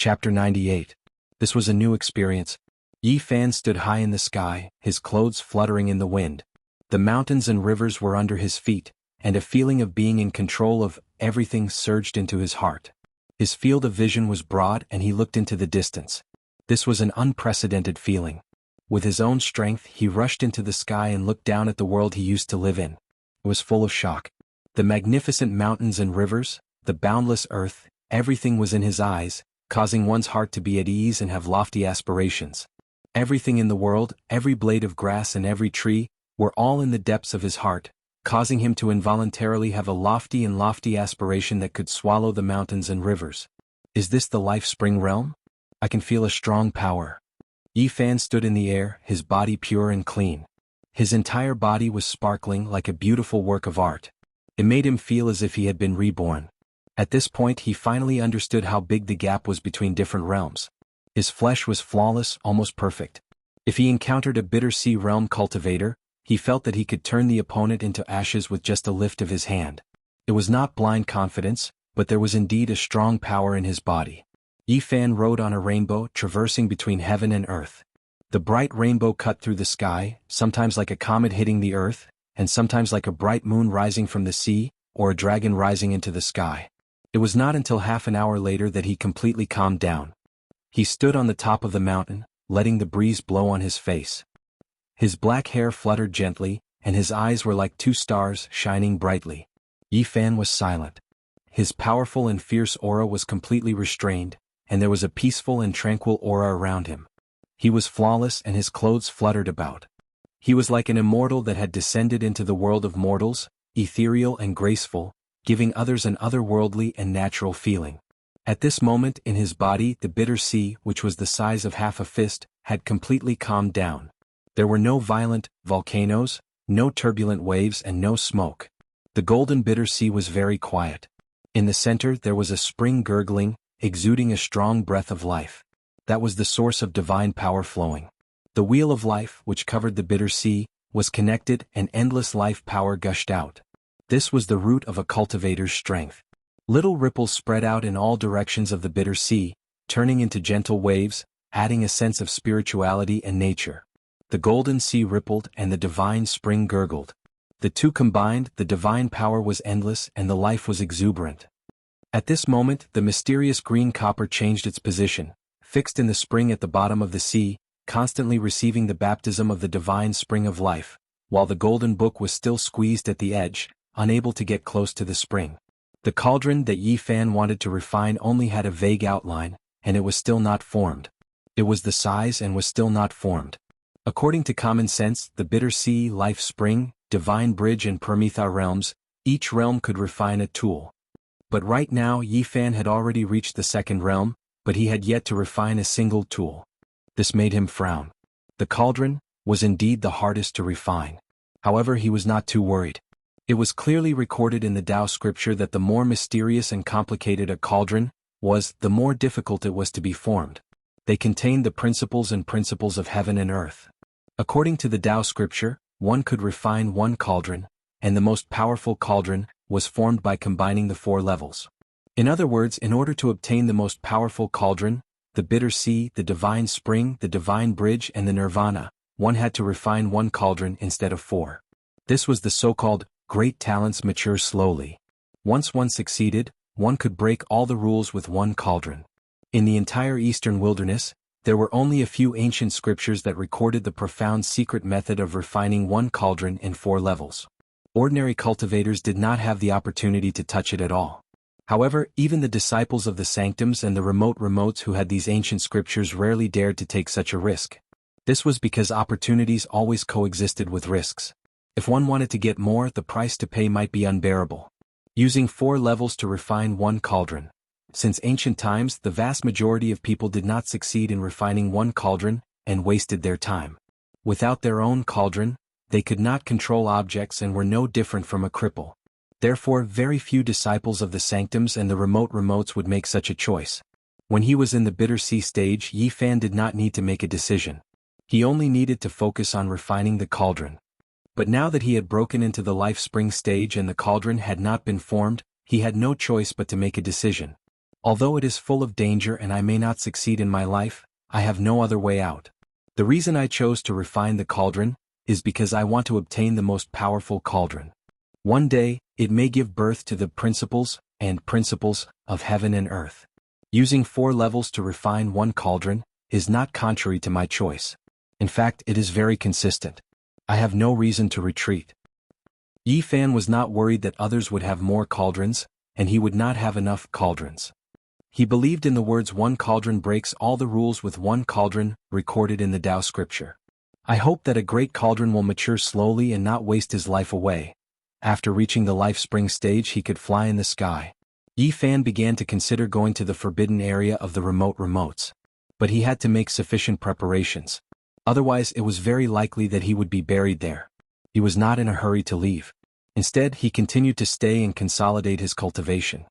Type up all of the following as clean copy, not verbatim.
Chapter 98. This was a new experience. Yi Fan stood high in the sky, his clothes fluttering in the wind. The mountains and rivers were under his feet, and a feeling of being in control of everything surged into his heart. His field of vision was broad and he looked into the distance. This was an unprecedented feeling. With his own strength he rushed into the sky and looked down at the world he used to live in. It was full of shock. The magnificent mountains and rivers, the boundless earth, everything was in his eyes, causing one's heart to be at ease and have lofty aspirations. Everything in the world, every blade of grass and every tree, were all in the depths of his heart, causing him to involuntarily have a lofty aspiration that could swallow the mountains and rivers. Is this the life spring realm? I can feel a strong power. Yi Fan stood in the air, his body pure and clean. His entire body was sparkling like a beautiful work of art. It made him feel as if he had been reborn. At this point he finally understood how big the gap was between different realms. His flesh was flawless, almost perfect. If he encountered a bitter sea realm cultivator, he felt that he could turn the opponent into ashes with just a lift of his hand. It was not blind confidence, but there was indeed a strong power in his body. Yi Fan rode on a rainbow, traversing between heaven and earth. The bright rainbow cut through the sky, sometimes like a comet hitting the earth, and sometimes like a bright moon rising from the sea, or a dragon rising into the sky. It was not until half an hour later that he completely calmed down. He stood on the top of the mountain, letting the breeze blow on his face. His black hair fluttered gently, and his eyes were like two stars shining brightly. Yi Fan was silent. His powerful and fierce aura was completely restrained, and there was a peaceful and tranquil aura around him. He was flawless and his clothes fluttered about. He was like an immortal that had descended into the world of mortals, ethereal and graceful, giving others an otherworldly and natural feeling. At this moment in his body the bitter sea, which was the size of half a fist, had completely calmed down. There were no violent volcanoes, no turbulent waves and no smoke. The golden bitter sea was very quiet. In the center there was a spring gurgling, exuding a strong breath of life. That was the source of divine power flowing. The wheel of life, which covered the bitter sea, was connected and endless life power gushed out. This was the root of a cultivator's strength. Little ripples spread out in all directions of the bitter sea, turning into gentle waves, adding a sense of spirituality and nature. The golden sea rippled and the divine spring gurgled. The two combined, the divine power was endless and the life was exuberant. At this moment the mysterious green copper changed its position, fixed in the spring at the bottom of the sea, constantly receiving the baptism of the divine spring of life, while the golden book was still squeezed at the edge, unable to get close to the spring. The cauldron that Yi Fan wanted to refine only had a vague outline, and it was still not formed. It was the size and was still not formed. According to common sense, the bitter sea, life spring, divine bridge and Permitha realms, each realm could refine a tool. But right now Yi Fan had already reached the second realm, but he had yet to refine a single tool. This made him frown. The cauldron was indeed the hardest to refine. However, he was not too worried. It was clearly recorded in the Tao scripture that the more mysterious and complicated a cauldron was, the more difficult it was to be formed. They contained the principles of heaven and earth. According to the Tao scripture, one could refine one cauldron, and the most powerful cauldron was formed by combining the 4 levels. In other words, in order to obtain the most powerful cauldron, the bitter sea, the divine spring, the divine bridge and the nirvana, one had to refine one cauldron instead of 4. This was the so-called great talents mature slowly. Once one succeeded, one could break all the rules with one cauldron. In the entire eastern wilderness, there were only a few ancient scriptures that recorded the profound secret method of refining one cauldron in 4 levels. Ordinary cultivators did not have the opportunity to touch it at all. However, even the disciples of the sanctums and the remotes who had these ancient scriptures rarely dared to take such a risk. This was because opportunities always coexisted with risks. If one wanted to get more, the price to pay might be unbearable. Using 4 levels to refine one cauldron. Since ancient times, the vast majority of people did not succeed in refining one cauldron, and wasted their time. Without their own cauldron, they could not control objects and were no different from a cripple. Therefore, very few disciples of the sanctums and the remotes would make such a choice. When he was in the bitter sea stage, Yi Fan did not need to make a decision. He only needed to focus on refining the cauldron. But now that he had broken into the life spring stage and the cauldron had not been formed, he had no choice but to make a decision. Although it is full of danger and I may not succeed in my life, I have no other way out. The reason I chose to refine the cauldron is because I want to obtain the most powerful cauldron. One day, it may give birth to the principles of heaven and earth. Using 4 levels to refine one cauldron is not contrary to my choice. In fact, it is very consistent. I have no reason to retreat. Yi Fan was not worried that others would have more cauldrons, and he would not have enough cauldrons. He believed in the words one cauldron breaks all the rules with one cauldron, recorded in the Tao scripture. I hope that a great cauldron will mature slowly and not waste his life away. After reaching the life spring stage he could fly in the sky. Yi Fan began to consider going to the forbidden area of the remotes. But he had to make sufficient preparations. Otherwise it was very likely that he would be buried there. He was not in a hurry to leave. Instead, he continued to stay and consolidate his cultivation.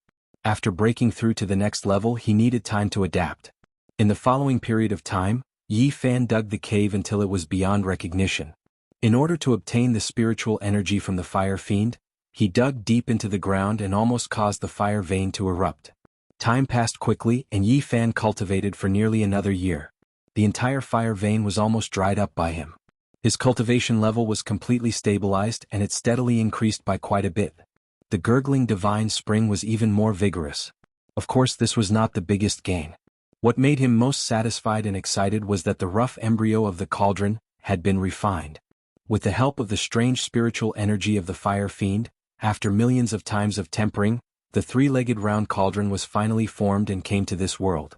After breaking through to the next level, he needed time to adapt. In the following period of time, Yi Fan dug the cave until it was beyond recognition. In order to obtain the spiritual energy from the fire fiend, he dug deep into the ground and almost caused the fire vein to erupt. Time passed quickly and Yi Fan cultivated for nearly another year. The entire fire vein was almost dried up by him. His cultivation level was completely stabilized and it steadily increased by quite a bit. The gurgling divine spring was even more vigorous. Of course, this was not the biggest gain. What made him most satisfied and excited was that the rough embryo of the cauldron had been refined. With the help of the strange spiritual energy of the fire fiend, after millions of times of tempering, the 3-legged round cauldron was finally formed and came to this world.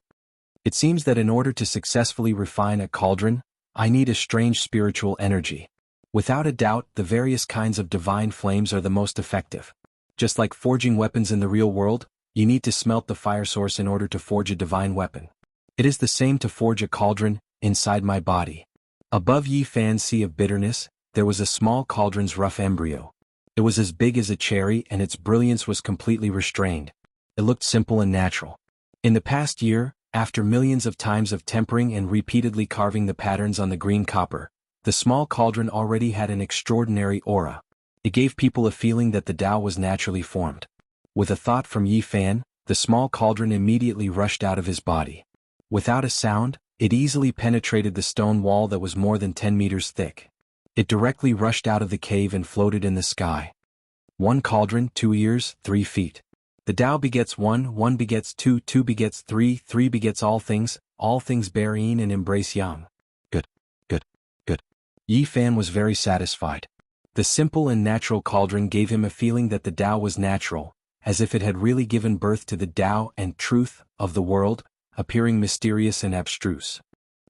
It seems that in order to successfully refine a cauldron, I need a strange spiritual energy. Without a doubt, the various kinds of divine flames are the most effective. Just like forging weapons in the real world, you need to smelt the fire source in order to forge a divine weapon. It is the same to forge a cauldron inside my body. Above Yi Fan's sea of bitterness, there was a small cauldron's rough embryo. It was as big as a cherry and its brilliance was completely restrained. It looked simple and natural. In the past year, after millions of times of tempering and repeatedly carving the patterns on the green copper, the small cauldron already had an extraordinary aura. It gave people a feeling that the Tao was naturally formed. With a thought from Yi Fan, the small cauldron immediately rushed out of his body. Without a sound, it easily penetrated the stone wall that was more than 10 meters thick. It directly rushed out of the cave and floated in the sky. 1 cauldron, 2 ears, 3 feet. The Tao begets 1, 1 begets 2, 2 begets 3, 3 begets all things bear yin and embrace yang. Good. Yi Fan was very satisfied. The simple and natural cauldron gave him a feeling that the Tao was natural, as if it had really given birth to the Tao and truth of the world, appearing mysterious and abstruse.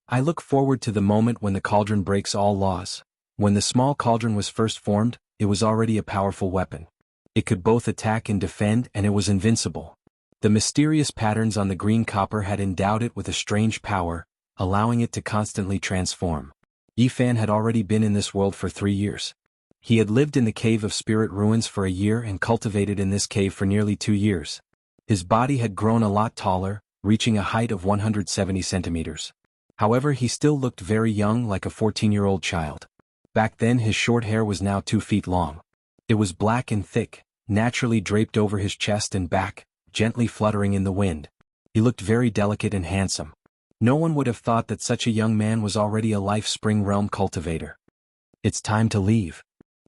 I look forward to the moment when the cauldron breaks all laws. When the small cauldron was first formed, it was already a powerful weapon. It could both attack and defend, and it was invincible. The mysterious patterns on the green copper had endowed it with a strange power, allowing it to constantly transform. Yi Fan had already been in this world for 3 years. He had lived in the Cave of Spirit Ruins for a year and cultivated in this cave for nearly 2 years. His body had grown a lot taller, reaching a height of 170 centimeters. However, he still looked very young, like a 14-year-old child. Back then his short hair was now 2 feet long. It was black and thick, naturally draped over his chest and back, gently fluttering in the wind. He looked very delicate and handsome. No one would have thought that such a young man was already a life spring realm cultivator. It's time to leave.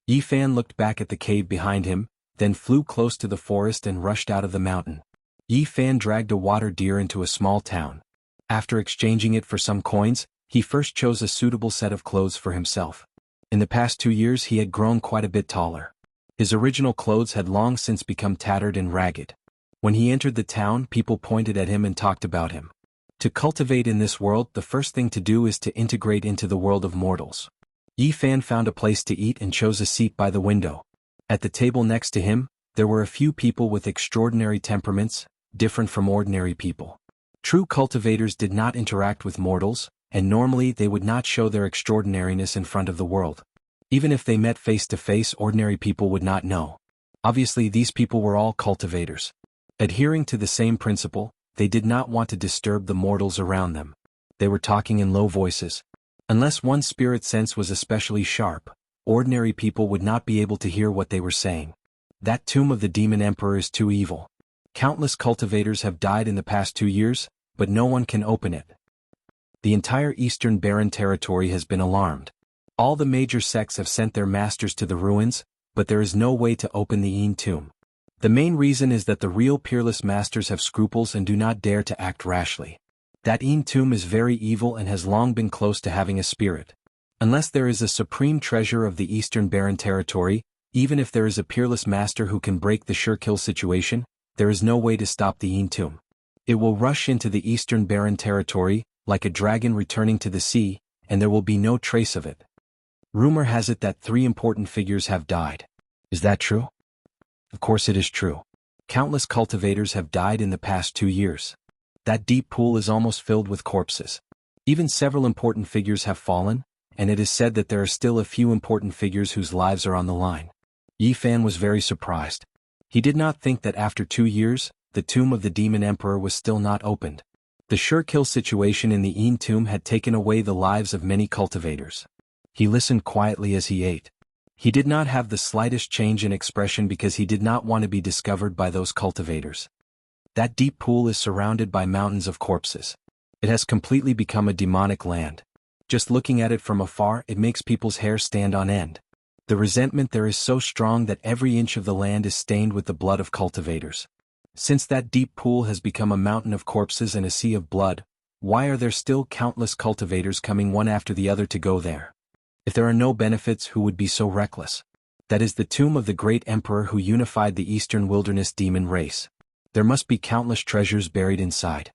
Yi Fan looked back at the cave behind him, then flew close to the forest and rushed out of the mountain. Yi Fan dragged a water deer into a small town. After exchanging it for some coins, he first chose a suitable set of clothes for himself. In the past 2 years he had grown quite a bit taller. His original clothes had long since become tattered and ragged. When he entered the town, people pointed at him and talked about him. To cultivate in this world, the first thing to do is to integrate into the world of mortals. Yi Fan found a place to eat and chose a seat by the window. At the table next to him, there were a few people with extraordinary temperaments, different from ordinary people. True cultivators did not interact with mortals, and normally they would not show their extraordinariness in front of the world. Even if they met face to face, ordinary people would not know. Obviously, these people were all cultivators. Adhering to the same principle, they did not want to disturb the mortals around them. They were talking in low voices. Unless one's spirit sense was especially sharp, ordinary people would not be able to hear what they were saying. That tomb of the demon emperor is too evil. Countless cultivators have died in the past 2 years, but no one can open it. The entire eastern barren territory has been alarmed. All the major sects have sent their masters to the ruins, but there is no way to open the Yin tomb. The main reason is that the real peerless masters have scruples and do not dare to act rashly. That Yin tomb is very evil and has long been close to having a spirit. Unless there is a supreme treasure of the eastern barren territory, even if there is a peerless master who can break the sure kill situation, there is no way to stop the Yin tomb. It will rush into the eastern barren territory, like a dragon returning to the sea, and there will be no trace of it. Rumor has it that 3 important figures have died. Is that true? Of course it is true. Countless cultivators have died in the past 2 years. That deep pool is almost filled with corpses. Even several important figures have fallen, and it is said that there are still a few important figures whose lives are on the line. Yi Fan was very surprised. He did not think that after 2 years, the tomb of the demon emperor was still not opened. The sure kill situation in the Yin tomb had taken away the lives of many cultivators. He listened quietly as he ate. He did not have the slightest change in expression because he did not want to be discovered by those cultivators. That deep pool is surrounded by mountains of corpses. It has completely become a demonic land. Just looking at it from afar, it makes people's hair stand on end. The resentment there is so strong that every inch of the land is stained with the blood of cultivators. Since that deep pool has become a mountain of corpses and a sea of blood, why are there still countless cultivators coming one after the other to go there? If there are no benefits, who would be so reckless? That is the tomb of the great emperor who unified the eastern wilderness demon race. There must be countless treasures buried inside.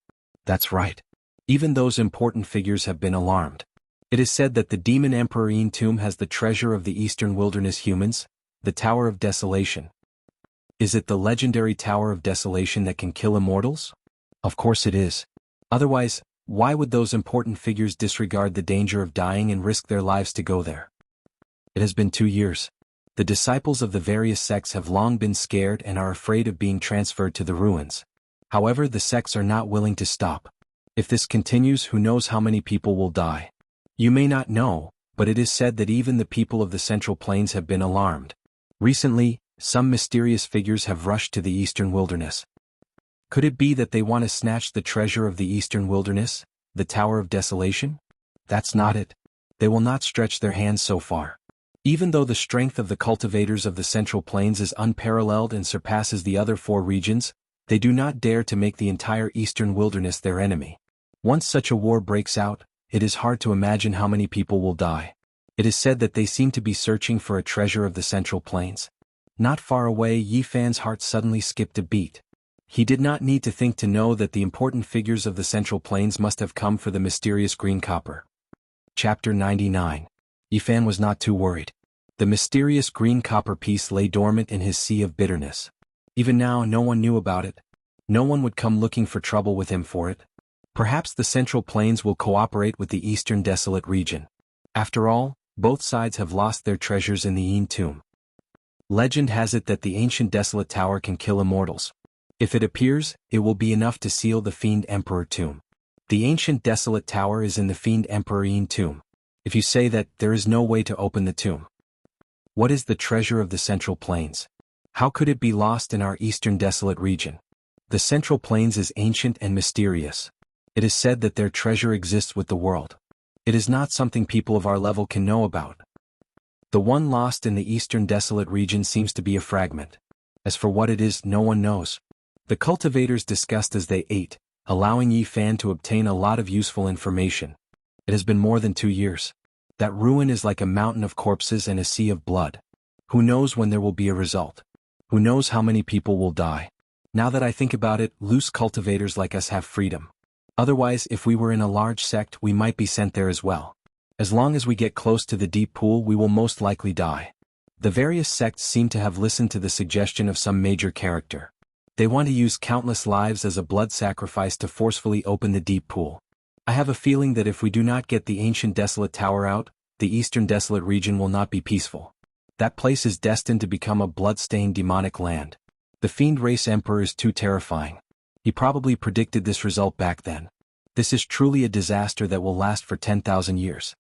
That's right. Even those important figures have been alarmed. It is said that the demon emperor Yin tomb has the treasure of the eastern wilderness humans, the Tower of Desolation. Is it the legendary Tower of Desolation that can kill immortals? Of course it is. Otherwise, why would those important figures disregard the danger of dying and risk their lives to go there? It has been 2 years. The disciples of the various sects have long been scared and are afraid of being transferred to the ruins. However, the sects are not willing to stop. If this continues, who knows how many people will die? You may not know, but it is said that even the people of the Central Plains have been alarmed. Recently, some mysterious figures have rushed to the eastern wilderness. Could it be that they want to snatch the treasure of the eastern wilderness, the Tower of Desolation? That's not it. They will not stretch their hands so far. Even though the strength of the cultivators of the Central Plains is unparalleled and surpasses the other 4 regions, they do not dare to make the entire eastern wilderness their enemy. Once such a war breaks out, it is hard to imagine how many people will die. It is said that they seem to be searching for a treasure of the Central Plains. Not far away, Yi Fan's heart suddenly skipped a beat. He did not need to think to know that the important figures of the Central Plains must have come for the mysterious green copper. Chapter 99. Yi Fan was not too worried. The mysterious green copper piece lay dormant in his sea of bitterness. Even now, no one knew about it. No one would come looking for trouble with him for it. Perhaps the Central Plains will cooperate with the Eastern Desolate region. After all, both sides have lost their treasures in the Yin tomb. Legend has it that the ancient Desolate Tower can kill immortals. If it appears, it will be enough to seal the Fiend Emperor tomb. The ancient Desolate Tower is in the Fiend Emperor Yin tomb. If you say that, there is no way to open the tomb. What is the treasure of the Central Plains? How could it be lost in our Eastern Desolate region? The Central Plains is ancient and mysterious. It is said that their treasure exists with the world. It is not something people of our level can know about. The one lost in the Eastern Desolate region seems to be a fragment. As for what it is, no one knows. The cultivators discussed as they ate, allowing Yi Fan to obtain a lot of useful information. It has been more than 2 years. That ruin is like a mountain of corpses and a sea of blood. Who knows when there will be a result? Who knows how many people will die? Now that I think about it, loose cultivators like us have freedom. Otherwise, if we were in a large sect, we might be sent there as well. As long as we get close to the deep pool, we will most likely die. The various sects seem to have listened to the suggestion of some major character. They want to use countless lives as a blood sacrifice to forcefully open the deep pool. I have a feeling that if we do not get the ancient Desolate Tower out, the Eastern Desolate region will not be peaceful. That place is destined to become a blood-stained demonic land. The Fiend Race Emperor is too terrifying. He probably predicted this result back then. This is truly a disaster that will last for 10,000 years.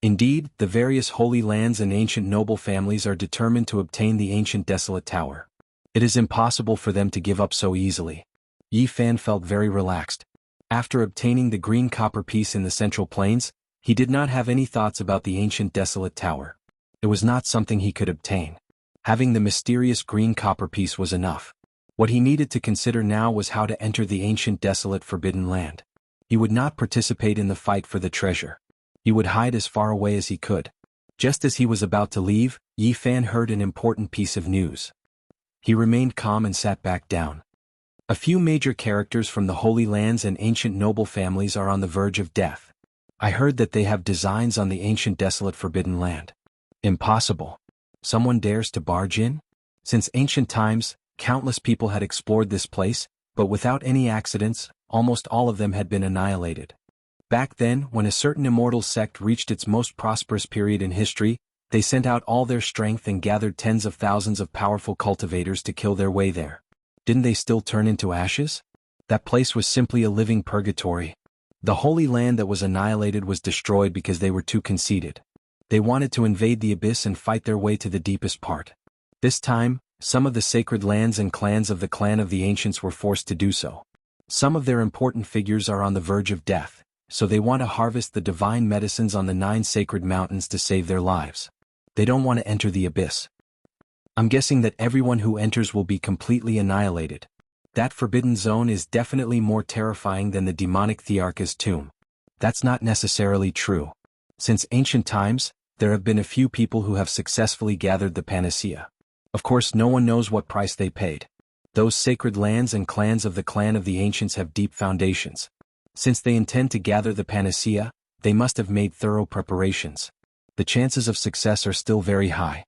Indeed, the various holy lands and ancient noble families are determined to obtain the ancient Desolate Tower. It is impossible for them to give up so easily. Yi Fan felt very relaxed. After obtaining the green copper piece in the Central Plains, he did not have any thoughts about the ancient desolate tower. It was not something he could obtain. Having the mysterious green copper piece was enough. What he needed to consider now was how to enter the ancient desolate forbidden land. He would not participate in the fight for the treasure. He would hide as far away as he could. Just as he was about to leave, Yi Fan heard an important piece of news. He remained calm and sat back down. A few major characters from the Holy Lands and ancient noble families are on the verge of death. I heard that they have designs on the ancient desolate forbidden land. Impossible. Someone dares to barge in? Since ancient times, countless people had explored this place, but without any accidents, almost all of them had been annihilated. Back then, when a certain immortal sect reached its most prosperous period in history, they sent out all their strength and gathered tens of thousands of powerful cultivators to kill their way there. Didn't they still turn into ashes? That place was simply a living purgatory. The Holy Land that was annihilated was destroyed because they were too conceited. They wanted to invade the abyss and fight their way to the deepest part. This time, some of the sacred lands and clans of the clan of the ancients were forced to do so. Some of their important figures are on the verge of death, so they want to harvest the divine medicines on the 9 sacred mountains to save their lives. They don't want to enter the abyss. I'm guessing that everyone who enters will be completely annihilated. That forbidden zone is definitely more terrifying than the demonic Thearcha's tomb. That's not necessarily true. Since ancient times, there have been a few people who have successfully gathered the panacea. Of course, no one knows what price they paid. Those sacred lands and clans of the clan of the ancients have deep foundations. Since they intend to gather the panacea, they must have made thorough preparations. The chances of success are still very high.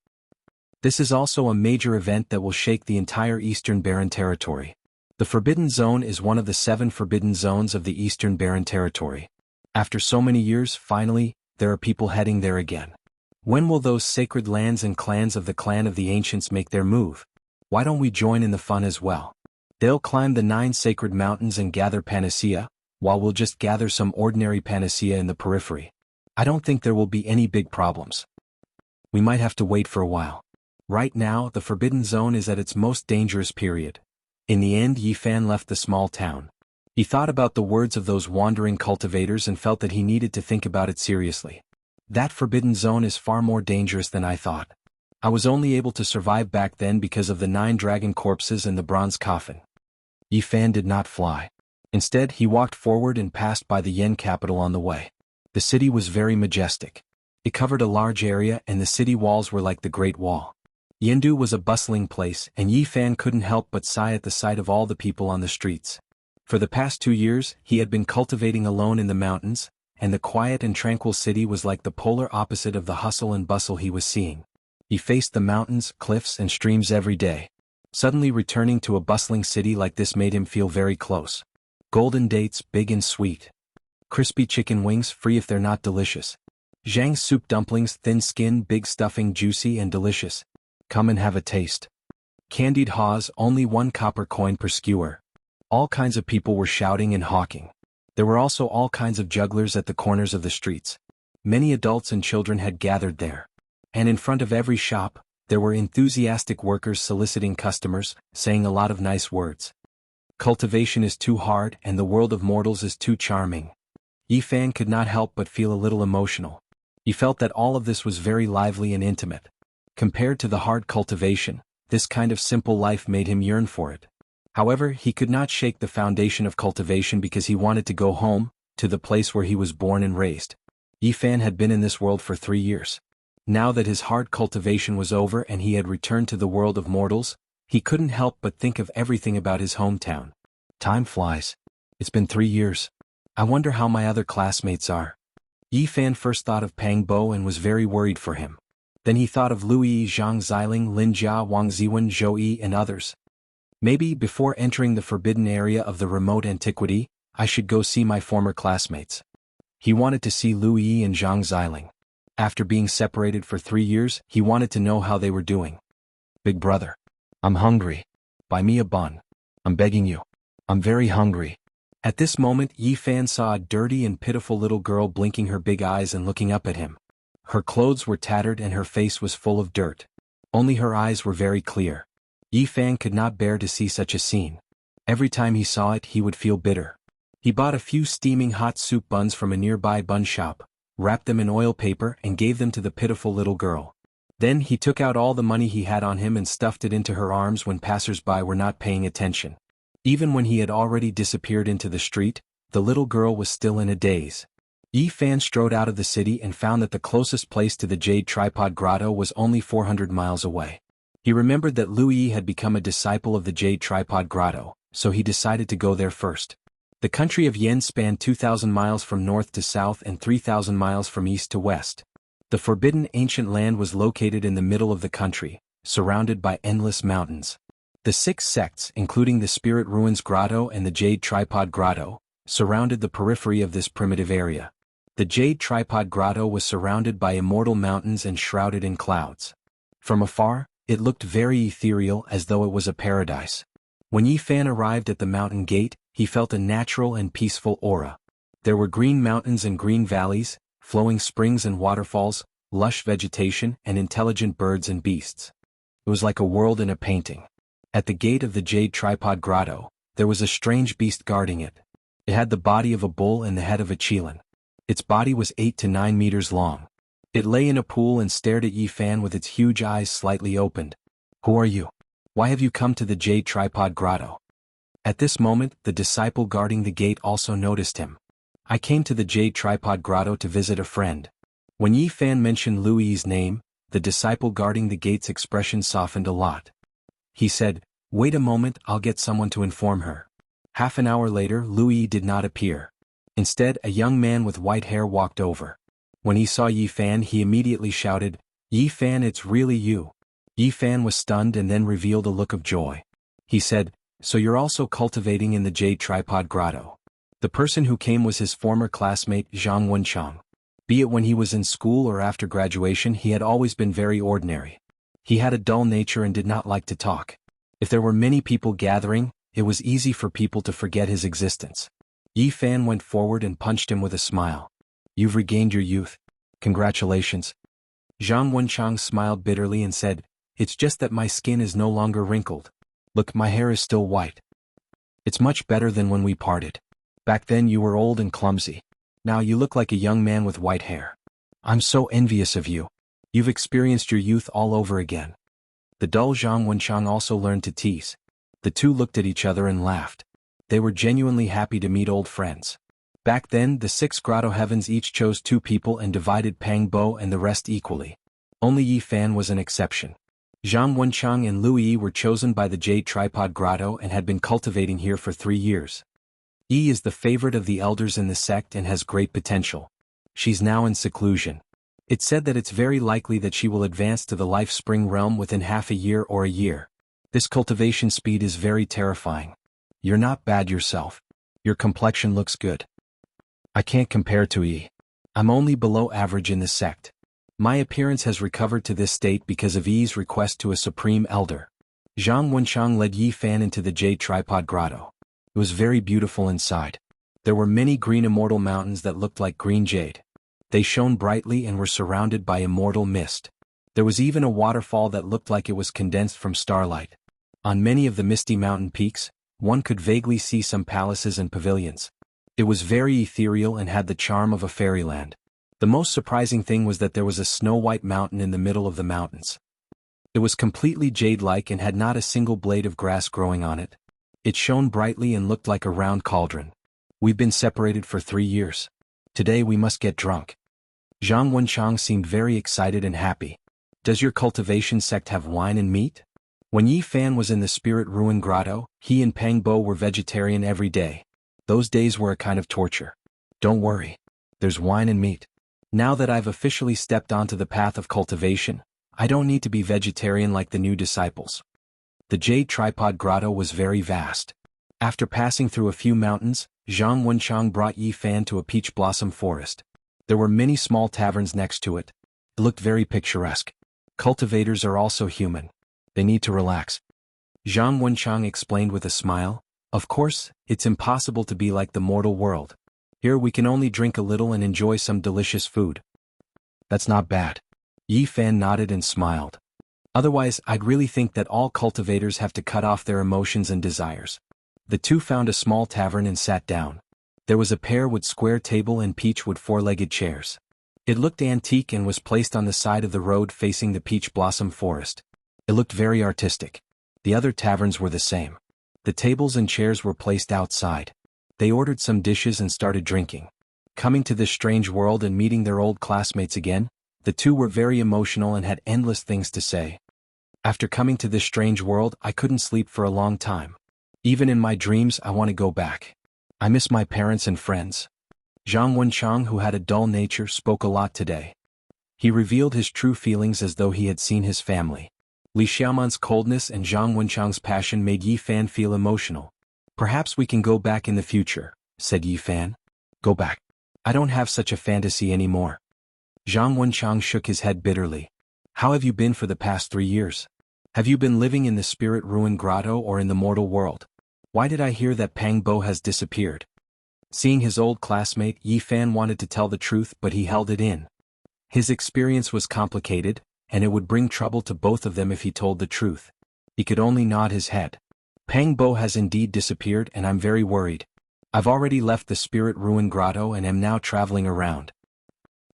This is also a major event that will shake the entire Eastern Barren Territory. The Forbidden Zone is one of the 7 forbidden zones of the Eastern Barren Territory. After so many years, finally, there are people heading there again. When will those sacred lands and clans of the clan of the ancients make their move? Why don't we join in the fun as well? They'll climb the 9 sacred mountains and gather panacea, while we'll just gather some ordinary panacea in the periphery. I don't think there will be any big problems. We might have to wait for a while. Right now, the Forbidden Zone is at its most dangerous period. In the end, Yi Fan left the small town. He thought about the words of those wandering cultivators and felt that he needed to think about it seriously. That Forbidden Zone is far more dangerous than I thought. I was only able to survive back then because of the 9 dragon corpses and the bronze coffin. Yi Fan did not fly. Instead, he walked forward and passed by the Yen capital on the way. The city was very majestic. It covered a large area and the city walls were like the Great Wall. Yendu was a bustling place and Yi Fan couldn't help but sigh at the sight of all the people on the streets. For the past 2 years, he had been cultivating alone in the mountains, and the quiet and tranquil city was like the polar opposite of the hustle and bustle he was seeing. He faced the mountains, cliffs and streams every day. Suddenly returning to a bustling city like this made him feel very close. Golden dates, big and sweet. Crispy chicken wings, free if they're not delicious. Zhang soup dumplings, thin skin, big stuffing, juicy and delicious. Come and have a taste. Candied haws, only 1 copper coin per skewer. All kinds of people were shouting and hawking. There were also all kinds of jugglers at the corners of the streets. Many adults and children had gathered there. And in front of every shop, there were enthusiastic workers soliciting customers, saying a lot of nice words. Cultivation is too hard and the world of mortals is too charming. Yi Fan could not help but feel a little emotional. He felt that all of this was very lively and intimate. Compared to the hard cultivation, this kind of simple life made him yearn for it. However, he could not shake the foundation of cultivation because he wanted to go home, to the place where he was born and raised. Yi Fan had been in this world for 3 years. Now that his hard cultivation was over and he had returned to the world of mortals, he couldn't help but think of everything about his hometown. Time flies. It's been 3 years. I wonder how my other classmates are. Yi Fan first thought of Pang Bo and was very worried for him. Then he thought of Lu Yi, Zhang Xiling, Lin Jia, Wang Ziwen, Zhou Yi and others. Maybe before entering the forbidden area of the remote antiquity, I should go see my former classmates. He wanted to see Lu Yi and Zhang Xiling. After being separated for 3 years, he wanted to know how they were doing. Big brother. I'm hungry. Buy me a bun. I'm begging you. I'm very hungry. At this moment, Yi Fan saw a dirty and pitiful little girl blinking her big eyes and looking up at him. Her clothes were tattered and her face was full of dirt. Only her eyes were very clear. Yi Fan could not bear to see such a scene. Every time he saw it he would feel bitter. He bought a few steaming hot soup buns from a nearby bun shop, wrapped them in oil paper and gave them to the pitiful little girl. Then he took out all the money he had on him and stuffed it into her arms when passers-by were not paying attention. Even when he had already disappeared into the street, the little girl was still in a daze. Yi Fan strode out of the city and found that the closest place to the Jade Tripod Grotto was only 400 miles away. He remembered that Lu Yi had become a disciple of the Jade Tripod Grotto, so he decided to go there first. The country of Yen spanned 2,000 miles from north to south and 3,000 miles from east to west. The forbidden ancient land was located in the middle of the country, surrounded by endless mountains. The 6 sects, including the Spirit Ruins Grotto and the Jade Tripod Grotto, surrounded the periphery of this primitive area. The Jade Tripod Grotto was surrounded by immortal mountains and shrouded in clouds. From afar, it looked very ethereal, as though it was a paradise. When Yi Fan arrived at the mountain gate, he felt a natural and peaceful aura. There were green mountains and green valleys, flowing springs and waterfalls, lush vegetation and intelligent birds and beasts. It was like a world in a painting. At the gate of the Jade Tripod Grotto, there was a strange beast guarding it. It had the body of a bull and the head of a qilin. Its body was 8 to 9 meters long. It lay in a pool and stared at Yi Fan with its huge eyes slightly opened. "Who are you? Why have you come to the Jade Tripod Grotto?" At this moment, the disciple guarding the gate also noticed him. "I came to the Jade Tripod Grotto to visit a friend." When Yi Fan mentioned Lu Yi's name, the disciple guarding the gate's expression softened a lot. He said, "Wait a moment, I'll get someone to inform her." Half an hour later, Lu Yi did not appear. Instead, a young man with white hair walked over. When he saw Yi Fan, he immediately shouted, "Yi Fan, it's really you." Yi Fan was stunned and then revealed a look of joy. He said, "So you're also cultivating in the Jade Tripod Grotto." The person who came was his former classmate Zhang Wenchang. Be it when he was in school or after graduation, he had always been very ordinary. He had a dull nature and did not like to talk. If there were many people gathering, it was easy for people to forget his existence. Yi Fan went forward and punched him with a smile. "You've regained your youth. Congratulations." Zhang Wenchang smiled bitterly and said, "It's just that my skin is no longer wrinkled. Look, my hair is still white. It's much better than when we parted. Back then you were old and clumsy. Now you look like a young man with white hair. I'm so envious of you. You've experienced your youth all over again." The dull Zhang Wenchang also learned to tease. The two looked at each other and laughed. They were genuinely happy to meet old friends. Back then, the 6 grotto heavens each chose 2 people and divided Pang Bo and the rest equally. Only Yi Fan was an exception. Zhang Wenchang and Lu Yi were chosen by the Jade Tripod Grotto and had been cultivating here for 3 years. Yi is the favorite of the elders in the sect and has great potential. She's now in seclusion. It's said that it's very likely that she will advance to the Life Spring realm within half a year or a year. This cultivation speed is very terrifying. You're not bad yourself. Your complexion looks good. I can't compare to Yi. I'm only below average in the sect. My appearance has recovered to this state because of Yi's request to a supreme elder. Zhang Wenchang led Yi Fan into the Jade Tripod Grotto. It was very beautiful inside. There were many green immortal mountains that looked like green jade. They shone brightly and were surrounded by immortal mist. There was even a waterfall that looked like it was condensed from starlight. On many of the misty mountain peaks, one could vaguely see some palaces and pavilions. It was very ethereal and had the charm of a fairyland. The most surprising thing was that there was a snow-white mountain in the middle of the mountains. It was completely jade-like and had not a single blade of grass growing on it. It shone brightly and looked like a round cauldron. We've been separated for 3 years. Today we must get drunk. Zhang Wenchang seemed very excited and happy. Does your cultivation sect have wine and meat? When Yi Fan was in the Spirit Ruin Grotto, he and Pang Bo were vegetarian every day. Those days were a kind of torture. Don't worry. There's wine and meat. Now that I've officially stepped onto the path of cultivation, I don't need to be vegetarian like the new disciples. The Jade Tripod Grotto was very vast. After passing through a few mountains, Zhang Wenchang brought Yi Fan to a peach blossom forest. There were many small taverns next to it. It looked very picturesque. Cultivators are also human. They need to relax. Zhang Wenchang explained with a smile. Of course, it's impossible to be like the mortal world. Here we can only drink a little and enjoy some delicious food. That's not bad. Yi Fan nodded and smiled. Otherwise, I'd really think that all cultivators have to cut off their emotions and desires. The two found a small tavern and sat down. There was a pear-wood square table and peach-wood four-legged chairs. It looked antique and was placed on the side of the road facing the peach blossom forest. It looked very artistic. The other taverns were the same. The tables and chairs were placed outside. They ordered some dishes and started drinking. Coming to this strange world and meeting their old classmates again, the two were very emotional and had endless things to say. After coming to this strange world, I couldn't sleep for a long time. Even in my dreams, I want to go back. I miss my parents and friends. Zhang Wenchang, who had a dull nature, spoke a lot today. He revealed his true feelings as though he had seen his family. Li Xiaoman's coldness and Zhang Wenchang's passion made Yi Fan feel emotional. Perhaps we can go back in the future, said Yi Fan. Go back. I don't have such a fantasy anymore. Zhang Wenchang shook his head bitterly. How have you been for the past 3 years? Have you been living in the spirit ruin grotto or in the mortal world? Why did I hear that Pang Bo has disappeared? Seeing his old classmate, Yi Fan wanted to tell the truth, but he held it in. His experience was complicated, and it would bring trouble to both of them if he told the truth. He could only nod his head. Pang Bo has indeed disappeared, and I'm very worried. I've already left the spirit ruin grotto and am now traveling around.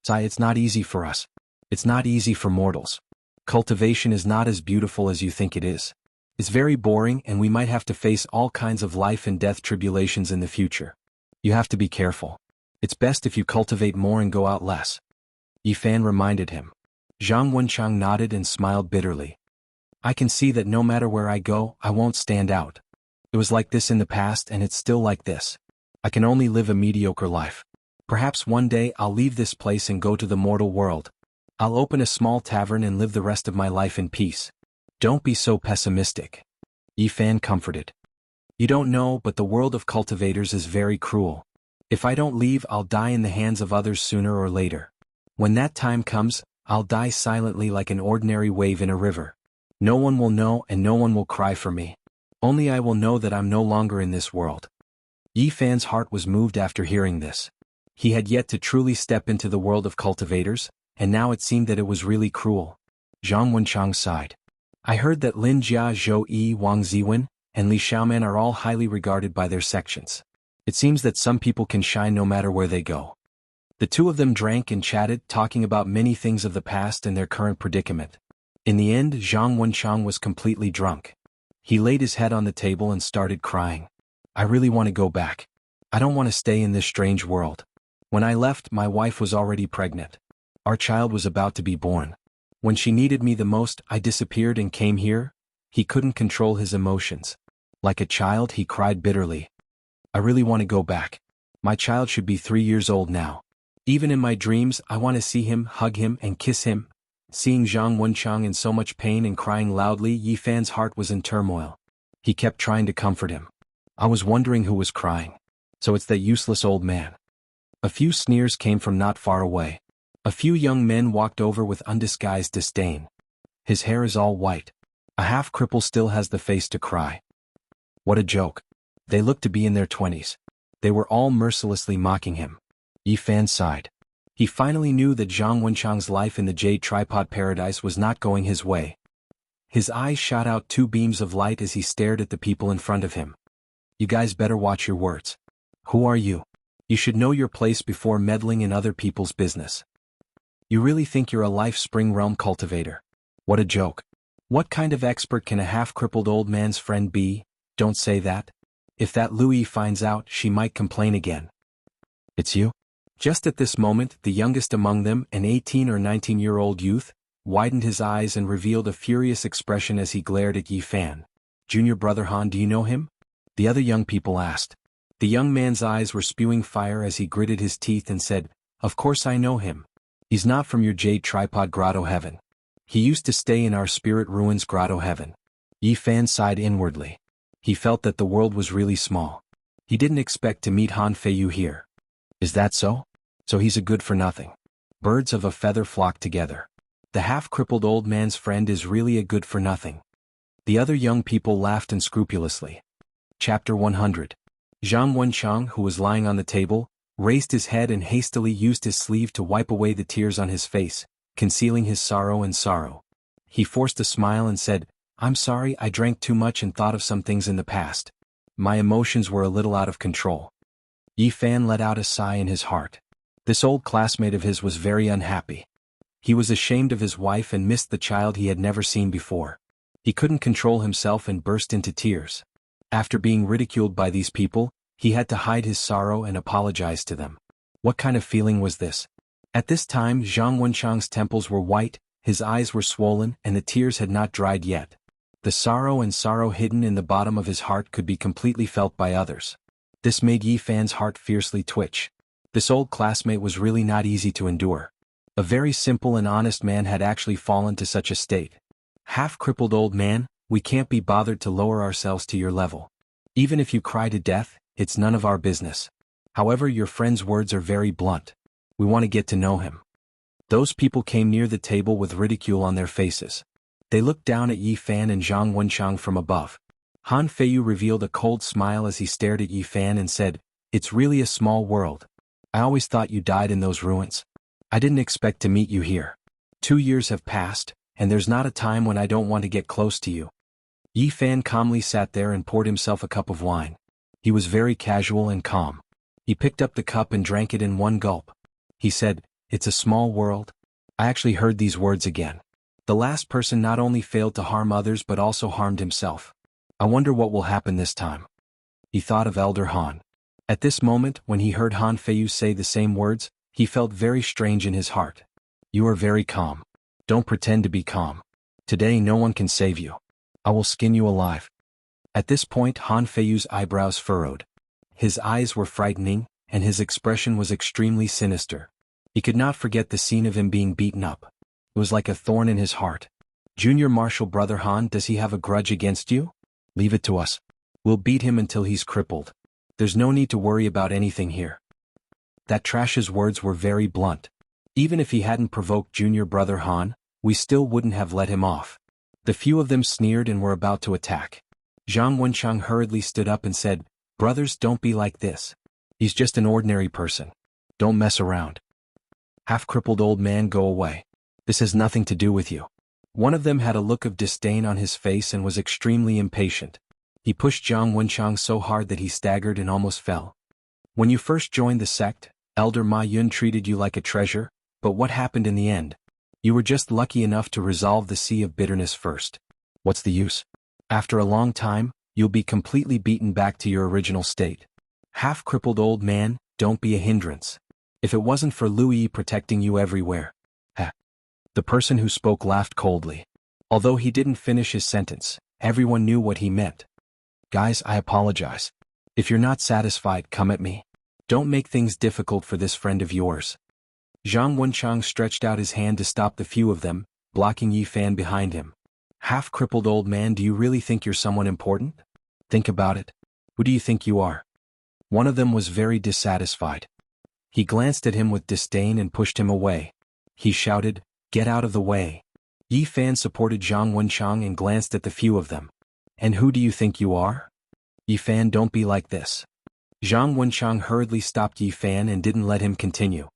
It's not easy for us. It's not easy for mortals. Cultivation is not as beautiful as you think it is. It's very boring, and we might have to face all kinds of life and death tribulations in the future. You have to be careful. It's best if you cultivate more and go out less. Yi Fan reminded him. Zhang Wenchang nodded and smiled bitterly. I can see that no matter where I go, I won't stand out. It was like this in the past and it's still like this. I can only live a mediocre life. Perhaps one day I'll leave this place and go to the mortal world. I'll open a small tavern and live the rest of my life in peace. Don't be so pessimistic. Yi Fan comforted. You don't know, but the world of cultivators is very cruel. If I don't leave, I'll die in the hands of others sooner or later. When that time comes, I'll die silently like an ordinary wave in a river. No one will know and no one will cry for me. Only I will know that I'm no longer in this world. Yi Fan's heart was moved after hearing this. He had yet to truly step into the world of cultivators, and now it seemed that it was really cruel. Zhang Wenchang sighed. I heard that Lin Jia Zhou Yi Wang Ziwen and Li Xiaoman are all highly regarded by their sections. It seems that some people can shine no matter where they go. The two of them drank and chatted, talking about many things of the past and their current predicament. In the end, Zhang Wenchang was completely drunk. He laid his head on the table and started crying. I really want to go back. I don't want to stay in this strange world. When I left, my wife was already pregnant. Our child was about to be born. When she needed me the most, I disappeared and came here. He couldn't control his emotions. Like a child, he cried bitterly. I really want to go back. My child should be 3 years old now. Even in my dreams, I want to see him, hug him, and kiss him. Seeing Zhang Wenchang in so much pain and crying loudly, Yi Fan's heart was in turmoil. He kept trying to comfort him. I was wondering who was crying. So it's that useless old man. A few sneers came from not far away. A few young men walked over with undisguised disdain. His hair is all white. A half-cripple still has the face to cry. What a joke. They looked to be in their 20s. They were all mercilessly mocking him. Yi Fan sighed. He finally knew that Zhang Wenchang's life in the Jade Tripod Paradise was not going his way. His eyes shot out 2 beams of light as he stared at the people in front of him. You guys better watch your words. Who are you? You should know your place before meddling in other people's business. You really think you're a Life Spring Realm cultivator? What a joke. What kind of expert can a half-crippled old man's friend be? Don't say that. If that Louis finds out, she might complain again. It's you? Just at this moment, the youngest among them, an 18 or 19-year-old youth, widened his eyes and revealed a furious expression as he glared at Yi Fan. Junior brother Han, do you know him? The other young people asked. The young man's eyes were spewing fire as he gritted his teeth and said, Of course I know him. He's not from your Jade Tripod Grotto Heaven. He used to stay in our Spirit Ruins Grotto Heaven. Yi Fan sighed inwardly. He felt that the world was really small. He didn't expect to meet Han Feiyu here. Is that so? So he's a good-for-nothing. Birds of a feather flock together. The half-crippled old man's friend is really a good-for-nothing. The other young people laughed unscrupulously. Chapter 100. Zhang Wenchang, who was lying on the table, raised his head and hastily used his sleeve to wipe away the tears on his face, concealing his sorrow. He forced a smile and said, "I'm sorry, I drank too much and thought of some things in the past. My emotions were a little out of control." Yi Fan let out a sigh in his heart. This old classmate of his was very unhappy. He was ashamed of his wife and missed the child he had never seen before. He couldn't control himself and burst into tears. After being ridiculed by these people, he had to hide his sorrow and apologize to them. What kind of feeling was this? At this time, Zhang Wenshang's temples were white, his eyes were swollen, and the tears had not dried yet. The sorrow hidden in the bottom of his heart could be completely felt by others. This made Yi Fan's heart fiercely twitch. This old classmate was really not easy to endure. A very simple and honest man had actually fallen to such a state. "Half-crippled old man, we can't be bothered to lower ourselves to your level. Even if you cry to death, it's none of our business. However, your friend's words are very blunt. We want to get to know him." Those people came near the table with ridicule on their faces. They looked down at Yi Fan and Zhang Wenshang from above. Han Feiyu revealed a cold smile as he stared at Yi Fan and said, "It's really a small world. I always thought you died in those ruins. I didn't expect to meet you here. 2 years have passed, and there's not a time when I don't want to get close to you." Yi Fan calmly sat there and poured himself a cup of wine. He was very casual and calm. He picked up the cup and drank it in one gulp. He said, "It's a small world." I actually heard these words again. The last person not only failed to harm others but also harmed himself. I wonder what will happen this time. He thought of Elder Han. At this moment, when he heard Han Feiyu say the same words, he felt very strange in his heart. "You are very calm. Don't pretend to be calm. Today no one can save you. I will skin you alive." At this point, Han Feiyu's eyebrows furrowed. His eyes were frightening, and his expression was extremely sinister. He could not forget the scene of him being beaten up. It was like a thorn in his heart. "Junior Marshal Brother Han, does he have a grudge against you? Leave it to us. We'll beat him until he's crippled. There's no need to worry about anything here." That trash's words were very blunt. Even if he hadn't provoked Junior Brother Han, we still wouldn't have let him off. The few of them sneered and were about to attack. Zhang Wenshang hurriedly stood up and said, "Brothers, don't be like this. He's just an ordinary person. Don't mess around. Half-crippled old man, go away. This has nothing to do with you." One of them had a look of disdain on his face and was extremely impatient. He pushed Zhang Wenshang so hard that he staggered and almost fell. "When you first joined the sect, Elder Ma Yun treated you like a treasure, but what happened in the end? You were just lucky enough to resolve the sea of bitterness first. What's the use? After a long time, you'll be completely beaten back to your original state. Half-crippled old man, don't be a hindrance. If it wasn't for Louis protecting you everywhere." The person who spoke laughed coldly. Although he didn't finish his sentence, everyone knew what he meant. "Guys, I apologize. If you're not satisfied, come at me. Don't make things difficult for this friend of yours." Zhang Wenshang stretched out his hand to stop the few of them, blocking Yi Fan behind him. "Half-crippled old man, do you really think you're someone important? Think about it. Who do you think you are?" One of them was very dissatisfied. He glanced at him with disdain and pushed him away. He shouted, "Get out of the way." Yi Fan supported Zhang Wenshang and glanced at the few of them. "And who do you think you are? Yi Fan, don't be like this." Zhang Wenshang hurriedly stopped Yi Fan and didn't let him continue.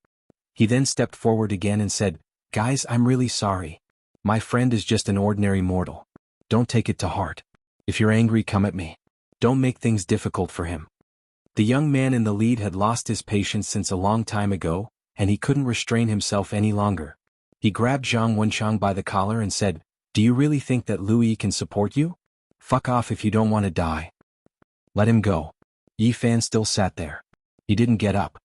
He then stepped forward again and said, "Guys, I'm really sorry. My friend is just an ordinary mortal. Don't take it to heart. If you're angry, come at me. Don't make things difficult for him." The young man in the lead had lost his patience since a long time ago, and he couldn't restrain himself any longer. He grabbed Zhang Wenshang by the collar and said, "Do you really think that Louis can support you? Fuck off if you don't want to die. Let him go." Yi Fan still sat there. He didn't get up.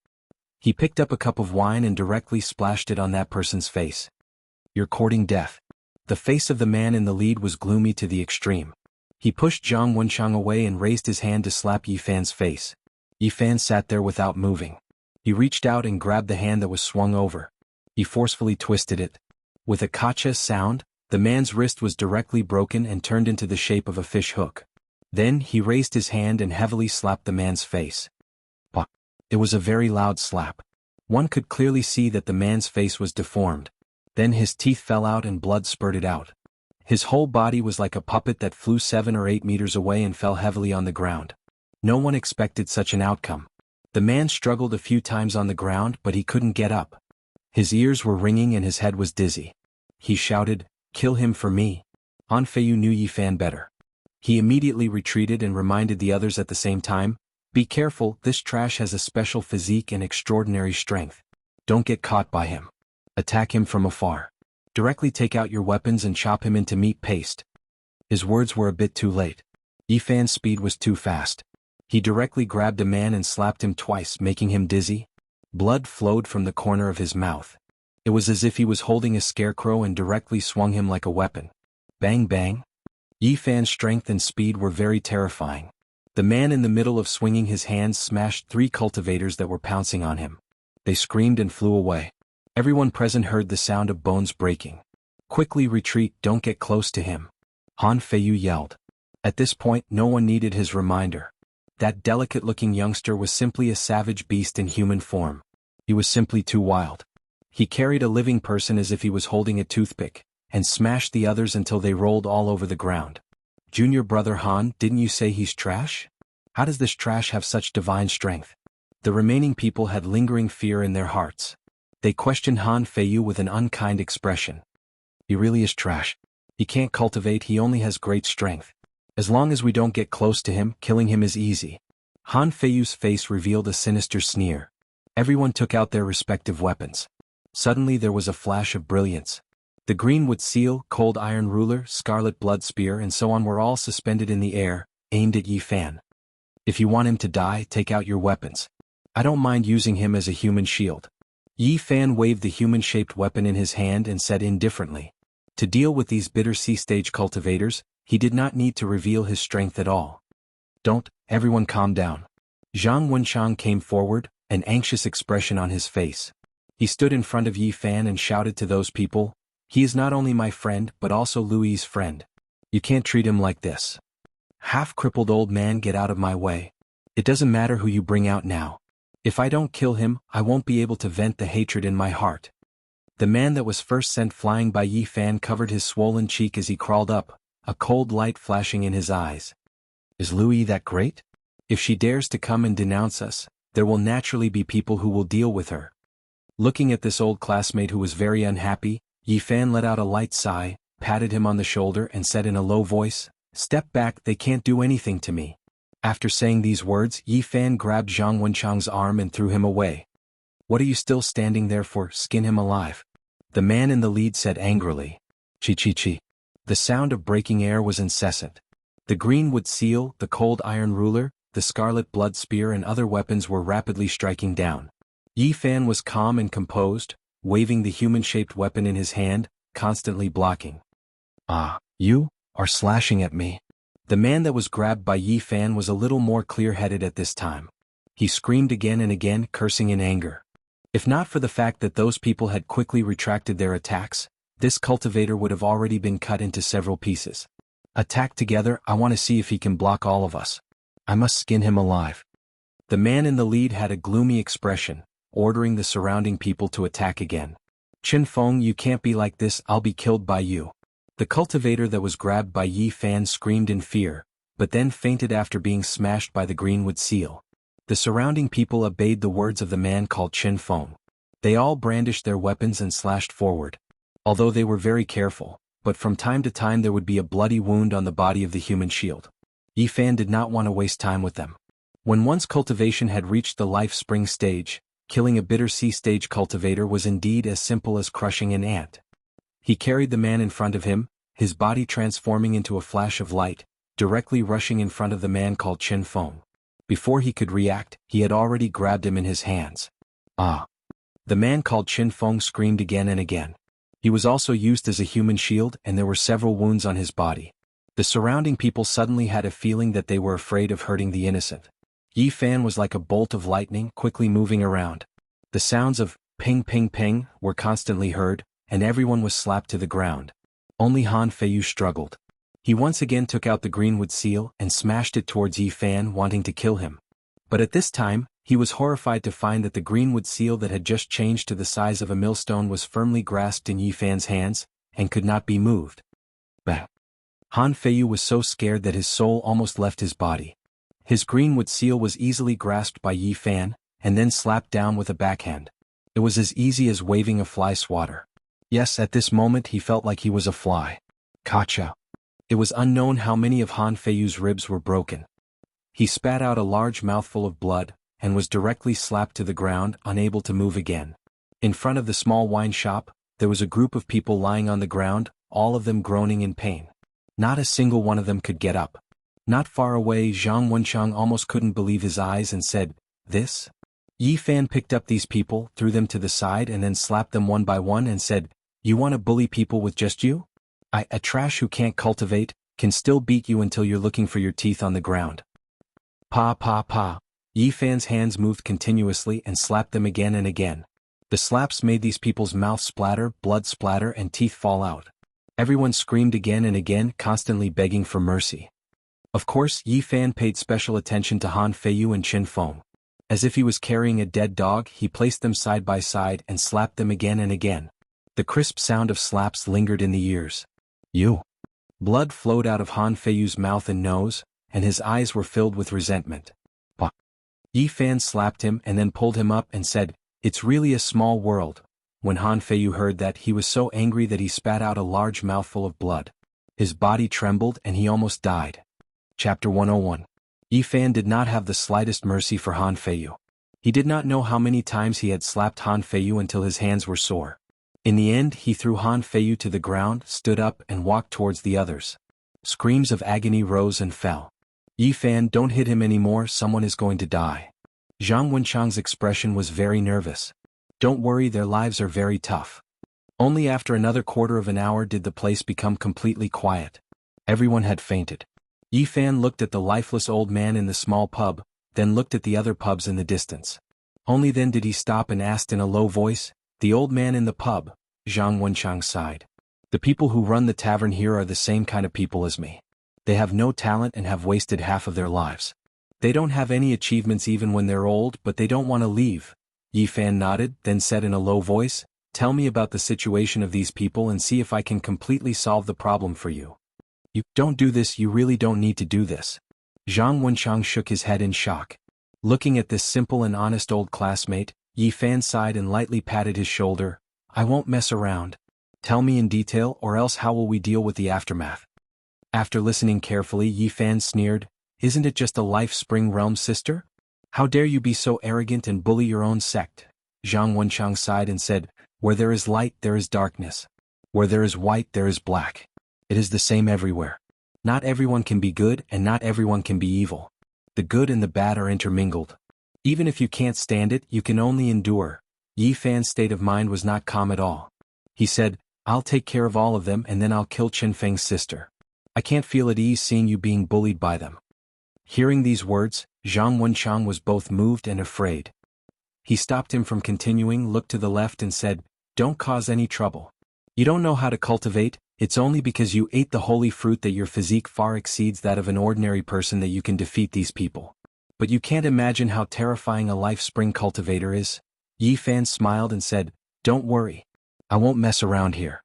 He picked up a cup of wine and directly splashed it on that person's face. "You're courting death." The face of the man in the lead was gloomy to the extreme. He pushed Zhang Wenshang away and raised his hand to slap Yi Fan's face. Yi Fan sat there without moving. He reached out and grabbed the hand that was swung over. He forcefully twisted it. With a kacha sound, the man's wrist was directly broken and turned into the shape of a fish hook. Then he raised his hand and heavily slapped the man's face. Pah! It was a very loud slap. One could clearly see that the man's face was deformed. Then his teeth fell out and blood spurted out. His whole body was like a puppet that flew 7 or 8 meters away and fell heavily on the ground. No one expected such an outcome. The man struggled a few times on the ground, but he couldn't get up. His ears were ringing and his head was dizzy. He shouted, Kill him for me. Han Feiyu knew Yi Fan better. He immediately retreated and reminded the others at the same time, "Be careful, this trash has a special physique and extraordinary strength. Don't get caught by him. Attack him from afar. Directly take out your weapons and chop him into meat paste." His words were a bit too late. Yi Fan's speed was too fast. He directly grabbed a man and slapped him twice, making him dizzy. Blood flowed from the corner of his mouth. It was as if he was holding a scarecrow and directly swung him like a weapon. Bang bang. Yi Fan's strength and speed were very terrifying. The man in the middle of swinging his hands smashed 3 cultivators that were pouncing on him. They screamed and flew away. Everyone present heard the sound of bones breaking. "Quickly retreat, don't get close to him," Han Feiyu yelled. At this point no one needed his reminder. That delicate-looking youngster was simply a savage beast in human form. He was simply too wild. He carried a living person as if he was holding a toothpick, and smashed the others until they rolled all over the ground. "Junior brother Han, didn't you say he's trash? How does this trash have such divine strength?" The remaining people had lingering fear in their hearts. They questioned Han Feiyu with an unkind expression. "He really is trash. He can't cultivate, he only has great strength. As long as we don't get close to him, killing him is easy." Han Feiyu's face revealed a sinister sneer. Everyone took out their respective weapons. Suddenly there was a flash of brilliance. The greenwood seal, cold iron ruler, scarlet blood spear and so on were all suspended in the air, aimed at Yi Fan. "If you want him to die, take out your weapons. I don't mind using him as a human shield." Yi Fan waved the human-shaped weapon in his hand and said indifferently. To deal with these bitter sea-stage cultivators, he did not need to reveal his strength at all. "Don't, everyone calm down." Zhang Wenchang came forward, an anxious expression on his face. He stood in front of Yi Fan and shouted to those people, "He is not only my friend but also Louis's friend. You can't treat him like this. Half-crippled old man, get out of my way. It doesn't matter who you bring out now. If I don't kill him, I won't be able to vent the hatred in my heart." The man that was first sent flying by Yi Fan covered his swollen cheek as he crawled up, a cold light flashing in his eyes. "Is Louis that great? If she dares to come and denounce us, there will naturally be people who will deal with her." Looking at this old classmate who was very unhappy, Yi Fan let out a light sigh, patted him on the shoulder and said in a low voice, "Step back, they can't do anything to me." After saying these words, Yi Fan grabbed Zhang Wenchang's arm and threw him away. "What are you still standing there for? Skin him alive." The man in the lead said angrily. "Chi chi chi." The sound of breaking air was incessant. The greenwood seal, the cold iron ruler, the scarlet blood spear and other weapons were rapidly striking down. Yi Fan was calm and composed, waving the human-shaped weapon in his hand, constantly blocking. "Ah, you are slashing at me." The man that was grabbed by Yi Fan was a little more clear-headed at this time. He screamed again and again, cursing in anger. If not for the fact that those people had quickly retracted their attacks, this cultivator would have already been cut into several pieces. "Attack together, I want to see if he can block all of us. I must skin him alive." The man in the lead had a gloomy expression, ordering the surrounding people to attack again. "Qin Feng, you can't be like this, I'll be killed by you." The cultivator that was grabbed by Yi Fan screamed in fear, but then fainted after being smashed by the greenwood seal. The surrounding people obeyed the words of the man called Qin Feng. They all brandished their weapons and slashed forward. Although they were very careful, but from time to time there would be a bloody wound on the body of the human shield. Yi Fan did not want to waste time with them. When one's cultivation had reached the life spring stage, killing a bitter sea stage cultivator was indeed as simple as crushing an ant. He carried the man in front of him, his body transforming into a flash of light, directly rushing in front of the man called Qin Feng. Before he could react, he had already grabbed him in his hands. "Ah!" The man called Qin Feng screamed again and again. He was also used as a human shield and there were several wounds on his body. The surrounding people suddenly had a feeling that they were afraid of hurting the innocent. Yi Fan was like a bolt of lightning quickly moving around. The sounds of ping ping ping were constantly heard, and everyone was slapped to the ground. Only Han Feiyu struggled. He once again took out the greenwood seal and smashed it towards Yi Fan, wanting to kill him. But at this time, he was horrified to find that the greenwood seal that had just changed to the size of a millstone was firmly grasped in Yi Fan's hands, and could not be moved. Bah! Han Feiyu was so scared that his soul almost left his body. His greenwood seal was easily grasped by Yi Fan, and then slapped down with a backhand. It was as easy as waving a fly swatter. Yes, at this moment he felt like he was a fly. Gotcha. It was unknown how many of Han Feiyu's ribs were broken. He spat out a large mouthful of blood, and was directly slapped to the ground, unable to move again. In front of the small wine shop, there was a group of people lying on the ground, all of them groaning in pain. Not a single one of them could get up. Not far away, Zhang Wenchang almost couldn't believe his eyes and said, "This?" Yi Fan picked up these people, threw them to the side and then slapped them one by one and said, "You want to bully people with just you? A trash who can't cultivate, can still beat you until you're looking for your teeth on the ground." Pa pa pa. Yi Fan's hands moved continuously and slapped them again and again. The slaps made these people's mouths splatter, blood splatter and teeth fall out. Everyone screamed again and again, constantly begging for mercy. Of course, Yi Fan paid special attention to Han Feiyu and Qin Feng. As if he was carrying a dead dog, he placed them side by side and slapped them again and again. The crisp sound of slaps lingered in the ears. You. Blood flowed out of Han Feiyu's mouth and nose, and his eyes were filled with resentment. Bah. Yi Fan slapped him and then pulled him up and said, "It's really a small world." When Han Feiyu heard that, he was so angry that he spat out a large mouthful of blood. His body trembled and he almost died. Chapter 101. Yi Fan did not have the slightest mercy for Han Feiyu. He did not know how many times he had slapped Han Feiyu until his hands were sore. In the end, he threw Han Feiyu to the ground, stood up and walked towards the others. Screams of agony rose and fell. "Yi Fan, don't hit him anymore, someone is going to die." Zhang Wenchang's expression was very nervous. "Don't worry, their lives are very tough." Only after another quarter of an hour did the place become completely quiet. Everyone had fainted. Yi Fan looked at the lifeless old man in the small pub, then looked at the other pubs in the distance. Only then did he stop and asked in a low voice, "The old man in the pub?" Zhang Wenchang sighed. "The people who run the tavern here are the same kind of people as me. They have no talent and have wasted half of their lives. They don't have any achievements even when they're old, but they don't want to leave." Yi Fan nodded, then said in a low voice, "Tell me about the situation of these people and see if I can completely solve the problem for you." "You don't do this, you really don't need to do this." Zhang Wenchang shook his head in shock. Looking at this simple and honest old classmate, Yi Fan sighed and lightly patted his shoulder. "I won't mess around. Tell me in detail, or else how will we deal with the aftermath?" After listening carefully, Yi Fan sneered, "Isn't it just a life spring realm sister? How dare you be so arrogant and bully your own sect?" Zhang Wenchang sighed and said, "Where there is light there is darkness. Where there is white there is black. It is the same everywhere. Not everyone can be good and not everyone can be evil. The good and the bad are intermingled. Even if you can't stand it, you can only endure." Yi Fan's state of mind was not calm at all. He said, "I'll take care of all of them and then I'll kill Qin Feng's sister. I can't feel at ease seeing you being bullied by them." Hearing these words, Zhang Wenchang was both moved and afraid. He stopped him from continuing, looked to the left and said, "Don't cause any trouble. You don't know how to cultivate, it's only because you ate the holy fruit that your physique far exceeds that of an ordinary person that you can defeat these people. But you can't imagine how terrifying a life spring cultivator is." Yi Fan smiled and said, "Don't worry. I won't mess around here."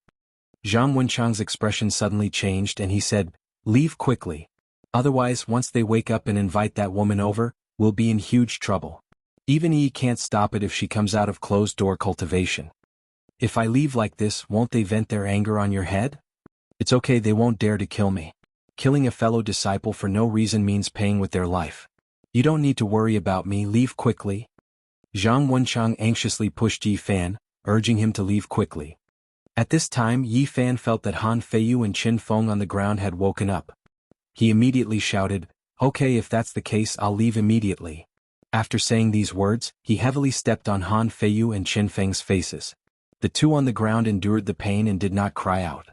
Zhang Wenchang's expression suddenly changed and he said, "Leave quickly. Otherwise, once they wake up and invite that woman over, we'll be in huge trouble. Even Yi can't stop it if she comes out of closed-door cultivation. If I leave like this, won't they vent their anger on your head? It's okay, they won't dare to kill me. Killing a fellow disciple for no reason means paying with their life. You don't need to worry about me, leave quickly." Zhang Wenchang anxiously pushed Yi Fan, urging him to leave quickly. At this time, Yi Fan felt that Han Feiyu and Qin Feng on the ground had woken up. He immediately shouted, "Okay, if that's the case, I'll leave immediately." After saying these words, he heavily stepped on Han Feiyu and Qin Feng's faces. The two on the ground endured the pain and did not cry out.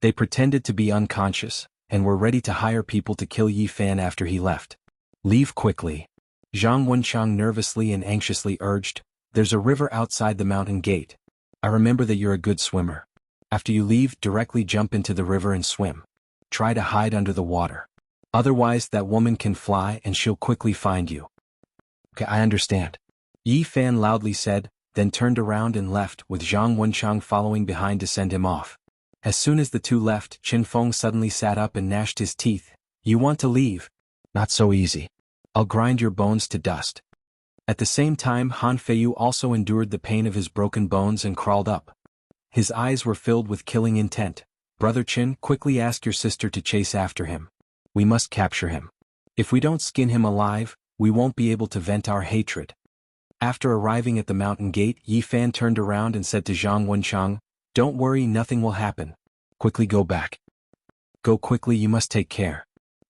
They pretended to be unconscious, and were ready to hire people to kill Yi Fan after he left. "Leave quickly." Zhang Wenchang nervously and anxiously urged, "There's a river outside the mountain gate. I remember that you're a good swimmer. After you leave, directly jump into the river and swim. Try to hide under the water. Otherwise that woman can fly and she'll quickly find you." "Okay, I understand," Yi Fan loudly said, then turned around and left, with Zhang Wenchang following behind to send him off. As soon as the two left, Qin Feng suddenly sat up and gnashed his teeth. "You want to leave? Not so easy. I'll grind your bones to dust." At the same time, Han Feiyu also endured the pain of his broken bones and crawled up. His eyes were filled with killing intent. Brother Qin, quickly ask your sister to chase after him. We must capture him. If we don't skin him alive, we won't be able to vent our hatred. After arriving at the mountain gate, Yi Fan turned around and said to Zhang Wenchang, don't worry, nothing will happen. Quickly go back. Go quickly, you must take care.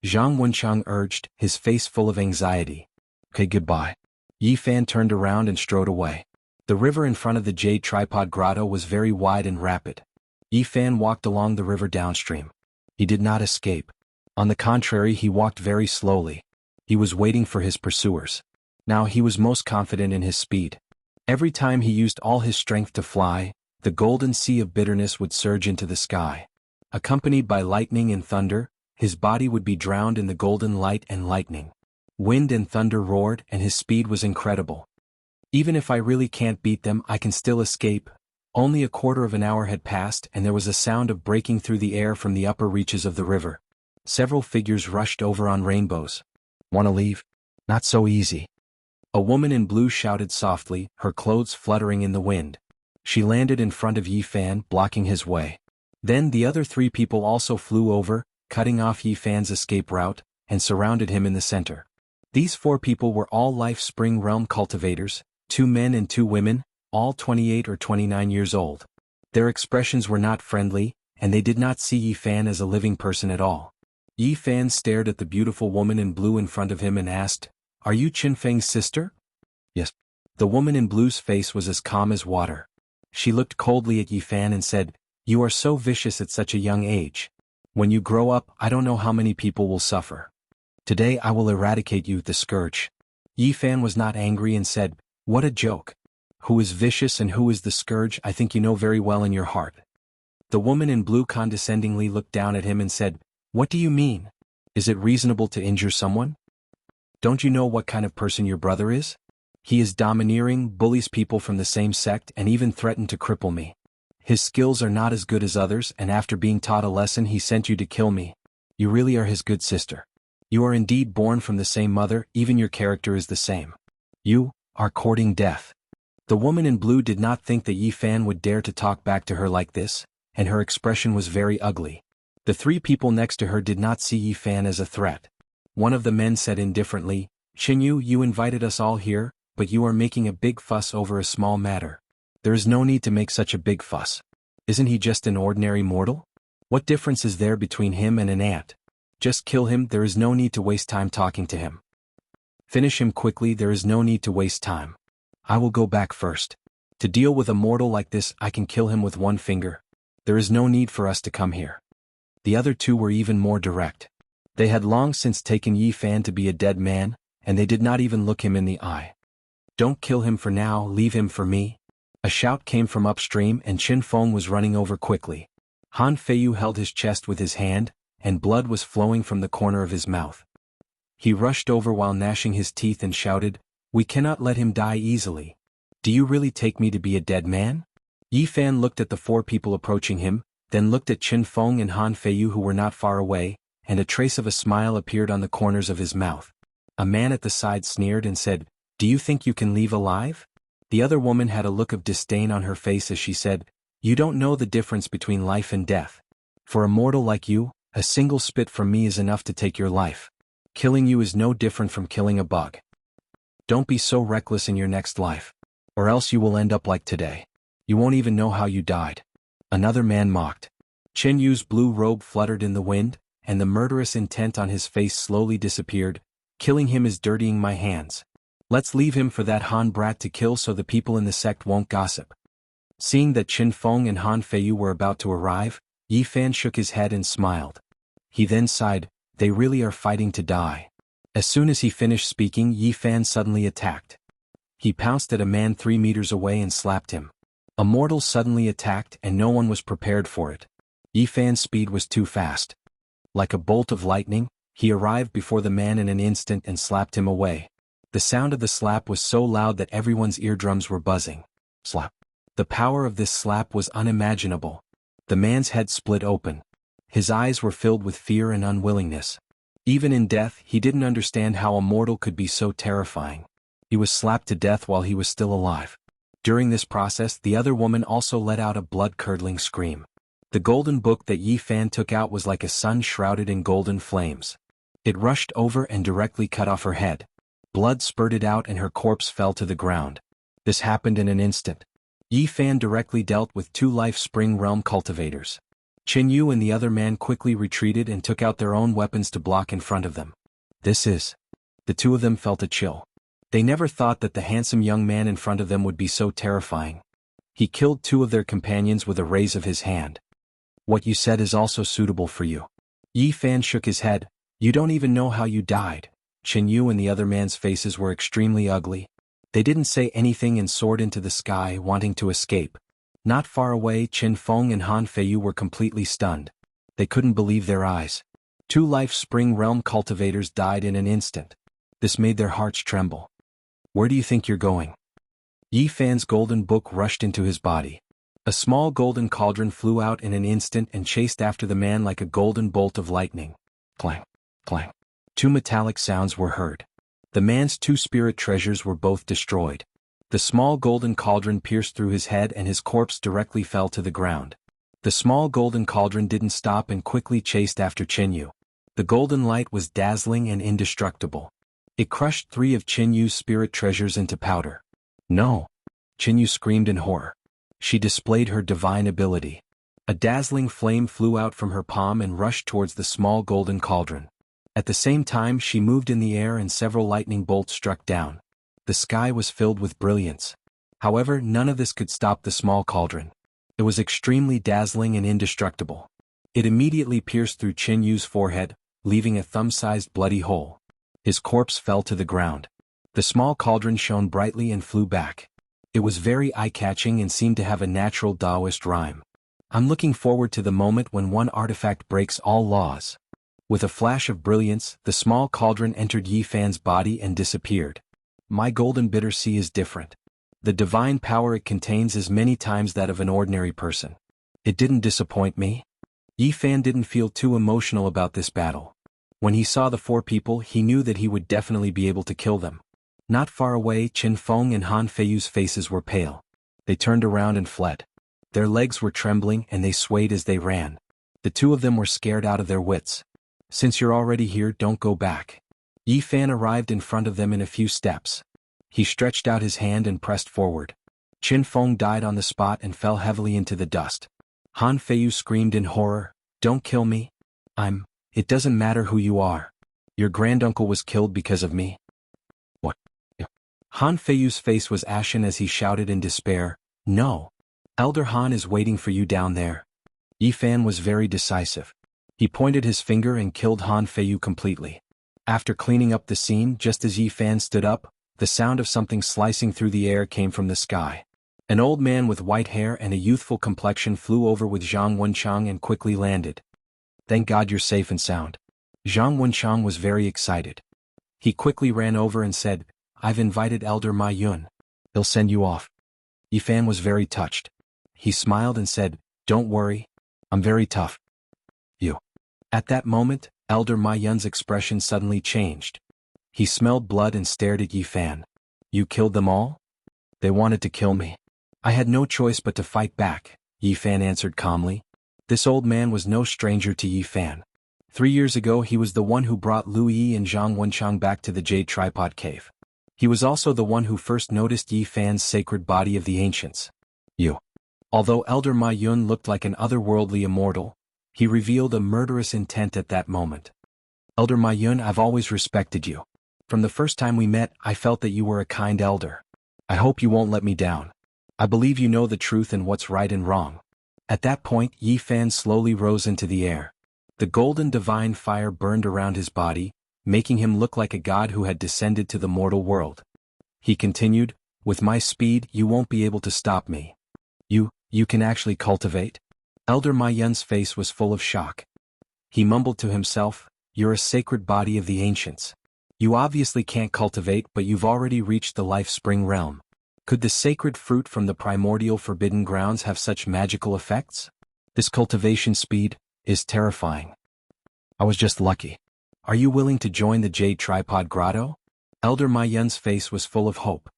Zhang Wenchang urged, his face full of anxiety. Okay, goodbye. Yi Fan turned around and strode away. The river in front of the jade tripod grotto was very wide and rapid. Yi Fan walked along the river downstream. He did not escape. On the contrary, he walked very slowly. He was waiting for his pursuers. Now he was most confident in his speed. Every time he used all his strength to fly, the golden sea of bitterness would surge into the sky. Accompanied by lightning and thunder, his body would be drowned in the golden light and lightning. Wind and thunder roared, and his speed was incredible. Even if I really can't beat them, I can still escape. Only a quarter of an hour had passed, and there was a sound of breaking through the air from the upper reaches of the river. Several figures rushed over on rainbows. Wanna leave? Not so easy. A woman in blue shouted softly, her clothes fluttering in the wind. She landed in front of Yi Fan, blocking his way. Then the other 3 people also flew over, cutting off Yi Fan's escape route, and surrounded him in the center. These 4 people were all Life Spring Realm cultivators, 2 men and 2 women, all 28 or 29 years old. Their expressions were not friendly, and they did not see Yi Fan as a living person at all. Yi Fan stared at the beautiful woman in blue in front of him and asked, are you Qin Feng's sister? Yes. The woman in blue's face was as calm as water. She looked coldly at Yi Fan and said, you are so vicious at such a young age. When you grow up, I don't know how many people will suffer. Today I will eradicate you, the scourge. Yi Fan was not angry and said, what a joke. Who is vicious and who is the scourge, I think you know very well in your heart. The woman in blue condescendingly looked down at him and said, what do you mean? Is it reasonable to injure someone? Don't you know what kind of person your brother is? He is domineering, bullies people from the same sect, and even threatened to cripple me. His skills are not as good as others, and after being taught a lesson he sent you to kill me. You really are his good sister. You are indeed born from the same mother, even your character is the same. You are courting death. The woman in blue did not think that Yi Fan would dare to talk back to her like this, and her expression was very ugly. The 3 people next to her did not see Yi Fan as a threat. One of the men said indifferently, Qinyu, you invited us all here, but you are making a big fuss over a small matter. There is no need to make such a big fuss. Isn't he just an ordinary mortal? What difference is there between him and an ant? Just kill him, there is no need to waste time talking to him. Finish him quickly, there is no need to waste time. I will go back first. To deal with a mortal like this, I can kill him with 1 finger. There is no need for us to come here. The other 2 were even more direct. They had long since taken Yi Fan to be a dead man, and they did not even look him in the eye. Don't kill him for now, leave him for me. A shout came from upstream and Qin Feng was running over quickly. Han Feiyu held his chest with his hand, and blood was flowing from the corner of his mouth. He rushed over while gnashing his teeth and shouted, we cannot let him die easily. Do you really take me to be a dead man? Yi Fan looked at the 4 people approaching him, then looked at Qin Feng and Han Feiyu who were not far away, and a trace of a smile appeared on the corners of his mouth. A man at the side sneered and said, do you think you can leave alive? The other woman had a look of disdain on her face as she said, you don't know the difference between life and death. For a mortal like you, a single spit from me is enough to take your life. Killing you is no different from killing a bug. Don't be so reckless in your next life. Or else you will end up like today. You won't even know how you died. Another man mocked. Qin Yu's blue robe fluttered in the wind, and the murderous intent on his face slowly disappeared. Killing him is dirtying my hands. Let's leave him for that Han brat to kill so the people in the sect won't gossip. Seeing that Qin Feng and Han Feiyu were about to arrive, Yi Fan shook his head and smiled. He then sighed, they really are fighting to die. As soon as he finished speaking, Yi Fan suddenly attacked. He pounced at a man 3 meters away and slapped him. A mortal suddenly attacked and no one was prepared for it. Yi Fan's speed was too fast. Like a bolt of lightning, he arrived before the man in an instant and slapped him away. The sound of the slap was so loud that everyone's eardrums were buzzing. Slap. The power of this slap was unimaginable. The man's head split open. His eyes were filled with fear and unwillingness. Even in death, he didn't understand how a mortal could be so terrifying. He was slapped to death while he was still alive. During this process, the other woman also let out a blood-curdling scream. The golden book that Yi Fan took out was like a sun shrouded in golden flames. It rushed over and directly cut off her head. Blood spurted out and her corpse fell to the ground. This happened in an instant. Yi Fan directly dealt with two Life Spring Realm cultivators. Qin Yu and the other man quickly retreated and took out their own weapons to block in front of them. The two of them felt a chill. They never thought that the handsome young man in front of them would be so terrifying. He killed two of their companions with a raise of his hand. What you said is also suitable for you. Yi Fan shook his head. You don't even know how you died. Qin Yu and the other man's faces were extremely ugly. They didn't say anything and soared into the sky, wanting to escape. Not far away, Qin Feng and Han Feiyu were completely stunned. They couldn't believe their eyes. Two Life Spring Realm cultivators died in an instant. This made their hearts tremble. Where do you think you're going? Yi Fan's golden book rushed into his body. A small golden cauldron flew out in an instant and chased after the man like a golden bolt of lightning. Clang, clang. Two metallic sounds were heard. The man's two spirit treasures were both destroyed. The small golden cauldron pierced through his head and his corpse directly fell to the ground. The small golden cauldron didn't stop and quickly chased after Qin Yu. The golden light was dazzling and indestructible. It crushed three of Qin Yu's spirit treasures into powder. No! Qin Yu screamed in horror. She displayed her divine ability. A dazzling flame flew out from her palm and rushed towards the small golden cauldron. At the same time, she moved in the air and several lightning bolts struck down. The sky was filled with brilliance. However, none of this could stop the small cauldron. It was extremely dazzling and indestructible. It immediately pierced through Qin Yu's forehead, leaving a thumb-sized bloody hole. His corpse fell to the ground. The small cauldron shone brightly and flew back. It was very eye-catching and seemed to have a natural Taoist rhyme. I'm looking forward to the moment when one artifact breaks all laws. With a flash of brilliance, the small cauldron entered Yi Fan's body and disappeared. My golden bitter sea is different. The divine power it contains is many times that of an ordinary person. It didn't disappoint me. Yi Fan didn't feel too emotional about this battle. When he saw the four people, he knew that he would definitely be able to kill them. Not far away, Qin Feng and Han Feiyu's faces were pale. They turned around and fled. Their legs were trembling and they swayed as they ran. The two of them were scared out of their wits. Since you're already here, don't go back. Yi Fan arrived in front of them in a few steps. He stretched out his hand and pressed forward. Qin Feng died on the spot and fell heavily into the dust. Han Feiyu screamed in horror, "Don't kill me. It doesn't matter who you are. Your granduncle was killed because of me." What? Han Feiyu's face was ashen as he shouted in despair, "No. Elder Han is waiting for you down there." Yi Fan was very decisive. He pointed his finger and killed Han Feiyu completely. After cleaning up the scene, just as Yi Fan stood up, the sound of something slicing through the air came from the sky. An old man with white hair and a youthful complexion flew over with Zhang Wenchang and quickly landed. "Thank God you're safe and sound." Zhang Wenchang was very excited. He quickly ran over and said, "I've invited Elder Ma Yun. He'll send you off." Yi Fan was very touched. He smiled and said, "Don't worry. I'm very tough." You. At that moment, Elder Ma Yun's expression suddenly changed. He smelled blood and stared at Yi Fan. "You killed them all?" "They wanted to kill me. I had no choice but to fight back," Yi Fan answered calmly. This old man was no stranger to Yi Fan. 3 years ago he was the one who brought Lu Yi and Zhang Wenchang back to the Jade Tripod Cave. He was also the one who first noticed Yi Fan's sacred body of the ancients. Although Elder Ma Yun looked like an otherworldly immortal, he revealed a murderous intent at that moment. "Elder Ma Yun, I've always respected you. From the first time we met, I felt that you were a kind elder. I hope you won't let me down. I believe you know the truth and what's right and wrong." At that point, Yi Fan slowly rose into the air. The golden divine fire burned around his body, making him look like a god who had descended to the mortal world. He continued, "With my speed, you won't be able to stop me." You can actually cultivate?" Elder Ma Yun's face was full of shock. He mumbled to himself, "You're a sacred body of the ancients. You obviously can't cultivate, but you've already reached the Life Spring realm. Could the sacred fruit from the primordial forbidden grounds have such magical effects? This cultivation speed is terrifying. I was just lucky. Are you willing to join the Jade Tripod Grotto?" Elder Ma Yun's face was full of hope.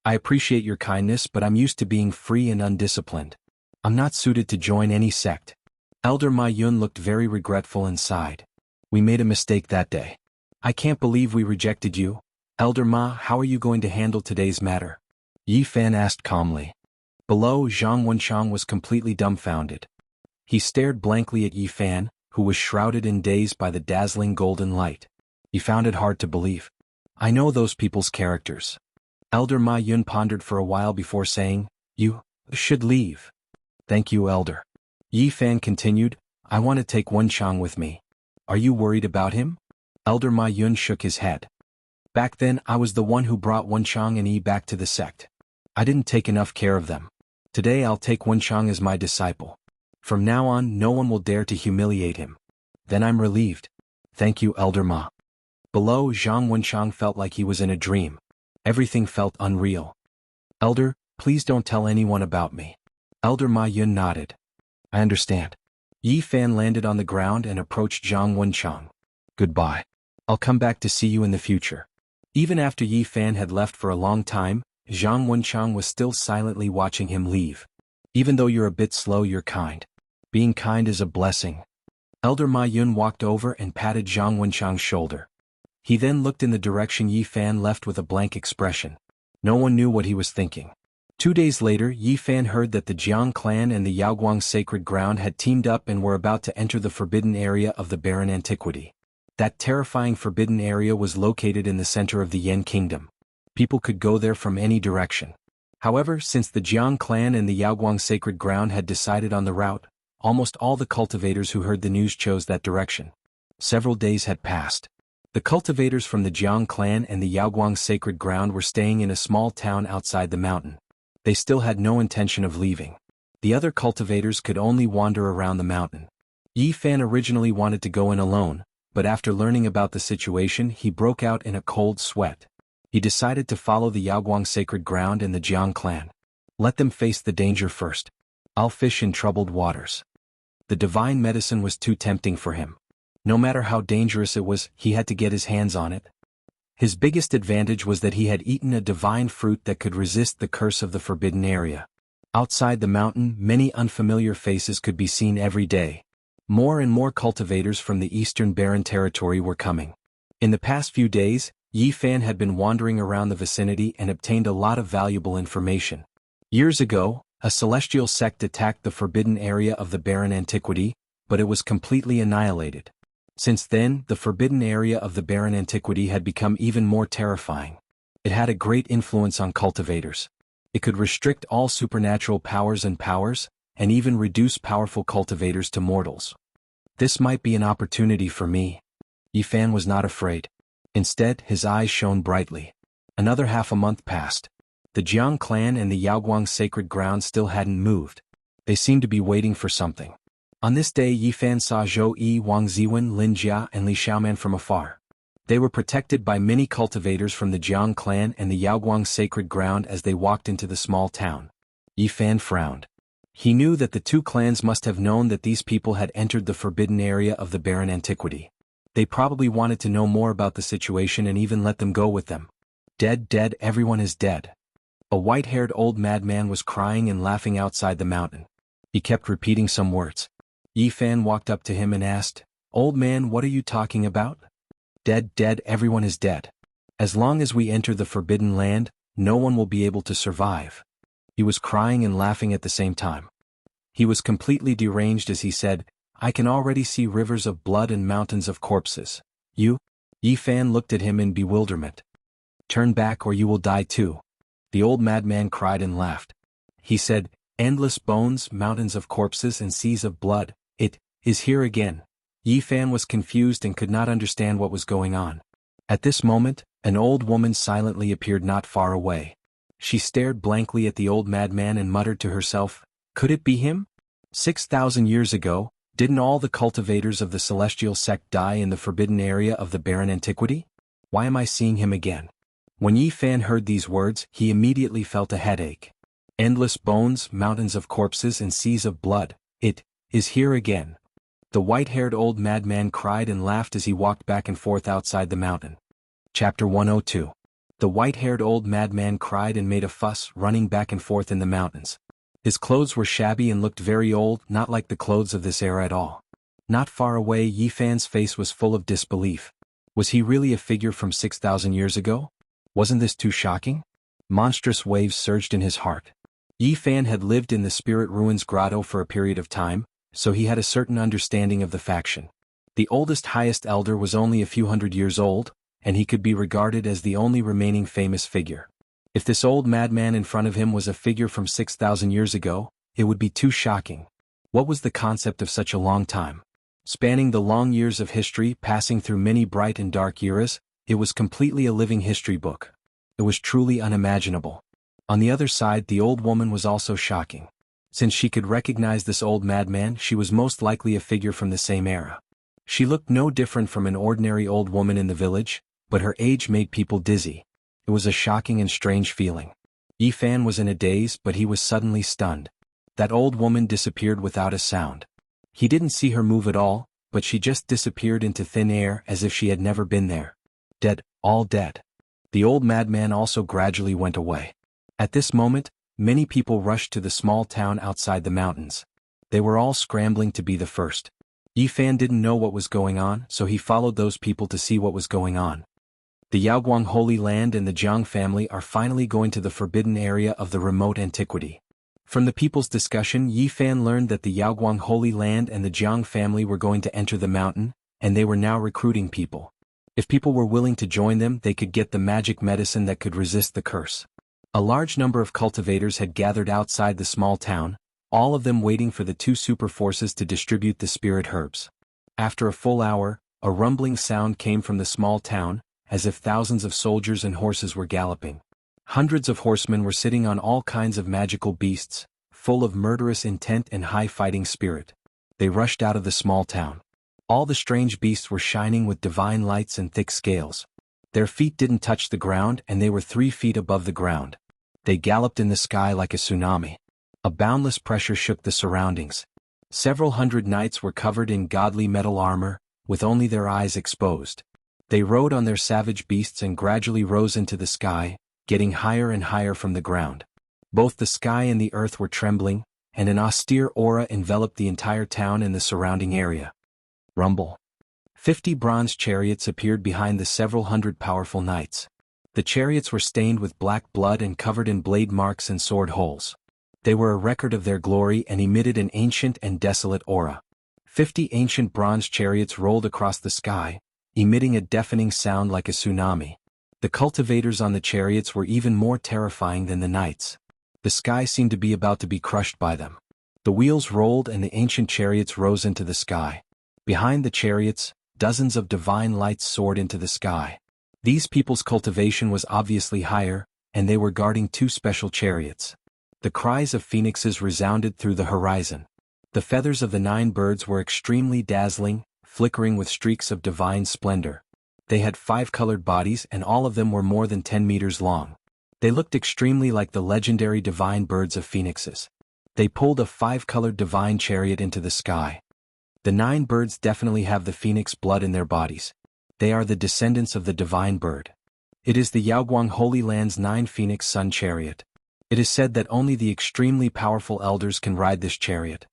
I appreciate your kindness, but I'm used to being free and undisciplined. I'm not suited to join any sect. Elder Ma Yun looked very regretful and sighed. We made a mistake that day. I can't believe we rejected you. Elder Ma, how are you going to handle today's matter? Yi Fan asked calmly. Below, Zhang Wenshang was completely dumbfounded. He stared blankly at Yi Fan, who was shrouded in daze by the dazzling golden light. He found it hard to believe. I know those people's characters. Elder Ma Yun pondered for a while before saying, You should leave. Thank you, Elder. Yi Fan continued, I want to take Wenshang with me. Are you worried about him? Elder Ma Yun shook his head. Back then I was the one who brought Wenshang and Yi back to the sect. I didn't take enough care of them. Today I'll take Wenshang as my disciple. From now on no one will dare to humiliate him. Then I'm relieved. Thank you, Elder Ma. Below, Zhang Wenshang felt like he was in a dream. Everything felt unreal. Elder, please don't tell anyone about me. Elder Ma Yun nodded. I understand. Yi Fan landed on the ground and approached Zhang Wenshang. Goodbye. I'll come back to see you in the future. Even after Yi Fan had left for a long time, Zhang Wenshang was still silently watching him leave. Even though you're a bit slow, you're kind. Being kind is a blessing. Elder Ma Yun walked over and patted Zhang Wenshang's shoulder. He then looked in the direction Yi Fan left with a blank expression. No one knew what he was thinking. 2 days later, Yi Fan heard that the Jiang clan and the Yaoguang sacred ground had teamed up and were about to enter the forbidden area of the barren antiquity. That terrifying forbidden area was located in the center of the Yan kingdom. People could go there from any direction. However, since the Jiang clan and the Yaoguang sacred ground had decided on the route, almost all the cultivators who heard the news chose that direction. Several days had passed. The cultivators from the Jiang clan and the Yaoguang sacred ground were staying in a small town outside the mountain. They still had no intention of leaving. The other cultivators could only wander around the mountain. Yi Fan originally wanted to go in alone, but after learning about the situation he broke out in a cold sweat. He decided to follow the Yaoguang sacred ground and the Jiang clan. Let them face the danger first. I'll fish in troubled waters. The divine medicine was too tempting for him. No matter how dangerous it was, he had to get his hands on it. His biggest advantage was that he had eaten a divine fruit that could resist the curse of the forbidden area. Outside the mountain, many unfamiliar faces could be seen every day. More and more cultivators from the eastern barren territory were coming. In the past few days, Yi Fan had been wandering around the vicinity and obtained a lot of valuable information. Years ago, a celestial sect attacked the forbidden area of the barren antiquity, but it was completely annihilated. Since then, the forbidden area of the barren antiquity had become even more terrifying. It had a great influence on cultivators. It could restrict all supernatural powers, and even reduce powerful cultivators to mortals. This might be an opportunity for me. Yi Fan was not afraid. Instead, his eyes shone brightly. Another half a month passed. The Jiang clan and the Yaoguang sacred ground still hadn't moved. They seemed to be waiting for something. On this day, Yi Fan saw Zhou Yi, Wang Ziwen, Lin Jia, and Li Xiaoman from afar. They were protected by many cultivators from the Jiang clan and the Yaoguang sacred ground as they walked into the small town. Yi Fan frowned. He knew that the two clans must have known that these people had entered the forbidden area of the barren antiquity. They probably wanted to know more about the situation and even let them go with them. Dead, dead, everyone is dead. A white-haired old madman was crying and laughing outside the mountain. He kept repeating some words. Yi Fan walked up to him and asked, Old man, what are you talking about? Dead, dead, everyone is dead. As long as we enter the forbidden land, no one will be able to survive. He was crying and laughing at the same time. He was completely deranged as he said, I can already see rivers of blood and mountains of corpses. You? Yi Fan looked at him in bewilderment. Turn back or you will die too. The old madman cried and laughed. He said, Endless bones, mountains of corpses and seas of blood. It is here again. Yi Fan was confused and could not understand what was going on. At this moment, an old woman silently appeared not far away. She stared blankly at the old madman and muttered to herself, Could it be him? 6,000 years ago, didn't all the cultivators of the celestial sect die in the forbidden area of the barren antiquity? Why am I seeing him again? When Yi Fan heard these words, he immediately felt a headache. Endless bones, mountains of corpses and seas of blood. It is here again. The white-haired old madman cried and laughed as he walked back and forth outside the mountain. Chapter 102. The white-haired old madman cried and made a fuss, running back and forth in the mountains. His clothes were shabby and looked very old, not like the clothes of this era at all. Not far away, Yi Fan's face was full of disbelief. Was he really a figure from 6,000 years ago? Wasn't this too shocking? Monstrous waves surged in his heart. Yi Fan had lived in the Spirit Ruins grotto for a period of time, so he had a certain understanding of the faction. The oldest highest elder was only a few hundred years old, and he could be regarded as the only remaining famous figure. If this old madman in front of him was a figure from 6,000 years ago, it would be too shocking. What was the concept of such a long time? Spanning the long years of history, passing through many bright and dark eras, it was completely a living history book. It was truly unimaginable. On the other side, the old woman was also shocking. Since she could recognize this old madman, she was most likely a figure from the same era. She looked no different from an ordinary old woman in the village, but her age made people dizzy. It was a shocking and strange feeling. Yi Fan was in a daze, but he was suddenly stunned. That old woman disappeared without a sound. He didn't see her move at all, but she just disappeared into thin air as if she had never been there. Dead, all dead. The old madman also gradually went away. At this moment, many people rushed to the small town outside the mountains. They were all scrambling to be the first. Yi Fan didn't know what was going on, so he followed those people to see what was going on. The Yaoguang Holy Land and the Jiang family are finally going to the forbidden area of the remote antiquity. From the people's discussion, Yi Fan learned that the Yaoguang Holy Land and the Jiang family were going to enter the mountain, and they were now recruiting people. If people were willing to join them, they could get the magic medicine that could resist the curse. A large number of cultivators had gathered outside the small town, all of them waiting for the two super forces to distribute the spirit herbs. After a full hour, a rumbling sound came from the small town, as if thousands of soldiers and horses were galloping. Hundreds of horsemen were sitting on all kinds of magical beasts, full of murderous intent and high fighting spirit. They rushed out of the small town. All the strange beasts were shining with divine lights and thick scales. Their feet didn't touch the ground, and they were 3 feet above the ground. They galloped in the sky like a tsunami. A boundless pressure shook the surroundings. Several hundred knights were covered in godly metal armor, with only their eyes exposed. They rode on their savage beasts and gradually rose into the sky, getting higher and higher from the ground. Both the sky and the earth were trembling, and an austere aura enveloped the entire town and the surrounding area. Rumble. 50 bronze chariots appeared behind the several hundred powerful knights. The chariots were stained with black blood and covered in blade marks and sword holes. They were a record of their glory and emitted an ancient and desolate aura. 50 ancient bronze chariots rolled across the sky, emitting a deafening sound like a tsunami. The cultivators on the chariots were even more terrifying than the knights. The sky seemed to be about to be crushed by them. The wheels rolled and the ancient chariots rose into the sky. Behind the chariots, dozens of divine lights soared into the sky. These people's cultivation was obviously higher, and they were guarding 2 special chariots. The cries of phoenixes resounded through the horizon. The feathers of the 9 birds were extremely dazzling, flickering with streaks of divine splendor. They had 5-colored bodies and all of them were more than 10 meters long. They looked extremely like the legendary divine birds of phoenixes. They pulled a 5-colored divine chariot into the sky. The 9 birds definitely have the phoenix blood in their bodies. They are the descendants of the divine bird. It is the Yaoguang Holy Land's 9 phoenix sun chariot. It is said that only the extremely powerful elders can ride this chariot.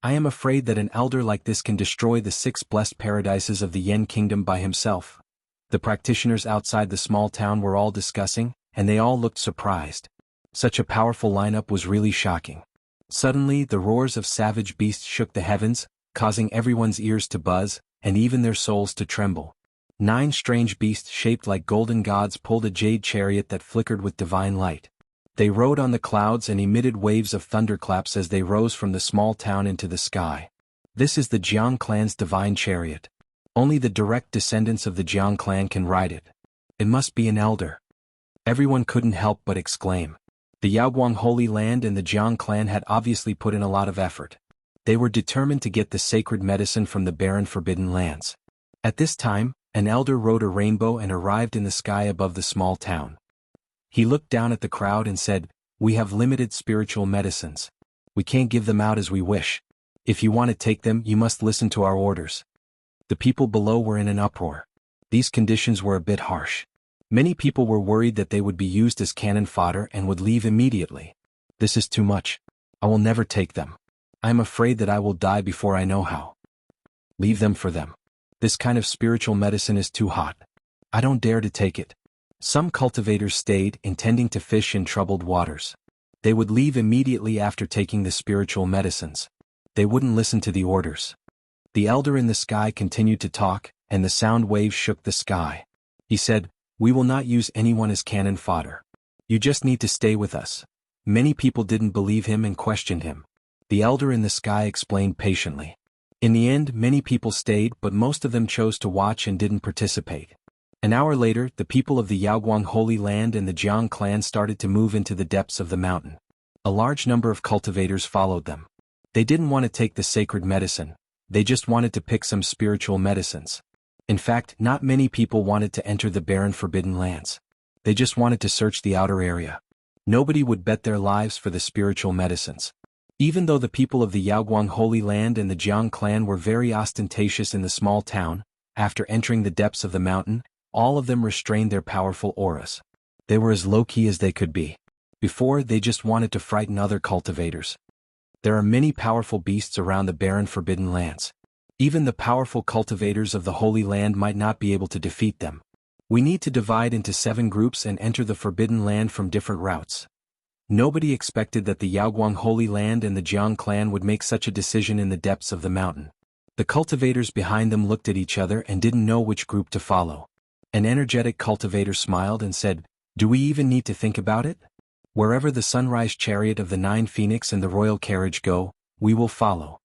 I am afraid that an elder like this can destroy the 6 blessed paradises of the Yen Kingdom by himself. The practitioners outside the small town were all discussing, and they all looked surprised. Such a powerful lineup was really shocking. Suddenly, the roars of savage beasts shook the heavens, causing everyone's ears to buzz, and even their souls to tremble. 9 strange beasts shaped like golden gods pulled a jade chariot that flickered with divine light. They rode on the clouds and emitted waves of thunderclaps as they rose from the small town into the sky. This is the Jiang clan's divine chariot. Only the direct descendants of the Jiang clan can ride it. It must be an elder. Everyone couldn't help but exclaim. The Yaoguang Holy Land and the Jiang clan had obviously put in a lot of effort. They were determined to get the sacred medicine from the barren forbidden lands. At this time, an elder rode a rainbow and arrived in the sky above the small town. He looked down at the crowd and said, "We have limited spiritual medicines. We can't give them out as we wish. If you want to take them, you must listen to our orders." The people below were in an uproar. These conditions were a bit harsh. Many people were worried that they would be used as cannon fodder and would leave immediately. This is too much. I will never take them. I am afraid that I will die before I know how. Leave them for them. This kind of spiritual medicine is too hot. I don't dare to take it. Some cultivators stayed, intending to fish in troubled waters. They would leave immediately after taking the spiritual medicines. They wouldn't listen to the orders. The elder in the sky continued to talk, and the sound waves shook the sky. He said, "We will not use anyone as cannon fodder. You just need to stay with us." Many people didn't believe him and questioned him. The elder in the sky explained patiently. In the end, many people stayed, but most of them chose to watch and didn't participate. An hour later, the people of the Yaoguang Holy Land and the Jiang clan started to move into the depths of the mountain. A large number of cultivators followed them. They didn't want to take the sacred medicine. They just wanted to pick some spiritual medicines. In fact, not many people wanted to enter the barren forbidden lands. They just wanted to search the outer area. Nobody would bet their lives for the spiritual medicines. Even though the people of the Yaoguang Holy Land and the Jiang clan were very ostentatious in the small town, after entering the depths of the mountain, all of them restrained their powerful auras. They were as low-key as they could be. Before, they just wanted to frighten other cultivators. There are many powerful beasts around the barren forbidden lands. Even the powerful cultivators of the Holy Land might not be able to defeat them. We need to divide into 7 groups and enter the Forbidden Land from different routes. Nobody expected that the Yaoguang Holy Land and the Jiang clan would make such a decision in the depths of the mountain. The cultivators behind them looked at each other and didn't know which group to follow. An energetic cultivator smiled and said, "Do we even need to think about it? Wherever the sunrise chariot of the 9 Phoenix and the royal carriage go, we will follow."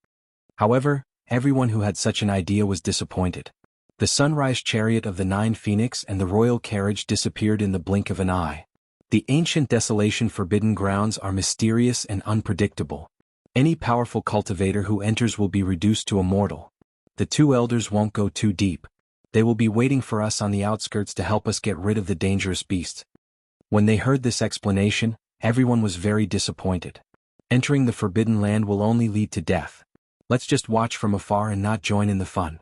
However, everyone who had such an idea was disappointed. The sunrise chariot of the 9 Phoenix and the royal carriage disappeared in the blink of an eye. The ancient desolation forbidden grounds are mysterious and unpredictable. Any powerful cultivator who enters will be reduced to a mortal. The 2 elders won't go too deep. They will be waiting for us on the outskirts to help us get rid of the dangerous beasts. When they heard this explanation, everyone was very disappointed. Entering the Forbidden Land will only lead to death. Let's just watch from afar and not join in the fun.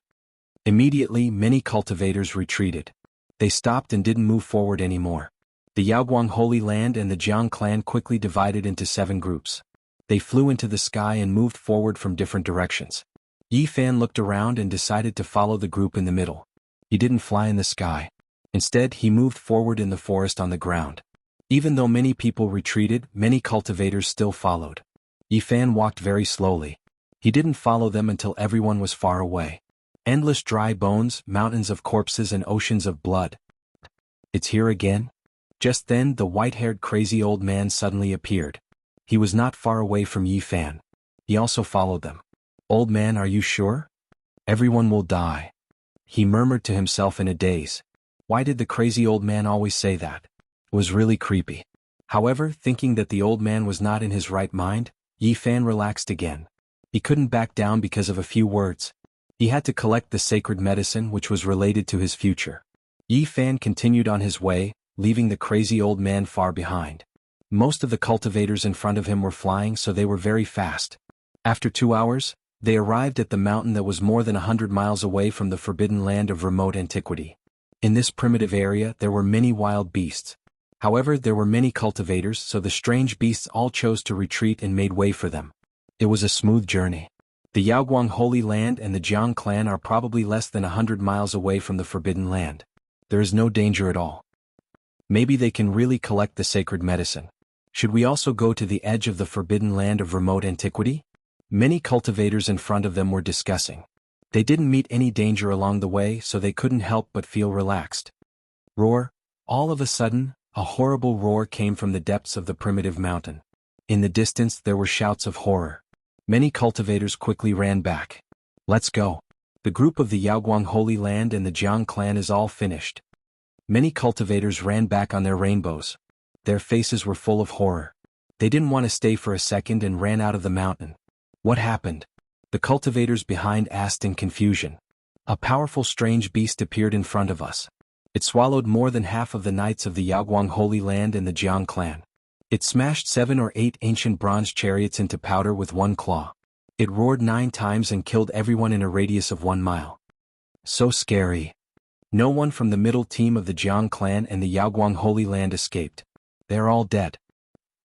Immediately, many cultivators retreated. They stopped and didn't move forward anymore. The Yaoguang Holy Land and the Jiang clan quickly divided into 7 groups. They flew into the sky and moved forward from different directions. Yi Fan looked around and decided to follow the group in the middle. He didn't fly in the sky. Instead, he moved forward in the forest on the ground. Even though many people retreated, many cultivators still followed. Yi Fan walked very slowly. He didn't follow them until everyone was far away. Endless dry bones, mountains of corpses and oceans of blood. It's here again? Just then, the white-haired crazy old man suddenly appeared. He was not far away from Yi Fan. He also followed them. "Old man, are you sure? Everyone will die," he murmured to himself in a daze. Why did the crazy old man always say that? It was really creepy. However, thinking that the old man was not in his right mind, Yi Fan relaxed again. He couldn't back down because of a few words. He had to collect the sacred medicine which was related to his future. Yi Fan continued on his way, leaving the crazy old man far behind. Most of the cultivators in front of him were flying, so they were very fast. After 2 hours, they arrived at the mountain that was more than 100 miles away from the forbidden land of remote antiquity. In this primitive area there were many wild beasts. However, there were many cultivators, so the strange beasts all chose to retreat and made way for them. It was a smooth journey. The Yaoguang Holy Land and the Jiang clan are probably less than 100 miles away from the Forbidden Land. There is no danger at all. Maybe they can really collect the sacred medicine. Should we also go to the edge of the Forbidden Land of remote antiquity? Many cultivators in front of them were discussing. They didn't meet any danger along the way, so they couldn't help but feel relaxed. Roar! All of a sudden, a horrible roar came from the depths of the primitive mountain. In the distance there were shouts of horror. Many cultivators quickly ran back. Let's go. The group of the Yaoguang Holy Land and the Jiang clan is all finished. Many cultivators ran back on their rainbows. Their faces were full of horror. They didn't want to stay for a second and ran out of the mountain. What happened? The cultivators behind asked in confusion. A powerful strange beast appeared in front of us. It swallowed more than half of the knights of the Yaoguang Holy Land and the Jiang clan. It smashed 7 or 8 ancient bronze chariots into powder with one claw. It roared 9 times and killed everyone in a radius of 1 mile. So scary. No one from the middle team of the Jiang clan and the Yaoguang Holy Land escaped. They're all dead.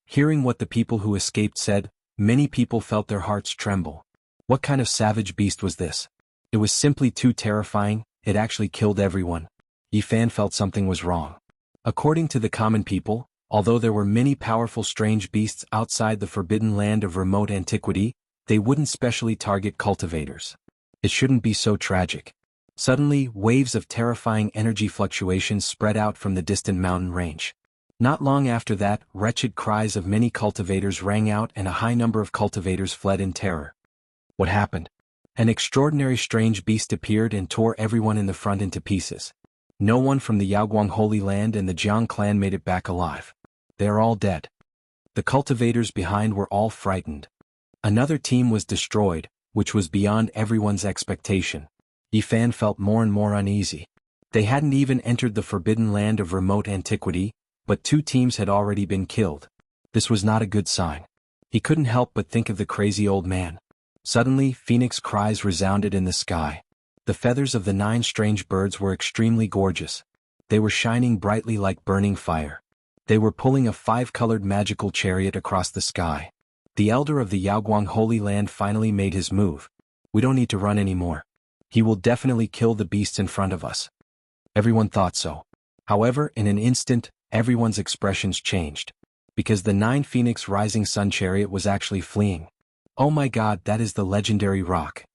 Hearing what the people who escaped said, many people felt their hearts tremble. What kind of savage beast was this? It was simply too terrifying, it actually killed everyone. Yi Fan felt something was wrong. According to the common people, although there were many powerful strange beasts outside the forbidden land of remote antiquity, they wouldn't specially target cultivators. It shouldn't be so tragic. Suddenly, waves of terrifying energy fluctuations spread out from the distant mountain range. Not long after that, wretched cries of many cultivators rang out and a high number of cultivators fled in terror. What happened? An extraordinary strange beast appeared and tore everyone in the front into pieces. No one from the Yaoguang Holy Land and the Jiang clan made it back alive. They are all dead. The cultivators behind were all frightened. Another team was destroyed, which was beyond everyone's expectation. Yi Fan felt more and more uneasy. They hadn't even entered the forbidden land of remote antiquity, but 2 teams had already been killed. This was not a good sign. He couldn't help but think of the crazy old man. Suddenly, phoenix cries resounded in the sky. The feathers of the 9 strange birds were extremely gorgeous. They were shining brightly like burning fire. They were pulling a 5-colored magical chariot across the sky. The elder of the Yaoguang Holy Land finally made his move. We don't need to run anymore. He will definitely kill the beasts in front of us. Everyone thought so. However, in an instant, everyone's expressions changed. Because the 9 Phoenix Rising Sun chariot was actually fleeing. Oh my god, that is the legendary rock.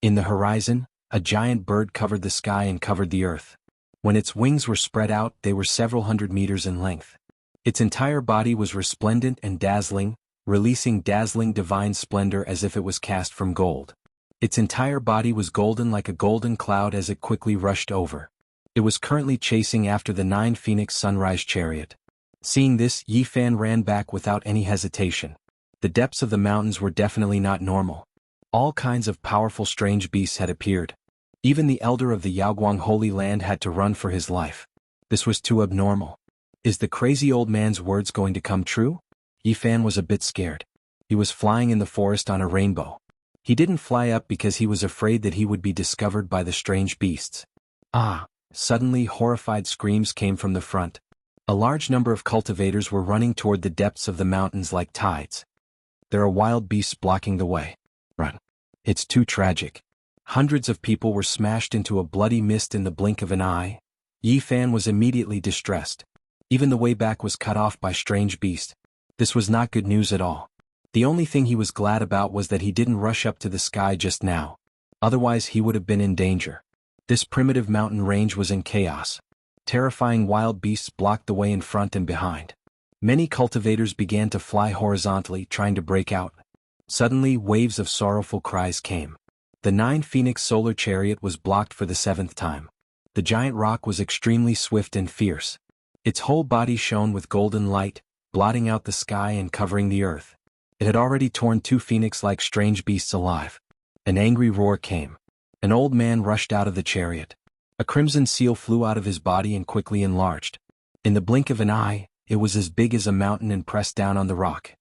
In the horizon, a giant bird covered the sky and covered the earth. When its wings were spread out, they were several hundred meters in length. Its entire body was resplendent and dazzling, releasing dazzling divine splendor as if it was cast from gold. Its entire body was golden like a golden cloud as it quickly rushed over. It was currently chasing after the 9 Phoenix Sunrise chariot. Seeing this, Yi Fan ran back without any hesitation. The depths of the mountains were definitely not normal. All kinds of powerful strange beasts had appeared. Even the elder of the Yaoguang Holy Land had to run for his life. This was too abnormal. Is the crazy old man's words going to come true? Yi Fan was a bit scared. He was flying in the forest on a rainbow. He didn't fly up because he was afraid that he would be discovered by the strange beasts. Ah! Suddenly horrified screams came from the front. A large number of cultivators were running toward the depths of the mountains like tides. There are wild beasts blocking the way. Run. It's too tragic. Hundreds of people were smashed into a bloody mist in the blink of an eye. Yi Fan was immediately distressed. Even the way back was cut off by strange beasts. This was not good news at all. The only thing he was glad about was that he didn't rush up to the sky just now. Otherwise he would have been in danger. This primitive mountain range was in chaos. Terrifying wild beasts blocked the way in front and behind. Many cultivators began to fly horizontally, trying to break out. Suddenly, waves of sorrowful cries came. The 9 Phoenix solar chariot was blocked for the 7th time. The giant rock was extremely swift and fierce. Its whole body shone with golden light, blotting out the sky and covering the earth. It had already torn 2 phoenix-like strange beasts alive. An angry roar came. An old man rushed out of the chariot. A crimson seal flew out of his body and quickly enlarged. In the blink of an eye, it was as big as a mountain and pressed down on the rock.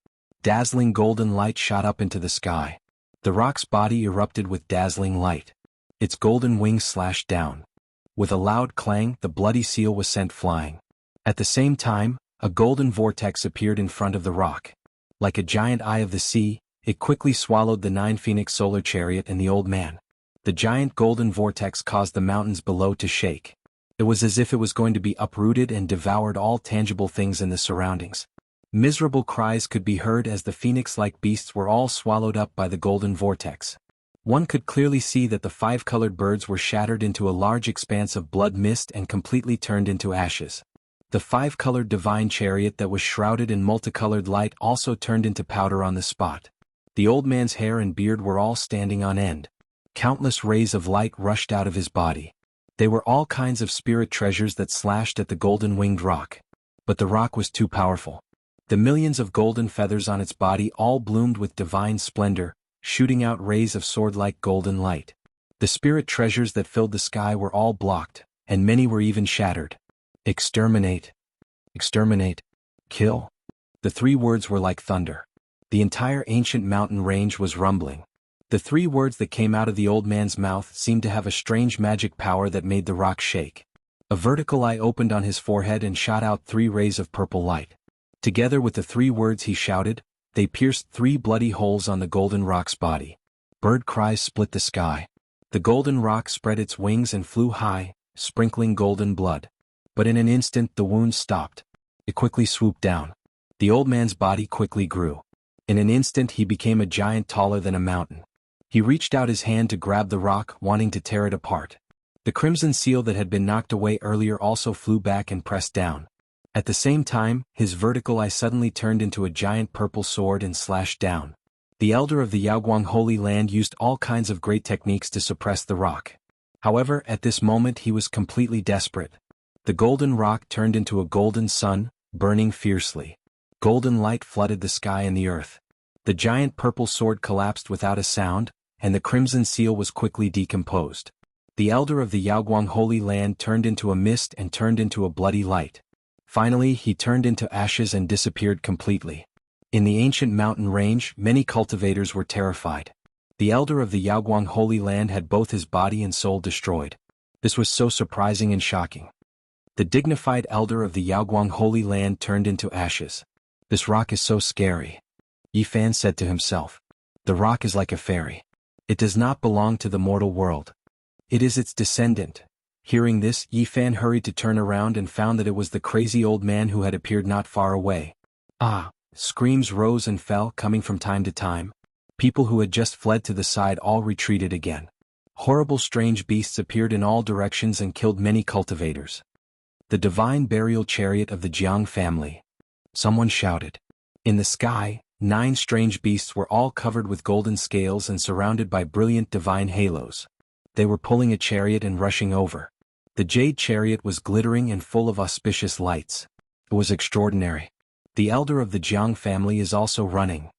Dazzling golden light shot up into the sky. The rock's body erupted with dazzling light. Its golden wings slashed down. With a loud clang, the bloody seal was sent flying. At the same time, a golden vortex appeared in front of the rock. Like a giant eye of the sea, it quickly swallowed the 9 Phoenix solar chariot and the old man. The giant golden vortex caused the mountains below to shake. It was as if it was going to be uprooted and devoured all tangible things in the surroundings. Miserable cries could be heard as the phoenix-like beasts were all swallowed up by the golden vortex. One could clearly see that the 5-colored birds were shattered into a large expanse of blood mist and completely turned into ashes. The 5-colored divine chariot that was shrouded in multicolored light also turned into powder on the spot. The old man's hair and beard were all standing on end. Countless rays of light rushed out of his body. They were all kinds of spirit treasures that slashed at the golden-winged rock. But the rock was too powerful. The millions of golden feathers on its body all bloomed with divine splendor, shooting out rays of sword-like golden light. The spirit treasures that filled the sky were all blocked, and many were even shattered. Exterminate. Exterminate. Kill. The 3 words were like thunder. The entire ancient mountain range was rumbling. The 3 words that came out of the old man's mouth seemed to have a strange magic power that made the rock shake. A vertical eye opened on his forehead and shot out 3 rays of purple light. Together with the 3 words he shouted, they pierced 3 bloody holes on the golden rock's body. Bird cries split the sky. The golden rock spread its wings and flew high, sprinkling golden blood. But in an instant the wounds stopped. It quickly swooped down. The old man's body quickly grew. In an instant he became a giant taller than a mountain. He reached out his hand to grab the rock, wanting to tear it apart. The crimson seal that had been knocked away earlier also flew back and pressed down. At the same time, his vertical eye suddenly turned into a giant purple sword and slashed down. The elder of the Yaoguang Holy Land used all kinds of great techniques to suppress the rock. However, at this moment he was completely desperate. The golden rock turned into a golden sun, burning fiercely. Golden light flooded the sky and the earth. The giant purple sword collapsed without a sound, and the crimson seal was quickly decomposed. The elder of the Yaoguang Holy Land turned into a mist and turned into a bloody light. Finally, he turned into ashes and disappeared completely. In the ancient mountain range, many cultivators were terrified. The elder of the Yaoguang Holy Land had both his body and soul destroyed. This was so surprising and shocking. The dignified elder of the Yaoguang Holy Land turned into ashes. This rock is so scary. Yi Fan said to himself. The rock is like a fairy. It does not belong to the mortal world. It is its descendant. Hearing this, Yi Fan hurried to turn around and found that it was the crazy old man who had appeared not far away. Ah! Screams rose and fell, coming from time to time. People who had just fled to the side all retreated again. Horrible strange beasts appeared in all directions and killed many cultivators. The divine burial chariot of the Jiang family. Someone shouted. In the sky, 9 strange beasts were all covered with golden scales and surrounded by brilliant divine halos. They were pulling a chariot and rushing over. The jade chariot was glittering and full of auspicious lights. It was extraordinary. The elder of the Jiang family is also running.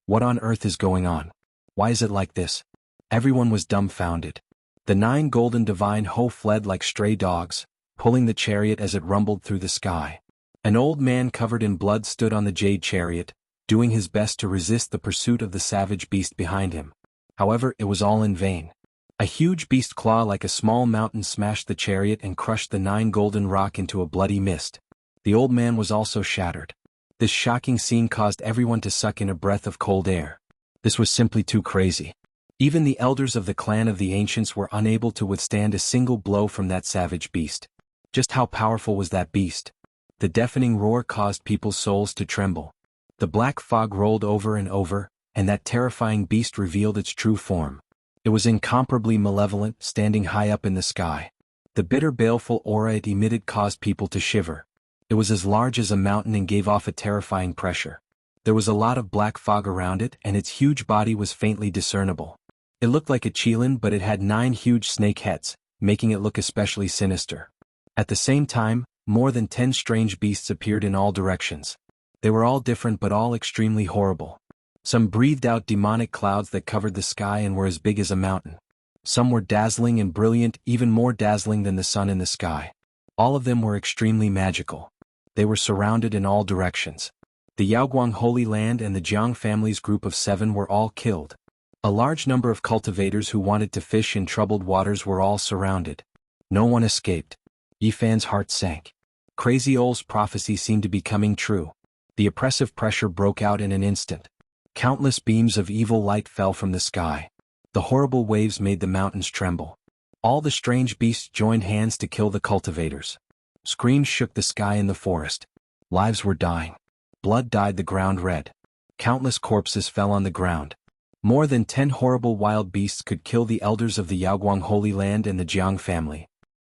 What on earth is going on? Why is it like this? Everyone was dumbfounded. The 9 golden divine Ho fled like stray dogs, pulling the chariot as it rumbled through the sky. An old man covered in blood stood on the jade chariot, doing his best to resist the pursuit of the savage beast behind him. However, it was all in vain. A huge beast claw like a small mountain smashed the chariot and crushed the 9 golden rock into a bloody mist. The old man was also shattered. This shocking scene caused everyone to suck in a breath of cold air. This was simply too crazy. Even the elders of the clan of the ancients were unable to withstand a single blow from that savage beast. Just how powerful was that beast? The deafening roar caused people's souls to tremble. The black fog rolled over and over, and that terrifying beast revealed its true form. It was incomparably malevolent, standing high up in the sky. The bitter baleful aura it emitted caused people to shiver. It was as large as a mountain and gave off a terrifying pressure. There was a lot of black fog around it and its huge body was faintly discernible. It looked like a qilin, but it had 9 huge snake heads, making it look especially sinister. At the same time, more than 10 strange beasts appeared in all directions. They were all different but all extremely horrible. Some breathed out demonic clouds that covered the sky and were as big as a mountain. Some were dazzling and brilliant, even more dazzling than the sun in the sky. All of them were extremely magical. They were surrounded in all directions. The Yaoguang Holy Land and the Jiang family's group of 7 were all killed. A large number of cultivators who wanted to fish in troubled waters were all surrounded. No one escaped. Yi Fan's heart sank. Crazy Ol's prophecy seemed to be coming true. The oppressive pressure broke out in an instant. Countless beams of evil light fell from the sky. The horrible waves made the mountains tremble. All the strange beasts joined hands to kill the cultivators. Screams shook the sky and the forest. Lives were dying. Blood dyed the ground red. Countless corpses fell on the ground. More than 10 horrible wild beasts could kill the elders of the Yaoguang Holy Land and the Jiang family.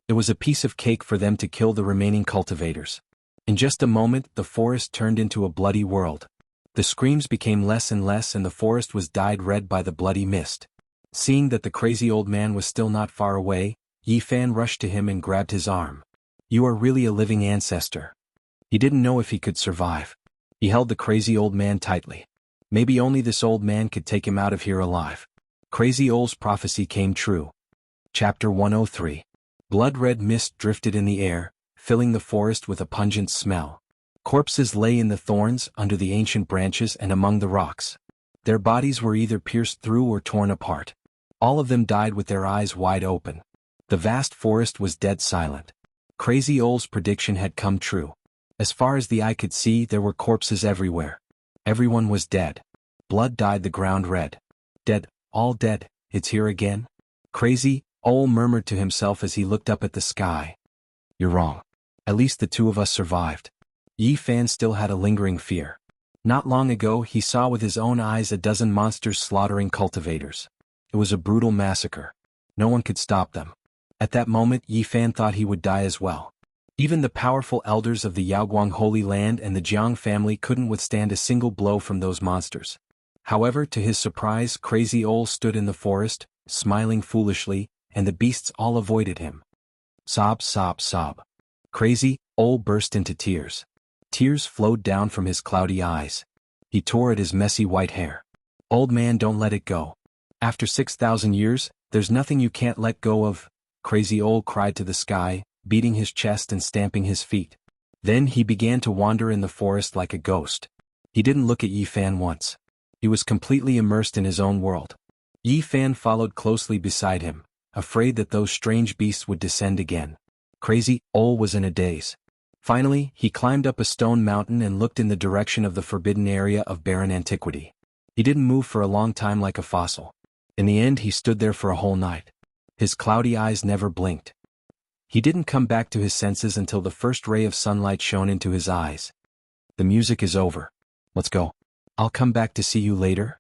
It was a piece of cake for them to kill the remaining cultivators. In just a moment, the forest turned into a bloody world. The screams became less and less and the forest was dyed red by the bloody mist. Seeing that the crazy old man was still not far away, Yi Fan rushed to him and grabbed his arm. You are really a living ancestor. He didn't know if he could survive. He held the crazy old man tightly. Maybe only this old man could take him out of here alive. Crazy Ol's prophecy came true. Chapter 103. Blood-red mist drifted in the air, filling the forest with a pungent smell. Corpses lay in the thorns, under the ancient branches and among the rocks. Their bodies were either pierced through or torn apart. All of them died with their eyes wide open. The vast forest was dead silent. Crazy Old's prediction had come true. As far as the eye could see, there were corpses everywhere. Everyone was dead. Blood dyed the ground red. Dead, all dead, it's here again? Crazy Old murmured to himself as he looked up at the sky. You're wrong. At least the two of us survived. Yi Fan still had a lingering fear. Not long ago he saw with his own eyes a dozen monsters slaughtering cultivators. It was a brutal massacre. No one could stop them. At that moment Yi Fan thought he would die as well. Even the powerful elders of the Yaoguang Holy Land and the Jiang family couldn't withstand a single blow from those monsters. However, to his surprise, Crazy Old stood in the forest, smiling foolishly, and the beasts all avoided him. Sob, sob, sob. Crazy Old burst into tears. Tears flowed down from his cloudy eyes. He tore at his messy white hair. Old man, don't let it go. After 6,000 years, there's nothing you can't let go of, Crazy Old cried to the sky, beating his chest and stamping his feet. Then he began to wander in the forest like a ghost. He didn't look at Yi Fan once. He was completely immersed in his own world. Yi Fan followed closely beside him, afraid that those strange beasts would descend again. Crazy Old was in a daze. Finally, he climbed up a stone mountain and looked in the direction of the forbidden area of barren antiquity. He didn't move for a long time like a fossil. In the end he stood there for a whole night. His cloudy eyes never blinked. He didn't come back to his senses until the first ray of sunlight shone into his eyes. The music is over. Let's go. I'll come back to see you later.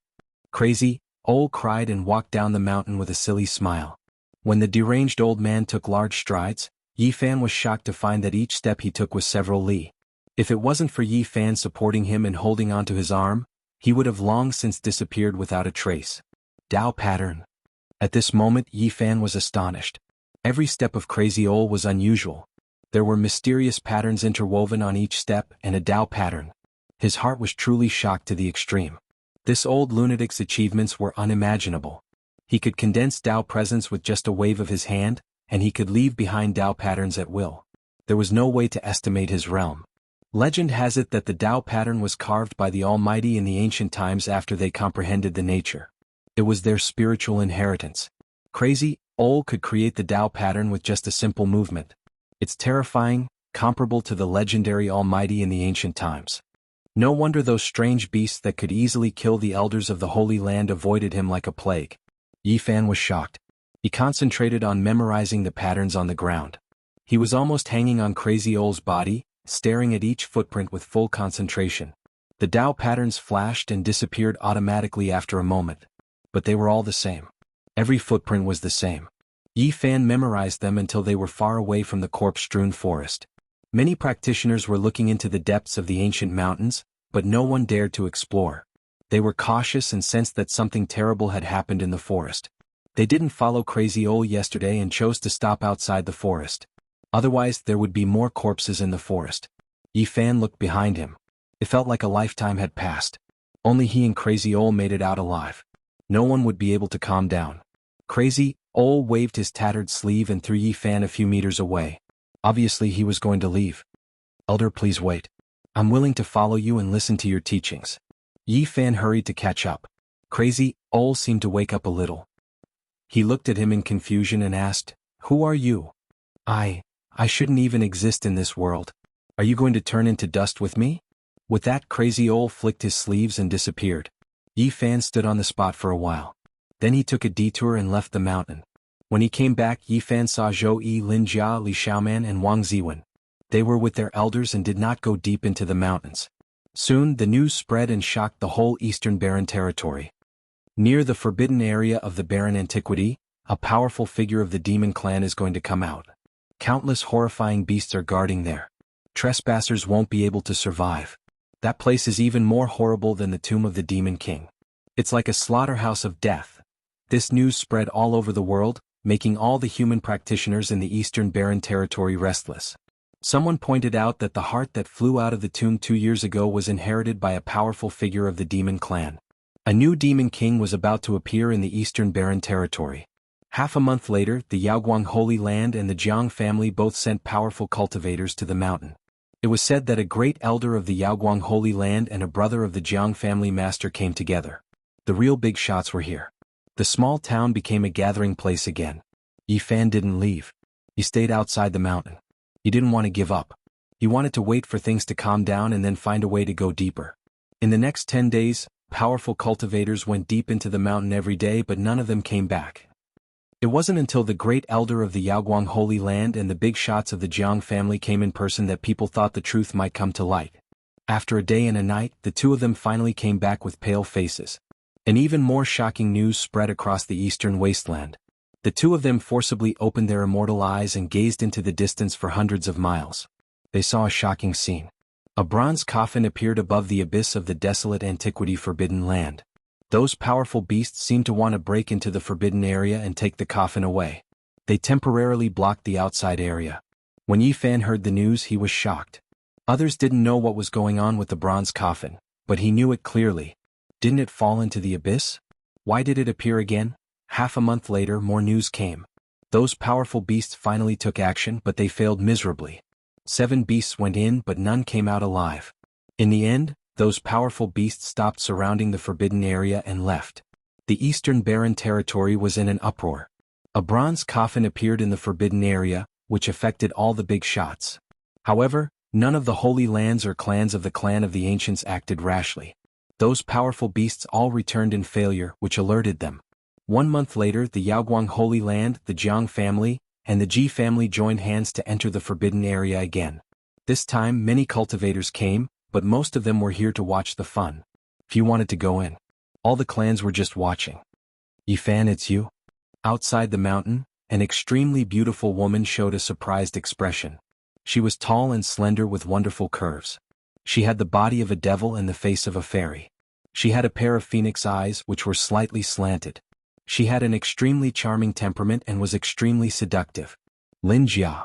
Crazy Old cried and walked down the mountain with a silly smile. When the deranged old man took large strides, Yi Fan was shocked to find that each step he took was several li. If it wasn't for Yi Fan supporting him and holding onto his arm, he would have long since disappeared without a trace. Dao pattern. At this moment Yi Fan was astonished. Every step of Crazy Old was unusual. There were mysterious patterns interwoven on each step and a Dao pattern. His heart was truly shocked to the extreme. This old lunatic's achievements were unimaginable. He could condense Dao presence with just a wave of his hand, and he could leave behind Dao patterns at will. There was no way to estimate his realm. Legend has it that the Dao pattern was carved by the Almighty in the ancient times after they comprehended the nature. It was their spiritual inheritance. Crazy Old could create the Dao pattern with just a simple movement. It's terrifying, comparable to the legendary Almighty in the ancient times. No wonder those strange beasts that could easily kill the elders of the Holy Land avoided him like a plague. Yi Fan was shocked. He concentrated on memorizing the patterns on the ground. He was almost hanging on Crazy Old's body, staring at each footprint with full concentration. The Dao patterns flashed and disappeared automatically after a moment. But they were all the same. Every footprint was the same. Yi Fan memorized them until they were far away from the corpse-strewn forest. Many practitioners were looking into the depths of the ancient mountains, but no one dared to explore. They were cautious and sensed that something terrible had happened in the forest. They didn't follow Crazy Old yesterday and chose to stop outside the forest. Otherwise there would be more corpses in the forest. Yi Fan looked behind him. It felt like a lifetime had passed. Only he and Crazy Old made it out alive. No one would be able to calm down. Crazy Old waved his tattered sleeve and threw Yi Fan a few meters away. Obviously he was going to leave. Elder, please wait. I'm willing to follow you and listen to your teachings. Yi Fan hurried to catch up. Crazy Old seemed to wake up a little. He looked at him in confusion and asked, "Who are you? I shouldn't even exist in this world. Are you going to turn into dust with me?" With that, Crazy Old flicked his sleeves and disappeared. Yi Fan stood on the spot for a while. Then he took a detour and left the mountain. When he came back, Yi Fan saw Zhou Yi, Lin Jia, Li Xiaoman and Wang Ziwen. They were with their elders and did not go deep into the mountains. Soon the news spread and shocked the whole eastern barren territory. Near the forbidden area of the barren antiquity, a powerful figure of the demon clan is going to come out. Countless horrifying beasts are guarding there. Trespassers won't be able to survive. That place is even more horrible than the tomb of the demon king. It's like a slaughterhouse of death. This news spread all over the world, making all the human practitioners in the eastern barren territory restless. Someone pointed out that the heart that flew out of the tomb 2 years ago was inherited by a powerful figure of the demon clan. A new demon king was about to appear in the eastern barren territory. Half a month later, the Yaoguang Holy Land and the Jiang family both sent powerful cultivators to the mountain. It was said that a great elder of the Yaoguang Holy Land and a brother of the Jiang family master came together. The real big shots were here. The small town became a gathering place again. Yi Fan didn't leave. He stayed outside the mountain. He didn't want to give up. He wanted to wait for things to calm down and then find a way to go deeper. In the next 10 days, powerful cultivators went deep into the mountain every day, but none of them came back. It wasn't until the great elder of the Yaoguang Holy Land and the big shots of the Jiang family came in person that people thought the truth might come to light. After a day and a night, the two of them finally came back with pale faces. And even more shocking news spread across the eastern wasteland. The two of them forcibly opened their immortal eyes and gazed into the distance for hundreds of miles. They saw a shocking scene. A bronze coffin appeared above the abyss of the desolate antiquity Forbidden Land. Those powerful beasts seemed to want to break into the forbidden area and take the coffin away. They temporarily blocked the outside area. When Yi Fan heard the news, he was shocked. Others didn't know what was going on with the bronze coffin, but he knew it clearly. Didn't it fall into the abyss? Why did it appear again? Half a month later, more news came. Those powerful beasts finally took action, but they failed miserably. 7 beasts went in, but none came out alive. In the end, those powerful beasts stopped surrounding the forbidden area and left. The eastern barren territory was in an uproar. A bronze coffin appeared in the forbidden area, which affected all the big shots. However, none of the holy lands or clans of the clan of the ancients acted rashly. Those powerful beasts all returned in failure, which alerted them. 1 month later, the Yaoguang Holy Land, the Jiang family, and the Ji family joined hands to enter the forbidden area again. This time, many cultivators came, but most of them were here to watch the fun. Few wanted to go in. All the clans were just watching. Yi Fan, it's you? Outside the mountain, an extremely beautiful woman showed a surprised expression. She was tall and slender with wonderful curves. She had the body of a devil and the face of a fairy. She had a pair of phoenix eyes which were slightly slanted. She had an extremely charming temperament and was extremely seductive. Lin Jia.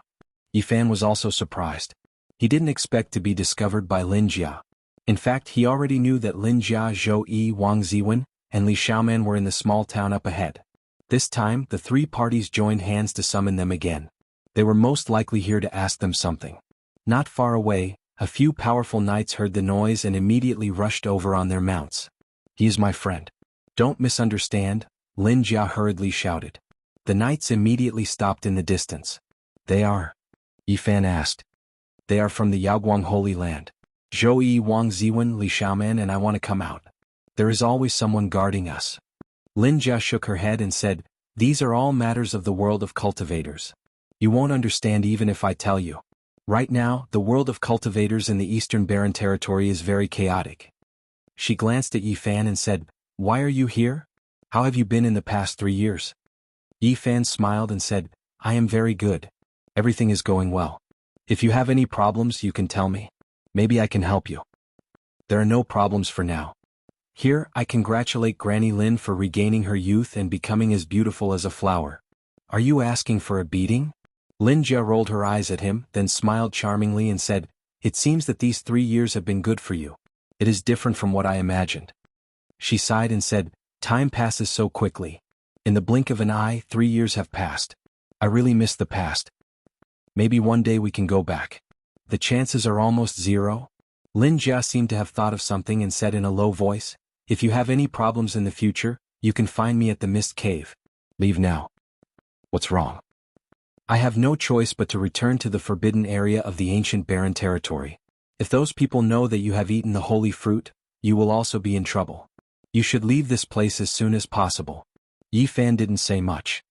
Yi Fan was also surprised. He didn't expect to be discovered by Lin Jia. In fact, he already knew that Lin Jia, Zhou Yi, Wang Ziwen, and Li Xiaoman were in the small town up ahead. This time, the 3 parties joined hands to summon them again. They were most likely here to ask them something. Not far away, a few powerful knights heard the noise and immediately rushed over on their mounts. He is my friend. Don't misunderstand, Lin Jia hurriedly shouted. The knights immediately stopped in the distance. They are? Yi Fan asked. They are from the Yaoguang Holy Land. Zhou Yi, Wang Ziwen, Li Xiaoman, and I want to come out. There is always someone guarding us. Lin Jia shook her head and said, these are all matters of the world of cultivators. You won't understand even if I tell you. Right now, the world of cultivators in the Eastern Barren Territory is very chaotic. She glanced at Yi Fan and said, why are you here? How have you been in the past 3 years? Yi Fan smiled and said, I am very good. Everything is going well. If you have any problems, you can tell me. Maybe I can help you. There are no problems for now. Here, I congratulate Granny Lin for regaining her youth and becoming as beautiful as a flower. Are you asking for a beating? Lin Jia rolled her eyes at him, then smiled charmingly and said, it seems that these 3 years have been good for you. It is different from what I imagined. She sighed and said, time passes so quickly. In the blink of an eye, 3 years have passed. I really miss the past. Maybe one day we can go back. The chances are almost zero. Lin Jia seemed to have thought of something and said in a low voice, if you have any problems in the future, you can find me at the Mist Cave. Leave now. What's wrong? I have no choice but to return to the forbidden area of the ancient barren territory. If those people know that you have eaten the holy fruit, you will also be in trouble. You should leave this place as soon as possible. Yi Fan didn't say much.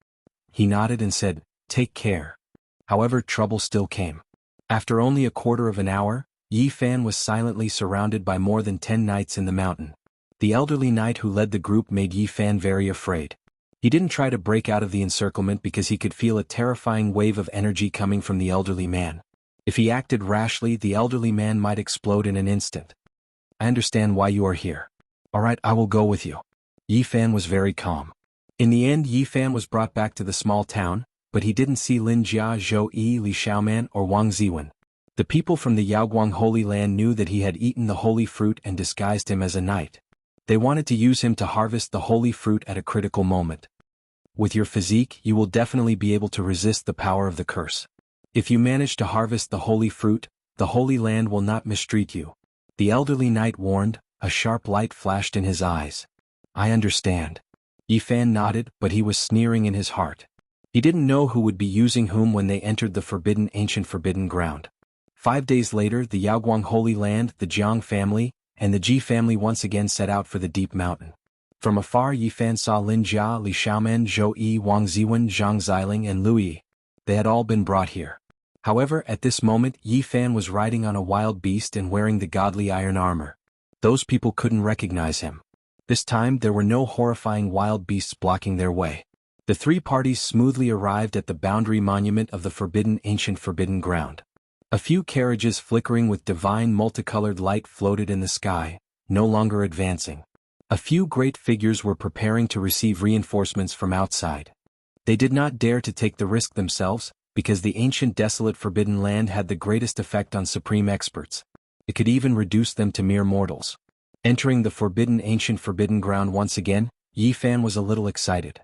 He nodded and said, take care. However, trouble still came. After only a quarter of an hour, Yi Fan was silently surrounded by more than 10 knights in the mountain. The elderly knight who led the group made Yi Fan very afraid. He didn't try to break out of the encirclement because he could feel a terrifying wave of energy coming from the elderly man. If he acted rashly, the elderly man might explode in an instant. I understand why you are here. All right, I will go with you. Yi Fan was very calm. In the end, Yi Fan was brought back to the small town, but he didn't see Lin Jia, Zhou Yi, Li Xiaoman, or Wang Ziwen. The people from the Yaoguang Holy Land knew that he had eaten the holy fruit and disguised him as a knight. They wanted to use him to harvest the holy fruit at a critical moment. With your physique, you will definitely be able to resist the power of the curse. If you manage to harvest the holy fruit, the Holy Land will not mistreat you. The elderly knight warned, a sharp light flashed in his eyes. I understand. Yi Fan nodded, but he was sneering in his heart. He didn't know who would be using whom when they entered the ancient forbidden ground. 5 days later, the Yaoguang Holy Land, the Jiang family, and the Ji family once again set out for the deep mountain. From afar, Yi Fan saw Lin Jia, Li Xiaomen, Zhou Yi, Wang Ziwen, Zhang Xiling, and Lu Yi. They had all been brought here. However, at this moment, Yi Fan was riding on a wild beast and wearing the godly iron armor. Those people couldn't recognize him. This time, there were no horrifying wild beasts blocking their way. The three parties smoothly arrived at the boundary monument of the ancient forbidden ground. A few carriages flickering with divine multicolored light floated in the sky, no longer advancing. A few great figures were preparing to receive reinforcements from outside. They did not dare to take the risk themselves, because the ancient desolate forbidden land had the greatest effect on supreme experts. It could even reduce them to mere mortals. Entering the ancient forbidden ground once again, Yi Fan was a little excited.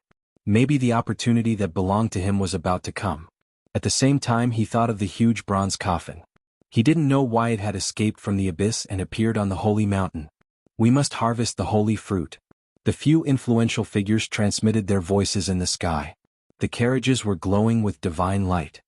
Maybe the opportunity that belonged to him was about to come. At the same time, he thought of the huge bronze coffin. He didn't know why it had escaped from the abyss and appeared on the holy mountain. We must harvest the holy fruit. The few influential figures transmitted their voices in the sky. The carriages were glowing with divine light.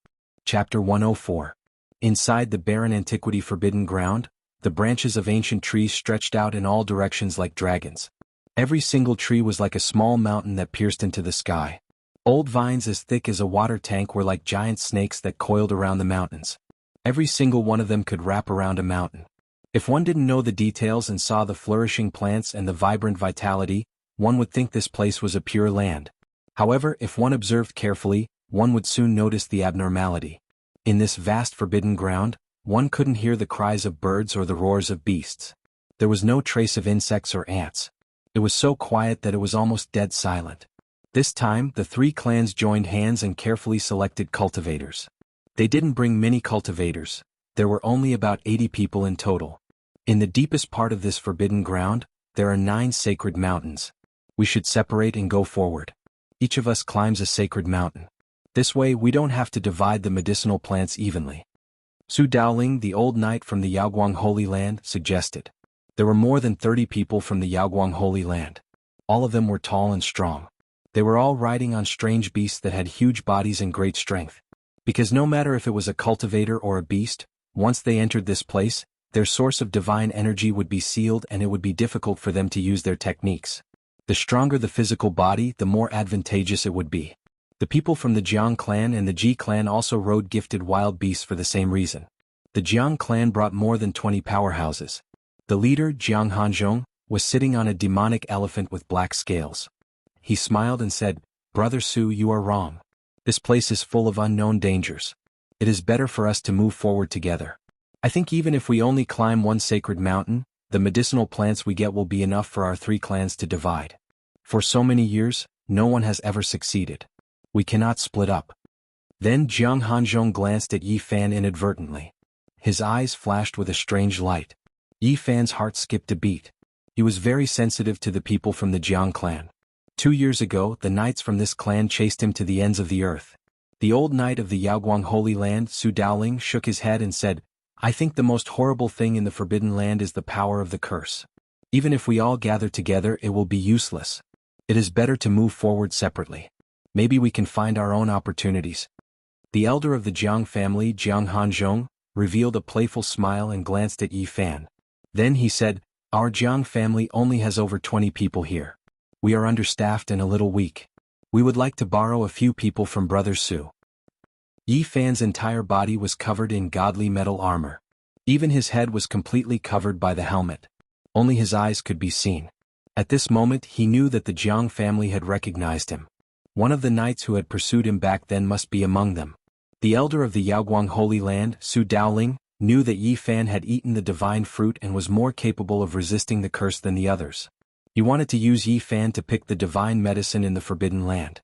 Chapter 104. Inside the barren antiquity forbidden ground, the branches of ancient trees stretched out in all directions like dragons. Every single tree was like a small mountain that pierced into the sky. Old vines as thick as a water tank were like giant snakes that coiled around the mountains. Every single one of them could wrap around a mountain. If one didn't know the details and saw the flourishing plants and the vibrant vitality, one would think this place was a pure land. However, if one observed carefully, one would soon notice the abnormality. In this vast forbidden ground, one couldn't hear the cries of birds or the roars of beasts. There was no trace of insects or ants. It was so quiet that it was almost dead silent. This time, the three clans joined hands and carefully selected cultivators. They didn't bring many cultivators. There were only about 80 people in total. In the deepest part of this forbidden ground, there are 9 sacred mountains. We should separate and go forward. Each of us climbs a sacred mountain. This way we don't have to divide the medicinal plants evenly. Su Daoling, the old knight from the Yaoguang Holy Land, suggested. There were more than 30 people from the Yaoguang Holy Land. All of them were tall and strong. They were all riding on strange beasts that had huge bodies and great strength. Because no matter if it was a cultivator or a beast, once they entered this place, their source of divine energy would be sealed and it would be difficult for them to use their techniques. The stronger the physical body, the more advantageous it would be. The people from the Jiang clan and the Ji clan also rode gifted wild beasts for the same reason. The Jiang clan brought more than 20 powerhouses. The leader, Jiang Hanzhong, was sitting on a demonic elephant with black scales. He smiled and said, "Brother Su, you are wrong. This place is full of unknown dangers. It is better for us to move forward together. I think even if we only climb one sacred mountain, the medicinal plants we get will be enough for our 3 clans to divide. For so many years, no one has ever succeeded. We cannot split up." Then Jiang Hanzhong glanced at Yi Fan inadvertently. His eyes flashed with a strange light. Yi Fan's heart skipped a beat. He was very sensitive to the people from the Jiang clan. 2 years ago, the knights from this clan chased him to the ends of the earth. The old knight of the Yaoguang Holy Land, Su Daoling, shook his head and said, "I think the most horrible thing in the Forbidden Land is the power of the curse. Even if we all gather together, it will be useless. It is better to move forward separately. Maybe we can find our own opportunities." The elder of the Jiang family, Jiang Hanzhong, revealed a playful smile and glanced at Yi Fan. Then he said, "Our Jiang family only has over 20 people here. We are understaffed and a little weak. We would like to borrow a few people from Brother Su." Yi Fan's entire body was covered in godly metal armor. Even his head was completely covered by the helmet. Only his eyes could be seen. At this moment he knew that the Jiang family had recognized him. One of the knights who had pursued him back then must be among them. The elder of the Yaoguang Holy Land, Su Daoling, knew that Yi Fan had eaten the divine fruit and was more capable of resisting the curse than the others. He wanted to use Yi Fan to pick the divine medicine in the Forbidden Land.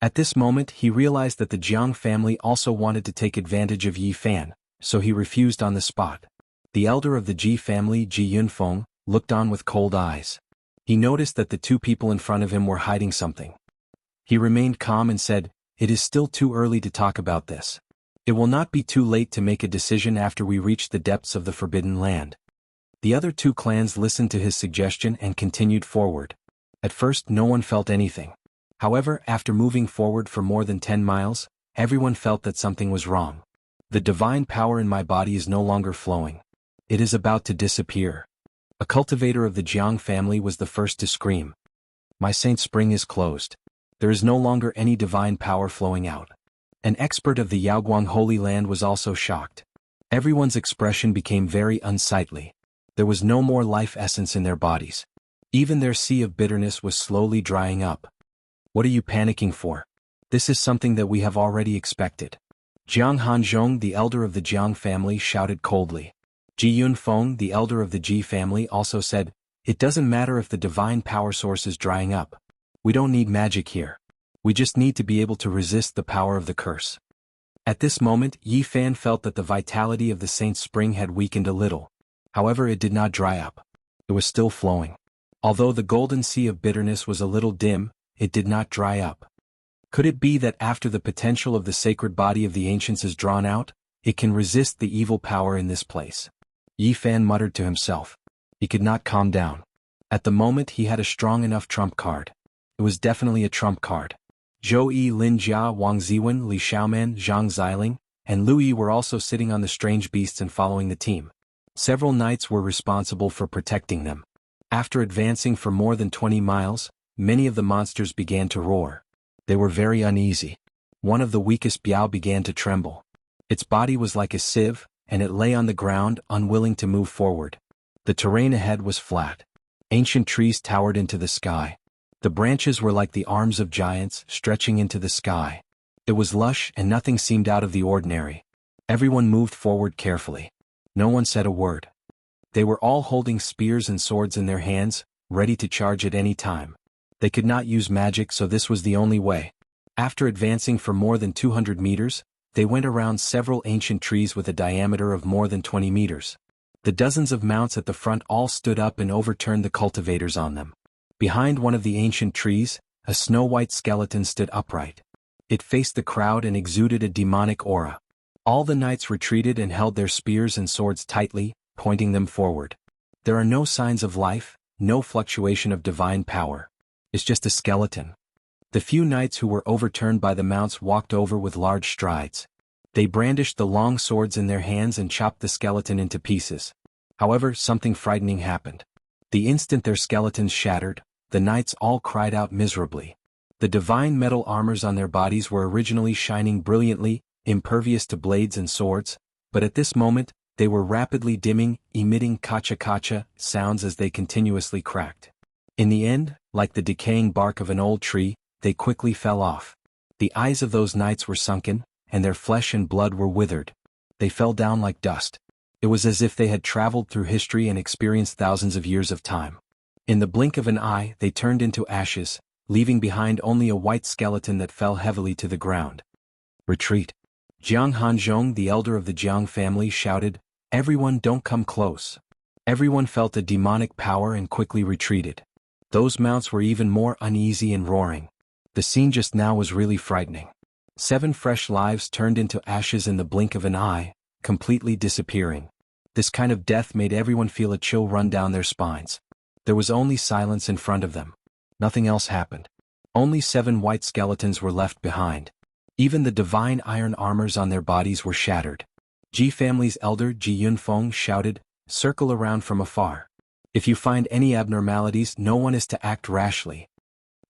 At this moment he realized that the Jiang family also wanted to take advantage of Yi Fan, so he refused on the spot. The elder of the Ji family, Ji Yunfeng, looked on with cold eyes. He noticed that the 2 people in front of him were hiding something. He remained calm and said, "It is still too early to talk about this. It will not be too late to make a decision after we reach the depths of the Forbidden Land." The other 2 clans listened to his suggestion and continued forward. At first no one felt anything. However, after moving forward for more than 10 miles, everyone felt that something was wrong. The divine power in my body is no longer flowing. It is about to disappear. A cultivator of the Jiang family was the first to scream. My saint spring is closed. There is no longer any divine power flowing out. An expert of the Yaoguang Holy Land was also shocked. Everyone's expression became very unsightly. There was no more life essence in their bodies. Even their sea of bitterness was slowly drying up. What are you panicking for? This is something that we have already expected. Jiang Hanzhong, the elder of the Jiang family, shouted coldly. Ji Yunfeng, the elder of the Ji family, also said, "It doesn't matter if the divine power source is drying up. We don't need magic here. We just need to be able to resist the power of the curse." At this moment, Yi Fan felt that the vitality of the saint's spring had weakened a little. However, it did not dry up. It was still flowing. Although the golden sea of bitterness was a little dim, it did not dry up. Could it be that after the potential of the sacred body of the ancients is drawn out, it can resist the evil power in this place? Yi Fan muttered to himself. He could not calm down. At the moment he had a strong enough trump card. It was definitely a trump card. Zhou Yi, Lin Jia, Wang Ziwen, Li Xiaoman, Zhang Xiling, and Lu Yi were also sitting on the strange beasts and following the team. Several knights were responsible for protecting them. After advancing for more than 20 miles, many of the monsters began to roar. They were very uneasy. One of the weakest Biao began to tremble. Its body was like a sieve, and it lay on the ground, unwilling to move forward. The terrain ahead was flat. Ancient trees towered into the sky. The branches were like the arms of giants, stretching into the sky. It was lush, and nothing seemed out of the ordinary. Everyone moved forward carefully. No one said a word. They were all holding spears and swords in their hands, ready to charge at any time. They could not use magic, so this was the only way. After advancing for more than 200 meters, they went around several ancient trees with a diameter of more than 20 meters. The dozens of mounts at the front all stood up and overturned the cultivators on them. Behind one of the ancient trees, a snow-white skeleton stood upright. It faced the crowd and exuded a demonic aura. All the knights retreated and held their spears and swords tightly, pointing them forward. There are no signs of life, no fluctuation of divine power. It's just a skeleton. The few knights who were overturned by the mounts walked over with large strides. They brandished the long swords in their hands and chopped the skeleton into pieces. However, something frightening happened. The instant their skeletons shattered, the knights all cried out miserably. The divine metal armors on their bodies were originally shining brilliantly, impervious to blades and swords, but at this moment, they were rapidly dimming, emitting kacha-kacha sounds as they continuously cracked. In the end, like the decaying bark of an old tree, they quickly fell off. The eyes of those knights were sunken, and their flesh and blood were withered. They fell down like dust. It was as if they had traveled through history and experienced thousands of years of time. In the blink of an eye, they turned into ashes, leaving behind only a white skeleton that fell heavily to the ground. Retreat. Jiang Hanzhong, the elder of the Jiang family, shouted, "Everyone, don't come close." Everyone felt a demonic power and quickly retreated. Those mounts were even more uneasy and roaring. The scene just now was really frightening. 7 fresh lives turned into ashes in the blink of an eye, completely disappearing. This kind of death made everyone feel a chill run down their spines. There was only silence in front of them. Nothing else happened. Only 7 white skeletons were left behind. Even the divine iron armors on their bodies were shattered. Ji family's elder Ji Yunfeng shouted, "Circle around from afar. If you find any abnormalities, no one is to act rashly."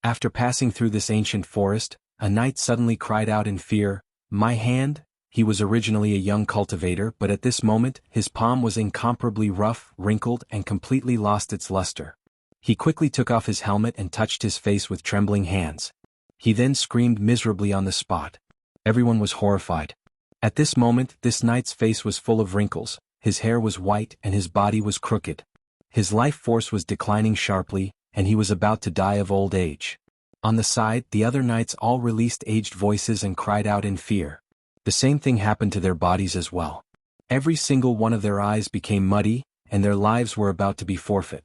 After passing through this ancient forest, a knight suddenly cried out in fear, "My hand!" He was originally a young cultivator, but at this moment, his palm was incomparably rough, wrinkled, and completely lost its luster. He quickly took off his helmet and touched his face with trembling hands. He then screamed miserably on the spot. Everyone was horrified. At this moment, this knight's face was full of wrinkles, his hair was white and his body was crooked. His life force was declining sharply, and he was about to die of old age. On the side, the other knights all released aged voices and cried out in fear. The same thing happened to their bodies as well. Every single one of their eyes became muddy, and their lives were about to be forfeit.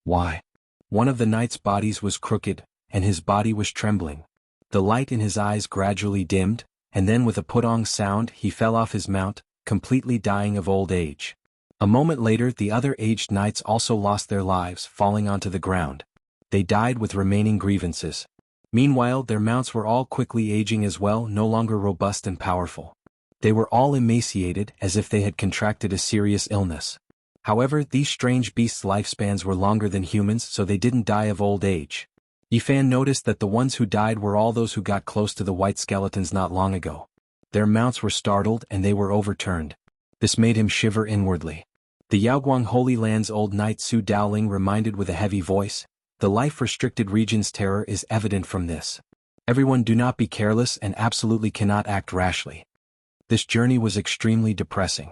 Why? One of the knights' bodies was crooked, and his body was trembling. The light in his eyes gradually dimmed, and then with a putong sound he fell off his mount, completely dying of old age. A moment later the other aged knights also lost their lives, falling onto the ground. They died with remaining grievances. Meanwhile, their mounts were all quickly aging as well, no longer robust and powerful. They were all emaciated, as if they had contracted a serious illness. However, these strange beasts' lifespans were longer than humans, so they didn't die of old age. Yifan noticed that the ones who died were all those who got close to the white skeletons not long ago. Their mounts were startled and they were overturned. This made him shiver inwardly. The Yaoguang Holy Land's old knight Su Daoling reminded with a heavy voice, "The life-restricted region's terror is evident from this. Everyone do not be careless and absolutely cannot act rashly." This journey was extremely depressing.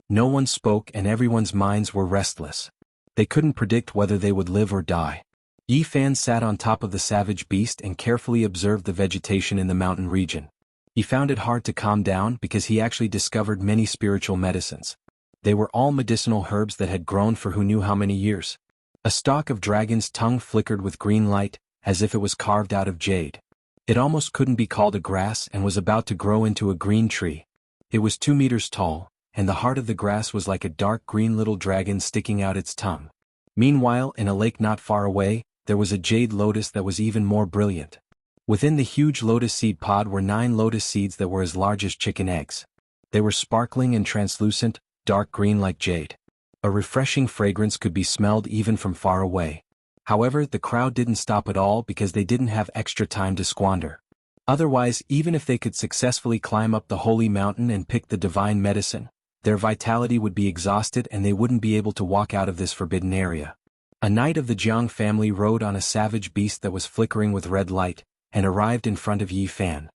No one spoke and everyone's minds were restless. They couldn't predict whether they would live or die. Yifan sat on top of the savage beast and carefully observed the vegetation in the mountain region. He found it hard to calm down because he actually discovered many spiritual medicines. They were all medicinal herbs that had grown for who knew how many years. A stalk of dragon's tongue flickered with green light, as if it was carved out of jade. It almost couldn't be called a grass and was about to grow into a green tree. It was 2 meters tall, and the heart of the grass was like a dark green little dragon sticking out its tongue. Meanwhile, in a lake not far away, there was a jade lotus that was even more brilliant. Within the huge lotus seed pod were 9 lotus seeds that were as large as chicken eggs. They were sparkling and translucent, dark green like jade. A refreshing fragrance could be smelled even from far away. However, the crowd didn't stop at all because they didn't have extra time to squander. Otherwise, even if they could successfully climb up the holy mountain and pick the divine medicine, their vitality would be exhausted and they wouldn't be able to walk out of this forbidden area. A knight of the Jiang family rode on a savage beast that was flickering with red light, and arrived in front of Yifan.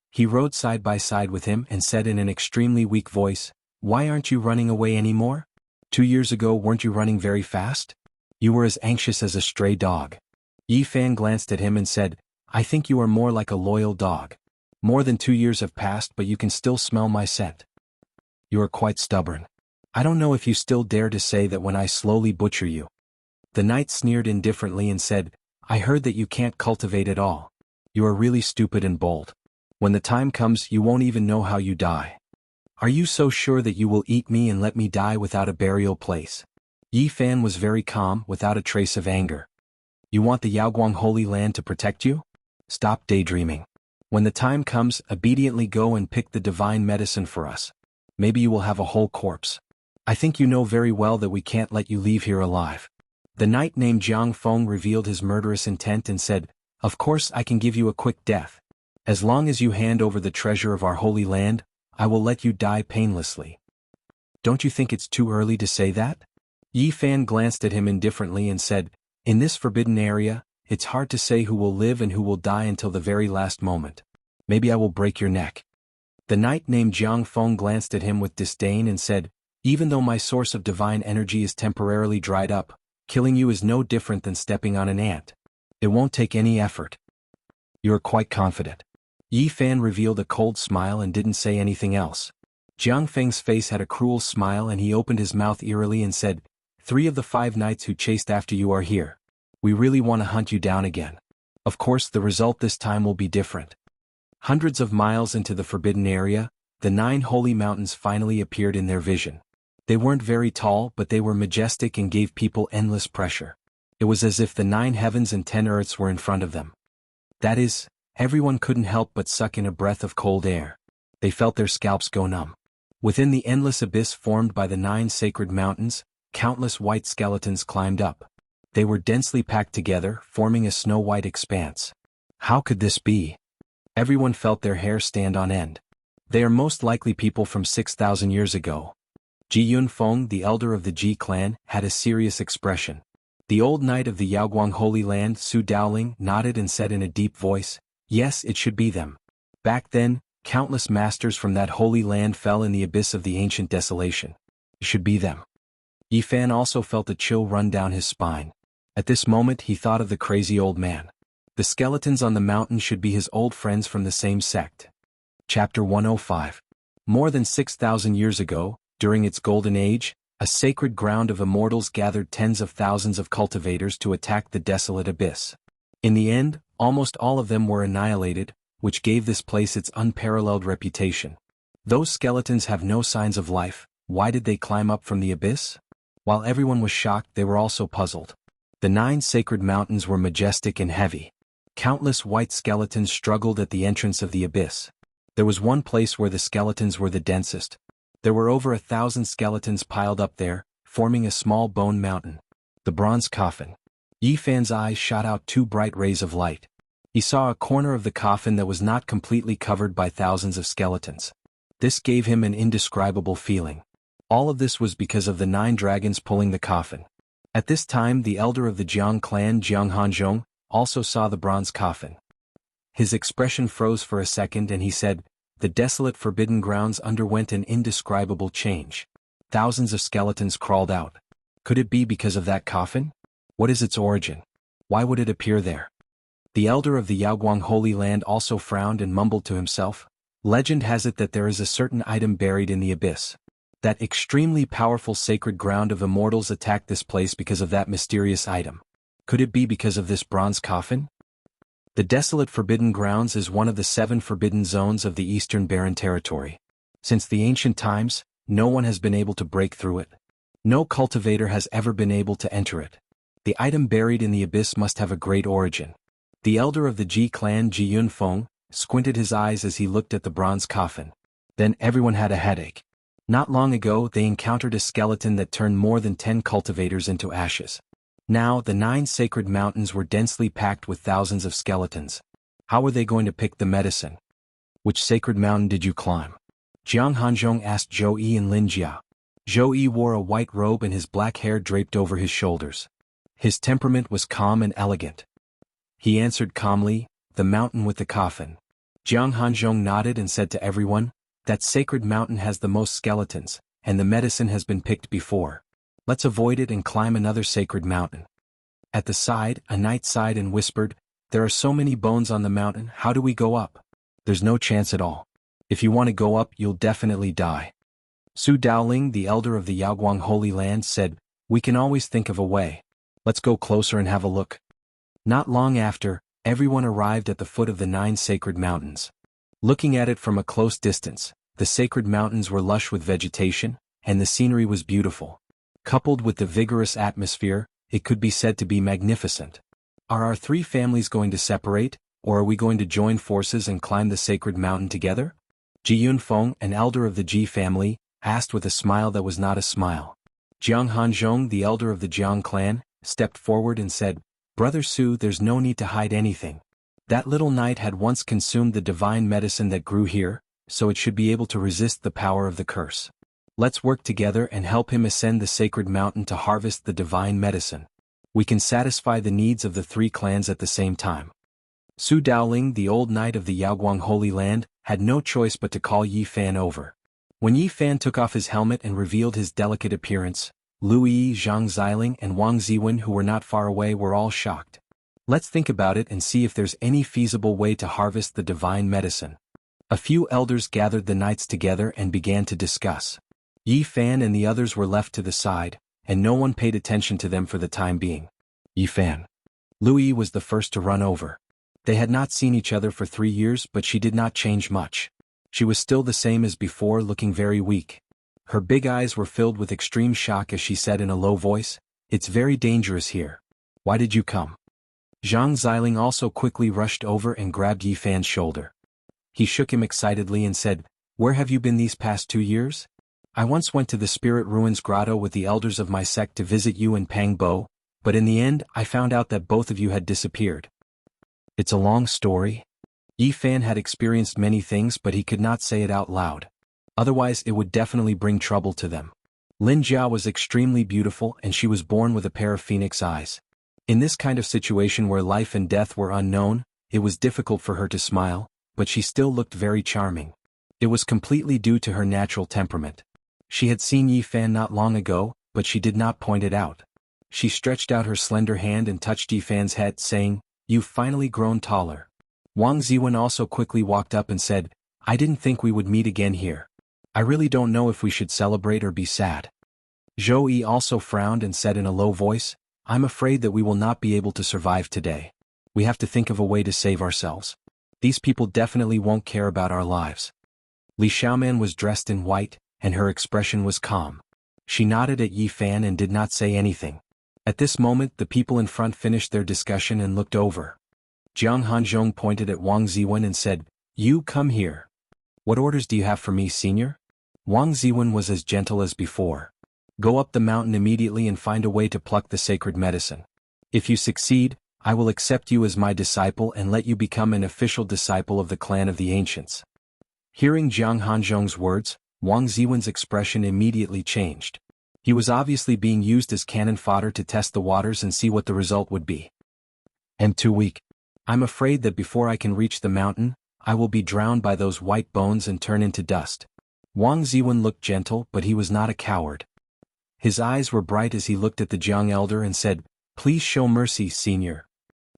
He rode side by side with him and said in an extremely weak voice, "Why aren't you running away anymore? 2 years ago weren't you running very fast? You were as anxious as a stray dog." Yifan glanced at him and said, "I think you are more like a loyal dog. More than 2 years have passed but you can still smell my scent. You are quite stubborn. I don't know if you still dare to say that when I slowly butcher you." The knight sneered indifferently and said, "I heard that you can't cultivate at all. You are really stupid and bold. When the time comes you won't even know how you die. Are you so sure that you will eat me and let me die without a burial place?" Yifan was very calm, without a trace of anger. "You want the Yaoguang Holy Land to protect you? Stop daydreaming. When the time comes, obediently go and pick the divine medicine for us. Maybe you will have a whole corpse. I think you know very well that we can't let you leave here alive." The knight named Jiang Feng revealed his murderous intent and said, "Of course I can give you a quick death. As long as you hand over the treasure of our holy land, I will let you die painlessly." "Don't you think it's too early to say that?" Yifan glanced at him indifferently and said, "In this forbidden area, it's hard to say who will live and who will die until the very last moment. Maybe I will break your neck." The knight named Jiang Feng glanced at him with disdain and said, "Even though my source of divine energy is temporarily dried up, killing you is no different than stepping on an ant. It won't take any effort." "You are quite confident." Yifan revealed a cold smile and didn't say anything else. Jiang Feng's face had a cruel smile and he opened his mouth eerily and said, "3 of the 5 knights who chased after you are here. We really want to hunt you down again. Of course the result this time will be different." Hundreds of miles into the forbidden area, the 9 holy mountains finally appeared in their vision. They weren't very tall but they were majestic and gave people endless pressure. It was as if the 9 heavens and 10 earths were in front of them. That is, everyone couldn't help but suck in a breath of cold air. They felt their scalps go numb. Within the endless abyss formed by the 9 sacred mountains, countless white skeletons climbed up. They were densely packed together, forming a snow-white expanse. How could this be? Everyone felt their hair stand on end. They are most likely people from 6,000 years ago. Ji Yunfeng, the elder of the Ji clan, had a serious expression. The old knight of the Yaoguang Holy Land, Su Daoling, nodded and said in a deep voice, "Yes, it should be them. Back then, countless masters from that holy land fell in the abyss of the ancient desolation. It should be them." Yifan also felt a chill run down his spine. At this moment he thought of the crazy old man. The skeletons on the mountain should be his old friends from the same sect. Chapter 105. More than 6,000 years ago, during its golden age, a sacred ground of immortals gathered tens of thousands of cultivators to attack the desolate abyss. In the end, almost all of them were annihilated, which gave this place its unparalleled reputation. Those skeletons have no signs of life. Why did they climb up from the abyss? While everyone was shocked, they were also puzzled. The 9 sacred mountains were majestic and heavy. Countless white skeletons struggled at the entrance of the abyss. There was one place where the skeletons were the densest. There were over 1,000 skeletons piled up there, forming a small bone mountain. The bronze coffin. Yi Fan's eyes shot out two bright rays of light. He saw a corner of the coffin that was not completely covered by thousands of skeletons. This gave him an indescribable feeling. All of this was because of the 9 dragons pulling the coffin. At this time, the elder of the Jiang clan, Jianghu, also saw the bronze coffin. His expression froze for a second and he said, "The desolate forbidden grounds underwent an indescribable change. Thousands of skeletons crawled out. Could it be because of that coffin? What is its origin? Why would it appear there?" The elder of the Yaoguang Holy Land also frowned and mumbled to himself. Legend has it that there is a certain item buried in the abyss. That extremely powerful sacred ground of immortals attacked this place because of that mysterious item. Could it be because of this bronze coffin? The desolate forbidden grounds is one of the 7 forbidden zones of the Eastern Barren Territory. Since the ancient times, no one has been able to break through it. No cultivator has ever been able to enter it. The item buried in the abyss must have a great origin. The elder of the Ji clan, Ji Yunfeng, squinted his eyes as he looked at the bronze coffin. Then everyone had a headache. Not long ago they encountered a skeleton that turned more than 10 cultivators into ashes. Now the 9 sacred mountains were densely packed with thousands of skeletons. How were they going to pick the medicine? "Which sacred mountain did you climb?" Jiang Hanzhong asked Zhou Yi and Lin Jia. Zhou Yi wore a white robe and his black hair draped over his shoulders. His temperament was calm and elegant. He answered calmly, "The mountain with the coffin." Jiang Hanzhong nodded and said to everyone, "That sacred mountain has the most skeletons, and the medicine has been picked before. Let's avoid it and climb another sacred mountain." At the side, a knight sighed and whispered, "There are so many bones on the mountain, how do we go up? There's no chance at all. If you want to go up, you'll definitely die." Su Daoling, the elder of the Yaoguang Holy Land, said, "We can always think of a way. Let's go closer and have a look." Not long after, everyone arrived at the foot of the 9 sacred mountains. Looking at it from a close distance, the sacred mountains were lush with vegetation, and the scenery was beautiful. Coupled with the vigorous atmosphere, it could be said to be magnificent. Are our 3 families going to separate, or are we going to join forces and climb the sacred mountain together? Ji Yunfeng, an elder of the Ji family, asked with a smile that was not a smile. Jiang Hanzhong, the elder of the Jiang clan, stepped forward and said, "Brother Su, there's no need to hide anything. That little knight had once consumed the divine medicine that grew here, so it should be able to resist the power of the curse. Let's work together and help him ascend the sacred mountain to harvest the divine medicine. We can satisfy the needs of the 3 clans at the same time." Su Daoling, the old knight of the Yaoguang Holy Land, had no choice but to call Yi Fan over. When Yi Fan took off his helmet and revealed his delicate appearance, Lu Yi, Zhang Xiling, and Wang Ziwen, who were not far away, were all shocked. "Let's think about it and see if there's any feasible way to harvest the divine medicine." A few elders gathered the knights together and began to discuss. Yi Fan and the others were left to the side, and no one paid attention to them for the time being. Yi Fan. Lu Yi was the first to run over. They had not seen each other for 3 years, but she did not change much. She was still the same as before, looking very weak. Her big eyes were filled with extreme shock as she said in a low voice, "It's very dangerous here. Why did you come?" Zhang Xiling also quickly rushed over and grabbed Yi Fan's shoulder. He shook him excitedly and said, "Where have you been these past 2 years? I once went to the Spirit Ruins Grotto with the elders of my sect to visit you and Pang Bo, but in the end I found out that both of you had disappeared." It's a long story. Yi Fan had experienced many things, but he could not say it out loud. Otherwise it would definitely bring trouble to them. Lin Jia was extremely beautiful and she was born with a pair of phoenix eyes. In this kind of situation where life and death were unknown, it was difficult for her to smile, but she still looked very charming. It was completely due to her natural temperament. She had seen Yi Fan not long ago, but she did not point it out. She stretched out her slender hand and touched Yi Fan's head, saying, "You've finally grown taller." Wang Ziwen also quickly walked up and said, "I didn't think we would meet again here. I really don't know if we should celebrate or be sad." Zhou Yi also frowned and said in a low voice, "I'm afraid that we will not be able to survive today. We have to think of a way to save ourselves. These people definitely won't care about our lives." Li Xiaoman was dressed in white, and her expression was calm. She nodded at Yi Fan and did not say anything. At this moment the people in front finished their discussion and looked over. Jiang Hanzhong pointed at Wang Ziwen and said, "You come here. What orders do you have for me, senior?" Wang Ziwen was as gentle as before. "Go up the mountain immediately and find a way to pluck the sacred medicine. If you succeed, I will accept you as my disciple and let you become an official disciple of the clan of the ancients." Hearing Jiang Hanzhong's words, Wang Ziwen's expression immediately changed. He was obviously being used as cannon fodder to test the waters and see what the result would be. "I'm too weak. I'm afraid that before I can reach the mountain, I will be drowned by those white bones and turn into dust." Wang Ziwen looked gentle, but he was not a coward. His eyes were bright as he looked at the Jiang elder and said, "Please show mercy, senior.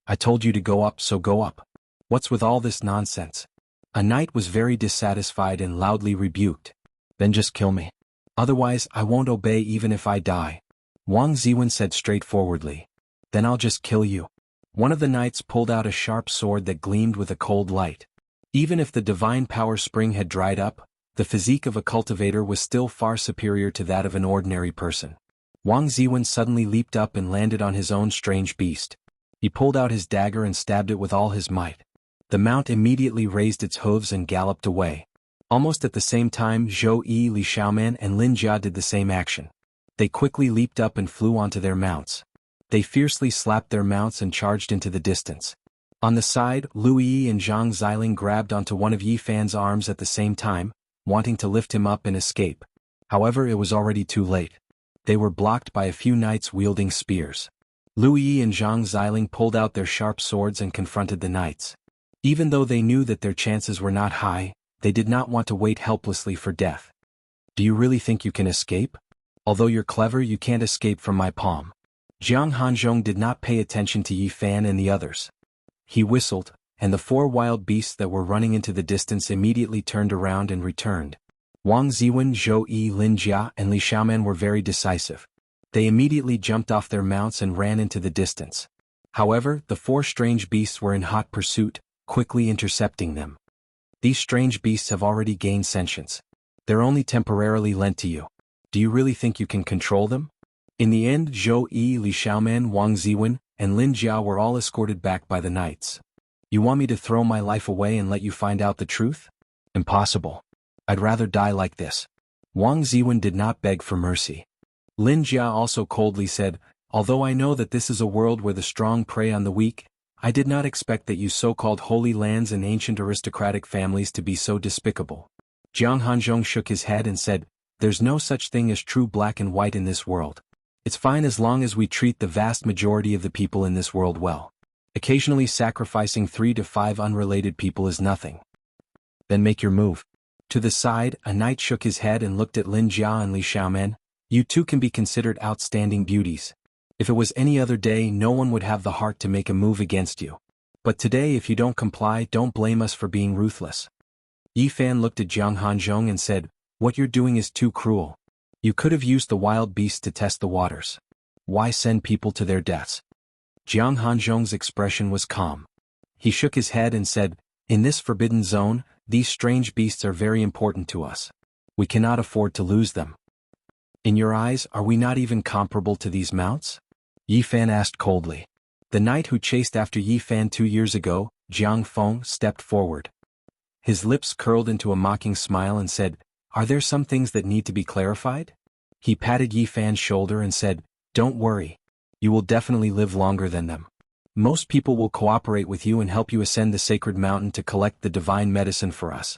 I told you to go up, so go up. What's with all this nonsense?" A knight was very dissatisfied and loudly rebuked. "Then just kill me. Otherwise I won't obey even if I die." Wang Ziwen said straightforwardly. "Then I'll just kill you." One of the knights pulled out a sharp sword that gleamed with a cold light. Even if the divine power spring had dried up, the physique of a cultivator was still far superior to that of an ordinary person. Wang Ziwen suddenly leaped up and landed on his own strange beast. He pulled out his dagger and stabbed it with all his might. The mount immediately raised its hooves and galloped away. Almost at the same time, Zhou Yi, Li Xiaoman and Lin Jia did the same action. They quickly leaped up and flew onto their mounts. They fiercely slapped their mounts and charged into the distance. On the side, Lu Yi and Zhang Xiling grabbed onto one of Yi Fan's arms at the same time, wanting to lift him up and escape. However, it was already too late. They were blocked by a few knights wielding spears. Lu Yi and Zhang Xiling pulled out their sharp swords and confronted the knights. Even though they knew that their chances were not high, they did not want to wait helplessly for death. "Do you really think you can escape? Although you're clever, you can't escape from my palm." Jiang Hanzhong did not pay attention to Yi Fan and the others. He whistled, and the four wild beasts that were running into the distance immediately turned around and returned. Wang Ziwen, Zhou Yi, Lin Jia, and Li Xiaoman were very decisive. They immediately jumped off their mounts and ran into the distance. However, the four strange beasts were in hot pursuit, quickly intercepting them. "These strange beasts have already gained sentience. They're only temporarily lent to you. Do you really think you can control them?" In the end, Zhou Yi, Li Xiaoman, Wang Ziwen, and Lin Jia were all escorted back by the knights. "You want me to throw my life away and let you find out the truth? Impossible. I'd rather die like this." Wang Ziwen did not beg for mercy. Lin Jia also coldly said, "Although I know that this is a world where the strong prey on the weak, I did not expect that you so-called holy lands and ancient aristocratic families to be so despicable." Jiang Hanzhong shook his head and said, "There's no such thing as true black and white in this world. It's fine as long as we treat the vast majority of the people in this world well. Occasionally sacrificing 3 to 5 unrelated people is nothing." "Then make your move." To the side, a knight shook his head and looked at Lin Jia and Li Xiaoman. "You two can be considered outstanding beauties. If it was any other day, no one would have the heart to make a move against you. But today, if you don't comply, don't blame us for being ruthless." Yi Fan looked at Jiang Hanzhong and said, "What you're doing is too cruel. You could have used the wild beasts to test the waters. Why send people to their deaths?" Jiang Hanzhong's expression was calm. He shook his head and said, "In this forbidden zone, these strange beasts are very important to us. We cannot afford to lose them." "In your eyes, are we not even comparable to these mounts?" Yi Fan asked coldly. The knight who chased after Yi Fan 2 years ago, Jiang Feng, stepped forward. His lips curled into a mocking smile and said, "Are there some things that need to be clarified?" He patted Yi Fan's shoulder and said, "Don't worry. You will definitely live longer than them. Most people will cooperate with you and help you ascend the sacred mountain to collect the divine medicine for us."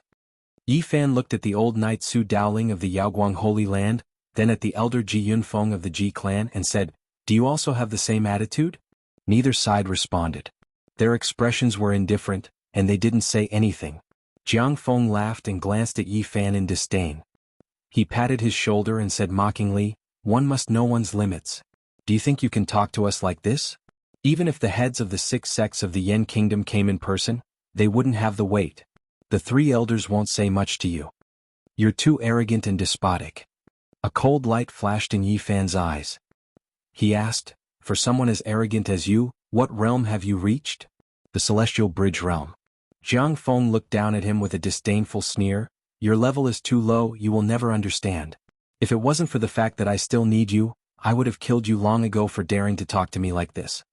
Yi Fan looked at the old knight Su Dowling of the Yaoguang Holy Land, then at the elder Ji Yunfeng of the Ji clan and said, "Do you also have the same attitude?" Neither side responded. Their expressions were indifferent, and they didn't say anything. Jiang Feng laughed and glanced at Yi Fan in disdain. He patted his shoulder and said mockingly, "One must know one's limits. Do you think you can talk to us like this? Even if the heads of the 6 sects of the Yen Kingdom came in person, they wouldn't have the weight. The 3 elders won't say much to you. You're too arrogant and despotic." A cold light flashed in Yi Fan's eyes. He asked, "For someone as arrogant as you, what realm have you reached?" "The Celestial Bridge realm." Jiang Feng looked down at him with a disdainful sneer. "Your level is too low, you will never understand. If it wasn't for the fact that I still need you, I would have killed you long ago for daring to talk to me like this."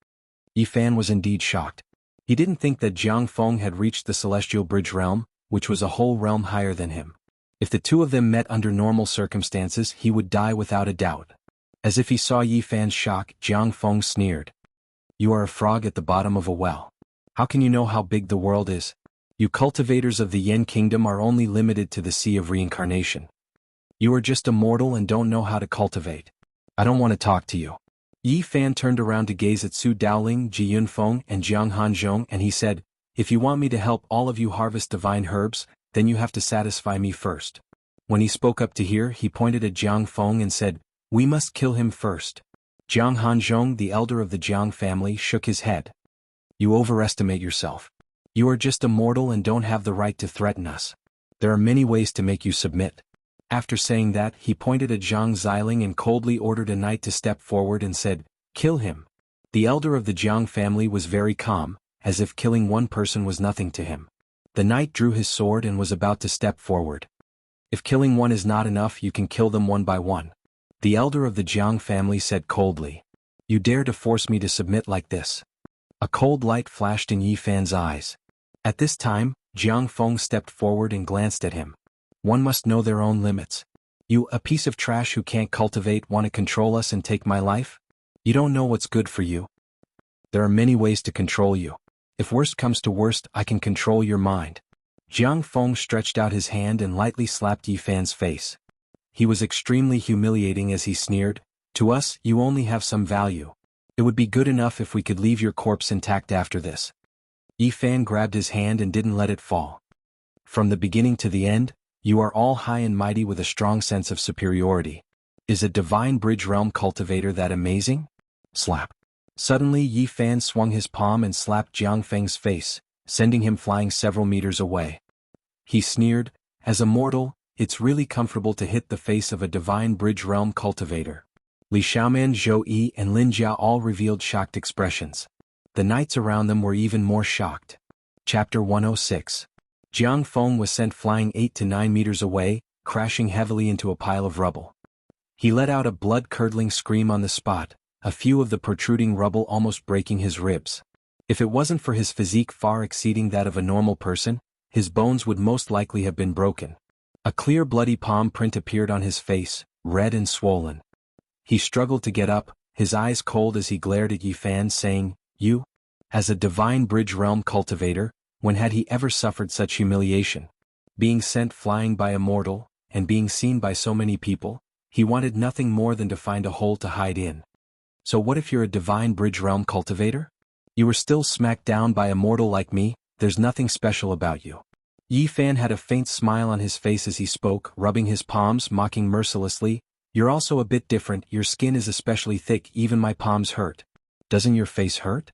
Yi Fan was indeed shocked. He didn't think that Jiang Feng had reached the celestial bridge realm, which was a whole realm higher than him. If the two of them met under normal circumstances, he would die without a doubt. As if he saw Yi Fan's shock, Jiang Feng sneered. You are a frog at the bottom of a well. How can you know how big the world is? You cultivators of the Yen Kingdom are only limited to the sea of reincarnation. You are just a mortal and don't know how to cultivate. I don't want to talk to you. Yi Fan turned around to gaze at Su Daoling, Ji Yunfeng, and Jiang Hanzhong, and he said, if you want me to help all of you harvest divine herbs, then you have to satisfy me first. When he spoke up to here, he pointed at Jiang Feng and said, we must kill him first. Jiang Hanzhong, the elder of the Jiang family, shook his head. You overestimate yourself. You are just a mortal and don't have the right to threaten us. There are many ways to make you submit. After saying that, he pointed at Zhang Xiling and coldly ordered a knight to step forward and said, kill him. The elder of the Jiang family was very calm, as if killing one person was nothing to him. The knight drew his sword and was about to step forward. If killing one is not enough, you can kill them one by one. The elder of the Jiang family said coldly. You dare to force me to submit like this? A cold light flashed in Yi Fan's eyes. At this time, Jiang Feng stepped forward and glanced at him. One must know their own limits. You, a piece of trash who can't cultivate, want to control us and take my life? You don't know what's good for you. There are many ways to control you. If worst comes to worst, I can control your mind. Jiang Feng stretched out his hand and lightly slapped Yi Fan's face. He was extremely humiliating as he sneered, to us, you only have some value. It would be good enough if we could leave your corpse intact after this. Yi Fan grabbed his hand and didn't let it fall. From the beginning to the end, you are all high and mighty with a strong sense of superiority. Is a divine bridge realm cultivator that amazing? Slap. Suddenly Yi Fan swung his palm and slapped Jiang Feng's face, sending him flying several meters away. He sneered, as a mortal, it's really comfortable to hit the face of a divine bridge realm cultivator. Li Xiaoman, Zhou Yi, and Lin Jia all revealed shocked expressions. The knights around them were even more shocked. Chapter 106. Jiang Feng was sent flying 8 to 9 meters away, crashing heavily into a pile of rubble. He let out a blood-curdling scream on the spot, a few of the protruding rubble almost breaking his ribs. If it wasn't for his physique far exceeding that of a normal person, his bones would most likely have been broken. A clear bloody palm print appeared on his face, red and swollen. He struggled to get up, his eyes cold as he glared at Yi Fan, saying, You? As a divine bridge realm cultivator, when had he ever suffered such humiliation? Being sent flying by a mortal, and being seen by so many people, he wanted nothing more than to find a hole to hide in. So what if you're a divine bridge realm cultivator? You were still smacked down by a mortal like me, there's nothing special about you. Yi Fan had a faint smile on his face as he spoke, rubbing his palms, mocking mercilessly, You're also a bit different, your skin is especially thick, even my palms hurt. Doesn't your face hurt?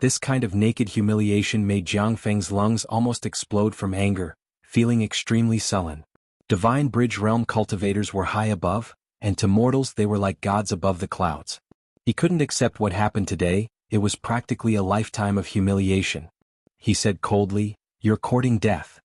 This kind of naked humiliation made Jiang Feng's lungs almost explode from anger, feeling extremely sullen. Divine bridge realm cultivators were high above, and to mortals they were like gods above the clouds. He couldn't accept what happened today, it was practically a lifetime of humiliation. He said coldly, You're courting death.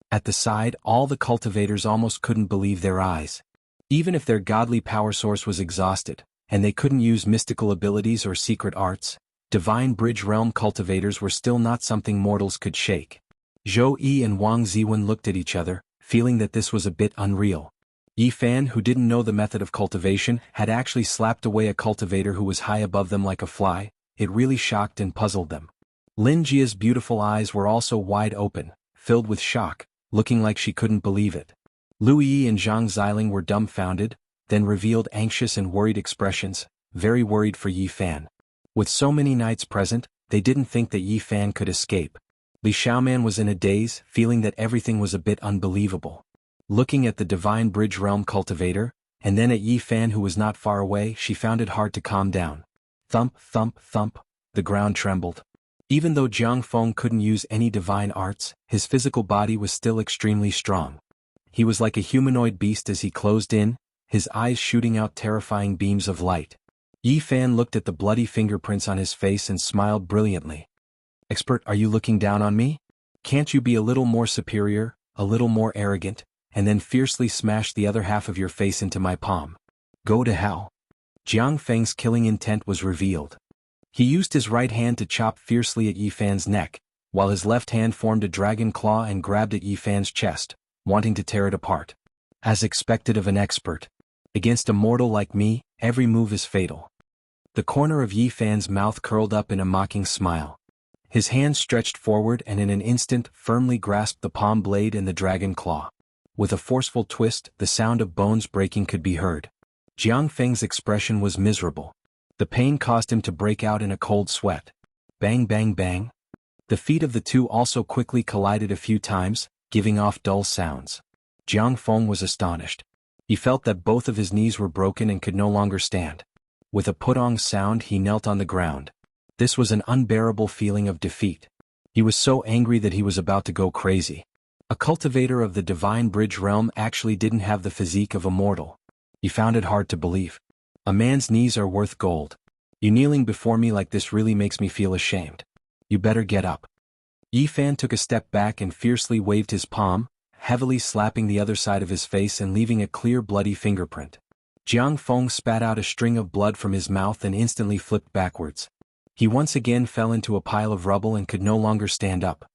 At the side, all the cultivators almost couldn't believe their eyes. Even if their godly power source was exhausted, and they couldn't use mystical abilities or secret arts, divine bridge realm cultivators were still not something mortals could shake. Zhou Yi and Wang Ziwen looked at each other, feeling that this was a bit unreal. Yi Fan, who didn't know the method of cultivation, had actually slapped away a cultivator who was high above them like a fly. It really shocked and puzzled them. Lin Jia's beautiful eyes were also wide open, filled with shock, looking like she couldn't believe it. Lu Yi and Zhang Xiling were dumbfounded, then revealed anxious and worried expressions, very worried for Yi Fan. With so many knights present, they didn't think that Yi Fan could escape. Li Xiaoman was in a daze, feeling that everything was a bit unbelievable. Looking at the divine bridge realm cultivator, and then at Yi Fan who was not far away, she found it hard to calm down. Thump, thump, thump, the ground trembled. Even though Jiang Feng couldn't use any divine arts, his physical body was still extremely strong. He was like a humanoid beast as he closed in, his eyes shooting out terrifying beams of light. Yi Fan looked at the bloody fingerprints on his face and smiled brilliantly. Expert, are you looking down on me? Can't you be a little more superior, a little more arrogant, and then fiercely smash the other half of your face into my palm? Go to hell. Jiang Feng's killing intent was revealed. He used his right hand to chop fiercely at Yi Fan's neck, while his left hand formed a dragon claw and grabbed at Yi Fan's chest, wanting to tear it apart. As expected of an expert, against a mortal like me, every move is fatal. The corner of Yi Fan's mouth curled up in a mocking smile. His hand stretched forward and in an instant firmly grasped the palm blade and the dragon claw. With a forceful twist, the sound of bones breaking could be heard. Jiang Feng's expression was miserable. The pain caused him to break out in a cold sweat. Bang bang bang. The feet of the two also quickly collided a few times, giving off dull sounds. Jiang Feng was astonished. He felt that both of his knees were broken and could no longer stand. With a putong sound he knelt on the ground. This was an unbearable feeling of defeat. He was so angry that he was about to go crazy. A cultivator of the Divine Bridge realm actually didn't have the physique of a mortal. He found it hard to believe. A man's knees are worth gold. You kneeling before me like this really makes me feel ashamed. You better get up. Yi Fan took a step back and fiercely waved his palm, heavily slapping the other side of his face and leaving a clear bloody fingerprint. Jiang Feng spat out a string of blood from his mouth and instantly flipped backwards. He once again fell into a pile of rubble and could no longer stand up.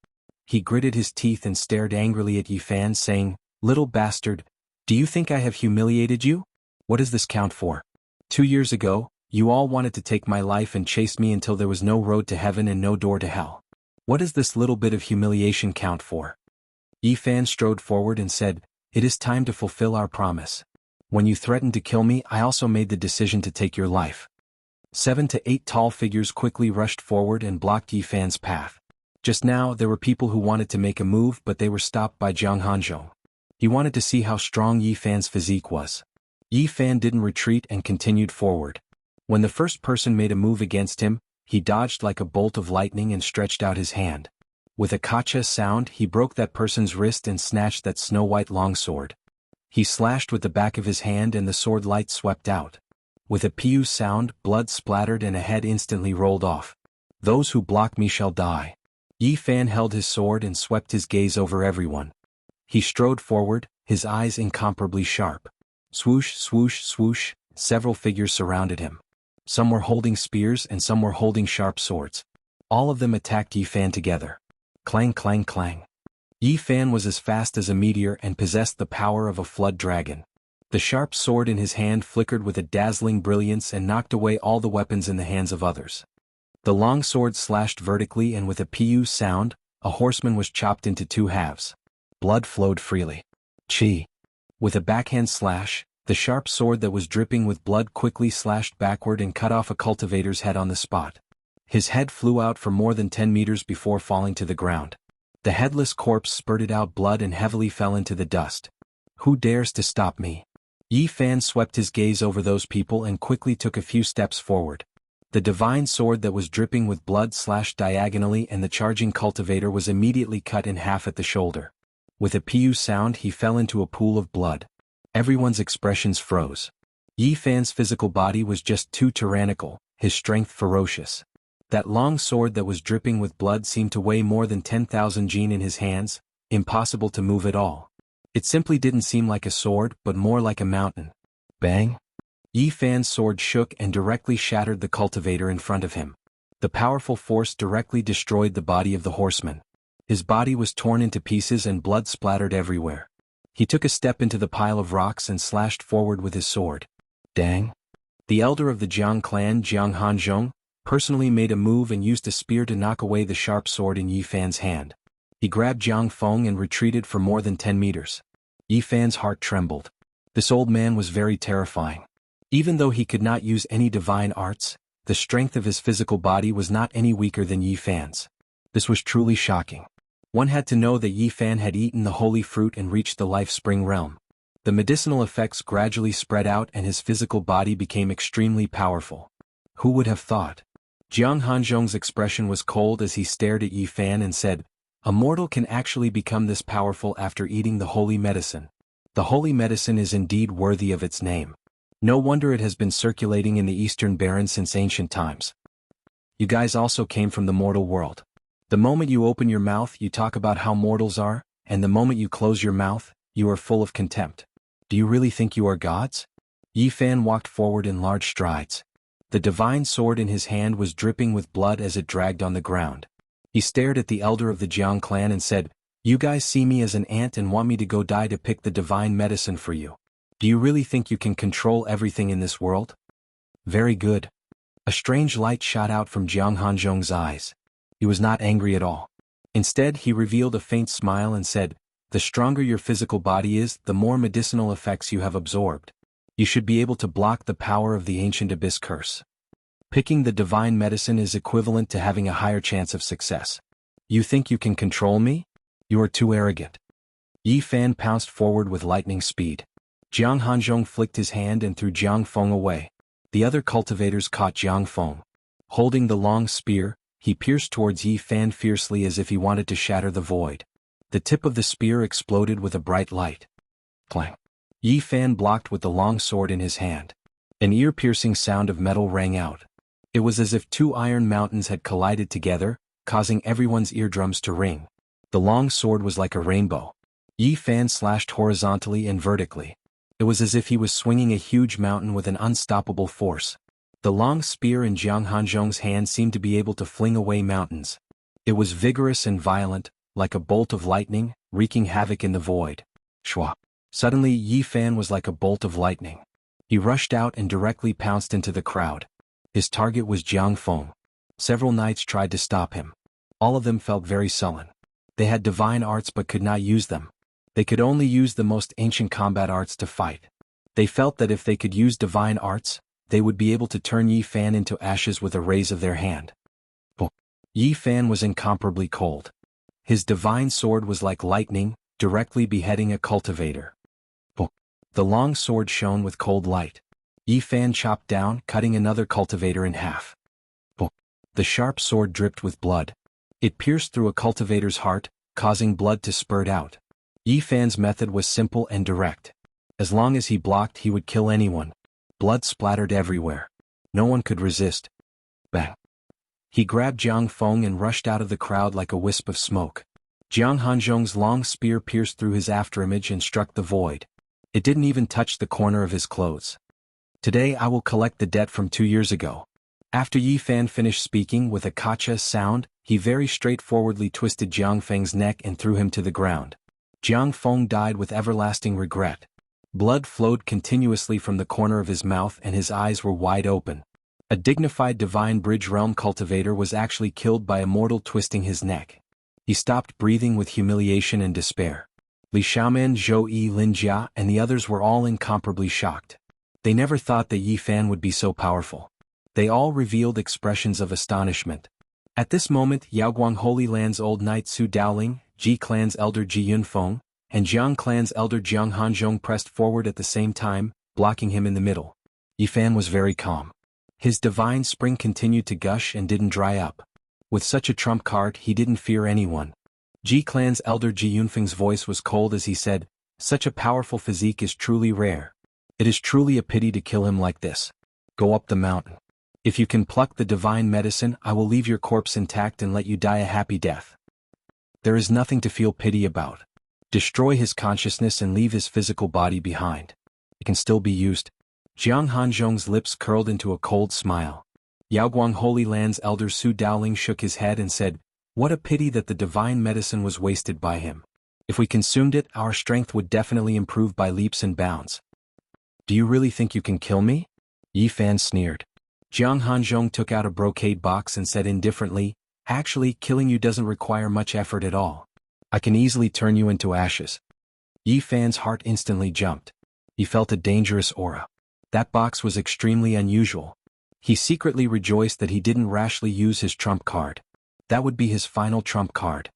He gritted his teeth and stared angrily at Yi Fan, saying, "Little bastard, do you think I have humiliated you? What does this count for? 2 years ago, you all wanted to take my life and chase me until there was no road to heaven and no door to hell. What does this little bit of humiliation count for?" Yi Fan strode forward and said, "It is time to fulfill our promise. When you threatened to kill me, I also made the decision to take your life." 7 to 8 tall figures quickly rushed forward and blocked Yi Fan's path. Just now, there were people who wanted to make a move, but they were stopped by Jiang Hanzhong. He wanted to see how strong Yi Fan's physique was. Yi Fan didn't retreat and continued forward. When the first person made a move against him, he dodged like a bolt of lightning and stretched out his hand. With a kacha sound, he broke that person's wrist and snatched that snow-white longsword. He slashed with the back of his hand and the sword light swept out. With a piu sound, blood splattered and a head instantly rolled off. "Those who block me shall die." Yi Fan held his sword and swept his gaze over everyone. He strode forward, his eyes incomparably sharp. Swoosh, swoosh, swoosh, several figures surrounded him. Some were holding spears and some were holding sharp swords. All of them attacked Yi Fan together. Clang clang clang. Yi Fan was as fast as a meteor and possessed the power of a flood dragon. The sharp sword in his hand flickered with a dazzling brilliance and knocked away all the weapons in the hands of others. The long sword slashed vertically and with a piu sound, a horseman was chopped into 2 halves. Blood flowed freely. Chi. With a backhand slash, the sharp sword that was dripping with blood quickly slashed backward and cut off a cultivator's head on the spot. His head flew out for more than 10 meters before falling to the ground. The headless corpse spurted out blood and heavily fell into the dust. "Who dares to stop me?" Yi Fan swept his gaze over those people and quickly took a few steps forward. The divine sword that was dripping with blood slashed diagonally and the charging cultivator was immediately cut in half at the shoulder. With a piu sound he fell into a pool of blood. Everyone's expressions froze. Yi Fan's physical body was just too tyrannical, his strength ferocious. That long sword that was dripping with blood seemed to weigh more than 10,000 jin in his hands, impossible to move at all. It simply didn't seem like a sword, but more like a mountain. Bang! Yi Fan's sword shook and directly shattered the cultivator in front of him. The powerful force directly destroyed the body of the horseman. His body was torn into pieces and blood splattered everywhere. He took a step into the pile of rocks and slashed forward with his sword. Dang! The elder of the Jiang clan, Jiang Hanzhong, personally made a move and used a spear to knock away the sharp sword in Yi Fan's hand. He grabbed Jiang Feng and retreated for more than 10 meters. Yi Fan's heart trembled. This old man was very terrifying. Even though he could not use any divine arts, the strength of his physical body was not any weaker than Yi Fan's. This was truly shocking. One had to know that Yi Fan had eaten the holy fruit and reached the life spring realm. The medicinal effects gradually spread out and his physical body became extremely powerful. Who would have thought? Jiang Hanzhong's expression was cold as he stared at Yi Fan and said, "A mortal can actually become this powerful after eating the holy medicine. The holy medicine is indeed worthy of its name. No wonder it has been circulating in the Eastern Barrens since ancient times. You guys also came from the mortal world. The moment you open your mouth you talk about how mortals are, and the moment you close your mouth, you are full of contempt. Do you really think you are gods?" Yi Fan walked forward in large strides. The divine sword in his hand was dripping with blood as it dragged on the ground. He stared at the elder of the Jiang clan and said, "You guys see me as an ant and want me to go die to pick the divine medicine for you. Do you really think you can control everything in this world?" "Very good." A strange light shot out from Jiang Hanzhong's eyes. He was not angry at all. Instead, he revealed a faint smile and said, "The stronger your physical body is, the more medicinal effects you have absorbed. You should be able to block the power of the ancient abyss curse. Picking the divine medicine is equivalent to having a higher chance of success. You think you can control me? You are too arrogant." Yi Fan pounced forward with lightning speed. Jiang Hanzhong flicked his hand and threw Jiang Feng away. The other cultivators caught Jiang Feng. Holding the long spear, he pierced towards Yi Fan fiercely as if he wanted to shatter the void. The tip of the spear exploded with a bright light. Clang. Yi Fan blocked with the long sword in his hand. An ear-piercing sound of metal rang out. It was as if two iron mountains had collided together, causing everyone's eardrums to ring. The long sword was like a rainbow. Yi Fan slashed horizontally and vertically. It was as if he was swinging a huge mountain with an unstoppable force. The long spear in Jiang Hanzhong's hand seemed to be able to fling away mountains. It was vigorous and violent, like a bolt of lightning, wreaking havoc in the void. Shwa. Suddenly Yi Fan was like a bolt of lightning. He rushed out and directly pounced into the crowd. His target was Jiang Feng. Several knights tried to stop him. All of them felt very sullen. They had divine arts but could not use them. They could only use the most ancient combat arts to fight. They felt that if they could use divine arts, they would be able to turn Yi Fan into ashes with a raise of their hand. Yi Fan was incomparably cold. His divine sword was like lightning, directly beheading a cultivator. The long sword shone with cold light. Yi Fan chopped down, cutting another cultivator in half. The sharp sword dripped with blood. It pierced through a cultivator's heart, causing blood to spurt out. Yi Fan's method was simple and direct. As long as he blocked, he would kill anyone. Blood splattered everywhere. No one could resist. Bang. He grabbed Jiang Feng and rushed out of the crowd like a wisp of smoke. Jiang Hanzhong's long spear pierced through his afterimage and struck the void. It didn't even touch the corner of his clothes. "Today I will collect the debt from 2 years ago." After Yi Fan finished speaking with a kacha sound, he very straightforwardly twisted Jiang Feng's neck and threw him to the ground. Jiang Feng died with everlasting regret. Blood flowed continuously from the corner of his mouth and his eyes were wide open. A dignified divine bridge realm cultivator was actually killed by a mortal twisting his neck. He stopped breathing with humiliation and despair. Li Xiaoman, Zhou Yi, Lin Jia, and the others were all incomparably shocked. They never thought that Yi Fan would be so powerful. They all revealed expressions of astonishment. At this moment, Yaoguang Holy Land's old knight Su Daoling, Ji Clan's elder Ji Yunfeng, and Jiang Clan's elder Jiang Hanzhong pressed forward at the same time, blocking him in the middle. Yi Fan was very calm. His divine spring continued to gush and didn't dry up. With such a trump card, he didn't fear anyone. Ji Clan's elder Ji Yunfeng's voice was cold as he said, "Such a powerful physique is truly rare. It is truly a pity to kill him like this. Go up the mountain. If you can pluck the divine medicine, I will leave your corpse intact and let you die a happy death. There is nothing to feel pity about. Destroy his consciousness and leave his physical body behind. It can still be used." Jiang Hanzhong's lips curled into a cold smile. Yaoguang Holy Land's elder Su Daoling shook his head and said, "What a pity that the divine medicine was wasted by him. If we consumed it, our strength would definitely improve by leaps and bounds." "Do you really think you can kill me?" Yi Fan sneered. Jiang Hanzhong took out a brocade box and said indifferently, "Actually, killing you doesn't require much effort at all. I can easily turn you into ashes." Yi Fan's heart instantly jumped. He felt a dangerous aura. That box was extremely unusual. He secretly rejoiced that he didn't rashly use his trump card. That would be his final trump card.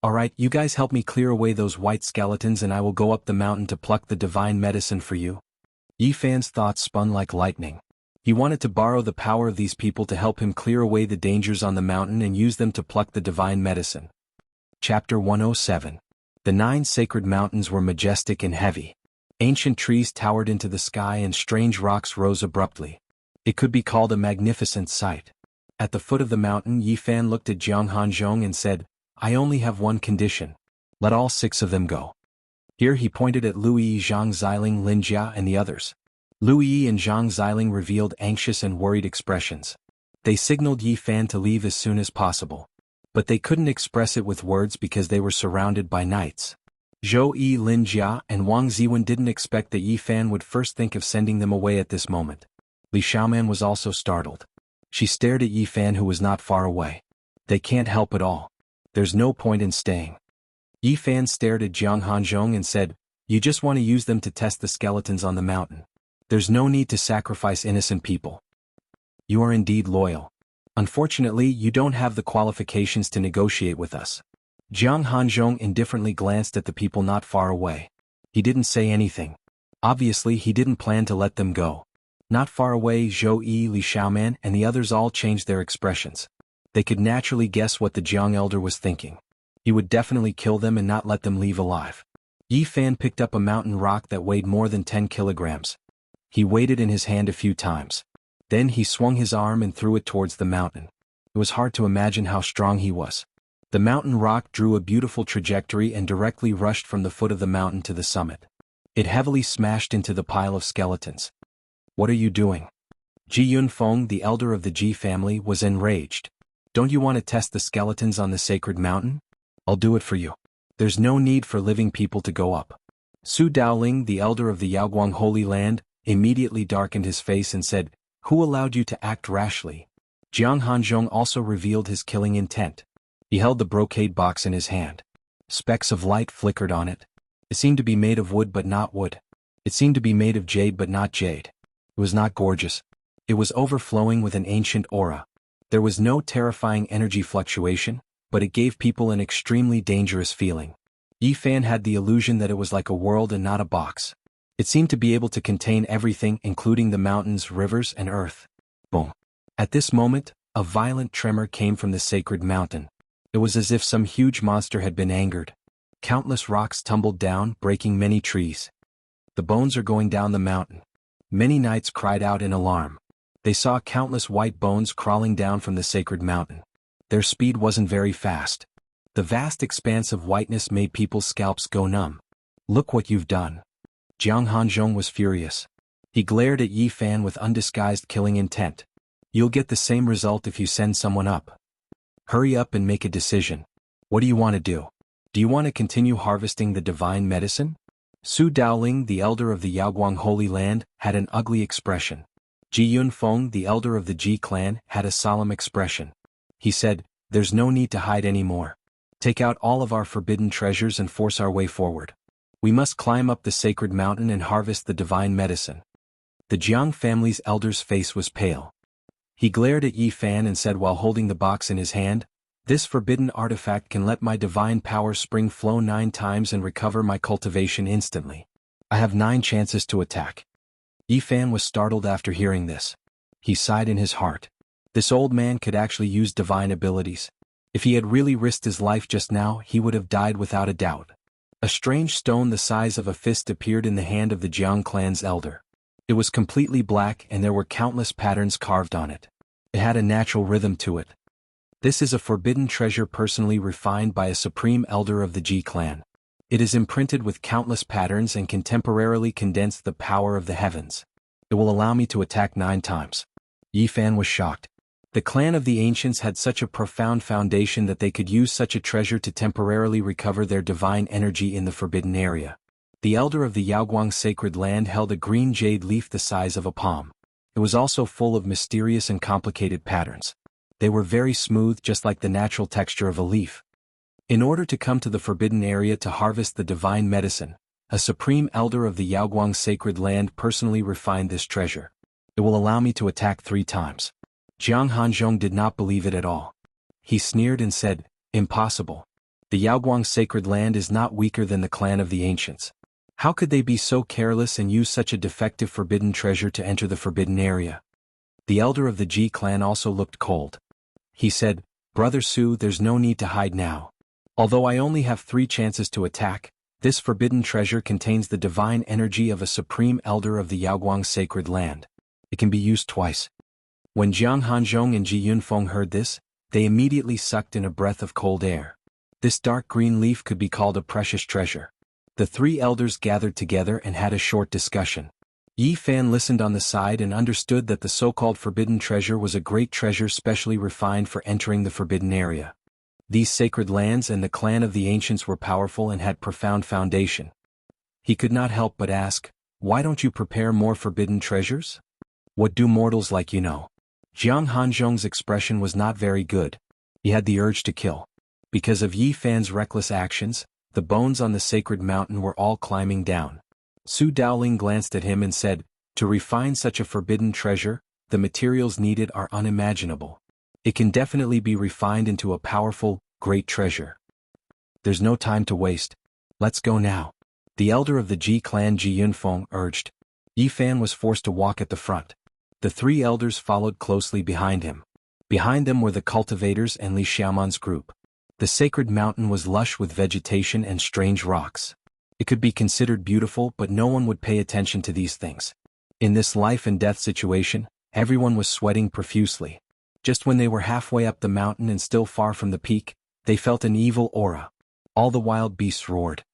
"Alright, you guys help me clear away those white skeletons and I will go up the mountain to pluck the divine medicine for you." Yi Fan's thoughts spun like lightning. He wanted to borrow the power of these people to help him clear away the dangers on the mountain and use them to pluck the divine medicine. Chapter 107. The 9 sacred mountains were majestic and heavy. Ancient trees towered into the sky and strange rocks rose abruptly. It could be called a magnificent sight. At the foot of the mountain, Yi Fan looked at Jiang Hanzhong and said, "I only have one condition. Let all 6 of them go." Here he pointed at Lui, Zhang Xiling, Lin Jia and the others. Lu Yi and Zhang Xiling revealed anxious and worried expressions. They signaled Yi Fan to leave as soon as possible. But they couldn't express it with words because they were surrounded by knights. Zhou Yi, Lin Jia, and Wang Ziwen didn't expect that Yi Fan would first think of sending them away at this moment. Li Xiaoman was also startled. She stared at Yi Fan, who was not far away. They can't help at all. There's no point in staying. Yi Fan stared at Jiang Hanzhong and said, "You just want to use them to test the skeletons on the mountain. There's no need to sacrifice innocent people. You are indeed loyal. Unfortunately, you don't have the qualifications to negotiate with us." Jiang Hanzhong indifferently glanced at the people not far away. He didn't say anything. Obviously, he didn't plan to let them go. Not far away, Zhou Yi, Li Xiaoman, and the others all changed their expressions. They could naturally guess what the Jiang elder was thinking. He would definitely kill them and not let them leave alive. Yi Fan picked up a mountain rock that weighed more than 10 kilograms. He weighed it in his hand a few times. Then he swung his arm and threw it towards the mountain. It was hard to imagine how strong he was. The mountain rock drew a beautiful trajectory and directly rushed from the foot of the mountain to the summit. It heavily smashed into the pile of skeletons. "What are you doing?" Ji Yunfeng, the elder of the Ji family, was enraged. "Don't you want to test the skeletons on the sacred mountain? I'll do it for you. There's no need for living people to go up." Su Daoling, the elder of the Yaoguang Holy Land, immediately darkened his face and said, "Who allowed you to act rashly?" Jiang Hanzhong also revealed his killing intent. He held the brocade box in his hand. Specks of light flickered on it. It seemed to be made of wood but not wood. It seemed to be made of jade but not jade. It was not gorgeous. It was overflowing with an ancient aura. There was no terrifying energy fluctuation, but it gave people an extremely dangerous feeling. Yi Fan had the illusion that it was like a world and not a box. It seemed to be able to contain everything, including the mountains, rivers, and earth. Boom. At this moment, a violent tremor came from the sacred mountain. It was as if some huge monster had been angered. Countless rocks tumbled down, breaking many trees. "The bones are going down the mountain." Many knights cried out in alarm. They saw countless white bones crawling down from the sacred mountain. Their speed wasn't very fast. The vast expanse of whiteness made people's scalps go numb. "Look what you've done." Jiang Hanzhong was furious. He glared at Yi Fan with undisguised killing intent. "You'll get the same result if you send someone up. Hurry up and make a decision. What do you want to do? Do you want to continue harvesting the divine medicine?" Su Daoling, the elder of the Yaoguang Holy Land, had an ugly expression. Ji Yunfeng, the elder of the Ji clan, had a solemn expression. He said, "There's no need to hide anymore. Take out all of our forbidden treasures and force our way forward. We must climb up the sacred mountain and harvest the divine medicine." The Jiang family's elder's face was pale. He glared at Yi Fan and said while holding the box in his hand, "This forbidden artifact can let my divine power spring flow 9 times and recover my cultivation instantly. I have 9 chances to attack." Yi Fan was startled after hearing this. He sighed in his heart. This old man could actually use divine abilities. If he had really risked his life just now, he would have died without a doubt. A strange stone the size of a fist appeared in the hand of the Jiang clan's elder. It was completely black and there were countless patterns carved on it. It had a natural rhythm to it. "This is a forbidden treasure personally refined by a supreme elder of the Ji clan. It is imprinted with countless patterns and can temporarily condense the power of the heavens. It will allow me to attack 9 times. Yi Fan was shocked. The clan of the ancients had such a profound foundation that they could use such a treasure to temporarily recover their divine energy in the forbidden area. The elder of the Yaoguang sacred land held a green jade leaf the size of a palm. It was also full of mysterious and complicated patterns. They were very smooth, just like the natural texture of a leaf. In order to come to the forbidden area to harvest the divine medicine, a supreme elder of the Yaoguang sacred land personally refined this treasure. It will allow me to attack 3 times. Jiang Hanzhong did not believe it at all. He sneered and said, "Impossible. The Yaoguang sacred land is not weaker than the clan of the ancients. How could they be so careless and use such a defective forbidden treasure to enter the forbidden area?" The elder of the Ji clan also looked cold. He said, "Brother Su, there's no need to hide now. Although I only have 3 chances to attack, this forbidden treasure contains the divine energy of a supreme elder of the Yaoguang sacred land. It can be used twice." When Jiang Hanzhong and Ji Yunfeng heard this, they immediately sucked in a breath of cold air. This dark green leaf could be called a precious treasure. The 3 elders gathered together and had a short discussion. Yi Fan listened on the side and understood that the so-called forbidden treasure was a great treasure specially refined for entering the forbidden area. These sacred lands and the clan of the ancients were powerful and had profound foundation. He could not help but ask, "Why don't you prepare more forbidden treasures? What do mortals like you know?" Jiang Hanzhong's expression was not very good. He had the urge to kill. Because of Yi Fan's reckless actions, the bones on the sacred mountain were all climbing down. Su Daoling glanced at him and said, "To refine such a forbidden treasure, the materials needed are unimaginable. It can definitely be refined into a powerful, great treasure. There's no time to waste. Let's go now." The elder of the Ji clan Ji Yunfeng urged. Yi Fan was forced to walk at the front. The three elders followed closely behind him. Behind them were the cultivators and Li Xiaoman's group. The sacred mountain was lush with vegetation and strange rocks. It could be considered beautiful, but no one would pay attention to these things. In this life-and-death situation, everyone was sweating profusely. Just when they were halfway up the mountain and still far from the peak, they felt an evil aura. All the wild beasts roared.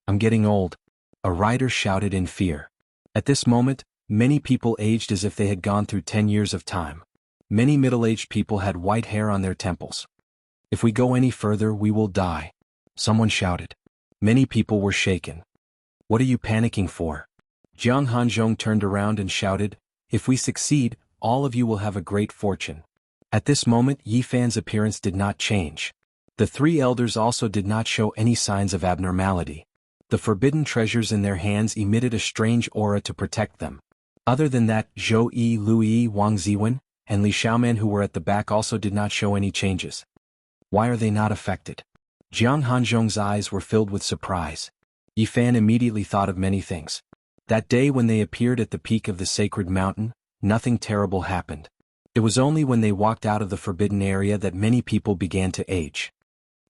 "I'm getting old," a rider shouted in fear. At this moment, many people aged as if they had gone through 10 years of time. Many middle-aged people had white hair on their temples. "If we go any further, we will die," someone shouted. Many people were shaken. "What are you panicking for?" Jiang Hanzhong turned around and shouted, "If we succeed, all of you will have a great fortune." At this moment, Yi Fan's appearance did not change. The three elders also did not show any signs of abnormality. The forbidden treasures in their hands emitted a strange aura to protect them. Other than that, Zhou Yi, Lu Yi, Wang Ziwen, and Li Xiaoman who were at the back also did not show any changes. Why are they not affected? Jiang Hanzhong's eyes were filled with surprise. Yi Fan immediately thought of many things. That day when they appeared at the peak of the sacred mountain, nothing terrible happened. It was only when they walked out of the forbidden area that many people began to age.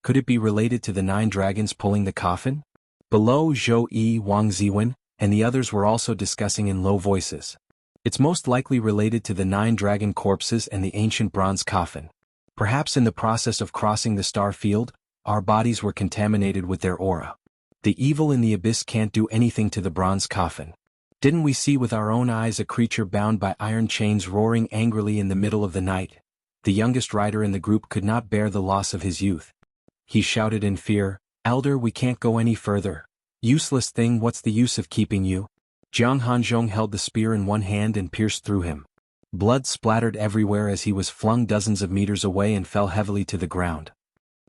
Could it be related to the 9 dragons pulling the coffin? Below, Zhou Yi, Wang Ziwen, and the others were also discussing in low voices. It's most likely related to the 9 dragon corpses and the ancient bronze coffin. Perhaps in the process of crossing the star field, our bodies were contaminated with their aura. The evil in the abyss can't do anything to the bronze coffin. Didn't we see with our own eyes a creature bound by iron chains roaring angrily in the middle of the night? The youngest rider in the group could not bear the loss of his youth. He shouted in fear, "Elder, we can't go any further. Useless thing, what's the use of keeping you?" Jiang Hanzhong held the spear in one hand and pierced through him. Blood splattered everywhere as he was flung dozens of meters away and fell heavily to the ground.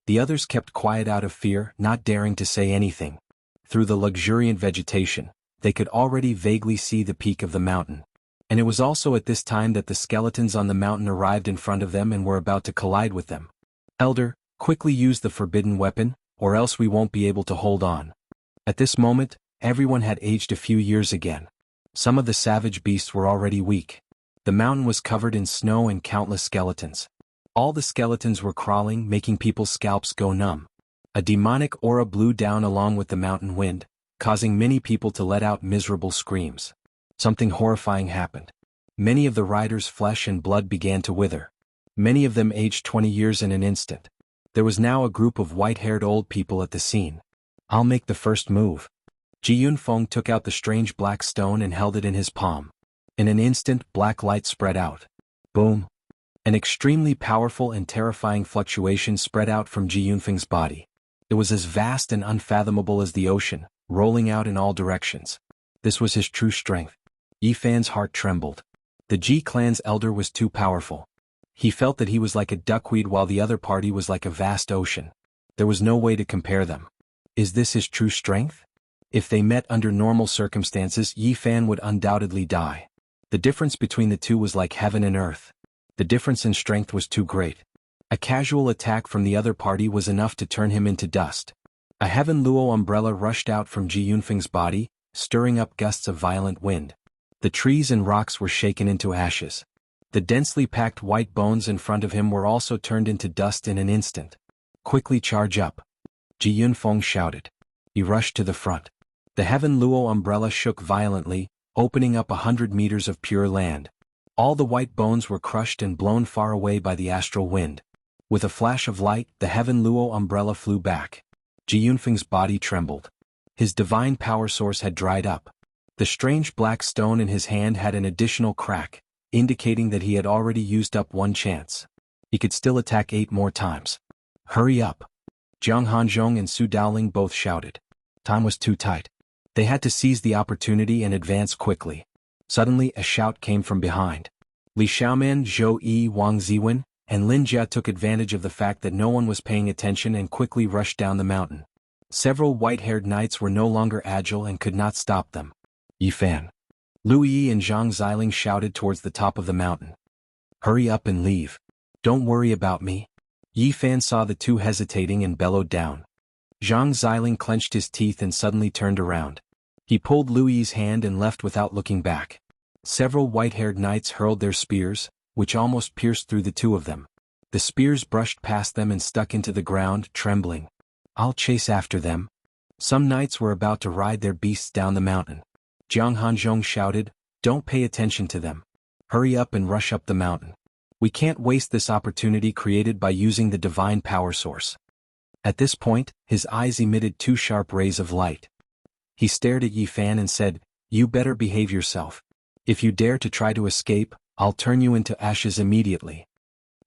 The others kept quiet out of fear, not daring to say anything. Through the luxuriant vegetation, they could already vaguely see the peak of the mountain. And it was also at this time that the skeletons on the mountain arrived in front of them and were about to collide with them. "Elder, quickly use the forbidden weapon, or else we won't be able to hold on." At this moment, everyone had aged a few years again. Some of the savage beasts were already weak. The mountain was covered in snow and countless skeletons. All the skeletons were crawling, making people's scalps go numb. A demonic aura blew down along with the mountain wind, causing many people to let out miserable screams. Something horrifying happened. Many of the riders' flesh and blood began to wither. Many of them aged 20 years in an instant. There was now a group of white-haired old people at the scene. "I'll make the first move." Ji Yunfeng took out the strange black stone and held it in his palm. In an instant, black light spread out. Boom! An extremely powerful and terrifying fluctuation spread out from Ji Yunfeng's body. It was as vast and unfathomable as the ocean, rolling out in all directions. This was his true strength. Yi Fan's heart trembled. The Ji clan's elder was too powerful. He felt that he was like a duckweed while the other party was like a vast ocean. There was no way to compare them. Is this his true strength? If they met under normal circumstances, Yi Fan would undoubtedly die. The difference between the two was like heaven and earth. The difference in strength was too great. A casual attack from the other party was enough to turn him into dust. A heaven luo umbrella rushed out from Ji Yunfeng's body, stirring up gusts of violent wind. The trees and rocks were shaken into ashes. The densely packed white bones in front of him were also turned into dust in an instant. "Quickly charge up!" Ji Yunfeng shouted. He rushed to the front. The heaven luo umbrella shook violently, opening up 100 meters of pure land. All the white bones were crushed and blown far away by the astral wind. With a flash of light, the heaven luo umbrella flew back. Ji Yunfeng's body trembled. His divine power source had dried up. The strange black stone in his hand had an additional crack, indicating that he had already used up one chance. He could still attack 8 more times. Hurry up! Jiang Hanzhong and Su Daoling both shouted. Time was too tight. They had to seize the opportunity and advance quickly. Suddenly a shout came from behind. Li Xiaoman, Zhou Yi, Wang Ziwen, and Lin Jia took advantage of the fact that no one was paying attention and quickly rushed down the mountain. Several white-haired knights were no longer agile and could not stop them. Yi Fan. Lu Yi and Zhang Xiling shouted towards the top of the mountain. Hurry up and leave. Don't worry about me. Yi Fan saw the two hesitating and bellowed down. Zhang Xiling clenched his teeth and suddenly turned around. He pulled Lu Yi's hand and left without looking back. Several white-haired knights hurled their spears, which almost pierced through the two of them. The spears brushed past them and stuck into the ground, trembling. I'll chase after them. Some knights were about to ride their beasts down the mountain. Jiang Hanzhong shouted, Don't pay attention to them. Hurry up and rush up the mountain. We can't waste this opportunity created by using the divine power source. At this point, his eyes emitted 2 sharp rays of light. He stared at Yi Fan and said, You better behave yourself. If you dare to try to escape, I'll turn you into ashes immediately.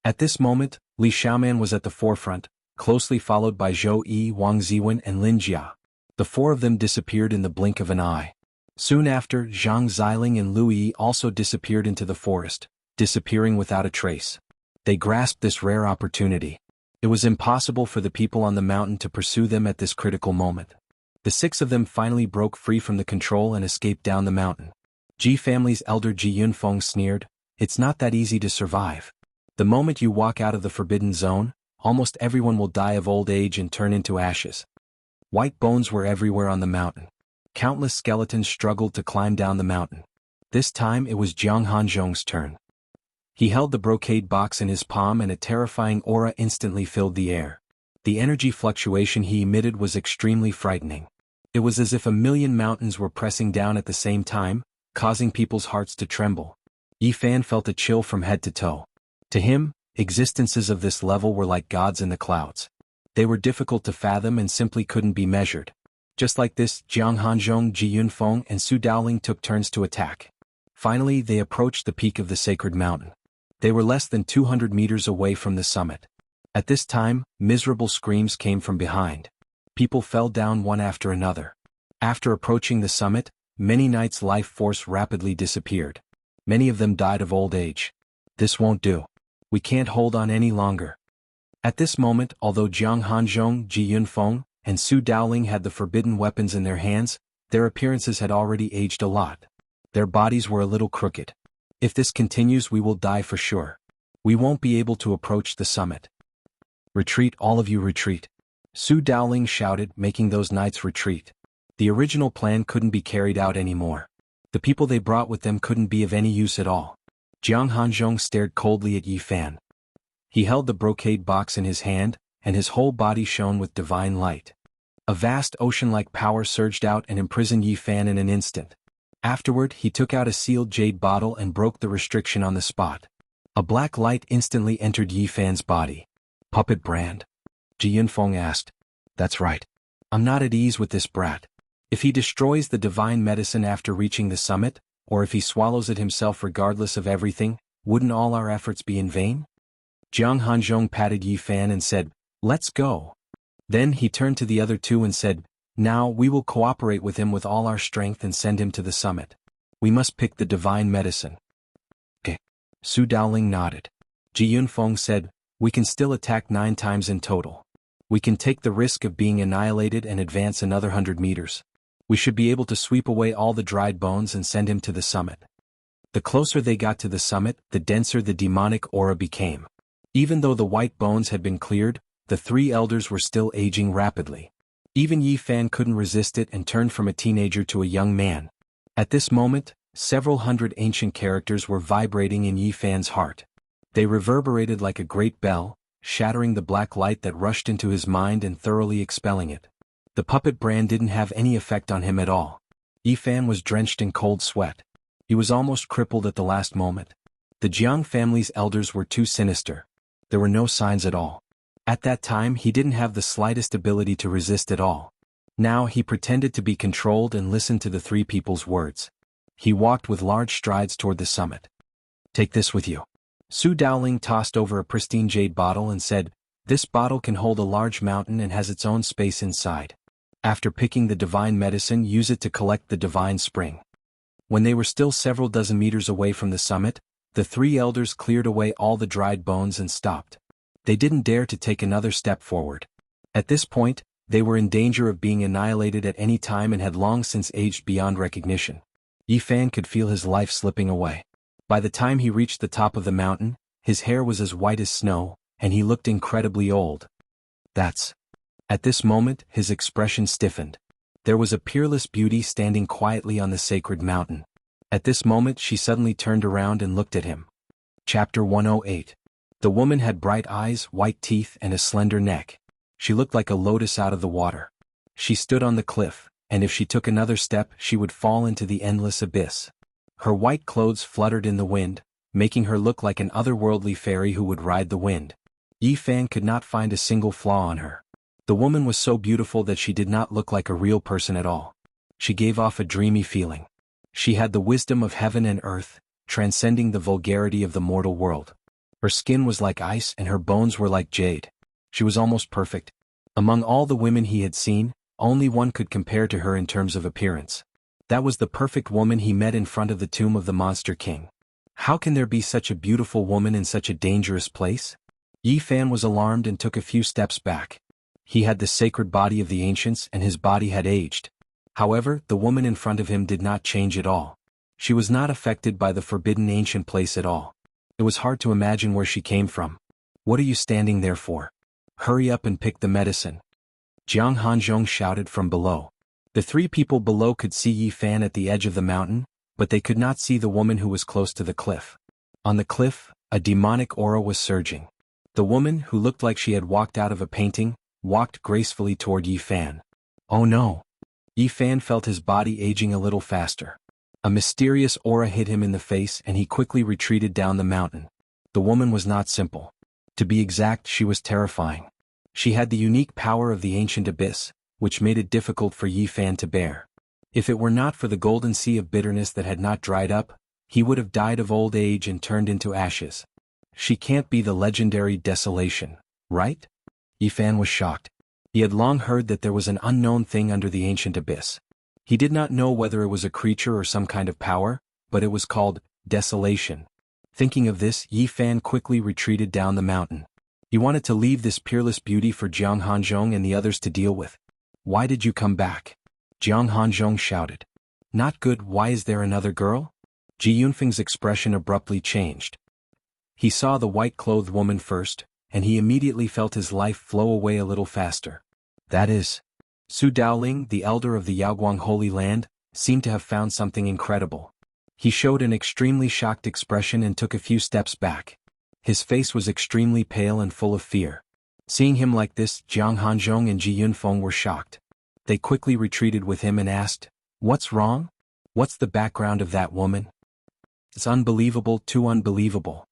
At this moment, Li Xiaoman was at the forefront, closely followed by Zhou Yi, Wang Ziwen and Lin Jia. The 4 of them disappeared in the blink of an eye. Soon after, Zhang Xiling and Lu Yi also disappeared into the forest, disappearing without a trace. They grasped this rare opportunity. It was impossible for the people on the mountain to pursue them at this critical moment. The 6 of them finally broke free from the control and escaped down the mountain. Ji family's elder Ji Yunfeng sneered, It's not that easy to survive. The moment you walk out of the forbidden zone, almost everyone will die of old age and turn into ashes. White bones were everywhere on the mountain. Countless skeletons struggled to climb down the mountain. This time it was Jiang Hanzhong's turn. He held the brocade box in his palm and a terrifying aura instantly filled the air. The energy fluctuation he emitted was extremely frightening. It was as if a million mountains were pressing down at the same time, causing people's hearts to tremble. Yi Fan felt a chill from head to toe. To him, existences of this level were like gods in the clouds. They were difficult to fathom and simply couldn't be measured. Just like this, Jiang Hanzhong, Ji Yunfeng and Su Daoling took turns to attack. Finally, they approached the peak of the sacred mountain. They were less than 200 meters away from the summit. At this time, miserable screams came from behind. People fell down one after another. After approaching the summit, many knights' life force rapidly disappeared. Many of them died of old age. This won't do. We can't hold on any longer. At this moment, although Jiang Hanzhong, Ji Yunfeng, and Su Daoling had the forbidden weapons in their hands, their appearances had already aged a lot. Their bodies were a little crooked. If this continues, we will die for sure. We won't be able to approach the summit. Retreat, all of you retreat. Su Daoling shouted, making those knights retreat. The original plan couldn't be carried out anymore. The people they brought with them couldn't be of any use at all. Jiang Hanzhong stared coldly at Yi Fan. He held the brocade box in his hand, and his whole body shone with divine light. A vast ocean-like power surged out and imprisoned Yi Fan in an instant. Afterward, he took out a sealed jade bottle and broke the restriction on the spot. A black light instantly entered Yi Fan's body. Puppet brand? Ji Yunfeng asked. That's right. I'm not at ease with this brat. If he destroys the divine medicine after reaching the summit, or if he swallows it himself regardless of everything, wouldn't all our efforts be in vain? Jiang Hanzhong patted Yi Fan and said, Let's go. Then he turned to the other 2 and said, Now we will cooperate with him with all our strength and send him to the summit. We must pick the divine medicine. Okay. Su Daoling nodded. Ji Yunfeng said, We can still attack 9 times in total. We can take the risk of being annihilated and advance another 100 meters. We should be able to sweep away all the dried bones and send him to the summit. The closer they got to the summit, the denser the demonic aura became. Even though the white bones had been cleared, the 3 elders were still aging rapidly. Even Yi Fan couldn't resist it and turned from a teenager to a young man. At this moment, several hundred ancient characters were vibrating in Yi Fan's heart. They reverberated like a great bell, shattering the black light that rushed into his mind and thoroughly expelling it. The puppet brand didn't have any effect on him at all. Yi Fan was drenched in cold sweat. He was almost crippled at the last moment. The Jiang family's elders were too sinister. There were no signs at all. At that time he didn't have the slightest ability to resist at all. Now he pretended to be controlled and listened to the three people's words. He walked with large strides toward the summit. Take this with you. Su Dowling tossed over a pristine jade bottle and said, "This bottle can hold a large mountain and has its own space inside. After picking the divine medicine, use it to collect the divine spring." When they were still several dozen meters away from the summit, the three elders cleared away all the dried bones and stopped. They didn't dare to take another step forward. At this point, they were in danger of being annihilated at any time and had long since aged beyond recognition. Yi Fan could feel his life slipping away. By the time he reached the top of the mountain, his hair was as white as snow, and he looked incredibly old. That's. At this moment, his expression stiffened. There was a peerless beauty standing quietly on the sacred mountain. At this moment she suddenly turned around and looked at him. Chapter 108. The woman had bright eyes, white teeth, and a slender neck. She looked like a lotus out of the water. She stood on the cliff, and if she took another step she would fall into the endless abyss. Her white clothes fluttered in the wind, making her look like an otherworldly fairy who would ride the wind. Yi Fan could not find a single flaw on her. The woman was so beautiful that she did not look like a real person at all. She gave off a dreamy feeling. She had the wisdom of heaven and earth, transcending the vulgarity of the mortal world. Her skin was like ice and her bones were like jade. She was almost perfect. Among all the women he had seen, only one could compare to her in terms of appearance. That was the perfect woman he met in front of the tomb of the Monster King. How can there be such a beautiful woman in such a dangerous place? Yi Fan was alarmed and took a few steps back. He had the sacred body of the ancients and his body had aged. However, the woman in front of him did not change at all. She was not affected by the forbidden ancient place at all. It was hard to imagine where she came from. "What are you standing there for? Hurry up and pick the medicine," Jiang Hanzhong shouted from below. The three people below could see Yi Fan at the edge of the mountain, but they could not see the woman who was close to the cliff. On the cliff, a demonic aura was surging. The woman, who looked like she had walked out of a painting, walked gracefully toward Yi Fan. Oh no! Yi Fan felt his body aging a little faster. A mysterious aura hit him in the face and he quickly retreated down the mountain. The woman was not simple. To be exact, she was terrifying. She had the unique power of the ancient abyss, which made it difficult for Yi Fan to bear. If it were not for the golden sea of bitterness that had not dried up, he would have died of old age and turned into ashes. She can't be the legendary Desolation, right? Yi Fan was shocked. He had long heard that there was an unknown thing under the ancient abyss. He did not know whether it was a creature or some kind of power, but it was called Desolation. Thinking of this, Yi Fan quickly retreated down the mountain. He wanted to leave this peerless beauty for Jiang Hanzhong and the others to deal with. "Why did you come back?" Jiang Hanzhong shouted. "Not good. Why is there another girl?" Ji Yunfeng's expression abruptly changed. He saw the white-clothed woman first, and he immediately felt his life flow away a little faster. That is, Su Daoling, the elder of the Yaoguang Holy Land, seemed to have found something incredible. He showed an extremely shocked expression and took a few steps back. His face was extremely pale and full of fear. Seeing him like this, Jiang Hanzhong and Ji Yunfeng were shocked. They quickly retreated with him and asked, "What's wrong? What's the background of that woman?" "It's unbelievable, too unbelievable."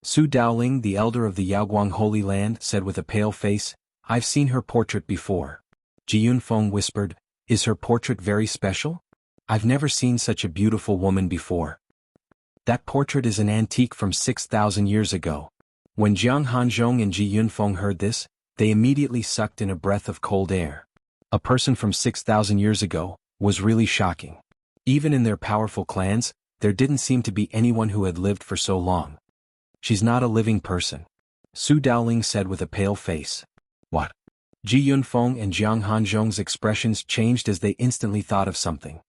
Su Daoling, the elder of the Yaoguang Holy Land, said with a pale face, "I've seen her portrait before." Ji Yunfeng whispered, "Is her portrait very special? I've never seen such a beautiful woman before." "That portrait is an antique from 6,000 years ago." When Jiang Hanzhong and Ji Yunfeng heard this, they immediately sucked in a breath of cold air. A person from 6,000 years ago was really shocking. Even in their powerful clans, there didn't seem to be anyone who had lived for so long. "She's not a living person," Su Daoling said with a pale face. "What?" Ji Yunfeng and Jiang Hanzhong's expressions changed as they instantly thought of something.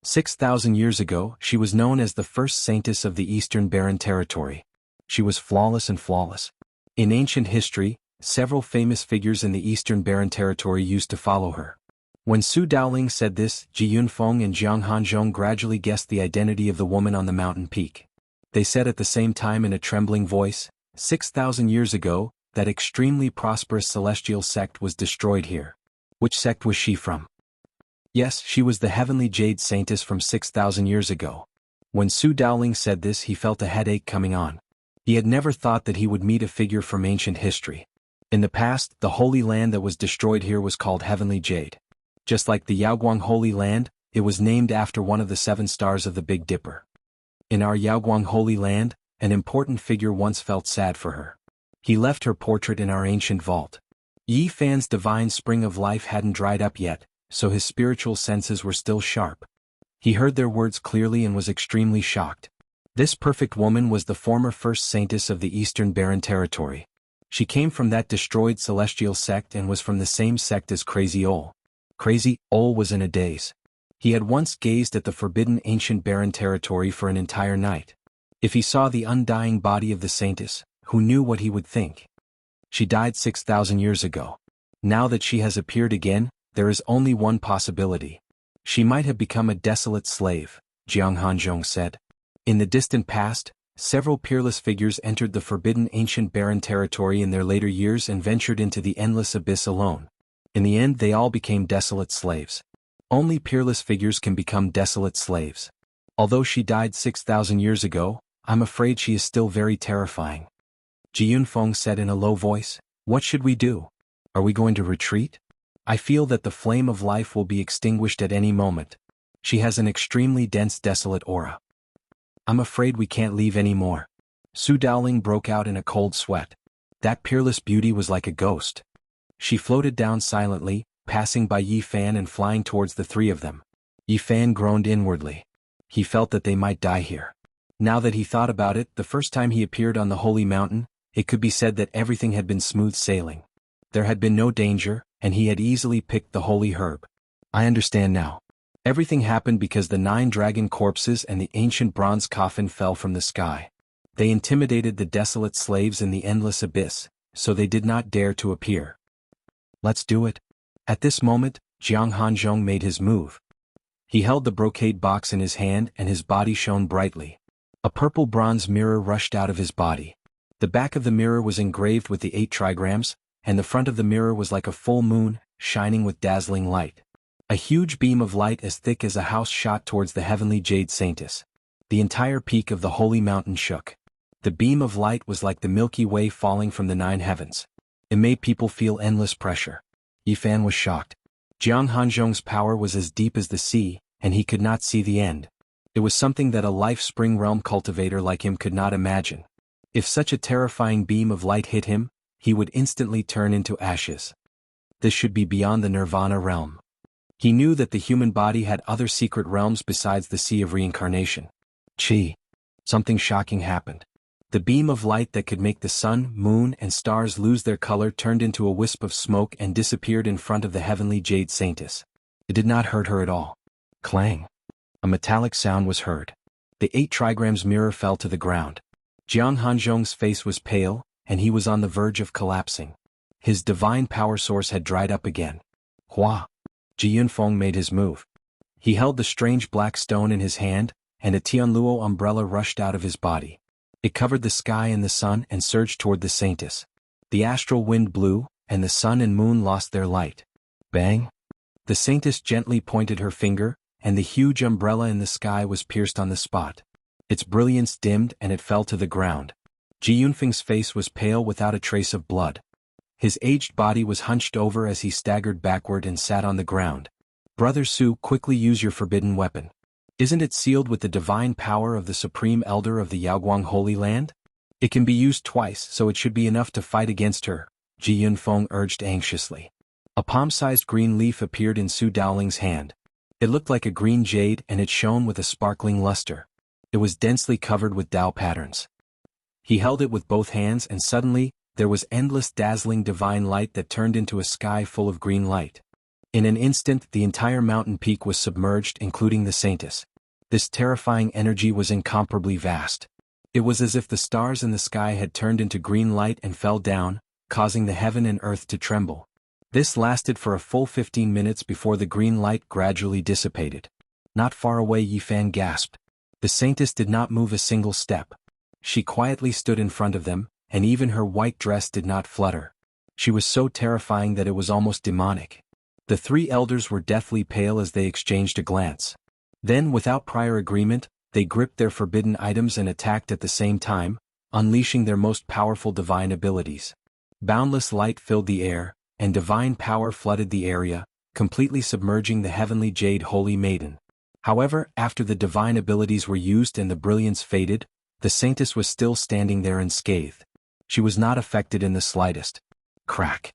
6,000 years ago, she was known as the first saintess of the Eastern Barren Territory. She was flawless and flawless. In ancient history, several famous figures in the Eastern Barren Territory used to follow her. When Su Daoling said this, Ji Yunfeng and Jiang Hanzhong gradually guessed the identity of the woman on the mountain peak. They said at the same time in a trembling voice, 6,000 years ago, that extremely prosperous celestial sect was destroyed here. Which sect was she from? Yes, she was the heavenly jade saintess from 6,000 years ago. When Su Daoling said this, he felt a headache coming on. He had never thought that he would meet a figure from ancient history. In the past, the holy land that was destroyed here was called Heavenly Jade. Just like the Yaoguang Holy Land, it was named after one of the 7 stars of the Big Dipper. In our Yaoguang Holy Land, an important figure once felt sad for her. He left her portrait in our ancient vault. Yi Fan's divine spring of life hadn't dried up yet, so his spiritual senses were still sharp. He heard their words clearly and was extremely shocked. This perfect woman was the former first saintess of the Eastern Barren Territory. She came from that destroyed celestial sect and was from the same sect as Crazy Ol. Crazy Ol was in a daze. He had once gazed at the forbidden ancient barren territory for an entire night. If he saw the undying body of the saintess, who knew what he would think? She died 6,000 years ago. Now that she has appeared again, there is only one possibility. She might have become a desolate slave, Jiang Hanzhong said. In the distant past, several peerless figures entered the forbidden ancient barren territory in their later years and ventured into the endless abyss alone. In the end, they all became desolate slaves. Only peerless figures can become desolate slaves. Although she died 6,000 years ago, I'm afraid she is still very terrifying. Ji Yunfeng said in a low voice, "What should we do? Are we going to retreat? I feel that the flame of life will be extinguished at any moment. She has an extremely dense desolate aura. I'm afraid we can't leave anymore." Su Dowling broke out in a cold sweat. That peerless beauty was like a ghost. She floated down silently, passing by Yi Fan and flying towards the 3 of them. Yi Fan groaned inwardly. He felt that they might die here. Now that he thought about it, the first time he appeared on the holy mountain, it could be said that everything had been smooth sailing. There had been no danger, and he had easily picked the holy herb. I understand now. Everything happened because the 9 dragon corpses and the ancient bronze coffin fell from the sky. They intimidated the desolate slaves in the endless abyss, so they did not dare to appear. Let's do it. At this moment, Jiang Hanzhong made his move. He held the brocade box in his hand and his body shone brightly. A purple bronze mirror rushed out of his body. The back of the mirror was engraved with the 8 trigrams, and the front of the mirror was like a full moon, shining with dazzling light. A huge beam of light as thick as a house shot towards the heavenly jade saintess. The entire peak of the holy mountain shook. The beam of light was like the Milky Way falling from the 9 heavens. It made people feel endless pressure. Yi Fan was shocked. Jiang Hanzhong's power was as deep as the sea, and he could not see the end. It was something that a life spring realm cultivator like him could not imagine. If such a terrifying beam of light hit him, he would instantly turn into ashes. This should be beyond the nirvana realm. He knew that the human body had other secret realms besides the sea of reincarnation. Something shocking happened. The beam of light that could make the sun, moon, and stars lose their color turned into a wisp of smoke and disappeared in front of the heavenly jade saintess. It did not hurt her at all. Clang! A metallic sound was heard. The 8 trigrams mirror fell to the ground. Jiang Hanzhong's face was pale, and he was on the verge of collapsing. His divine power source had dried up again. Hua! Ji Yunfeng made his move. He held the strange black stone in his hand, and a Tianluo umbrella rushed out of his body. It covered the sky and the sun and surged toward the saintess. The astral wind blew, and the sun and moon lost their light. Bang! The saintess gently pointed her finger, and the huge umbrella in the sky was pierced on the spot. Its brilliance dimmed and it fell to the ground. Ji Yunfeng's face was pale without a trace of blood. His aged body was hunched over as he staggered backward and sat on the ground. Brother Su, quickly use your forbidden weapon. Isn't it sealed with the divine power of the Supreme Elder of the Yaoguang Holy Land? It can be used twice, so it should be enough to fight against her, Ji Yunfeng urged anxiously. A palm-sized green leaf appeared in Su Dowling's hand. It looked like a green jade and it shone with a sparkling luster. It was densely covered with Dao patterns. He held it with both hands and suddenly, there was endless dazzling divine light that turned into a sky full of green light. In an instant, the entire mountain peak was submerged, including the saintess. This terrifying energy was incomparably vast. It was as if the stars in the sky had turned into green light and fell down, causing the heaven and earth to tremble. This lasted for a full 15 minutes before the green light gradually dissipated. Not far away, Yi Fan gasped. The saintess did not move a single step. She quietly stood in front of them, and even her white dress did not flutter. She was so terrifying that it was almost demonic. The 3 elders were deathly pale as they exchanged a glance. Then, without prior agreement, they gripped their forbidden items and attacked at the same time, unleashing their most powerful divine abilities. Boundless light filled the air, and divine power flooded the area, completely submerging the heavenly jade holy maiden. However, after the divine abilities were used and the brilliance faded, the saintess was still standing there unscathed. She was not affected in the slightest. Crack.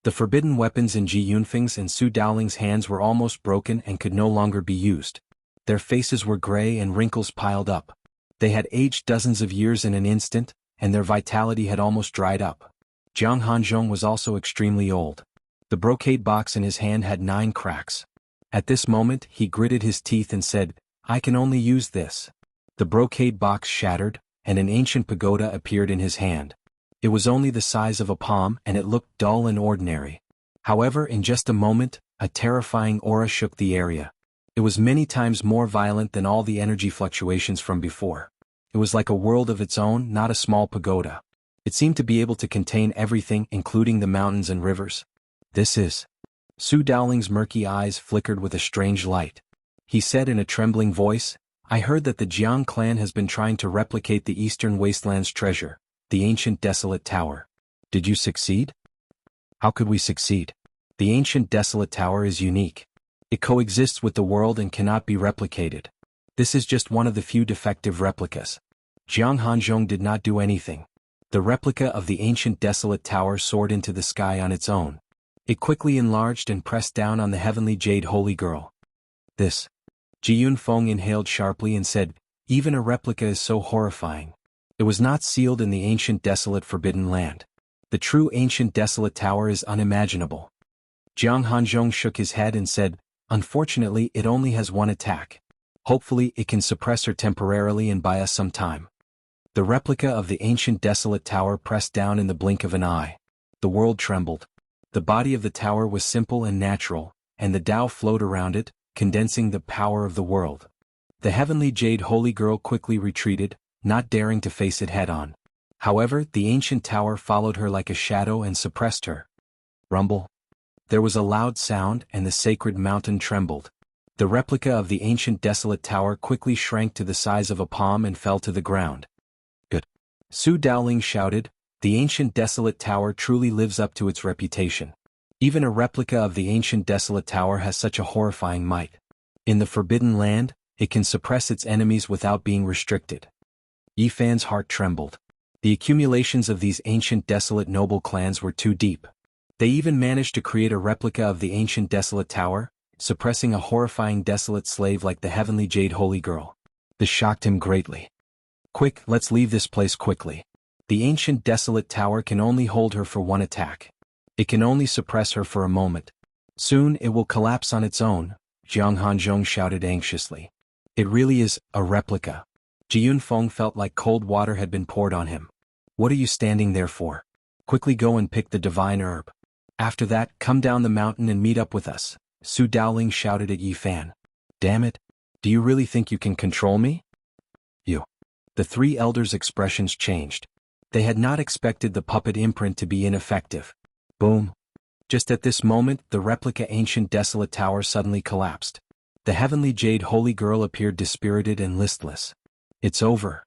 The forbidden weapons in Ji Yunfeng's and Su Daoling's hands were almost broken and could no longer be used. Their faces were gray and wrinkles piled up. They had aged dozens of years in an instant, and their vitality had almost dried up. Jiang Hanzhong was also extremely old. The brocade box in his hand had 9 cracks. At this moment he gritted his teeth and said, "I can only use this." The brocade box shattered, and an ancient pagoda appeared in his hand. It was only the size of a palm and it looked dull and ordinary. However, in just a moment, a terrifying aura shook the area. It was many times more violent than all the energy fluctuations from before. It was like a world of its own, not a small pagoda. It seemed to be able to contain everything, including the mountains and rivers. This is... Su Daoling's murky eyes flickered with a strange light. He said in a trembling voice, "I heard that the Jiang clan has been trying to replicate the Eastern Wasteland's treasure, the ancient desolate tower. Did you succeed?" "How could we succeed? The ancient desolate tower is unique. It coexists with the world and cannot be replicated. This is just one of the few defective replicas." Jiang Hanzhong did not do anything. The replica of the ancient desolate tower soared into the sky on its own. It quickly enlarged and pressed down on the heavenly jade holy girl. "This." Ji Yunfeng inhaled sharply and said, "Even a replica is so horrifying. It was not sealed in the ancient desolate forbidden land. The true ancient desolate tower is unimaginable." Jiang Hanzhong shook his head and said, "Unfortunately it only has one attack. Hopefully it can suppress her temporarily and buy us some time." The replica of the ancient desolate tower pressed down in the blink of an eye. The world trembled. The body of the tower was simple and natural, and the Tao flowed around it, condensing the power of the world. The heavenly jade holy girl quickly retreated, not daring to face it head-on. However, the ancient tower followed her like a shadow and suppressed her. Rumble. There was a loud sound and the sacred mountain trembled. The replica of the ancient desolate tower quickly shrank to the size of a palm and fell to the ground. "Good." Su Daoling shouted, "The ancient desolate tower truly lives up to its reputation. Even a replica of the ancient desolate tower has such a horrifying might. In the forbidden land, it can suppress its enemies without being restricted." Yi Fan's heart trembled. The accumulations of these ancient desolate noble clans were too deep. They even managed to create a replica of the ancient desolate tower, suppressing a horrifying desolate slave like the heavenly jade holy girl. This shocked him greatly. "Quick, let's leave this place quickly. The ancient desolate tower can only hold her for one attack. It can only suppress her for a moment. Soon it will collapse on its own," Jiang Hanzhong shouted anxiously. "It really is a replica." Ji Yunfeng felt like cold water had been poured on him. "What are you standing there for? Quickly go and pick the divine herb. After that, come down the mountain and meet up with us," Su Daoling shouted at Yi Fan. "Damn it! Do you really think you can control me?" "You." The 3 elders' expressions changed. They had not expected the puppet imprint to be ineffective. Boom. Just at this moment, the replica ancient desolate tower suddenly collapsed. The heavenly jade holy girl appeared dispirited and listless. "It's over."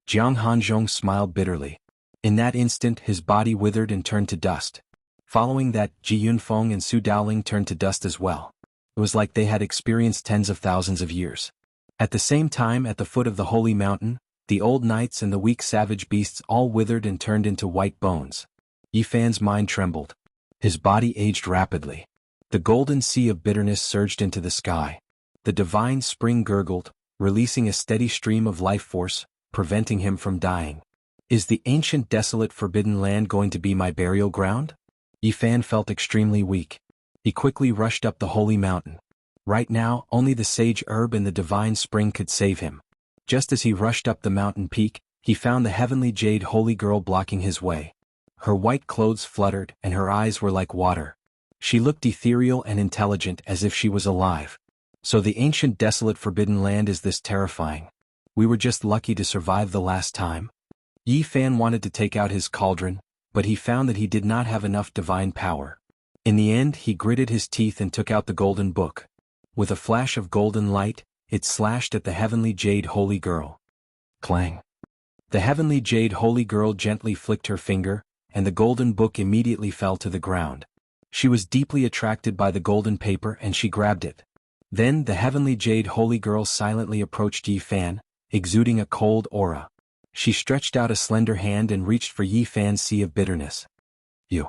Jiang Hanzhong smiled bitterly. In that instant his body withered and turned to dust. Following that, Ji Yunfeng and Su Daoling turned to dust as well. It was like they had experienced tens of thousands of years. At the same time, at the foot of the holy mountain, the old knights and the weak savage beasts all withered and turned into white bones. Yi Fan's mind trembled. His body aged rapidly. The golden sea of bitterness surged into the sky. The divine spring gurgled, releasing a steady stream of life force, preventing him from dying. Is the ancient desolate forbidden land going to be my burial ground? Yi Fan felt extremely weak. He quickly rushed up the holy mountain. Right now, only the sage herb and the divine spring could save him. Just as he rushed up the mountain peak, he found the heavenly jade holy girl blocking his way. Her white clothes fluttered and her eyes were like water. She looked ethereal and intelligent as if she was alive. So the ancient desolate forbidden land is this terrifying. We were just lucky to survive the last time. Yi Fan wanted to take out his cauldron, but he found that he did not have enough divine power. In the end, he gritted his teeth and took out the golden book. With a flash of golden light, it slashed at the heavenly jade holy girl. Clang. The heavenly jade holy girl gently flicked her finger, and the golden book immediately fell to the ground. She was deeply attracted by the golden paper and she grabbed it. Then the heavenly jade holy girl silently approached Yi Fan, exuding a cold aura. She stretched out a slender hand and reached for Yi Fan's sea of bitterness. You.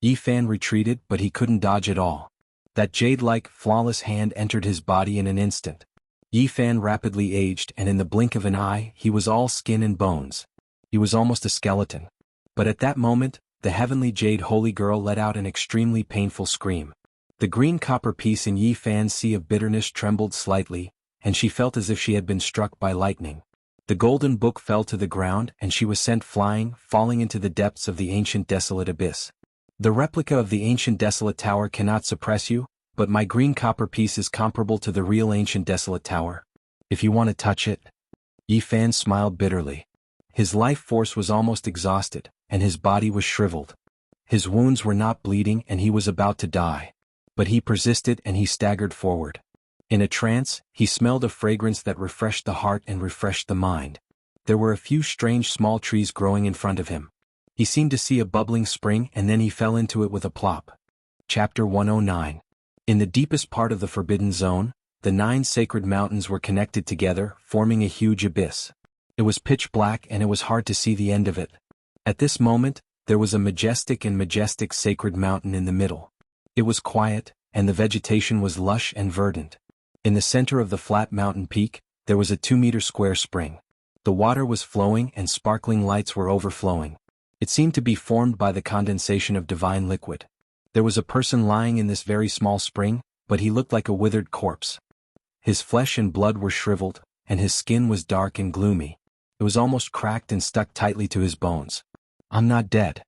Yi Fan retreated, but he couldn't dodge at all. That jade-like, flawless hand entered his body in an instant. Yi Fan rapidly aged, and in the blink of an eye, he was all skin and bones. He was almost a skeleton. But at that moment, the heavenly jade holy girl let out an extremely painful scream. The green copper piece in Yi Fan's sea of bitterness trembled slightly, and she felt as if she had been struck by lightning. The golden book fell to the ground and she was sent flying, falling into the depths of the ancient desolate abyss. The replica of the ancient desolate tower cannot suppress you, but my green copper piece is comparable to the real ancient desolate tower. If you want to touch it. Yi Fan smiled bitterly. His life force was almost exhausted, and his body was shriveled. His wounds were not bleeding and he was about to die. But he persisted and he staggered forward. In a trance, he smelled a fragrance that refreshed the heart and refreshed the mind. There were a few strange small trees growing in front of him. He seemed to see a bubbling spring and then he fell into it with a plop. Chapter 109. In the deepest part of the Forbidden Zone, the 9 sacred mountains were connected together, forming a huge abyss. It was pitch black and it was hard to see the end of it. At this moment, there was a majestic sacred mountain in the middle. It was quiet, and the vegetation was lush and verdant. In the center of the flat mountain peak, there was a 2-meter square spring. The water was flowing and sparkling lights were overflowing. It seemed to be formed by the condensation of divine liquid. There was a person lying in this very small spring, but he looked like a withered corpse. His flesh and blood were shriveled, and his skin was dark and gloomy. It was almost cracked and stuck tightly to his bones. I'm not dead.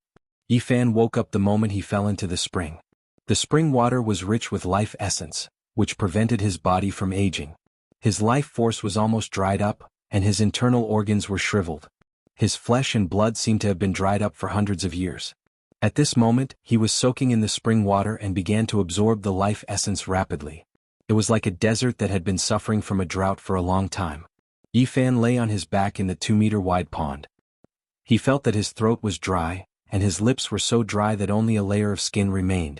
Yi Fan woke up the moment he fell into the spring. The spring water was rich with life essence, which prevented his body from aging. His life force was almost dried up, and his internal organs were shriveled. His flesh and blood seemed to have been dried up for hundreds of years. At this moment, he was soaking in the spring water and began to absorb the life essence rapidly. It was like a desert that had been suffering from a drought for a long time. Yi Fan lay on his back in the 2-meter wide pond. He felt that his throat was dry, and his lips were so dry that only a layer of skin remained.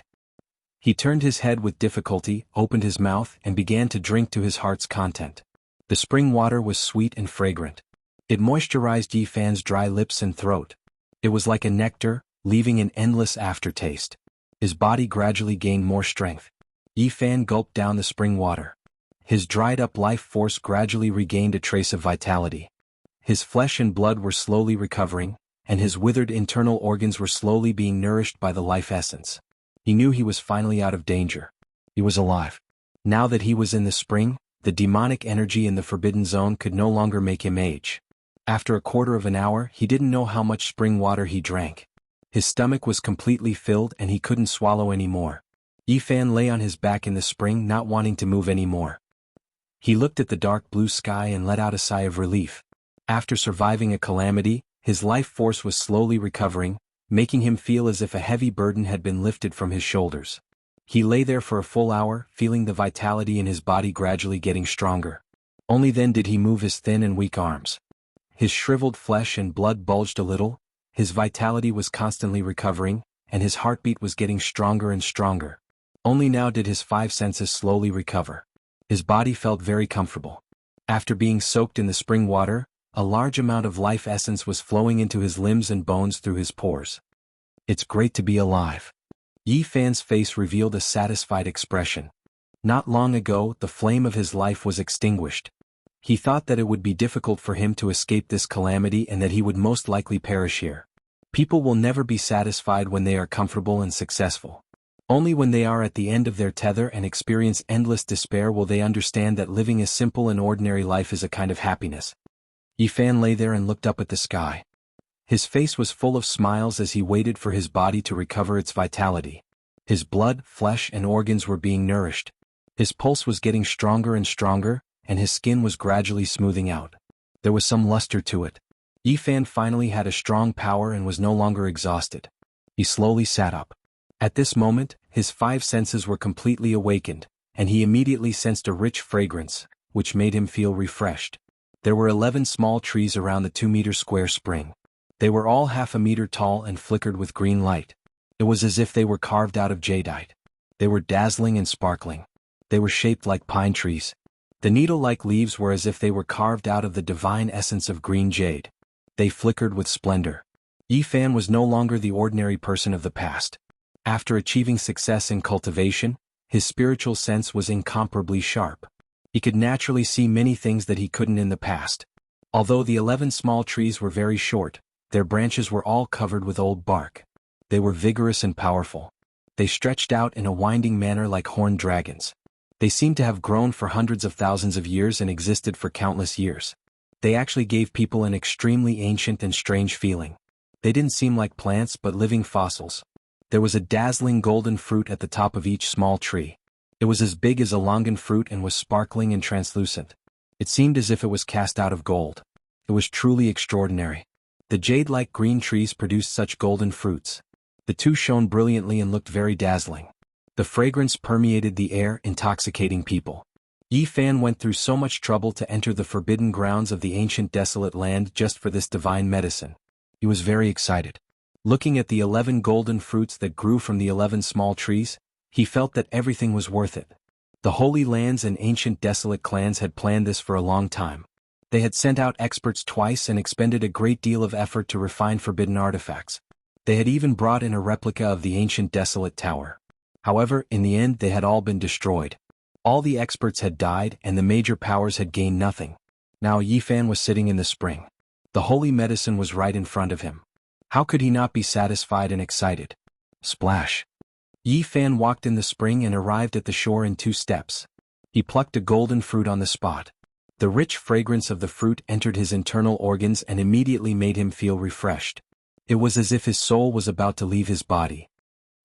He turned his head with difficulty, opened his mouth, and began to drink to his heart's content. The spring water was sweet and fragrant. It moisturized Yi Fan's dry lips and throat. It was like a nectar, leaving an endless aftertaste. His body gradually gained more strength. Yi Fan gulped down the spring water. His dried-up life force gradually regained a trace of vitality. His flesh and blood were slowly recovering, and his withered internal organs were slowly being nourished by the life essence. He knew he was finally out of danger. He was alive. Now that he was in the spring, the demonic energy in the Forbidden Zone could no longer make him age. After a quarter of an hour, he didn't know how much spring water he drank. His stomach was completely filled and he couldn't swallow any more. Yi Fan lay on his back in the spring, not wanting to move anymore. He looked at the dark blue sky and let out a sigh of relief. After surviving a calamity, his life force was slowly recovering, making him feel as if a heavy burden had been lifted from his shoulders. He lay there for a full hour, feeling the vitality in his body gradually getting stronger. Only then did he move his thin and weak arms. His shriveled flesh and blood bulged a little, his vitality was constantly recovering, and his heartbeat was getting stronger and stronger. Only now did his 5 senses slowly recover. His body felt very comfortable. After being soaked in the spring water, a large amount of life essence was flowing into his limbs and bones through his pores. It's great to be alive. Yi Fan's face revealed a satisfied expression. Not long ago, the flame of his life was extinguished. He thought that it would be difficult for him to escape this calamity and that he would most likely perish here. People will never be satisfied when they are comfortable and successful. Only when they are at the end of their tether and experience endless despair will they understand that living a simple and ordinary life is a kind of happiness. Yi Fan lay there and looked up at the sky. His face was full of smiles as he waited for his body to recover its vitality. His blood, flesh, and organs were being nourished. His pulse was getting stronger and stronger, and his skin was gradually smoothing out. There was some luster to it. Yi Fan finally had a strong power and was no longer exhausted. He slowly sat up. At this moment, his 5 senses were completely awakened, and he immediately sensed a rich fragrance, which made him feel refreshed. There were 11 small trees around the 2-meter square spring. They were all half a meter tall and flickered with green light. It was as if they were carved out of jadeite. They were dazzling and sparkling. They were shaped like pine trees. The needle-like leaves were as if they were carved out of the divine essence of green jade. They flickered with splendor. Yi Fan was no longer the ordinary person of the past. After achieving success in cultivation, his spiritual sense was incomparably sharp. He could naturally see many things that he couldn't in the past. Although the 11 small trees were very short, their branches were all covered with old bark. They were vigorous and powerful. They stretched out in a winding manner like horned dragons. They seemed to have grown for hundreds of thousands of years and existed for countless years. They actually gave people an extremely ancient and strange feeling. They didn't seem like plants but living fossils. There was a dazzling golden fruit at the top of each small tree. It was as big as a longan fruit and was sparkling and translucent. It seemed as if it was cast out of gold. It was truly extraordinary. The jade-like green trees produced such golden fruits. The two shone brilliantly and looked very dazzling. The fragrance permeated the air, intoxicating people. Yi Fan went through so much trouble to enter the forbidden grounds of the ancient desolate land just for this divine medicine. He was very excited. Looking at the 11 golden fruits that grew from the 11 small trees, he felt that everything was worth it. The Holy Lands and ancient desolate clans had planned this for a long time. They had sent out experts twice and expended a great deal of effort to refine forbidden artifacts. They had even brought in a replica of the ancient desolate tower. However, in the end they had all been destroyed. All the experts had died and the major powers had gained nothing. Now Yi Fan was sitting in the spring. The holy medicine was right in front of him. How could he not be satisfied and excited? Splash! Yi Fan walked in the spring and arrived at the shore in 2 steps. He plucked a golden fruit on the spot. The rich fragrance of the fruit entered his internal organs and immediately made him feel refreshed. It was as if his soul was about to leave his body.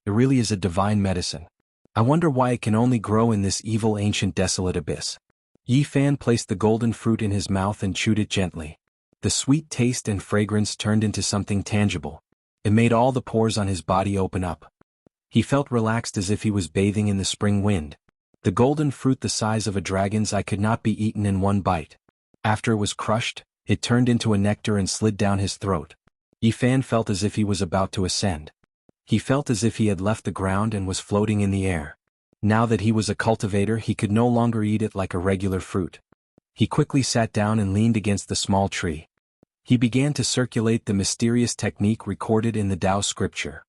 It really is a divine medicine. I wonder why it can only grow in this evil ancient desolate abyss. Yi Fan placed the golden fruit in his mouth and chewed it gently. The sweet taste and fragrance turned into something tangible. It made all the pores on his body open up. He felt relaxed as if he was bathing in the spring wind. The golden fruit the size of a dragon's eye could not be eaten in one bite. After it was crushed, it turned into a nectar and slid down his throat. Yi Fan felt as if he was about to ascend. He felt as if he had left the ground and was floating in the air. Now that he was a cultivator, he could no longer eat it like a regular fruit. He quickly sat down and leaned against the small tree. He began to circulate the mysterious technique recorded in the Tao scripture.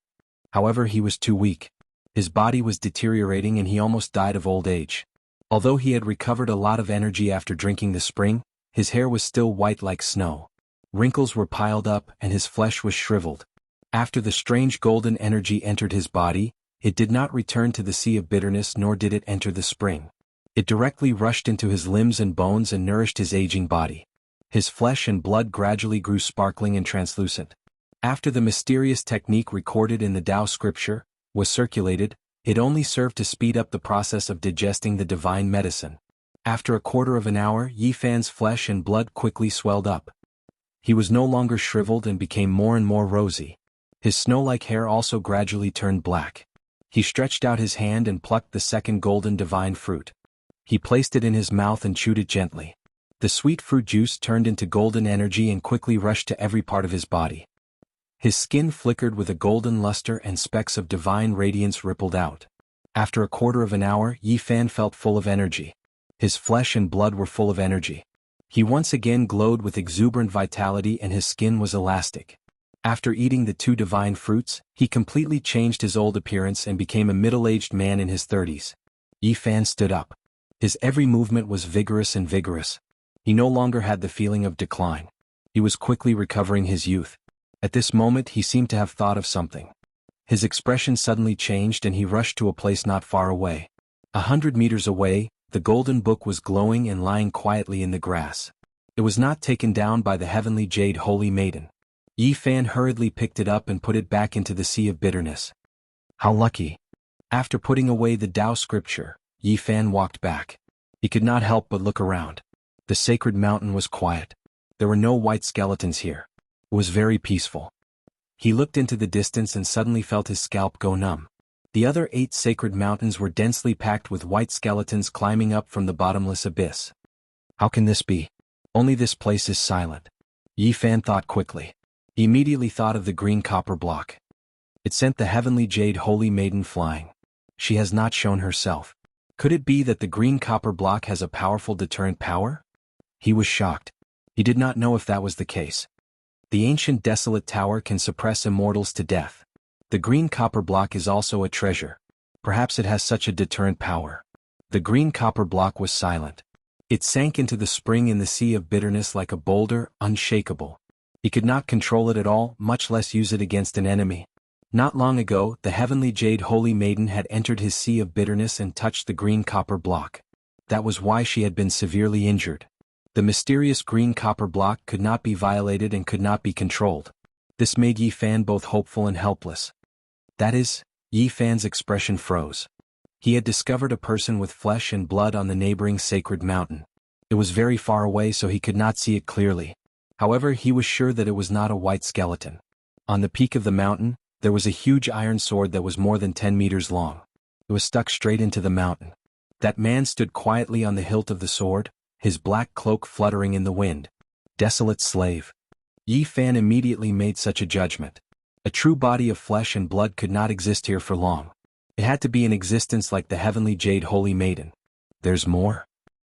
However, he was too weak. His body was deteriorating and he almost died of old age. Although he had recovered a lot of energy after drinking the spring, his hair was still white like snow. Wrinkles were piled up and his flesh was shriveled. After the strange golden energy entered his body, it did not return to the sea of bitterness nor did it enter the spring. It directly rushed into his limbs and bones and nourished his aging body. His flesh and blood gradually grew sparkling and translucent. After the mysterious technique recorded in the Tao scripture was circulated, it only served to speed up the process of digesting the divine medicine. After a quarter of an hour, Yi Fan's flesh and blood quickly swelled up. He was no longer shriveled and became more and more rosy. His snow-like hair also gradually turned black. He stretched out his hand and plucked the second golden divine fruit. He placed it in his mouth and chewed it gently. The sweet fruit juice turned into golden energy and quickly rushed to every part of his body. His skin flickered with a golden luster and specks of divine radiance rippled out. After a quarter of an hour, Yi Fan felt full of energy. His flesh and blood were full of energy. He once again glowed with exuberant vitality and his skin was elastic. After eating the 2 divine fruits, he completely changed his old appearance and became a middle-aged man in his 30s. Yi Fan stood up. His every movement was vigorous and vigorous. He no longer had the feeling of decline. He was quickly recovering his youth. At this moment he seemed to have thought of something. His expression suddenly changed and he rushed to a place not far away. 100 meters away, the golden book was glowing and lying quietly in the grass. It was not taken down by the heavenly jade holy maiden. Yi Fan hurriedly picked it up and put it back into the sea of bitterness. How lucky! After putting away the Tao scripture, Yi Fan walked back. He could not help but look around. The sacred mountain was quiet. There were no white skeletons here. It was very peaceful. He looked into the distance and suddenly felt his scalp go numb. The other 8 sacred mountains were densely packed with white skeletons climbing up from the bottomless abyss. How can this be? Only this place is silent. Yi Fan thought quickly. He immediately thought of the green copper block. It sent the heavenly jade holy maiden flying. She has not shown herself. Could it be that the green copper block has a powerful deterrent power? He was shocked. He did not know if that was the case. The ancient desolate tower can suppress immortals to death. The green copper block is also a treasure. Perhaps it has such a deterrent power. The green copper block was silent. It sank into the spring in the sea of bitterness like a boulder, unshakable. He could not control it at all, much less use it against an enemy. Not long ago, the heavenly jade holy maiden had entered his sea of bitterness and touched the green copper block. That was why she had been severely injured. The mysterious green copper block could not be violated and could not be controlled. This made Yi Fan both hopeful and helpless. That is, Yi Fan's expression froze. He had discovered a person with flesh and blood on the neighboring sacred mountain. It was very far away so he could not see it clearly. However, he was sure that it was not a white skeleton. On the peak of the mountain, there was a huge iron sword that was more than 10 meters long. It was stuck straight into the mountain. That man stood quietly on the hilt of the sword, his black cloak fluttering in the wind. Desolate slave. Yi Fan immediately made such a judgment. A true body of flesh and blood could not exist here for long. It had to be in existence like the heavenly jade holy maiden. There's more?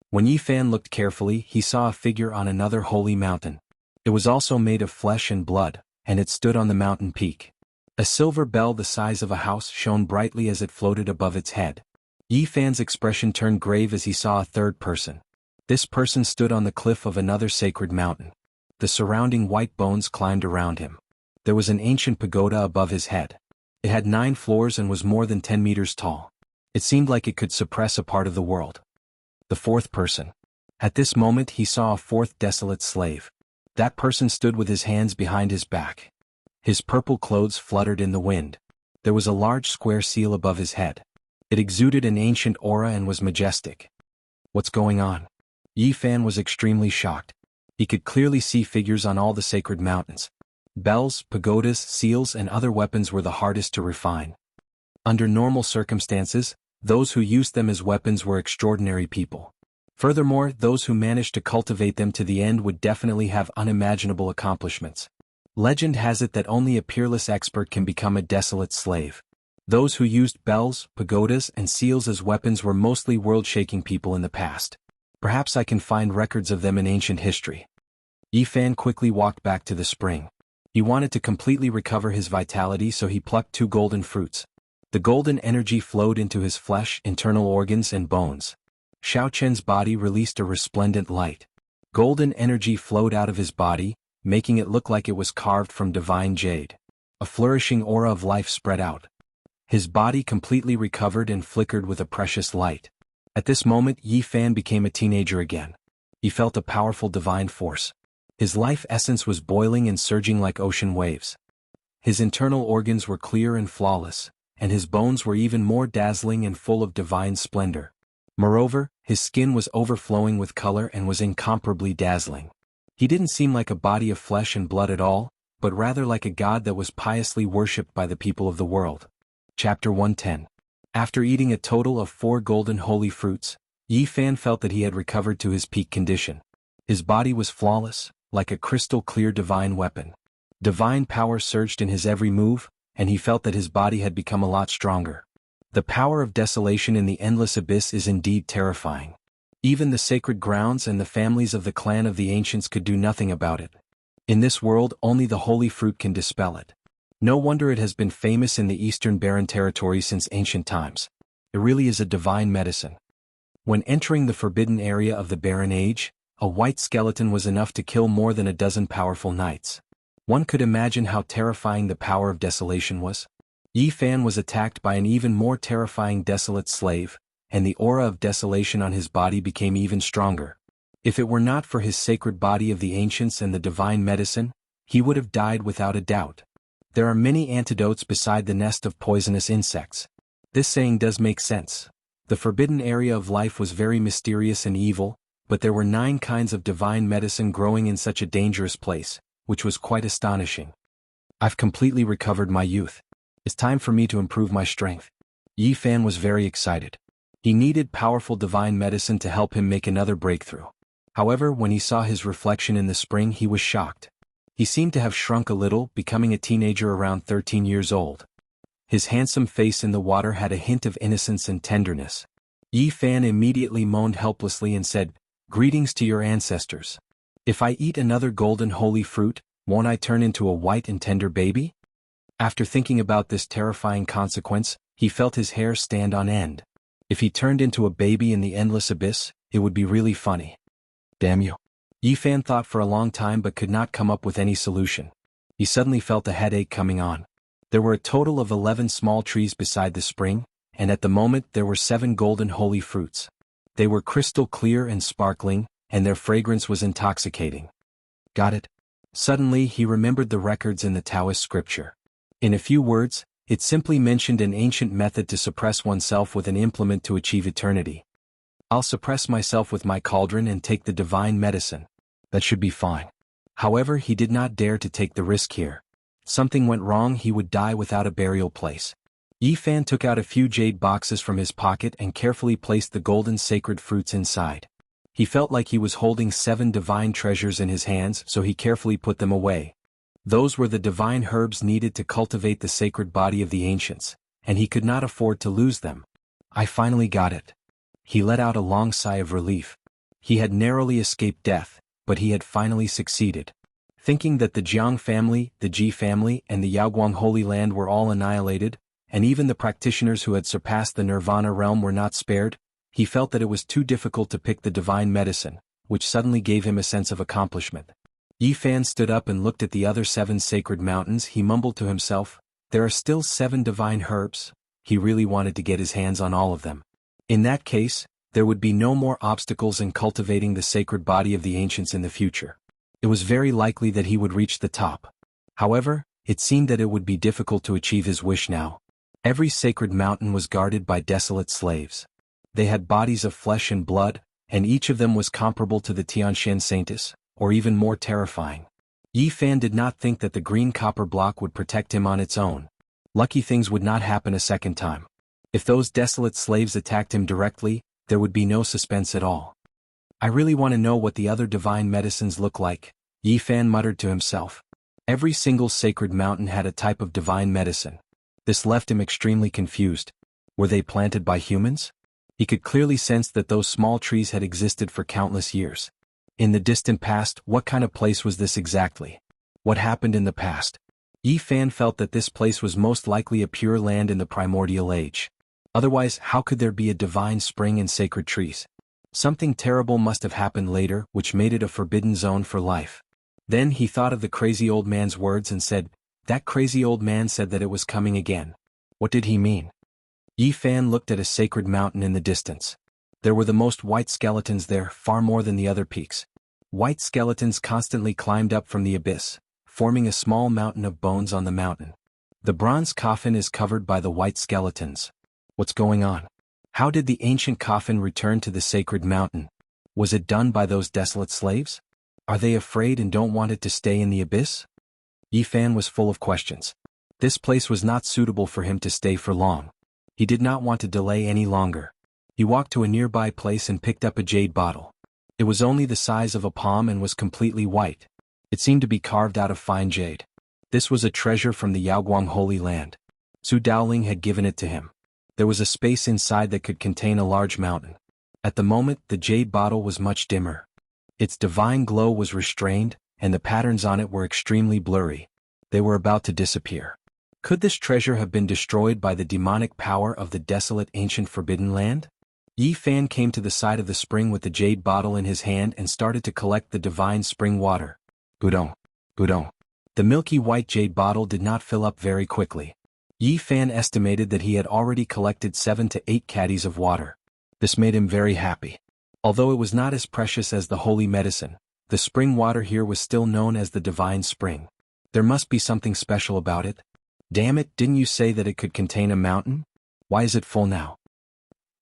When Yi Fan looked carefully, he saw a figure on another holy mountain. It was also made of flesh and blood, and it stood on the mountain peak. A silver bell the size of a house shone brightly as it floated above its head. Yi Fan's expression turned grave as he saw a third person. This person stood on the cliff of another sacred mountain. The surrounding white bones climbed around him. There was an ancient pagoda above his head. It had 9 floors and was more than 10 meters tall. It seemed like it could suppress a part of the world. The fourth person. At this moment he saw a fourth desolate slave. That person stood with his hands behind his back. His purple clothes fluttered in the wind. There was a large square seal above his head. It exuded an ancient aura and was majestic. What's going on? Yi Fan was extremely shocked. He could clearly see figures on all the sacred mountains. Bells, pagodas, seals and other weapons were the hardest to refine. Under normal circumstances, those who used them as weapons were extraordinary people. Furthermore, those who managed to cultivate them to the end would definitely have unimaginable accomplishments. Legend has it that only a peerless expert can become a desolate slave. Those who used bells, pagodas, and seals as weapons were mostly world-shaking people in the past. Perhaps I can find records of them in ancient history. Yi Fan quickly walked back to the spring. He wanted to completely recover his vitality, so he plucked 2 golden fruits. The golden energy flowed into his flesh, internal organs, and bones. Xiao Chen's body released a resplendent light. Golden energy flowed out of his body, making it look like it was carved from divine jade. A flourishing aura of life spread out. His body completely recovered and flickered with a precious light. At this moment Yi Fan became a teenager again. He felt a powerful divine force. His life essence was boiling and surging like ocean waves. His internal organs were clear and flawless, and his bones were even more dazzling and full of divine splendor. Moreover, his skin was overflowing with color and was incomparably dazzling. He didn't seem like a body of flesh and blood at all, but rather like a god that was piously worshipped by the people of the world. Chapter 110. After eating a total of 4 golden holy fruits, Yi Fan felt that he had recovered to his peak condition. His body was flawless, like a crystal-clear divine weapon. Divine power surged in his every move, and he felt that his body had become a lot stronger. The power of desolation in the endless abyss is indeed terrifying. Even the sacred grounds and the families of the clan of the ancients could do nothing about it. In this world, only the holy fruit can dispel it. No wonder it has been famous in the eastern barren territory since ancient times. It really is a divine medicine. When entering the forbidden area of the barren age, a white skeleton was enough to kill more than a dozen powerful knights. One could imagine how terrifying the power of desolation was. Yi Fan was attacked by an even more terrifying desolate slave, and the aura of desolation on his body became even stronger. If it were not for his sacred body of the ancients and the divine medicine, he would have died without a doubt. There are many antidotes beside the nest of poisonous insects. This saying does make sense. The forbidden area of life was very mysterious and evil, but there were 9 kinds of divine medicine growing in such a dangerous place, which was quite astonishing. I've completely recovered my youth. It's time for me to improve my strength. Yi Fan was very excited. He needed powerful divine medicine to help him make another breakthrough. However, when he saw his reflection in the spring, he was shocked. He seemed to have shrunk a little, becoming a teenager around 13 years old. His handsome face in the water had a hint of innocence and tenderness. Yi Fan immediately moaned helplessly and said, "Greetings to your ancestors. If I eat another golden holy fruit, won't I turn into a white and tender baby?" After thinking about this terrifying consequence, he felt his hair stand on end. If he turned into a baby in the endless abyss, it would be really funny. Damn you. Yi Fan thought for a long time but could not come up with any solution. He suddenly felt a headache coming on. There were a total of 11 small trees beside the spring, and at the moment there were 7 golden holy fruits. They were crystal clear and sparkling, and their fragrance was intoxicating. Got it? Suddenly he remembered the records in the Taoist scripture. In a few words, it simply mentioned an ancient method to suppress oneself with an implement to achieve eternity. I'll suppress myself with my cauldron and take the divine medicine. That should be fine. However, he did not dare to take the risk here. Something went wrong, he would die without a burial place. Yi Fan took out a few jade boxes from his pocket and carefully placed the golden sacred fruits inside. He felt like he was holding 7 divine treasures in his hands, so he carefully put them away. Those were the divine herbs needed to cultivate the sacred body of the ancients, and he could not afford to lose them. I finally got it. He let out a long sigh of relief. He had narrowly escaped death, but he had finally succeeded. Thinking that the Jiang family, the Ji family, and the Yaoguang Holy Land were all annihilated, and even the practitioners who had surpassed the Nirvana realm were not spared, he felt that it was too difficult to pick the divine medicine, which suddenly gave him a sense of accomplishment. Yi Fan stood up and looked at the other 7 sacred mountains. He mumbled to himself, "There are still 7 divine herbs." He really wanted to get his hands on all of them. In that case, there would be no more obstacles in cultivating the sacred body of the ancients in the future. It was very likely that he would reach the top. However, it seemed that it would be difficult to achieve his wish now. Every sacred mountain was guarded by desolate slaves. They had bodies of flesh and blood, and each of them was comparable to the Tianshan Saints, or even more terrifying. Yi Fan did not think that the green copper block would protect him on its own. Lucky things would not happen a second time. If those desolate slaves attacked him directly, there would be no suspense at all. I really want to know what the other divine medicines look like, Yi Fan muttered to himself. Every single sacred mountain had a type of divine medicine. This left him extremely confused. Were they planted by humans? He could clearly sense that those small trees had existed for countless years. In the distant past, what kind of place was this exactly? What happened in the past? Yi Fan felt that this place was most likely a pure land in the primordial age. Otherwise, how could there be a divine spring and sacred trees? Something terrible must have happened later, which made it a forbidden zone for life. Then he thought of the crazy old man's words and said, "That crazy old man said that it was coming again." What did he mean? Yi Fan looked at a sacred mountain in the distance. There were the most white skeletons there, far more than the other peaks. White skeletons constantly climbed up from the abyss, forming a small mountain of bones on the mountain. The bronze coffin is covered by the white skeletons. What's going on? How did the ancient coffin return to the sacred mountain? Was it done by those desolate slaves? Are they afraid and don't want it to stay in the abyss? Yi Fan was full of questions. This place was not suitable for him to stay for long. He did not want to delay any longer. He walked to a nearby place and picked up a jade bottle. It was only the size of a palm and was completely white. It seemed to be carved out of fine jade. This was a treasure from the Yaoguang Holy Land. Su Daoling had given it to him. There was a space inside that could contain a large mountain. At the moment, the jade bottle was much dimmer. Its divine glow was restrained, and the patterns on it were extremely blurry. They were about to disappear. Could this treasure have been destroyed by the demonic power of the desolate ancient forbidden land? Yi Fan came to the side of the spring with the jade bottle in his hand and started to collect the divine spring water. Gudong, gudong. The milky white jade bottle did not fill up very quickly. Yi Fan estimated that he had already collected 7 to 8 caddies of water. This made him very happy. Although it was not as precious as the holy medicine, the spring water here was still known as the divine spring. There must be something special about it. Damn it, didn't you say that it could contain a mountain? Why is it full now?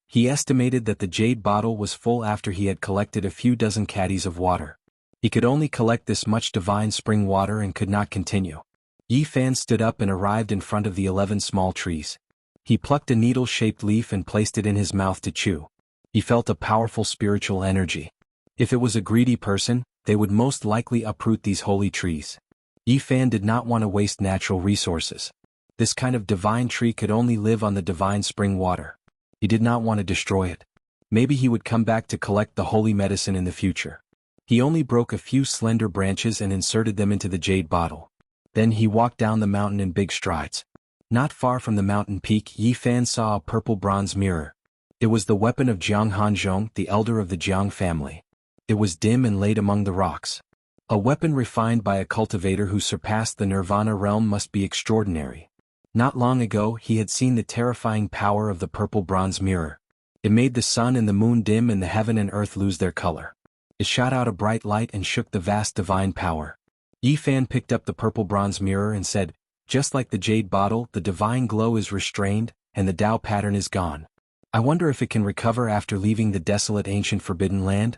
He estimated that the jade bottle was full after he had collected a few dozen caddies of water. He could only collect this much divine spring water and could not continue. Yi Fan stood up and arrived in front of the 11 small trees. He plucked a needle-shaped leaf and placed it in his mouth to chew. He felt a powerful spiritual energy. If it was a greedy person, they would most likely uproot these holy trees. Yi Fan did not want to waste natural resources. This kind of divine tree could only live on the divine spring water. He did not want to destroy it. Maybe he would come back to collect the holy medicine in the future. He only broke a few slender branches and inserted them into the jade bottle. Then he walked down the mountain in big strides. Not far from the mountain peak, Yi Fan saw a purple bronze mirror. It was the weapon of Jianghu, the elder of the Jiang family. It was dim and laid among the rocks. A weapon refined by a cultivator who surpassed the nirvana realm must be extraordinary. Not long ago he had seen the terrifying power of the purple bronze mirror. It made the sun and the moon dim and the heaven and earth lose their color. It shot out a bright light and shook the vast divine power. Yi Fan picked up the purple bronze mirror and said, "Just like the jade bottle, the divine glow is restrained, and the Tao pattern is gone. I wonder if it can recover after leaving the desolate ancient forbidden land?"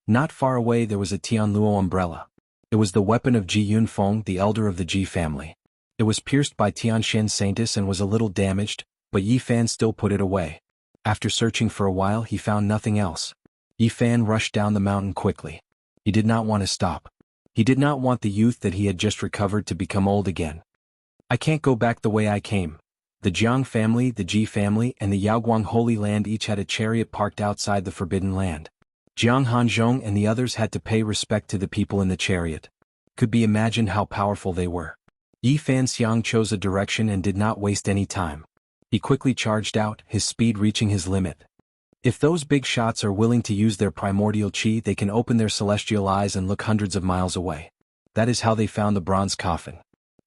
Not far away there was a Tianluo umbrella. It was the weapon of Ji Yunfeng, the elder of the Ji family. It was pierced by Tianshan Saintis and was a little damaged, but Yi Fan still put it away. After searching for a while he found nothing else. Yi Fan rushed down the mountain quickly. He did not want to stop. He did not want the youth that he had just recovered to become old again. "I can't go back the way I came." The Jiang family, the Ji family, and the Yaoguang Holy Land each had a chariot parked outside the Forbidden Land. Jiang Hanzhong and the others had to pay respect to the people in the chariot. Could be imagined how powerful they were. Yi Fan Xiang chose a direction and did not waste any time. He quickly charged out, his speed reaching his limit. If those big shots are willing to use their primordial chi, they can open their celestial eyes and look hundreds of miles away. That is how they found the bronze coffin.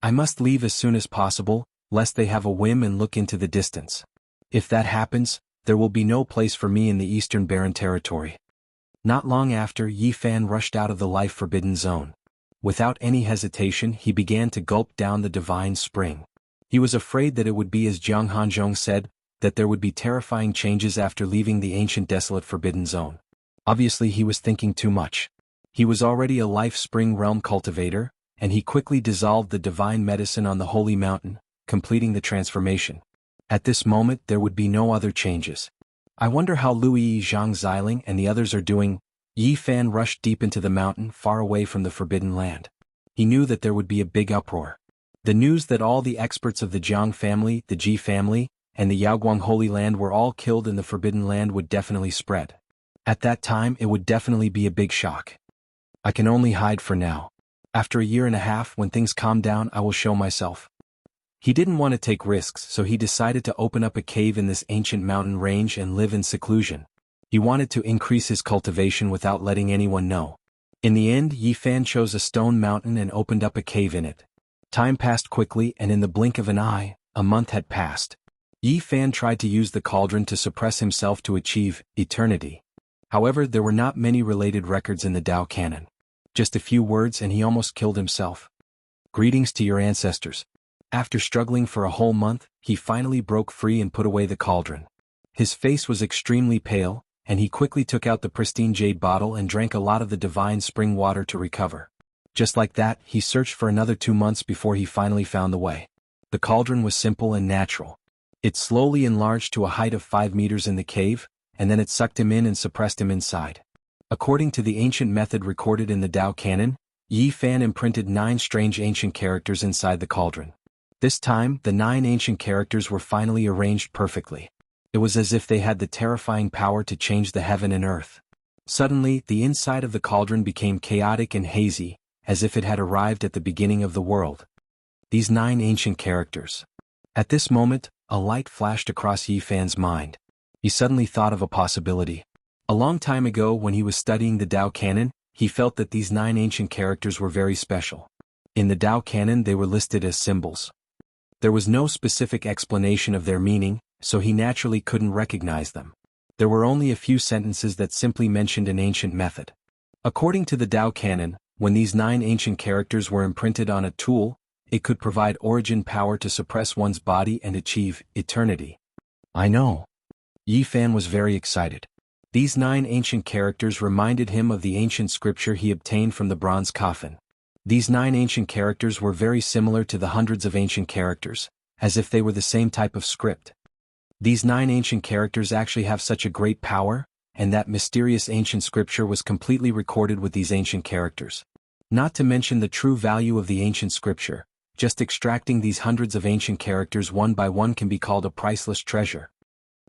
"I must leave as soon as possible, lest they have a whim and look into the distance. If that happens, there will be no place for me in the Eastern Barren Territory." Not long after, Yi Fan rushed out of the life forbidden zone. Without any hesitation he began to gulp down the divine spring. He was afraid that it would be as Jiang Hanzhong said, that there would be terrifying changes after leaving the ancient desolate forbidden zone. Obviously he was thinking too much. He was already a life spring realm cultivator, and he quickly dissolved the divine medicine on the holy mountain, completing the transformation. At this moment there would be no other changes. "I wonder how Lui Zhang Xiling and the others are doing." Yi Fan rushed deep into the mountain far away from the Forbidden Land. He knew that there would be a big uproar. The news that all the experts of the Jiang family, the Ji family, and the Yaoguang Holy Land were all killed in the Forbidden Land would definitely spread. At that time it would definitely be a big shock. "I can only hide for now. After a year and a half, when things calm down, I will show myself." He didn't want to take risks, so he decided to open up a cave in this ancient mountain range and live in seclusion. He wanted to increase his cultivation without letting anyone know. In the end, Yi Fan chose a stone mountain and opened up a cave in it. Time passed quickly, and in the blink of an eye, a month had passed. Yi Fan tried to use the cauldron to suppress himself to achieve eternity. However, there were not many related records in the Tao canon. Just a few words and he almost killed himself. "Greetings to your ancestors." After struggling for a whole month, he finally broke free and put away the cauldron. His face was extremely pale, and he quickly took out the pristine jade bottle and drank a lot of the divine spring water to recover. Just like that, he searched for another 2 months before he finally found the way. The cauldron was simple and natural. It slowly enlarged to a height of 5 meters in the cave, and then it sucked him in and suppressed him inside. According to the ancient method recorded in the Tao canon, Yi Fan imprinted 9 strange ancient characters inside the cauldron. This time, the 9 ancient characters were finally arranged perfectly. It was as if they had the terrifying power to change the heaven and earth. Suddenly, the inside of the cauldron became chaotic and hazy, as if it had arrived at the beginning of the world. These 9 ancient characters. At this moment, a light flashed across Yi Fan's mind. He suddenly thought of a possibility. A long time ago when he was studying the Tao canon, he felt that these 9 ancient characters were very special. In the Tao canon they were listed as symbols. There was no specific explanation of their meaning, so he naturally couldn't recognize them. There were only a few sentences that simply mentioned an ancient method. According to the Tao canon, when these 9 ancient characters were imprinted on a tool, it could provide origin power to suppress one's body and achieve eternity. "I know." Yi Fan was very excited. These 9 ancient characters reminded him of the ancient scripture he obtained from the bronze coffin. These 9 ancient characters were very similar to the hundreds of ancient characters, as if they were the same type of script. These 9 ancient characters actually have such a great power, and that mysterious ancient scripture was completely recorded with these ancient characters. Not to mention the true value of the ancient scripture, just extracting these hundreds of ancient characters one by one can be called a priceless treasure.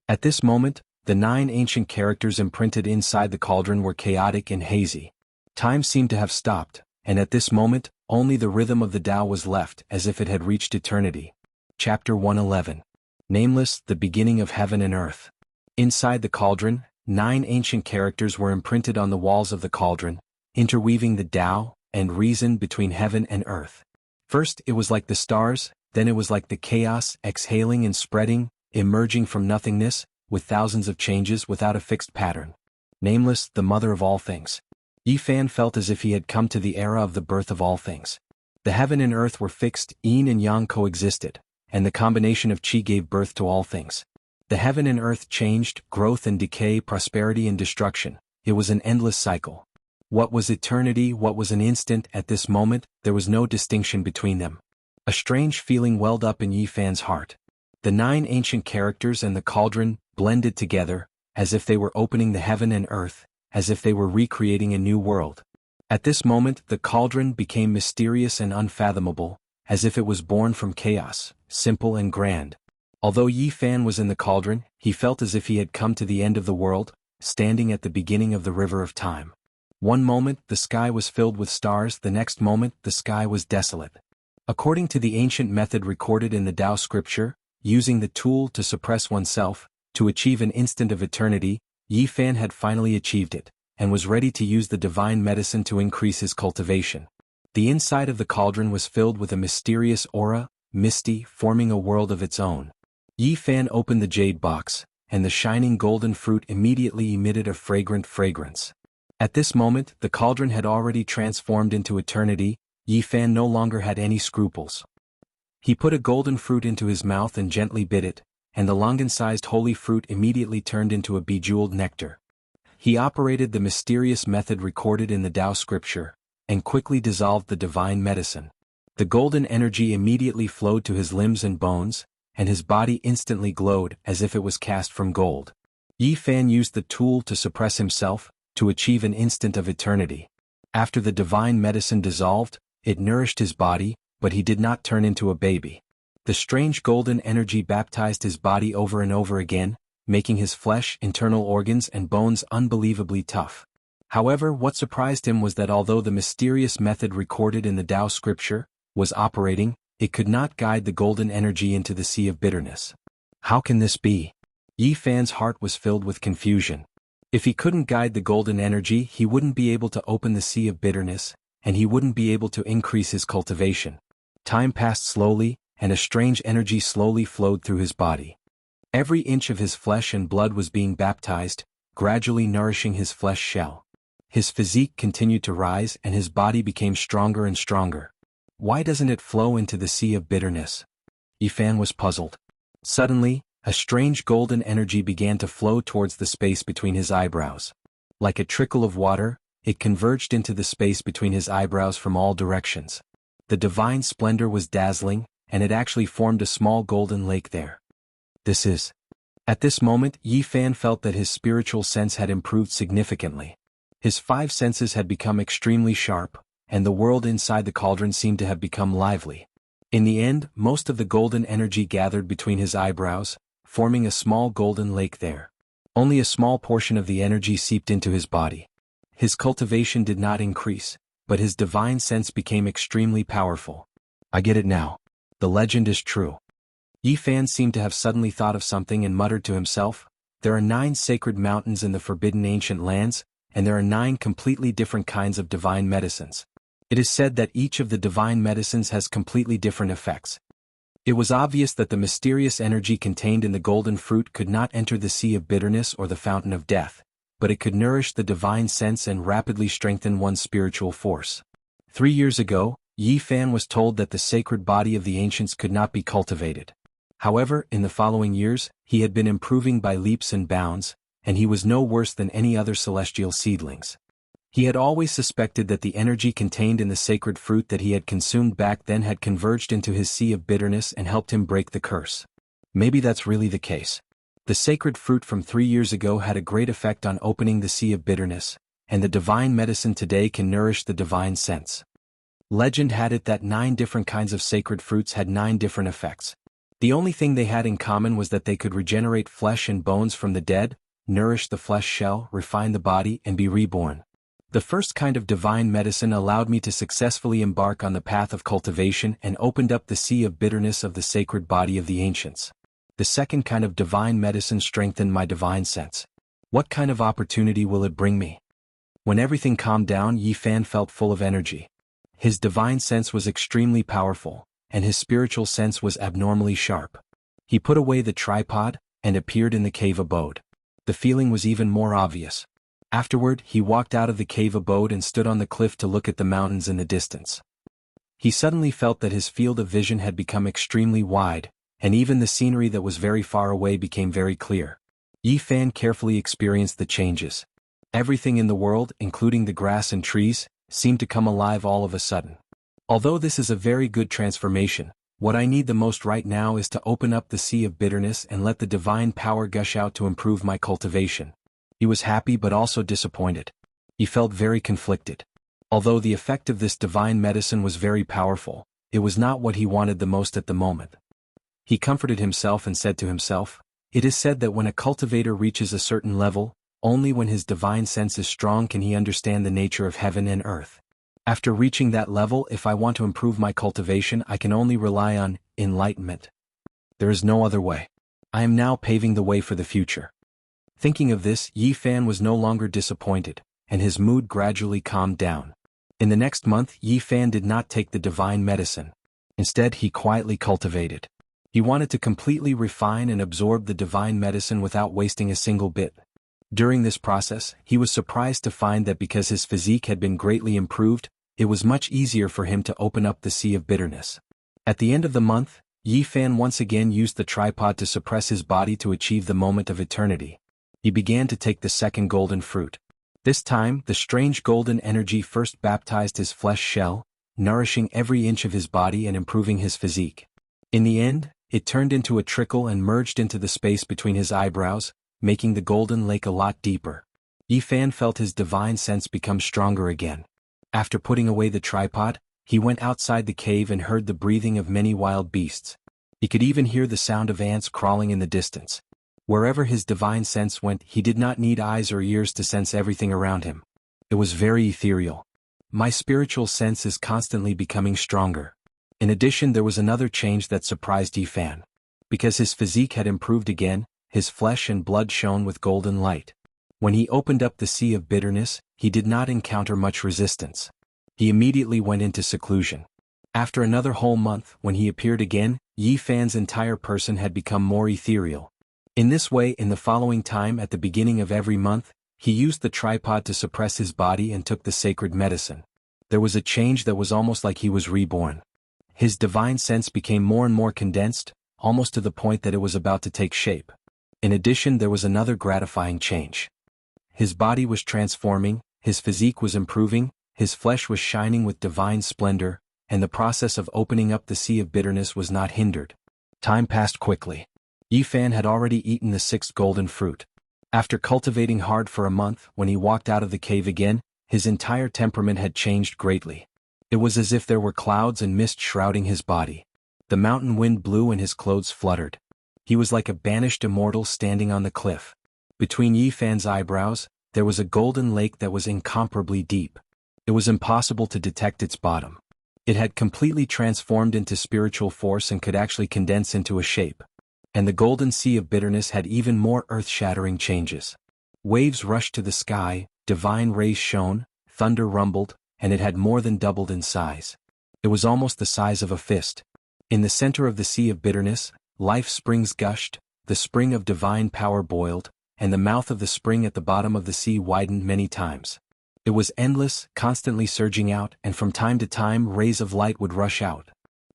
At this moment, the 9 ancient characters imprinted inside the cauldron were chaotic and hazy. Time seemed to have stopped, and at this moment, only the rhythm of the Tao was left as if it had reached eternity. Chapter 111. Nameless, the beginning of heaven and earth. Inside the cauldron, 9 ancient characters were imprinted on the walls of the cauldron, interweaving the Tao and reason between heaven and earth. First it was like the stars, then it was like the chaos, exhaling and spreading, emerging from nothingness, with thousands of changes without a fixed pattern. Nameless, the mother of all things. Yi Fan felt as if he had come to the era of the birth of all things. The heaven and earth were fixed, yin and yang coexisted, and the combination of qi gave birth to all things. The heaven and earth changed, growth and decay, prosperity and destruction. It was an endless cycle. What was eternity, what was an instant? At this moment, there was no distinction between them. A strange feeling welled up in Yi Fan's heart. The 9 ancient characters and the cauldron blended together, as if they were opening the heaven and earth, as if they were recreating a new world. At this moment, the cauldron became mysterious and unfathomable, as if it was born from chaos, simple and grand. Although Yi Fan was in the cauldron, he felt as if he had come to the end of the world, standing at the beginning of the river of time. One moment, the sky was filled with stars, the next moment, the sky was desolate. According to the ancient method recorded in the Tao scripture, using the tool to suppress oneself, to achieve an instant of eternity, Yi Fan had finally achieved it, and was ready to use the divine medicine to increase his cultivation. The inside of the cauldron was filled with a mysterious aura, misty, forming a world of its own. Yi Fan opened the jade box, and the shining golden fruit immediately emitted a fragrant fragrance. At this moment, the cauldron had already transformed into eternity. Yi Fan no longer had any scruples. He put a golden fruit into his mouth and gently bit it, and the longan-sized holy fruit immediately turned into a bejeweled nectar. He operated the mysterious method recorded in the Tao scripture, and quickly dissolved the divine medicine. The golden energy immediately flowed to his limbs and bones, and his body instantly glowed as if it was cast from gold. Yi Fan used the tool to suppress himself, to achieve an instant of eternity. After the divine medicine dissolved, it nourished his body, but he did not turn into a baby. The strange golden energy baptized his body over and over again, making his flesh, internal organs and bones unbelievably tough. However, what surprised him was that although the mysterious method recorded in the Tao scripture was operating, it could not guide the golden energy into the sea of bitterness. How can this be? Yi Fan's heart was filled with confusion. If he couldn't guide the golden energy, he wouldn't be able to open the sea of bitterness, and he wouldn't be able to increase his cultivation. Time passed slowly, and a strange energy slowly flowed through his body. Every inch of his flesh and blood was being baptized, gradually nourishing his flesh shell. His physique continued to rise and his body became stronger and stronger. Why doesn't it flow into the sea of bitterness? Yi Fan was puzzled. Suddenly, a strange golden energy began to flow towards the space between his eyebrows. Like a trickle of water, it converged into the space between his eyebrows from all directions. The divine splendor was dazzling, and it actually formed a small golden lake there. This is. At this moment, Yi Fan felt that his spiritual sense had improved significantly. His 5 senses had become extremely sharp, and the world inside the cauldron seemed to have become lively. In the end, most of the golden energy gathered between his eyebrows, forming a small golden lake there. Only a small portion of the energy seeped into his body. His cultivation did not increase, but his divine sense became extremely powerful. I get it now. The legend is true. Yi Fan seemed to have suddenly thought of something and muttered to himself, there are 9 sacred mountains in the forbidden ancient lands, and there are 9 completely different kinds of divine medicines. It is said that each of the divine medicines has completely different effects. It was obvious that the mysterious energy contained in the golden fruit could not enter the sea of bitterness or the fountain of death, but it could nourish the divine sense and rapidly strengthen one's spiritual force. 3 years ago, Yi Fan was told that the sacred body of the ancients could not be cultivated. However, in the following years, he had been improving by leaps and bounds, and he was no worse than any other celestial seedlings. He had always suspected that the energy contained in the sacred fruit that he had consumed back then had converged into his sea of bitterness and helped him break the curse. Maybe that's really the case. The sacred fruit from 3 years ago had a great effect on opening the sea of bitterness, and the divine medicine today can nourish the divine sense. Legend had it that 9 different kinds of sacred fruits had 9 different effects. The only thing they had in common was that they could regenerate flesh and bones from the dead, nourish the flesh shell, refine the body, and be reborn. The first kind of divine medicine allowed me to successfully embark on the path of cultivation and opened up the sea of bitterness of the sacred body of the ancients. The second kind of divine medicine strengthened my divine sense. What kind of opportunity will it bring me? When everything calmed down, Yi Fan felt full of energy. His divine sense was extremely powerful, and his spiritual sense was abnormally sharp. He put away the tripod and appeared in the cave abode. The feeling was even more obvious. Afterward, he walked out of the cave abode and stood on the cliff to look at the mountains in the distance. He suddenly felt that his field of vision had become extremely wide, and even the scenery that was very far away became very clear. Yi Fan carefully experienced the changes. Everything in the world, including the grass and trees, seemed to come alive all of a sudden. Although this is a very good transformation, what I need the most right now is to open up the sea of bitterness and let the divine power gush out to improve my cultivation. He was happy but also disappointed. He felt very conflicted. Although the effect of this divine medicine was very powerful, it was not what he wanted the most at the moment. He comforted himself and said to himself, "It is said that when a cultivator reaches a certain level, only when his divine sense is strong can he understand the nature of heaven and earth. After reaching that level, if I want to improve my cultivation, I can only rely on enlightenment. There is no other way. I am now paving the way for the future." Thinking of this, Yi Fan was no longer disappointed, and his mood gradually calmed down. In the next month, Yi Fan did not take the divine medicine. Instead, he quietly cultivated. He wanted to completely refine and absorb the divine medicine without wasting a single bit. During this process, he was surprised to find that because his physique had been greatly improved, it was much easier for him to open up the sea of bitterness. At the end of the month, Yi Fan once again used the tripod to suppress his body to achieve the moment of eternity. He began to take the second golden fruit. This time, the strange golden energy first baptized his flesh shell, nourishing every inch of his body and improving his physique. In the end, it turned into a trickle and merged into the space between his eyebrows, making the golden lake a lot deeper. Yi Fan felt his divine sense become stronger again. After putting away the tripod, he went outside the cave and heard the breathing of many wild beasts. He could even hear the sound of ants crawling in the distance. Wherever his divine sense went, he did not need eyes or ears to sense everything around him. It was very ethereal. My spiritual sense is constantly becoming stronger. In addition, there was another change that surprised Yi Fan. Because his physique had improved again, his flesh and blood shone with golden light. When he opened up the sea of bitterness, he did not encounter much resistance. He immediately went into seclusion. After another whole month, when he appeared again, Yi Fan's entire person had become more ethereal. In this way, in the following time at the beginning of every month, he used the tripod to suppress his body and took the sacred medicine. There was a change that was almost like he was reborn. His divine sense became more and more condensed, almost to the point that it was about to take shape. In addition, there was another gratifying change. His body was transforming, his physique was improving, his flesh was shining with divine splendor, and the process of opening up the sea of bitterness was not hindered. Time passed quickly. Yi Fan had already eaten the 6th golden fruit. After cultivating hard for a month, when he walked out of the cave again, his entire temperament had changed greatly. It was as if there were clouds and mist shrouding his body. The mountain wind blew and his clothes fluttered. He was like a banished immortal standing on the cliff. Between Yi Fan's eyebrows, there was a golden lake that was incomparably deep. It was impossible to detect its bottom. It had completely transformed into spiritual force and could actually condense into a shape. And the golden sea of bitterness had even more earth-shattering changes. Waves rushed to the sky, divine rays shone, thunder rumbled, and it had more than doubled in size. It was almost the size of a fist. In the center of the sea of bitterness, life springs gushed, the spring of divine power boiled, and the mouth of the spring at the bottom of the sea widened many times. It was endless, constantly surging out, and from time to time rays of light would rush out.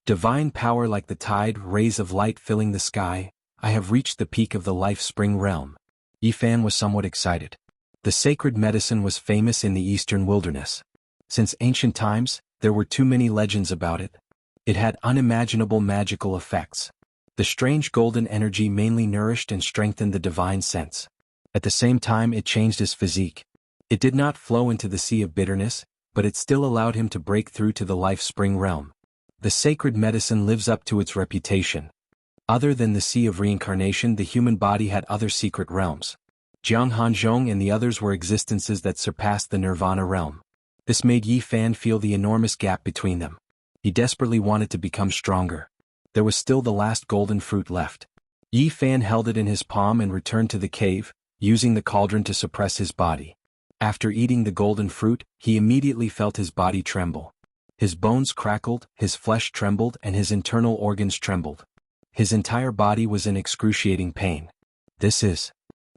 Divine power like the tide, rays of light filling the sky. I have reached the peak of the life spring realm. Yi Fan was somewhat excited. The sacred medicine was famous in the eastern wilderness. Since ancient times, there were too many legends about it. It had unimaginable magical effects. The strange golden energy mainly nourished and strengthened the divine sense. At the same time, it changed his physique. It did not flow into the sea of bitterness, but it still allowed him to break through to the life spring realm. The sacred medicine lives up to its reputation. Other than the Sea of Reincarnation, the human body had other secret realms. Jianghu and the others were existences that surpassed the Nirvana realm. This made Yi Fan feel the enormous gap between them. He desperately wanted to become stronger. There was still the last golden fruit left. Yi Fan held it in his palm and returned to the cave, using the cauldron to suppress his body. After eating the golden fruit, he immediately felt his body tremble. His bones crackled, his flesh trembled, and his internal organs trembled. His entire body was in excruciating pain. This is.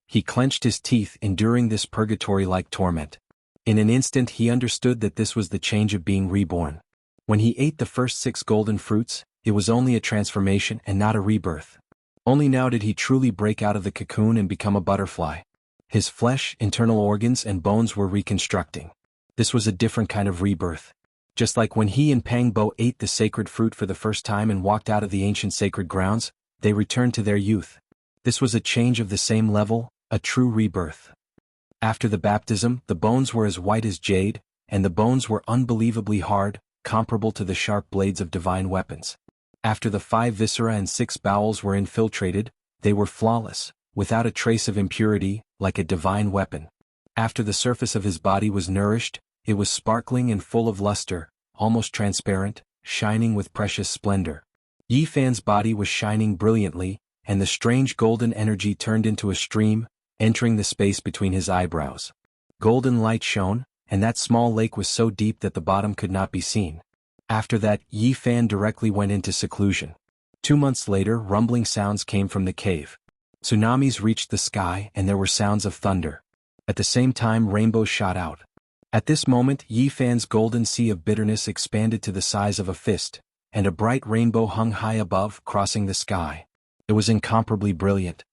He clenched his teeth, enduring this purgatory-like torment. In an instant he understood that this was the change of being reborn. When he ate the first 6 golden fruits, it was only a transformation and not a rebirth. Only now did he truly break out of the cocoon and become a butterfly. His flesh, internal organs, and bones were reconstructing. This was a different kind of rebirth. Just like when he and Pang Bo ate the sacred fruit for the first time and walked out of the ancient sacred grounds, they returned to their youth. This was a change of the same level, a true rebirth. After the baptism, the bones were as white as jade, and the bones were unbelievably hard, comparable to the sharp blades of divine weapons. After the 5 viscera and 6 bowels were infiltrated, they were flawless, without a trace of impurity, like a divine weapon. After the surface of his body was nourished, it was sparkling and full of luster, almost transparent, shining with precious splendor. Yi Fan's body was shining brilliantly, and the strange golden energy turned into a stream, entering the space between his eyebrows. Golden light shone, and that small lake was so deep that the bottom could not be seen. After that, Yi Fan directly went into seclusion. 2 months later, rumbling sounds came from the cave. Tsunamis reached the sky, and there were sounds of thunder. At the same time, rainbows shot out. At this moment, Yi Fan's golden sea of bitterness expanded to the size of a fist, and a bright rainbow hung high above, crossing the sky. It was incomparably brilliant.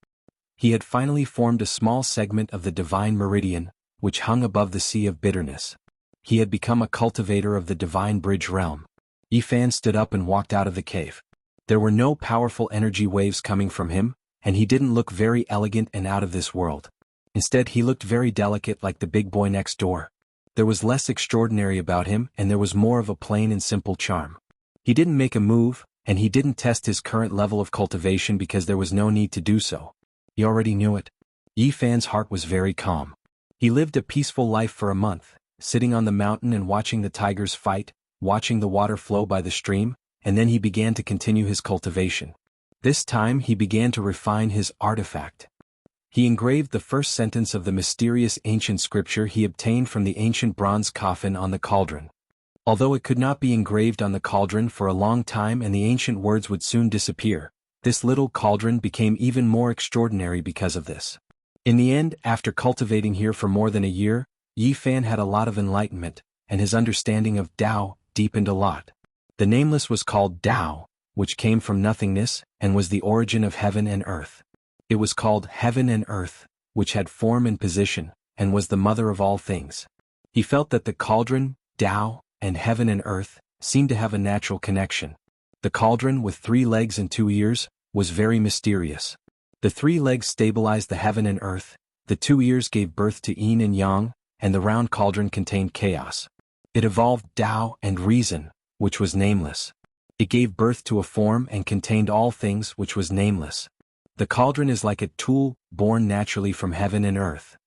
He had finally formed a small segment of the divine meridian, which hung above the sea of bitterness. He had become a cultivator of the divine bridge realm. Yi Fan stood up and walked out of the cave. There were no powerful energy waves coming from him, and he didn't look very elegant and out of this world. Instead, he looked very delicate, like the big boy next door. There was less extraordinary about him, and there was more of a plain and simple charm. He didn't make a move, and he didn't test his current level of cultivation because there was no need to do so. He already knew it. Yi Fan's heart was very calm. He lived a peaceful life for a month, sitting on the mountain and watching the tigers fight, watching the water flow by the stream, and then he began to continue his cultivation. This time he began to refine his artifact. He engraved the first sentence of the mysterious ancient scripture he obtained from the ancient bronze coffin on the cauldron. Although it could not be engraved on the cauldron for a long time and the ancient words would soon disappear, this little cauldron became even more extraordinary because of this. In the end, after cultivating here for more than a year, Yi Fan had a lot of enlightenment, and his understanding of Tao deepened a lot. The nameless was called Tao, which came from nothingness, and was the origin of heaven and earth. It was called heaven and earth, which had form and position, and was the mother of all things. He felt that the cauldron, Tao, and heaven and earth seemed to have a natural connection. The cauldron, with 3 legs and 2 ears, was very mysterious. The 3 legs stabilized the heaven and earth, the 2 ears gave birth to yin and yang, and the round cauldron contained chaos. It evolved Tao and reason, which was nameless. It gave birth to a form and contained all things, which was nameless. The cauldron is like a tool, born naturally from heaven and earth.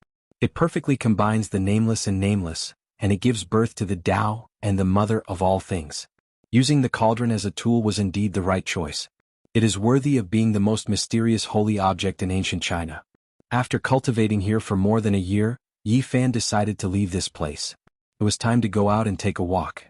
It perfectly combines the nameless and nameless, and it gives birth to the Tao and the mother of all things. Using the cauldron as a tool was indeed the right choice. It is worthy of being the most mysterious holy object in ancient China. After cultivating here for more than a year, Yi Fan decided to leave this place. It was time to go out and take a walk.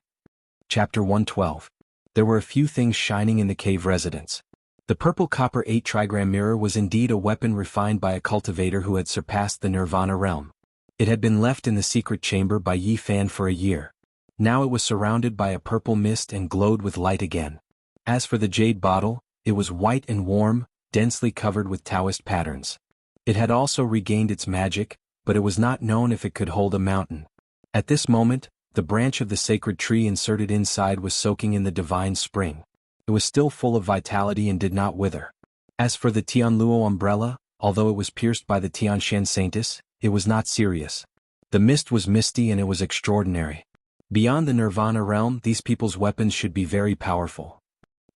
Chapter 112. There were a few things shining in the cave residence. The purple copper 8 trigram mirror was indeed a weapon refined by a cultivator who had surpassed the Nirvana realm. It had been left in the secret chamber by Yi Fan for a year. Now it was surrounded by a purple mist and glowed with light again. As for the jade bottle, it was white and warm, densely covered with Taoist patterns. It had also regained its magic, but it was not known if it could hold a mountain. At this moment, the branch of the sacred tree inserted inside was soaking in the divine spring. It was still full of vitality and did not wither. As for the Tianluo umbrella, although it was pierced by the Tianshan saintis, it was not serious. The mist was misty and it was extraordinary. Beyond the Nirvana realm, these people's weapons should be very powerful.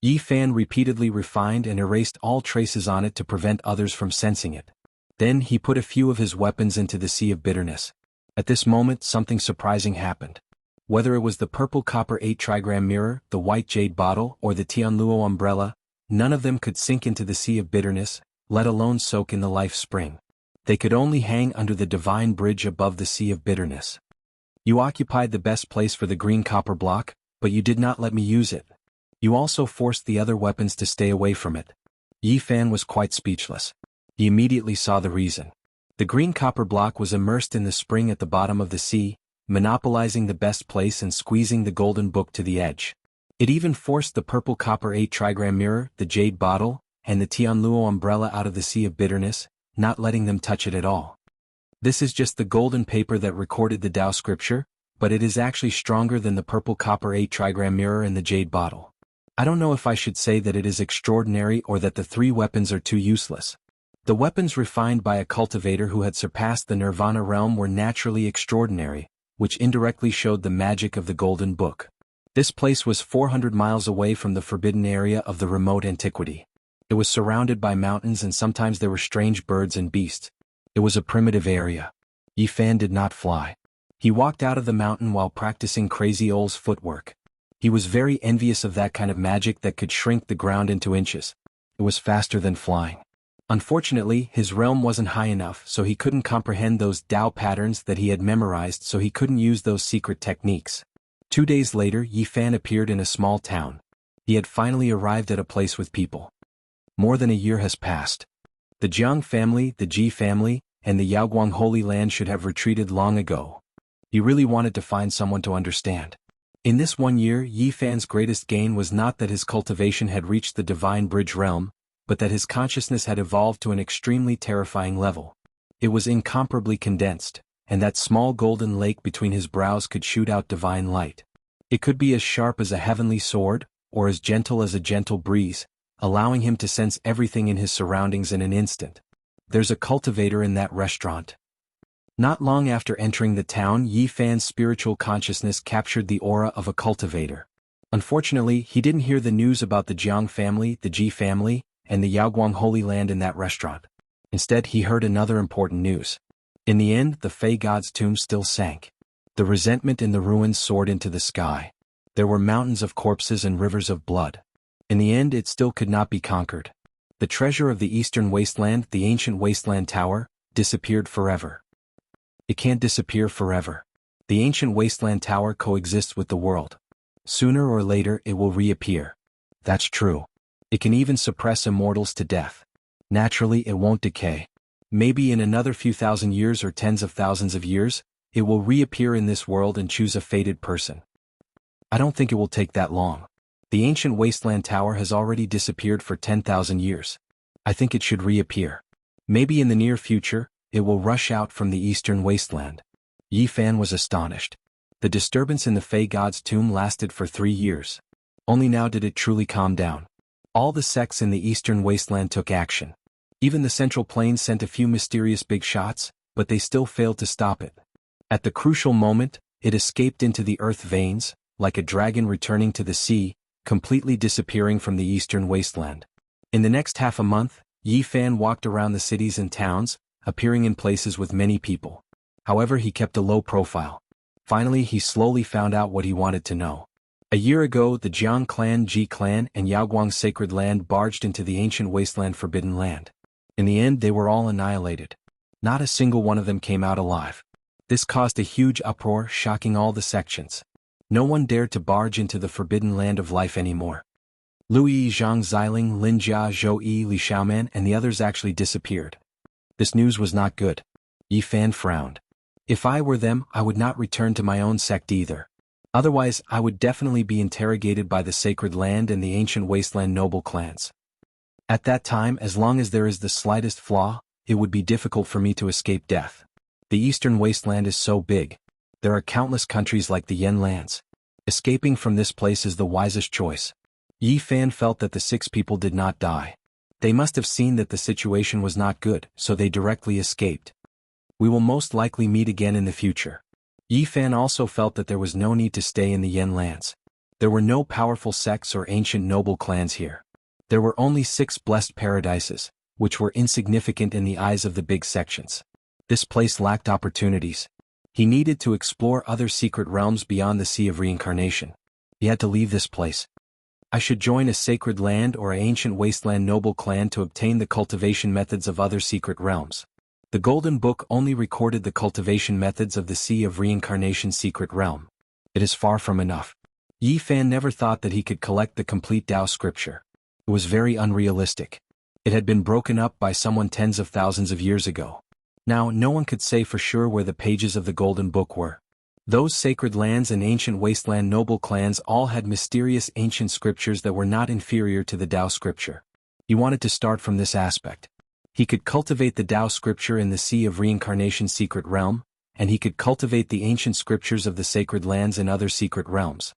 Yi Fan repeatedly refined and erased all traces on it to prevent others from sensing it. Then he put a few of his weapons into the Sea of Bitterness. At this moment something surprising happened. Whether it was the purple copper 8-trigram mirror, the white jade bottle, or the Tianluo umbrella, none of them could sink into the Sea of Bitterness, let alone soak in the life spring. They could only hang under the divine bridge above the Sea of Bitterness. You occupied the best place for the green copper block, but you did not let me use it. You also forced the other weapons to stay away from it. Yi Fan was quite speechless. He immediately saw the reason. The green copper block was immersed in the spring at the bottom of the sea, monopolizing the best place and squeezing the golden book to the edge. It even forced the purple copper 8-trigram mirror, the jade bottle, and the Tianluo umbrella out of the Sea of Bitterness, not letting them touch it at all. This is just the golden paper that recorded the Tao scripture, but it is actually stronger than the purple copper 8-trigram mirror and the jade bottle. I don't know if I should say that it is extraordinary or that the 3 weapons are too useless. The weapons refined by a cultivator who had surpassed the Nirvana realm were naturally extraordinary, which indirectly showed the magic of the Golden Book. This place was 400 miles away from the forbidden area of the remote antiquity. It was surrounded by mountains and sometimes there were strange birds and beasts. It was a primitive area. Yi Fan did not fly. He walked out of the mountain while practicing Crazy Ole's footwork. He was very envious of that kind of magic that could shrink the ground into inches. It was faster than flying. Unfortunately, his realm wasn't high enough, so he couldn't comprehend those Tao patterns that he had memorized, so he couldn't use those secret techniques. 2 days later, Yi Fan appeared in a small town. He had finally arrived at a place with people. More than a year has passed. The Jiang family, the Ji family, and the Yaoguang Holy Land should have retreated long ago. He really wanted to find someone to understand. In this 1 year, Yi Fan's greatest gain was not that his cultivation had reached the Divine Bridge realm, but that his consciousness had evolved to an extremely terrifying level. It was incomparably condensed, and that small golden lake between his brows could shoot out divine light. It could be as sharp as a heavenly sword, or as gentle as a gentle breeze, allowing him to sense everything in his surroundings in an instant. There's a cultivator in that restaurant. Not long after entering the town, Yi Fan's spiritual consciousness captured the aura of a cultivator. Unfortunately, he didn't hear the news about the Jiang family, the Ji family, and the Yaoguang Holy Land in that restaurant. Instead, he heard another important news. In the end, the Fey god's tomb still sank. The resentment in the ruins soared into the sky. There were mountains of corpses and rivers of blood. In the end, it still could not be conquered. The treasure of the eastern wasteland, the ancient wasteland tower, disappeared forever. It can't disappear forever. The ancient wasteland tower coexists with the world. Sooner or later, it will reappear. That's true. It can even suppress immortals to death. Naturally, it won't decay. Maybe in another few thousand years or tens of thousands of years, it will reappear in this world and choose a fated person. I don't think it will take that long. The ancient wasteland tower has already disappeared for 10,000 years. I think it should reappear. Maybe in the near future, it will rush out from the eastern wasteland. Yi Fan was astonished. The disturbance in the Fey god's tomb lasted for 3 years. Only now did it truly calm down. All the sects in the eastern wasteland took action. Even the Central Plains sent a few mysterious big shots, but they still failed to stop it. At the crucial moment, it escaped into the earth veins, like a dragon returning to the sea, completely disappearing from the eastern wasteland. In the next half a month, Yi Fan walked around the cities and towns, appearing in places with many people. However, he kept a low profile. Finally, he slowly found out what he wanted to know. A year ago, the Jiang clan, Ji clan, and Yaoguang sacred land barged into the ancient wasteland forbidden land. In the end, they were all annihilated. Not a single one of them came out alive. This caused a huge uproar, shocking all the sections. No one dared to barge into the forbidden land of life anymore. Lu Yi, Zhang Xiling, Lin Jia, Zhou Yi, Li Xiaoman, and the others actually disappeared. This news was not good. Yi Fan frowned. If I were them, I would not return to my own sect either. Otherwise, I would definitely be interrogated by the sacred land and the ancient wasteland noble clans. At that time, as long as there is the slightest flaw, it would be difficult for me to escape death. The eastern wasteland is so big. There are countless countries like the Yen lands. Escaping from this place is the wisest choice. Yi Fan felt that the 6 people did not die. They must have seen that the situation was not good, so they directly escaped. We will most likely meet again in the future. Yi Fan also felt that there was no need to stay in the Yen lands. There were no powerful sects or ancient noble clans here. There were only 6 blessed paradises, which were insignificant in the eyes of the big sections. This place lacked opportunities. He needed to explore other secret realms beyond the Sea of Reincarnation. He had to leave this place. I should join a sacred land or an ancient wasteland noble clan to obtain the cultivation methods of other secret realms. The Golden Book only recorded the cultivation methods of the Sea of Reincarnation secret realm. It is far from enough. Yi Fan never thought that he could collect the complete Tao scripture. It was very unrealistic. It had been broken up by someone tens of thousands of years ago. Now no one could say for sure where the pages of the Golden Book were. Those sacred lands and ancient wasteland noble clans all had mysterious ancient scriptures that were not inferior to the Tao scripture. He wanted to start from this aspect. He could cultivate the Tao scripture in the Sea of Reincarnation secret realm, and he could cultivate the ancient scriptures of the sacred lands in other secret realms.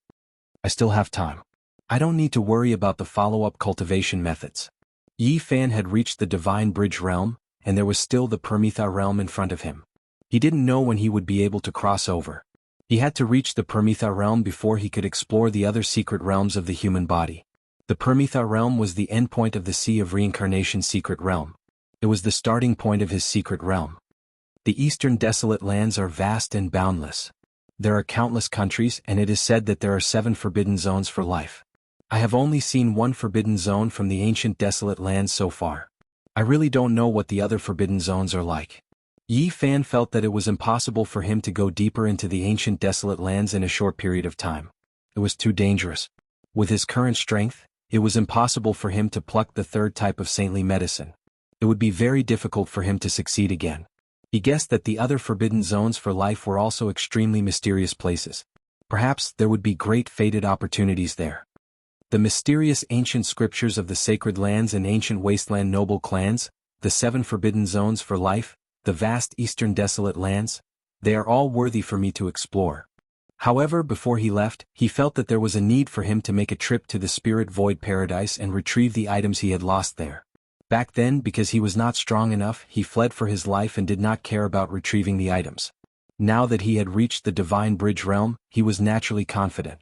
I still have time. I don't need to worry about the follow-up cultivation methods. Yi Fan had reached the Divine Bridge realm, and there was still the Permitha realm in front of him. He didn't know when he would be able to cross over. He had to reach the Permitha realm before he could explore the other secret realms of the human body. The Permitha realm was the endpoint of the Sea of Reincarnation secret realm. It was the starting point of his secret realm. The eastern desolate lands are vast and boundless. There are countless countries, and it is said that there are 7 forbidden zones for life. I have only seen 1 forbidden zone from the ancient desolate lands so far. I really don't know what the other forbidden zones are like. Yi Fan felt that it was impossible for him to go deeper into the ancient desolate lands in a short period of time. It was too dangerous. With his current strength, it was impossible for him to pluck the 3rd type of saintly medicine. It would be very difficult for him to succeed again. He guessed that the other forbidden zones for life were also extremely mysterious places. Perhaps there would be great fated opportunities there. The mysterious ancient scriptures of the sacred lands and ancient wasteland noble clans, the 7 forbidden zones for life, the vast eastern desolate lands, they are all worthy for me to explore. However, before he left, he felt that there was a need for him to make a trip to the Spirit Void Paradise and retrieve the items he had lost there. Back then, because he was not strong enough, he fled for his life and did not care about retrieving the items. Now that he had reached the Divine Bridge realm, he was naturally confident.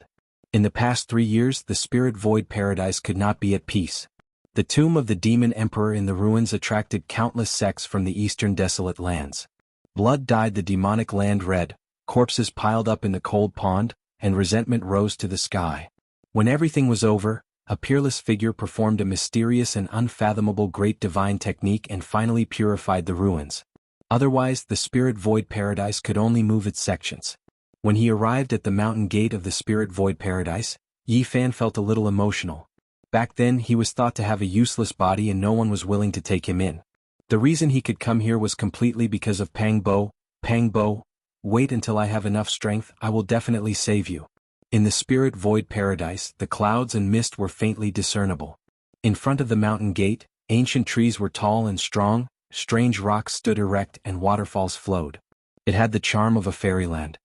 In the past 3 years, the Spirit Void Paradise could not be at peace. The tomb of the Demon Emperor in the ruins attracted countless sects from the eastern desolate lands. Blood dyed the demonic land red, corpses piled up in the cold pond, and resentment rose to the sky. When everything was over, a peerless figure performed a mysterious and unfathomable great divine technique and finally purified the ruins. Otherwise, the Spirit Void Paradise could only move its sections. When he arrived at the mountain gate of the Spirit Void Paradise, Yi Fan felt a little emotional. Back then, he was thought to have a useless body and no one was willing to take him in. The reason he could come here was completely because of Pang Bo. Pang Bo, wait until I have enough strength, I will definitely save you. In the Spirit Void Paradise, the clouds and mist were faintly discernible. In front of the mountain gate, ancient trees were tall and strong, strange rocks stood erect and waterfalls flowed. It had the charm of a fairyland.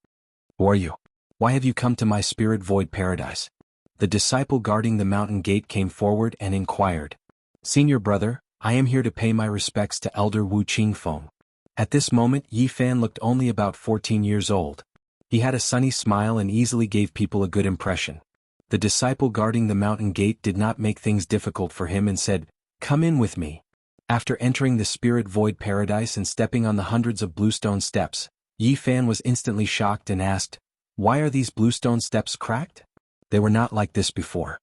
Who are you? Why have you come to my Spirit Void Paradise? The disciple guarding the mountain gate came forward and inquired. Senior brother, I am here to pay my respects to Elder Wu Qingfeng. At this moment, Yi Fan looked only about 14 years old. He had a sunny smile and easily gave people a good impression. The disciple guarding the mountain gate did not make things difficult for him and said, "Come in with me." After entering the Spirit Void Paradise and stepping on the hundreds of bluestone steps, Yi Fan was instantly shocked and asked, "Why are these bluestone steps cracked? They were not like this before."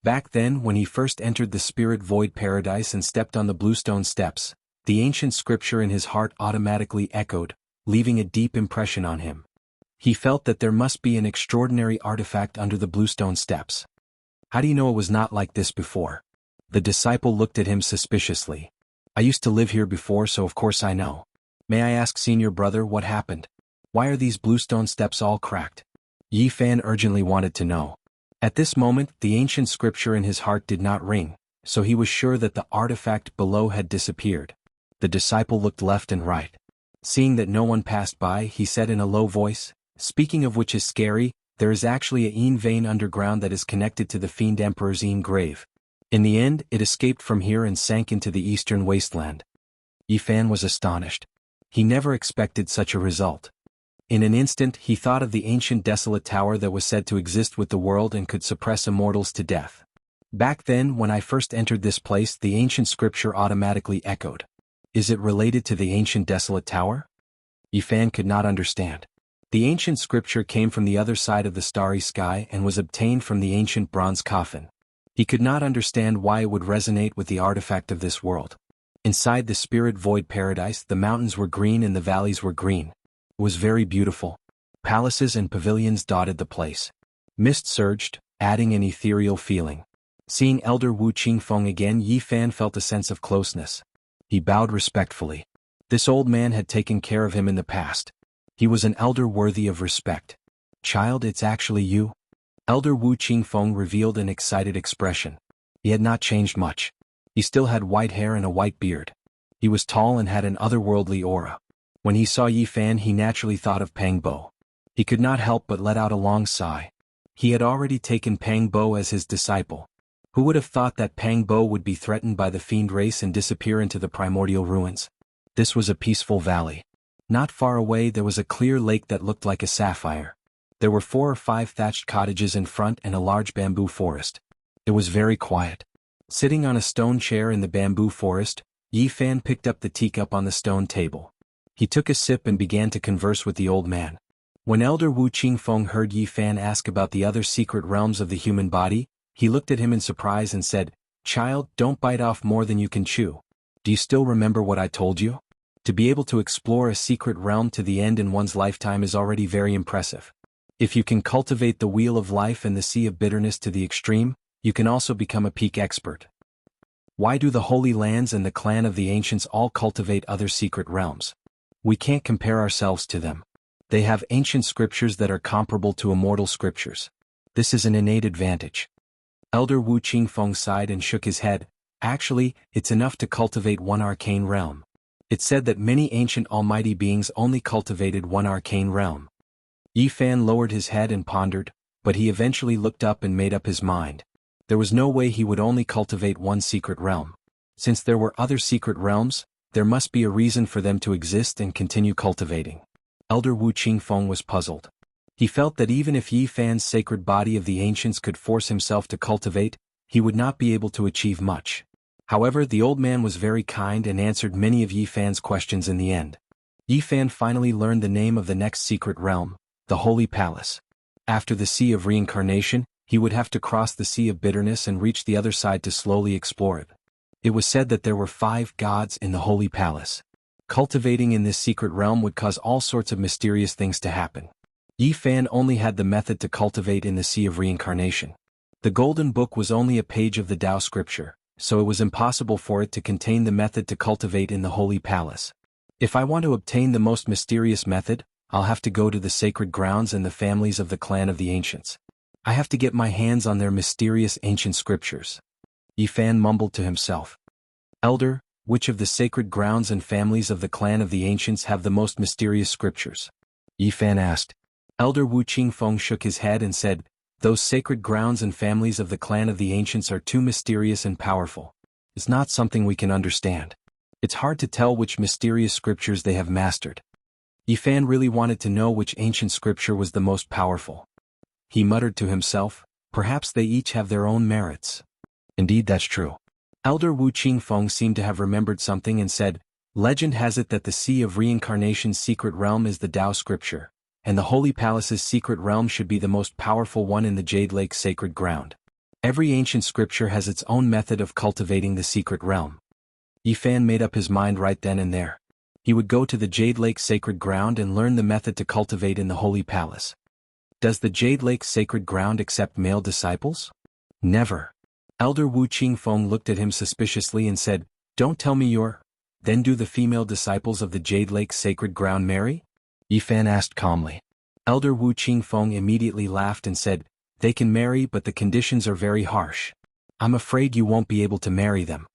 Back then, when he first entered the Spirit Void Paradise and stepped on the bluestone steps, the ancient scripture in his heart automatically echoed, leaving a deep impression on him. He felt that there must be an extraordinary artifact under the bluestone steps. How do you know it was not like this before? The disciple looked at him suspiciously. I used to live here before, so of course I know. May I ask senior brother what happened? Why are these bluestone steps all cracked? Yi Fan urgently wanted to know. At this moment, the ancient scripture in his heart did not ring, so he was sure that the artifact below had disappeared. The disciple looked left and right. Seeing that no one passed by, he said in a low voice, "Speaking of which is scary, there is actually a Yin vein underground that is connected to the Fiend Emperor's Yin grave. In the end, it escaped from here and sank into the eastern wasteland." Yi Fan was astonished. He never expected such a result. In an instant he thought of the ancient desolate tower that was said to exist with the world and could suppress immortals to death. Back then, when I first entered this place, the ancient scripture automatically echoed. Is it related to the ancient desolate tower? Yifan could not understand. The ancient scripture came from the other side of the starry sky and was obtained from the ancient bronze coffin. He could not understand why it would resonate with the artifact of this world. Inside the spirit void paradise, the mountains were green and the valleys were green. It was very beautiful. Palaces and pavilions dotted the place. Mist surged, adding an ethereal feeling. Seeing Elder Wu Qingfeng again, Yifan felt a sense of closeness. He bowed respectfully. This old man had taken care of him in the past. He was an elder worthy of respect. Child, it's actually you? Elder Wu Qingfeng revealed an excited expression. He had not changed much. He still had white hair and a white beard. He was tall and had an otherworldly aura. When he saw Yifan, he naturally thought of Pang Bo. He could not help but let out a long sigh. He had already taken Pang Bo as his disciple. Who would have thought that Pang Bo would be threatened by the fiend race and disappear into the primordial ruins? This was a peaceful valley. Not far away there was a clear lake that looked like a sapphire. There were 4 or 5 thatched cottages in front and a large bamboo forest. It was very quiet. Sitting on a stone chair in the bamboo forest, Yifan picked up the teacup on the stone table. He took a sip and began to converse with the old man. When Elder Wu Qingfeng heard Yifan ask about the other secret realms of the human body, he looked at him in surprise and said, "Child, don't bite off more than you can chew. Do you still remember what I told you? To be able to explore a secret realm to the end in one's lifetime is already very impressive. If you can cultivate the wheel of life and the sea of bitterness to the extreme, you can also become a peak expert. Why do the Holy Lands and the clan of the ancients all cultivate other secret realms? We can't compare ourselves to them. They have ancient scriptures that are comparable to immortal scriptures. This is an innate advantage." Elder Wu Qingfeng sighed and shook his head. Actually, it's enough to cultivate one arcane realm. It's said that many ancient almighty beings only cultivated one arcane realm. Yifan lowered his head and pondered, but he eventually looked up and made up his mind. There was no way he would only cultivate one secret realm. Since there were other secret realms, there must be a reason for them to exist and continue cultivating. Elder Wu Qingfeng was puzzled. He felt that even if Yifan's sacred body of the ancients could force himself to cultivate, he would not be able to achieve much. However, the old man was very kind and answered many of Yifan's questions in the end. Yifan finally learned the name of the next secret realm, the Holy Palace. After the Sea of Reincarnation, he would have to cross the Sea of Bitterness and reach the other side to slowly explore it. It was said that there were 5 gods in the Holy Palace. Cultivating in this secret realm would cause all sorts of mysterious things to happen. Yifan only had the method to cultivate in the Sea of Reincarnation. The Golden Book was only a page of the Tao scripture, so it was impossible for it to contain the method to cultivate in the Holy Palace. If I want to obtain the most mysterious method, I'll have to go to the sacred grounds and the families of the clan of the ancients. I have to get my hands on their mysterious ancient scriptures. Yifan mumbled to himself. Elder, which of the sacred grounds and families of the clan of the ancients have the most mysterious scriptures? Yifan asked. Elder Wu Qingfeng shook his head and said, "Those sacred grounds and families of the clan of the ancients are too mysterious and powerful. It's not something we can understand. It's hard to tell which mysterious scriptures they have mastered." Yifan really wanted to know which ancient scripture was the most powerful. He muttered to himself, "Perhaps they each have their own merits." Indeed, that's true. Elder Wu Qingfeng seemed to have remembered something and said, "Legend has it that the Sea of Reincarnation's secret realm is the Tao scripture, and the Holy Palace's secret realm should be the most powerful one in the Jade Lake sacred ground. Every ancient scripture has its own method of cultivating the secret realm." Yifan made up his mind right then and there. He would go to the Jade Lake sacred ground and learn the method to cultivate in the Holy Palace. Does the Jade Lake sacred ground accept male disciples? Never. Elder Wu Qingfeng looked at him suspiciously and said, "Don't tell me you're... Then do the female disciples of the Jade Lake sacred ground marry?" Yifan asked calmly. Elder Wu Qingfeng immediately laughed and said, "They can marry, but the conditions are very harsh. I'm afraid you won't be able to marry them."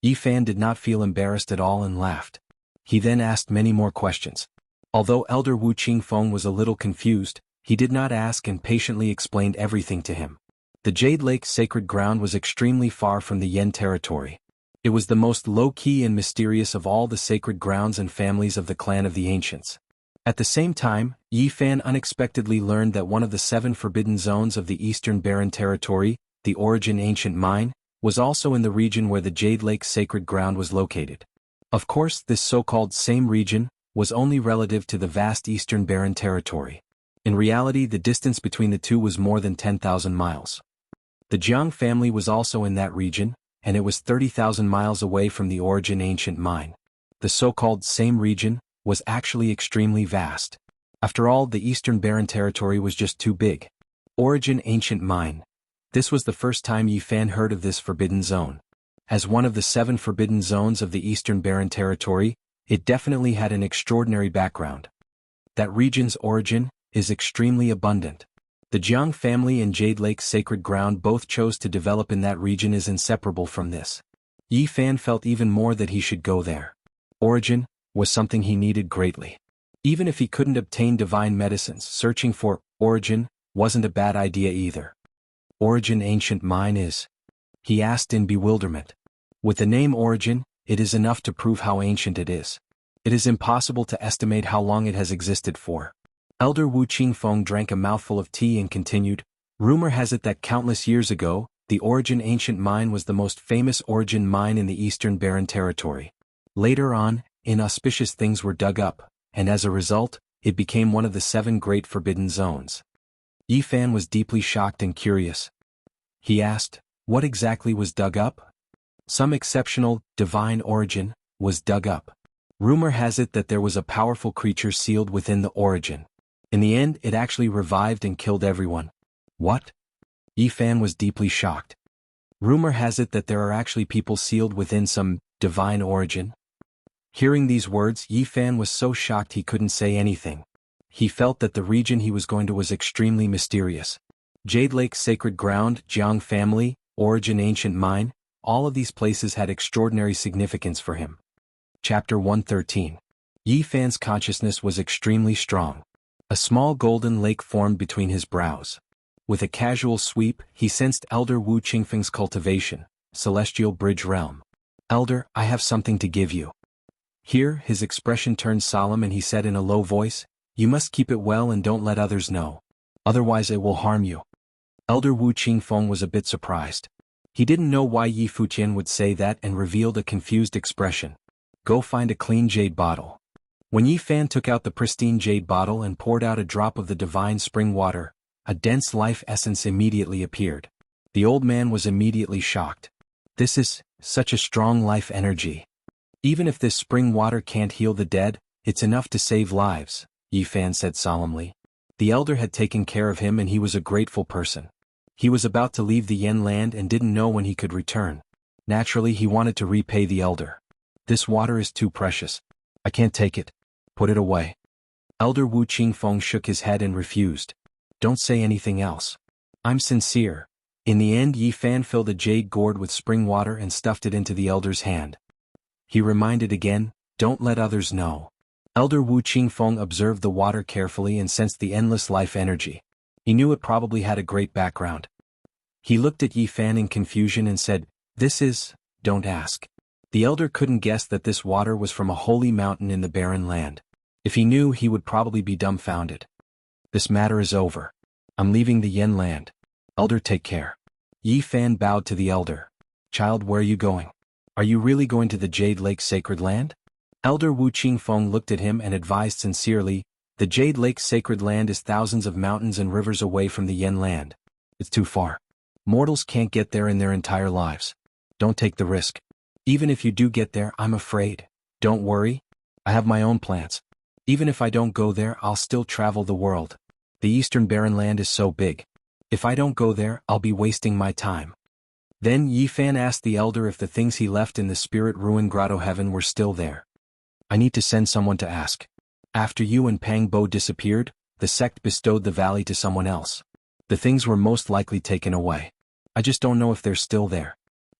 Yifan did not feel embarrassed at all and laughed. He then asked many more questions. Although Elder Wu Qingfeng was a little confused, he did not ask and patiently explained everything to him. The Jade Lake sacred ground was extremely far from the Yen territory. It was the most low-key and mysterious of all the sacred grounds and families of the clan of the ancients. At the same time, Yi Fan unexpectedly learned that one of the 7 forbidden zones of the Eastern Barren Territory, the Origin Ancient Mine, was also in the region where the Jade Lake Sacred Ground was located. Of course, this so-called same region was only relative to the vast Eastern Barren Territory. In reality, the distance between the two was more than 10,000 miles. The Jianghu family was also in that region, and it was 30,000 miles away from the Origin Ancient Mine. The so-called same region was actually extremely vast. After all, the Eastern Barren Territory was just too big. Origin Ancient Mine. This was the first time Yi Fan heard of this forbidden zone. As one of the 7 forbidden zones of the Eastern Barren Territory, it definitely had an extraordinary background. That region's origin is extremely abundant. The Jianghu family and Jade Lake Sacred Ground both chose to develop in that region is inseparable from this. Yi Fan felt even more that he should go there. Origin was something he needed greatly. Even if he couldn't obtain divine medicines, searching for origin wasn't a bad idea either. Origin Ancient Mine is? He asked in bewilderment. With the name Origin, it is enough to prove how ancient it is. It is impossible to estimate how long it has existed for. Elder Wu Qingfeng drank a mouthful of tea and continued, rumor has it that countless years ago, the Origin Ancient Mine was the most famous origin mine in the Eastern Barren Territory. Later on, inauspicious things were dug up, and as a result, it became one of the 7 great forbidden zones. Yi Fan was deeply shocked and curious. He asked, what exactly was dug up? Some exceptional, divine origin was dug up. Rumor has it that there was a powerful creature sealed within the origin. In the end, it actually revived and killed everyone. What? Yi Fan was deeply shocked. Rumor has it that there are actually people sealed within some divine origin. Hearing these words, Yi Fan was so shocked he couldn't say anything. He felt that the region he was going to was extremely mysterious. Jade Lake Sacred Ground, Jianghu family, Origin Ancient Mine, all of these places had extraordinary significance for him. Chapter 113. Yi Fan's consciousness was extremely strong. A small golden lake formed between his brows. With a casual sweep, he sensed Elder Wu Qingfeng's cultivation, celestial bridge realm. Elder, I have something to give you. Here, his expression turned solemn and he said in a low voice, you must keep it well and don't let others know. Otherwise it will harm you. Elder Wu Qingfeng was a bit surprised. He didn't know why Yi Fuqian would say that and revealed a confused expression. Go find a clean jade bottle. When Yi Fan took out the pristine jade bottle and poured out a drop of the divine spring water, a dense life essence immediately appeared. The old man was immediately shocked. This is such a strong life energy. Even if this spring water can't heal the dead, it's enough to save lives, Yi Fan said solemnly. The elder had taken care of him and he was a grateful person. He was about to leave the Yen land and didn't know when he could return. Naturally, he wanted to repay the elder. This water is too precious. I can't take it. Put it away. Elder Wu Qingfeng shook his head and refused. Don't say anything else. I'm sincere. In the end, Yi Fan filled a jade gourd with spring water and stuffed it into the elder's hand. He reminded again, don't let others know. Elder Wu Qingfeng observed the water carefully and sensed the endless life energy. He knew it probably had a great background. He looked at Yi Fan in confusion and said, this is, don't ask. The elder couldn't guess that this water was from a holy mountain in the barren land. If he knew, he would probably be dumbfounded. This matter is over. I'm leaving the Yen land. Elder, take care. Yi Fan bowed to the elder. Child, where are you going? Are you really going to the Jade Lake Sacred Land? Elder Wu Qingfeng looked at him and advised sincerely, the Jade Lake Sacred Land is thousands of mountains and rivers away from the Yen land. It's too far. Mortals can't get there in their entire lives. Don't take the risk. Even if you do get there, I'm afraid. Don't worry. I have my own plans. Even if I don't go there, I'll still travel the world. The Eastern Barren Land is so big. If I don't go there, I'll be wasting my time. Then Yi Fan asked the elder if the things he left in the spirit ruin grotto heaven were still there. I need to send someone to ask. After you and Pang Bo disappeared, the sect bestowed the valley to someone else. The things were most likely taken away. I just don't know if they're still there.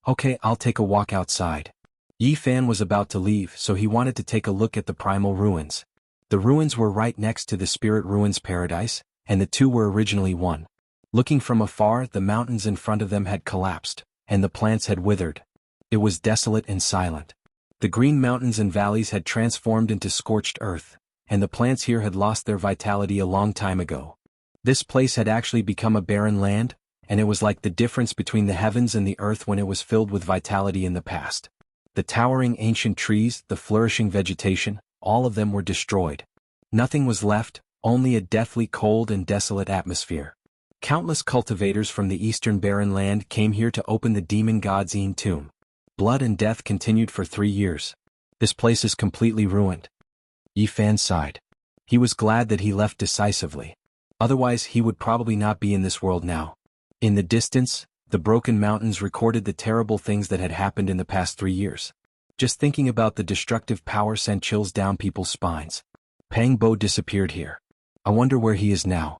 Okay, I'll take a walk outside. Yi Fan was about to leave, so he wanted to take a look at the primal ruins. The ruins were right next to the spirit ruins paradise, and the two were originally one. Looking from afar, the mountains in front of them had collapsed, and the plants had withered. It was desolate and silent. The green mountains and valleys had transformed into scorched earth, and the plants here had lost their vitality a long time ago. This place had actually become a barren land, and it was like the difference between the heavens and the earth when it was filled with vitality in the past. The towering ancient trees, the flourishing vegetation, all of them were destroyed. Nothing was left, only a deathly cold and desolate atmosphere. Countless cultivators from the eastern barren land came here to open the demon god's tomb. Blood and death continued for 3 years. This place is completely ruined. Yi Fan sighed. He was glad that he left decisively. Otherwise he would probably not be in this world now. In the distance, the broken mountains recorded the terrible things that had happened in the past 3 years. Just thinking about the destructive power sent chills down people's spines. Pang Bo disappeared here. I wonder where he is now.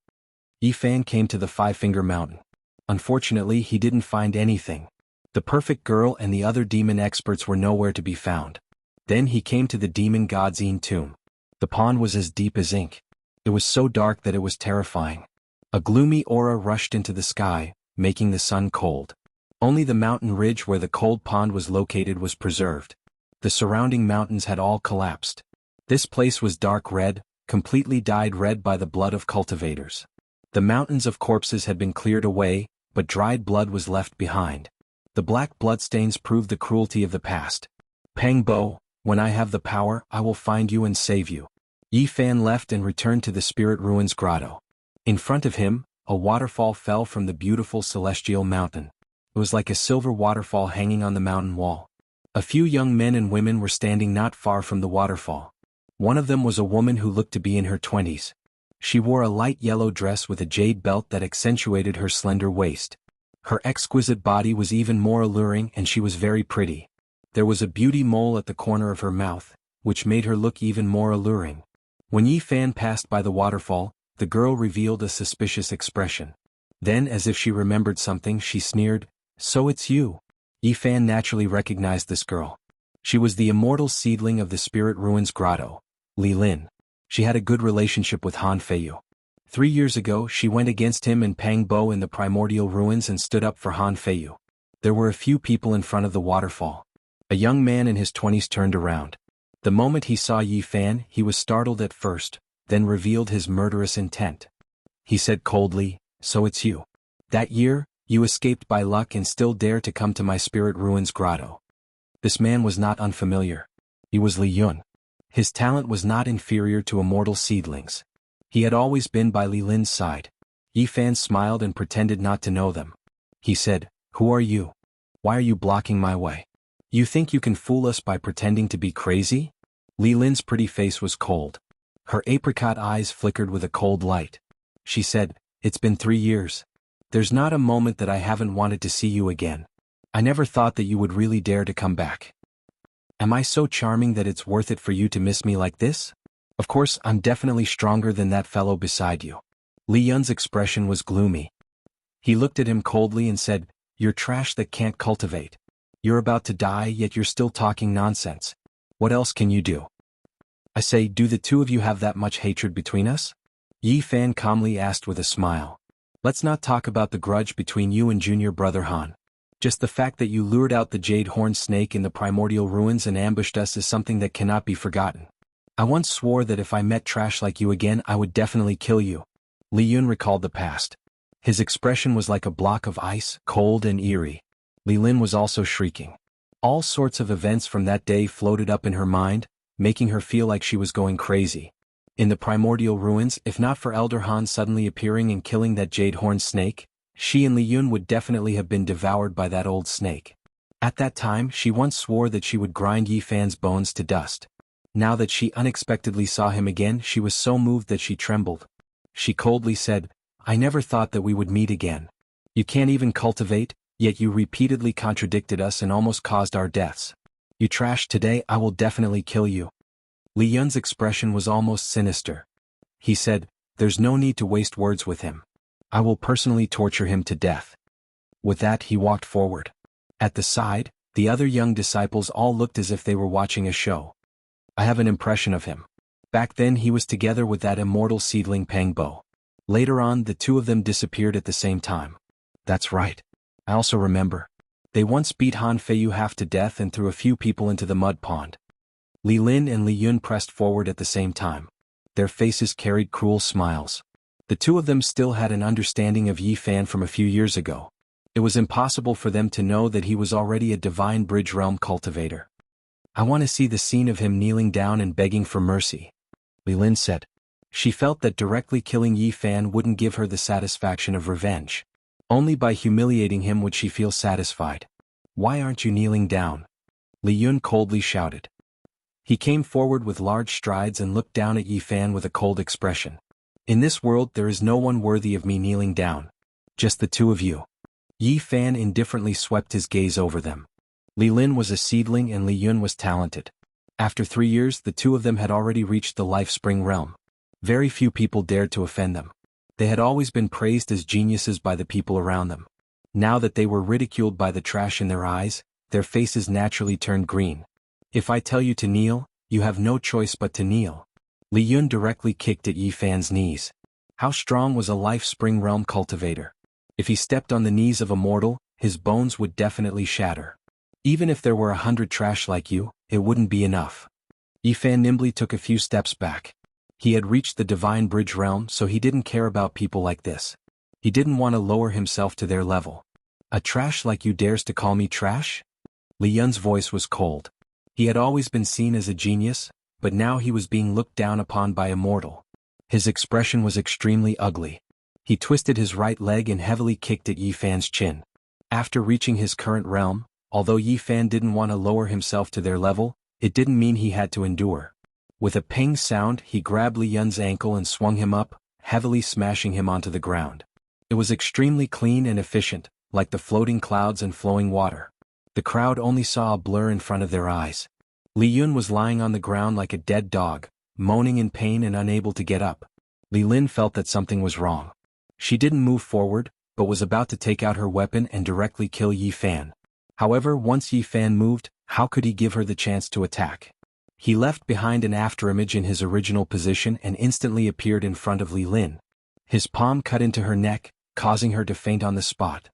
Yi Fan came to the Five-Finger Mountain. Unfortunately, he didn't find anything. The perfect girl and the other demon experts were nowhere to be found. Then he came to the demon god's tomb. The pond was as deep as ink. It was so dark that it was terrifying. A gloomy aura rushed into the sky, making the sun cold. Only the mountain ridge where the cold pond was located was preserved. The surrounding mountains had all collapsed. This place was dark red, completely dyed red by the blood of cultivators. The mountains of corpses had been cleared away, but dried blood was left behind. The black bloodstains proved the cruelty of the past. Pang Bo, when I have the power, I will find you and save you. Yi Fan left and returned to the Spirit Ruins Grotto. In front of him, a waterfall fell from the beautiful celestial mountain. It was like a silver waterfall hanging on the mountain wall. A few young men and women were standing not far from the waterfall. One of them was a woman who looked to be in her 20s. She wore a light yellow dress with a jade belt that accentuated her slender waist. Her exquisite body was even more alluring and she was very pretty. There was a beauty mole at the corner of her mouth, which made her look even more alluring. When Yi Fan passed by the waterfall, the girl revealed a suspicious expression. Then, as if she remembered something, she sneered, "So it's you." Yi Fan naturally recognized this girl. She was the immortal seedling of the Spirit Ruins Grotto, Li Lin. She had a good relationship with Han Feiyu. 3 years ago she went against him and Pang Bo in the primordial ruins and stood up for Han Feiyu. There were a few people in front of the waterfall. A young man in his 20s turned around. The moment he saw Yi Fan, he was startled at first, then revealed his murderous intent. He said coldly, "So it's you. That year, you escaped by luck and still dare to come to my Spirit Ruins Grotto." This man was not unfamiliar. He was Li Yun. His talent was not inferior to immortal seedlings. He had always been by Li Lin's side. Yi Fan smiled and pretended not to know them. He said, "Who are you? Why are you blocking my way? You think you can fool us by pretending to be crazy?" Li Lin's pretty face was cold. Her apricot eyes flickered with a cold light. She said, "It's been 3 years. There's not a moment that I haven't wanted to see you again. I never thought that you would really dare to come back. Am I so charming that it's worth it for you to miss me like this? Of course, I'm definitely stronger than that fellow beside you." Li Yun's expression was gloomy. He looked at him coldly and said, "You're trash that can't cultivate. You're about to die, yet you're still talking nonsense. What else can you do? I say, do the two of you have that much hatred between us?" Yi Fan calmly asked with a smile. "Let's not talk about the grudge between you and junior brother Han. Just the fact that you lured out the jade-horned snake in the primordial ruins and ambushed us is something that cannot be forgotten. I once swore that if I met trash like you again I would definitely kill you." Li Yun recalled the past. His expression was like a block of ice, cold and eerie. Li Lin was also shrieking. All sorts of events from that day floated up in her mind, making her feel like she was going crazy. In the primordial ruins, if not for Elder Han suddenly appearing and killing that jade-horned snake, she and Li Yun would definitely have been devoured by that old snake. At that time, she once swore that she would grind Yi Fan's bones to dust. Now that she unexpectedly saw him again, she was so moved that she trembled. She coldly said, "I never thought that we would meet again. You can't even cultivate, yet you repeatedly contradicted us and almost caused our deaths. You trash today, I will definitely kill you." Li Yun's expression was almost sinister. He said, "There's no need to waste words with him. I will personally torture him to death." With that he walked forward. At the side, the other young disciples all looked as if they were watching a show. I have an impression of him. Back then he was together with that immortal seedling Pang Bo. Later on the two of them disappeared at the same time. That's right. I also remember. They once beat Han Feiyu half to death and threw a few people into the mud pond. Li Lin and Li Yun pressed forward at the same time. their faces carried cruel smiles. The two of them still had an understanding of Yi Fan from a few years ago. It was impossible for them to know that he was already a divine bridge realm cultivator. "I want to see the scene of him kneeling down and begging for mercy," Li Lin said. She felt that directly killing Yi Fan wouldn't give her the satisfaction of revenge. Only by humiliating him would she feel satisfied. "Why aren't you kneeling down?" Li Yun coldly shouted. He came forward with large strides and looked down at Yi Fan with a cold expression. "In this world there is no one worthy of me kneeling down. Just the two of you." Yi Fan indifferently swept his gaze over them. Li Lin was a seedling and Li Yun was talented. After 3 years the two of them had already reached the Life Spring realm. Very few people dared to offend them. They had always been praised as geniuses by the people around them. Now that they were ridiculed by the trash in their eyes, their faces naturally turned green. "If I tell you to kneel, you have no choice but to kneel." Li Yun directly kicked at Yi Fan's knees. How strong was a Life Spring realm cultivator? If he stepped on the knees of a mortal, his bones would definitely shatter. Even if there were 100 trash like you, it wouldn't be enough. Yi Fan nimbly took a few steps back. He had reached the divine bridge realm, so he didn't care about people like this. He didn't want to lower himself to their level. "A trash like you dares to call me trash?" Li Yun's voice was cold. He had always been seen as a genius, but now he was being looked down upon by a mortal. His expression was extremely ugly. He twisted his right leg and heavily kicked at Yi Fan's chin. After reaching his current realm, although Yi Fan didn't want to lower himself to their level, it didn't mean he had to endure. With a ping sound, he grabbed Li Yun's ankle and swung him up, heavily smashing him onto the ground. It was extremely clean and efficient, like the floating clouds and flowing water. The crowd only saw a blur in front of their eyes. Li Yun was lying on the ground like a dead dog, moaning in pain and unable to get up. Li Lin felt that something was wrong. She didn't move forward, but was about to take out her weapon and directly kill Yi Fan. However, once Yi Fan moved, how could he give her the chance to attack? He left behind an afterimage in his original position and instantly appeared in front of Li Lin. His palm cut into her neck, causing her to faint on the spot.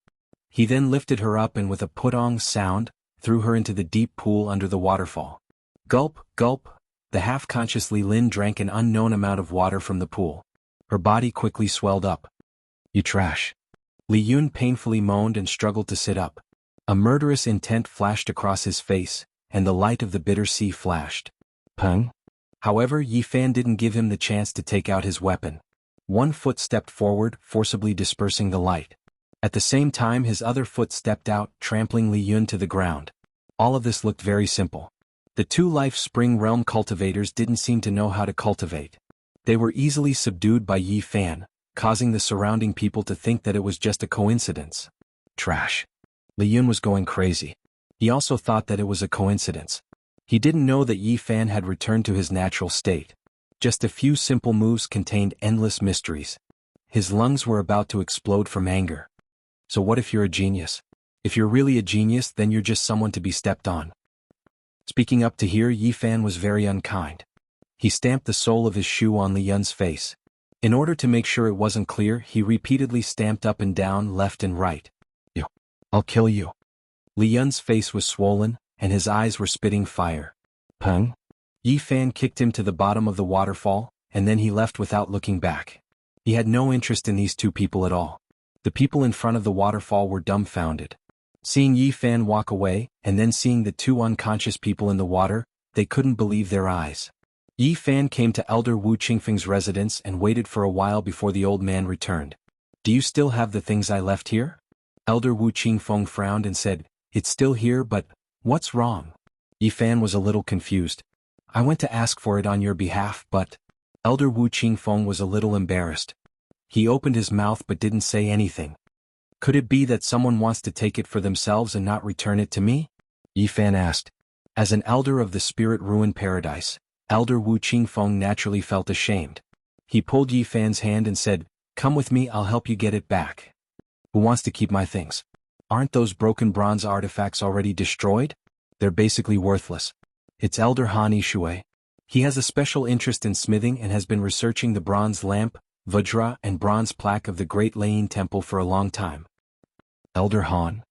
He then lifted her up and with a putong sound, threw her into the deep pool under the waterfall. Gulp, gulp, the half-conscious Li Lin drank an unknown amount of water from the pool. Her body quickly swelled up. "You trash." Li Yun painfully moaned and struggled to sit up. A murderous intent flashed across his face, and the light of the bitter sea flashed. Peng. However, Yi Fan didn't give him the chance to take out his weapon. One foot stepped forward, forcibly dispersing the light. At the same time his other foot stepped out, trampling Li Yun to the ground. All of this looked very simple. The two Life Spring realm cultivators didn't seem to know how to cultivate. They were easily subdued by Yi Fan, causing the surrounding people to think that it was just a coincidence. Trash. Li Yun was going crazy. He also thought that it was a coincidence. He didn't know that Yi Fan had returned to his natural state. Just a few simple moves contained endless mysteries. His lungs were about to explode from anger. So what if you're a genius? If you're really a genius, then you're just someone to be stepped on. Speaking up to here, Yi Fan was very unkind. He stamped the sole of his shoe on Li Yun's face. In order to make sure it wasn't clear, he repeatedly stamped up and down, left and right. "You. I'll kill you." Li Yun's face was swollen, and his eyes were spitting fire. Peng. Yi Fan kicked him to the bottom of the waterfall, and then he left without looking back. He had no interest in these two people at all. The people in front of the waterfall were dumbfounded. Seeing Yi Fan walk away, and then seeing the two unconscious people in the water, they couldn't believe their eyes. Yi Fan came to Elder Wu Qingfeng's residence and waited for a while before the old man returned. "Do you still have the things I left here?" Elder Wu Qingfeng frowned and said, "It's still here, but what's wrong?" Yi Fan was a little confused. "I went to ask for it on your behalf, but..." Elder Wu Qingfeng was a little embarrassed. He opened his mouth but didn't say anything. "Could it be that someone wants to take it for themselves and not return it to me?" Yi Fan asked. As an elder of the Spirit Ruin Paradise, Elder Wu Qingfeng naturally felt ashamed. He pulled Yi Fan's hand and said, "Come with me, I'll help you get it back." "Who wants to keep my things? Aren't those broken bronze artifacts already destroyed? They're basically worthless." "It's Elder Han Ishui. He has a special interest in smithing and has been researching the bronze lamp, Vajra and bronze plaque of the Great Lane Temple for a long time." Elder Han?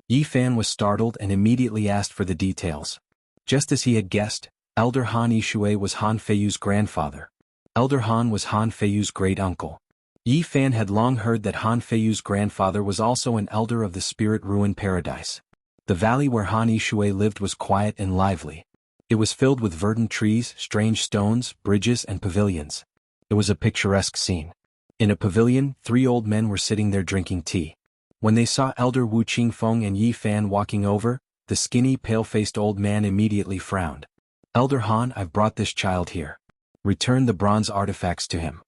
Yi Fan was startled and immediately asked for the details. Just as he had guessed, Elder Han Ishui was Han Feiyu's grandfather. Elder Han was Han Feiyu's great-uncle. Yi Fan had long heard that Han Feiyu's grandfather was also an elder of the Spirit Ruin Paradise. The valley where Han Yishui lived was quiet and lively. It was filled with verdant trees, strange stones, bridges and pavilions. It was a picturesque scene. In a pavilion, 3 old men were sitting there drinking tea. When they saw Elder Wu Qingfeng and Yi Fan walking over, the skinny, pale-faced old man immediately frowned. "Elder Han, I've brought this child here. Return the bronze artifacts to him."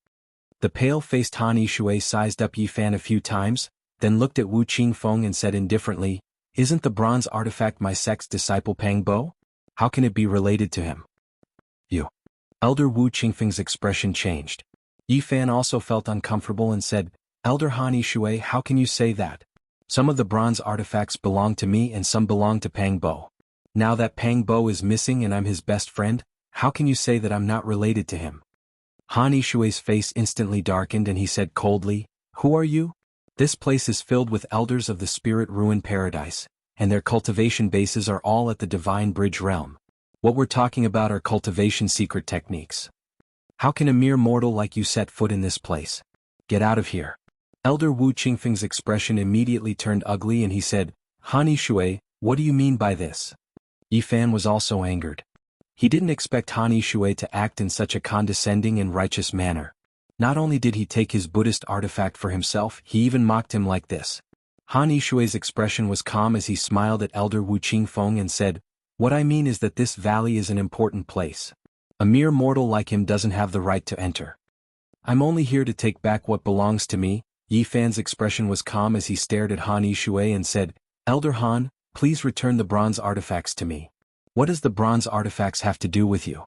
The pale-faced Han Yishui sized up Yi Fan a few times, then looked at Wu Qingfeng and said indifferently, "Isn't the bronze artifact my sect's disciple Pang Bo? How can it be related to him?" "You." Elder Wu Qingfeng's expression changed. Yi Fan also felt uncomfortable and said, "Elder Han Yishui, how can you say that? Some of the bronze artifacts belong to me and some belong to Pang Bo. Now that Pang Bo is missing and I'm his best friend, how can you say that I'm not related to him?" Han Yishui's face instantly darkened and he said coldly, "Who are you? This place is filled with elders of the Spirit Ruin Paradise, and their cultivation bases are all at the Divine Bridge realm. What we're talking about are cultivation secret techniques. How can a mere mortal like you set foot in this place? Get out of here." Elder Wu Qingfeng's expression immediately turned ugly and he said, "Han Yishui, what do you mean by this?" Yi Fan was also angered. He didn't expect Han Yishui to act in such a condescending and righteous manner. Not only did he take his Buddhist artifact for himself, he even mocked him like this. Han Yishui's expression was calm as he smiled at Elder Wu Qingfeng and said, "What I mean is that this valley is an important place. A mere mortal like him doesn't have the right to enter. I'm only here to take back what belongs to me." Yi Fan's expression was calm as he stared at Han Yishui and said, "Elder Han, please return the bronze artifacts to me." "What does the bronze artifacts have to do with you?"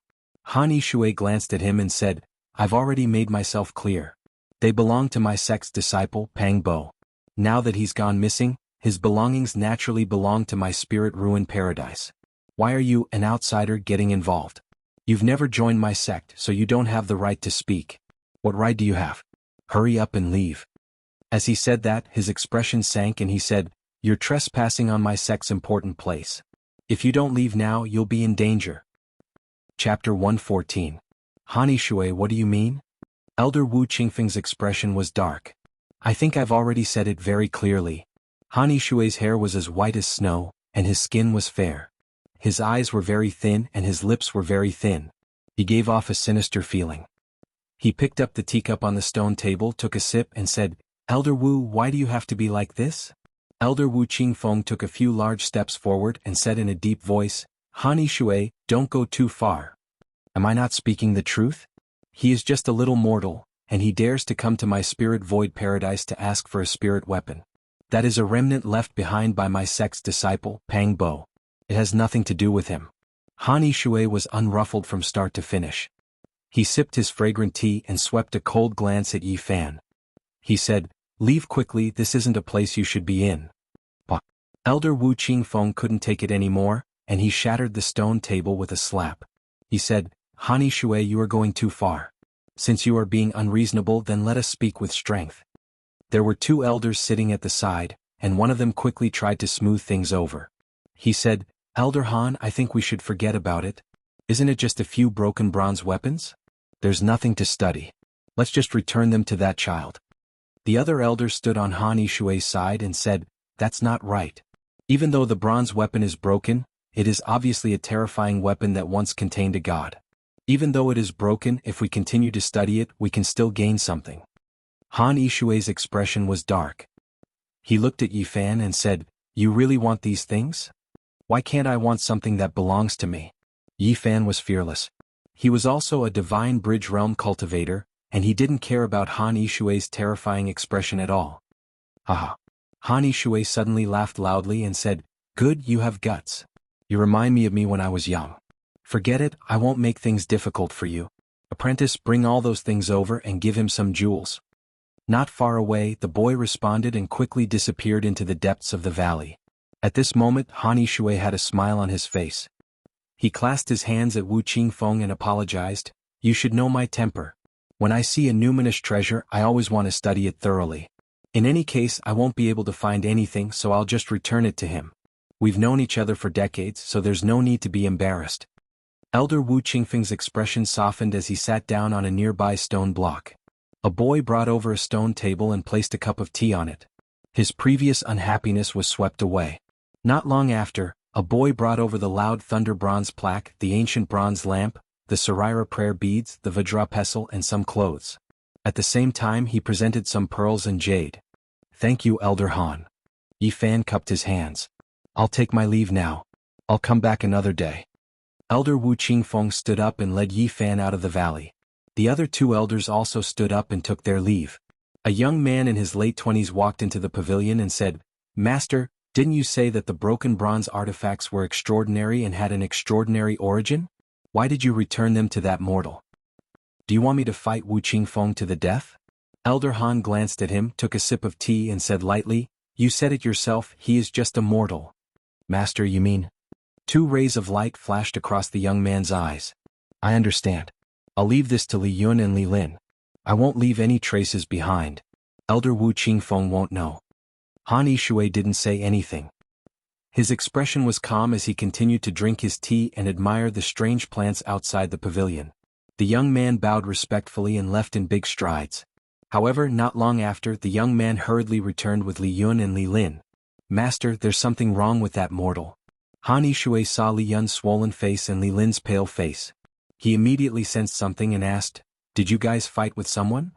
Han Yishui glanced at him and said, "I've already made myself clear. They belong to my sect's disciple, Pang Bo. Now that he's gone missing, his belongings naturally belong to my Spirit Ruin Paradise. Why are you, an outsider, getting involved? You've never joined my sect, so you don't have the right to speak. What right do you have? Hurry up and leave." As he said that, his expression sank and he said, "You're trespassing on my sect's important place. If you don't leave now, you'll be in danger." Chapter 114. Han Yishui, what do you mean? Elder Wu Qingfeng's expression was dark. "I think I've already said it very clearly." Han Yishui's hair was as white as snow, and his skin was fair. His eyes were very thin and his lips were very thin. He gave off a sinister feeling. He picked up the teacup on the stone table, took a sip and said, "Elder Wu, why do you have to be like this?" Elder Wu Qingfeng took a few large steps forward and said in a deep voice, "Han Yishui, don't go too far. Am I not speaking the truth? He is just a little mortal, and he dares to come to my Spirit Void Paradise to ask for a spirit weapon. That is a remnant left behind by my sect's disciple, Pang Bo. It has nothing to do with him." Han Yishui was unruffled from start to finish. He sipped his fragrant tea and swept a cold glance at Yi Fan. He said, "Leave quickly, this isn't a place you should be in." But Elder Wu Qingfeng couldn't take it anymore, and he shattered the stone table with a slap. He said, "Han Yishui, you are going too far. Since you are being unreasonable, then let us speak with strength." There were 2 elders sitting at the side, and one of them quickly tried to smooth things over. He said, "Elder Han, I think we should forget about it. Isn't it just a few broken bronze weapons? There's nothing to study. Let's just return them to that child." The other elders stood on Han Yishui's side and said, "That's not right. Even though the bronze weapon is broken, it is obviously a terrifying weapon that once contained a god. Even though it is broken, if we continue to study it, we can still gain something." Han Yishui's expression was dark. He looked at Yi Fan and said, "You really want these things? Why can't I want something that belongs to me?" Yi Fan was fearless. He was also a Divine Bridge Realm cultivator, and he didn't care about Han Yishui's terrifying expression at all. Haha. Han Yishui suddenly laughed loudly and said, "Good, you have guts. You remind me of me when I was young. Forget it, I won't make things difficult for you. Apprentice, bring all those things over and give him some jewels." Not far away, the boy responded and quickly disappeared into the depths of the valley. At this moment, Han Yishui had a smile on his face. He clasped his hands at Wu Qingfeng and apologized, "You should know my temper. When I see a numinous treasure, I always want to study it thoroughly. In any case, I won't be able to find anything, so I'll just return it to him. We've known each other for decades, so there's no need to be embarrassed." Elder Wu Qingfeng's expression softened as he sat down on a nearby stone block. A boy brought over a stone table and placed a cup of tea on it. His previous unhappiness was swept away. Not long after, a boy brought over the loud thunder bronze plaque, the ancient bronze lamp, the Sarira prayer beads, the Vajra pestle and some clothes. At the same time he presented some pearls and jade. "Thank you, Elder Han." Yi Fan cupped his hands. "I'll take my leave now. I'll come back another day." Elder Wu Qingfeng stood up and led Yi Fan out of the valley. The other two elders also stood up and took their leave. A young man in his late 20s walked into the pavilion and said, "Master, didn't you say that the broken bronze artifacts were extraordinary and had an extraordinary origin? Why did you return them to that mortal? Do you want me to fight Wu Qingfeng to the death?" Elder Han glanced at him, took a sip of tea and said lightly, "You said it yourself, he is just a mortal." "Master, you mean?" Two rays of light flashed across the young man's eyes. "I understand. I'll leave this to Li Yun and Li Lin. I won't leave any traces behind. Elder Wu Qingfeng won't know." Han Yishui didn't say anything. His expression was calm as he continued to drink his tea and admire the strange plants outside the pavilion. The young man bowed respectfully and left in big strides. However, not long after, the young man hurriedly returned with Li Yun and Li Lin. "Master, there's something wrong with that mortal." Han Yishui saw Li Yun's swollen face and Li Lin's pale face. He immediately sensed something and asked, "Did you guys fight with someone?"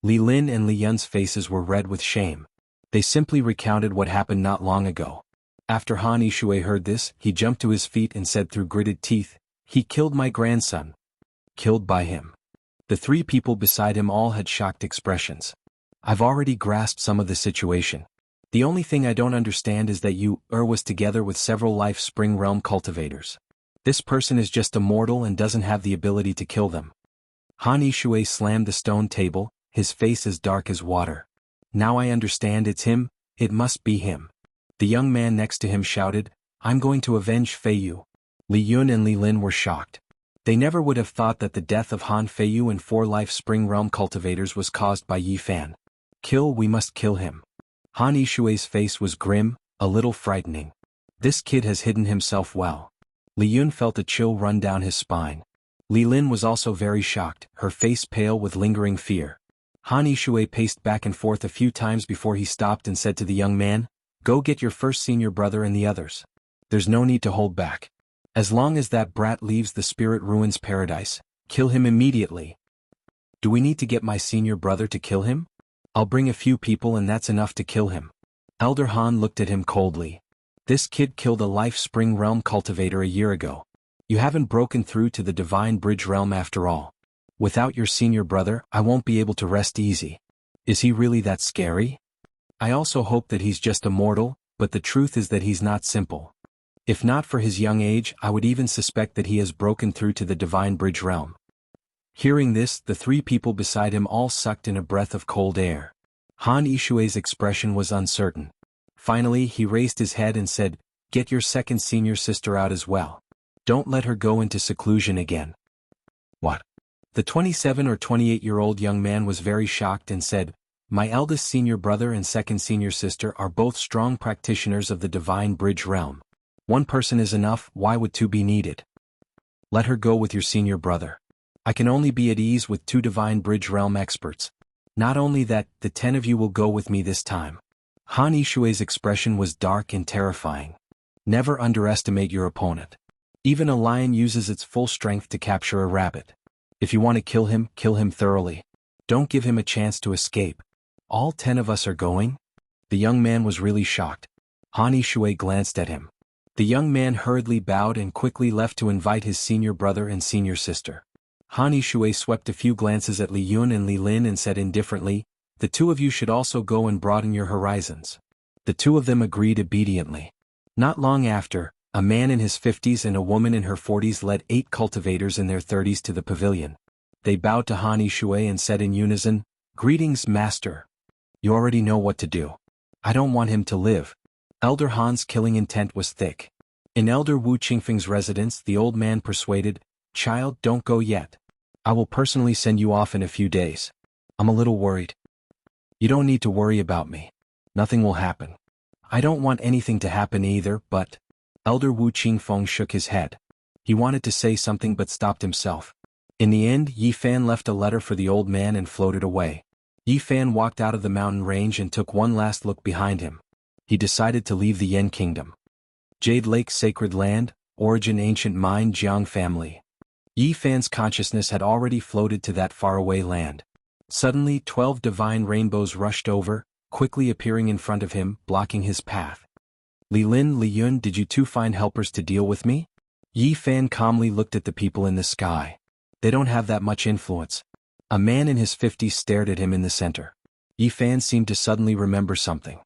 Li Lin and Li Yun's faces were red with shame. They simply recounted what happened not long ago. After Han Yishui heard this, he jumped to his feet and said through gritted teeth, "He killed my grandson." Killed by him. The three people beside him all had shocked expressions. "I've already grasped some of the situation. The only thing I don't understand is that you, was together with several life spring realm cultivators. This person is just a mortal and doesn't have the ability to kill them." Han Yishui slammed the stone table, his face as dark as water. "Now I understand, it's him, it must be him." The young man next to him shouted, "I'm going to avenge Feiyu." Li Yun and Li Lin were shocked. They never would have thought that the death of Han Feiyu and 4 life spring realm cultivators was caused by Yi Fan. "Kill, we must kill him." Han Yishui's face was grim, a little frightening. This kid has hidden himself well. Li Yun felt a chill run down his spine. Li Lin was also very shocked, her face pale with lingering fear. Han Yishui paced back and forth a few times before he stopped and said to the young man, "Go get your first senior brother and the others. There's no need to hold back. As long as that brat leaves the spirit ruins paradise, kill him immediately." "Do we need to get my senior brother to kill him? I'll bring a few people and that's enough to kill him." Elder Han looked at him coldly. "This kid killed a life spring realm cultivator a year ago. You haven't broken through to the divine bridge realm after all. Without your senior brother, I won't be able to rest easy. Is he really that scary? I also hope that he's just a mortal, but the truth is that he's not simple. If not for his young age, I would even suspect that he has broken through to the divine bridge realm." Hearing this, the three people beside him all sucked in a breath of cold air. Han Yishui's expression was uncertain. Finally, he raised his head and said, "Get your second senior sister out as well. Don't let her go into seclusion again." "What?" The 27 or 28-year-old young man was very shocked and said, "My eldest senior brother and second senior sister are both strong practitioners of the divine bridge realm. One person is enough, why would 2 be needed? Let her go with your senior brother. I can only be at ease with 2 divine bridge realm experts. Not only that, the 10 of you will go with me this time." Han Yishui's expression was dark and terrifying. Never underestimate your opponent. Even a lion uses its full strength to capture a rabbit. If you want to kill him thoroughly. Don't give him a chance to escape. "All 10 of us are going?" The young man was really shocked. Han Yishui glanced at him. The young man hurriedly bowed and quickly left to invite his senior brother and senior sister. Han Yishui swept a few glances at Li Yun and Li Lin and said indifferently, "The 2 of you should also go and broaden your horizons." The 2 of them agreed obediently. Not long after, a man in his 50s and a woman in her 40s led 8 cultivators in their 30s to the pavilion. They bowed to Han Yishui and said in unison, "Greetings, Master. You already know what to do. I don't want him to live." Elder Han's killing intent was thick. In Elder Wu Qingfeng's residence, the old man persuaded, "Child, don't go yet. I will personally send you off in a few days. I'm a little worried." "You don't need to worry about me. Nothing will happen. I don't want anything to happen either, but..." Elder Wu Qingfeng shook his head. He wanted to say something but stopped himself. In the end, Yi Fan left a letter for the old man and floated away. Yi Fan walked out of the mountain range and took one last look behind him. He decided to leave the Yen Kingdom. Jade Lake Sacred Land, origin ancient Mine Jiang family. Yi Fan's consciousness had already floated to that faraway land. Suddenly 12 divine rainbows rushed over, quickly appearing in front of him, blocking his path. Li Lin, Li Yun, did you two find helpers to deal with me? Yi Fan calmly looked at the people in the sky. They don't have that much influence. A man in his 50s stared at him in the center. Yi Fan seemed to suddenly remember something.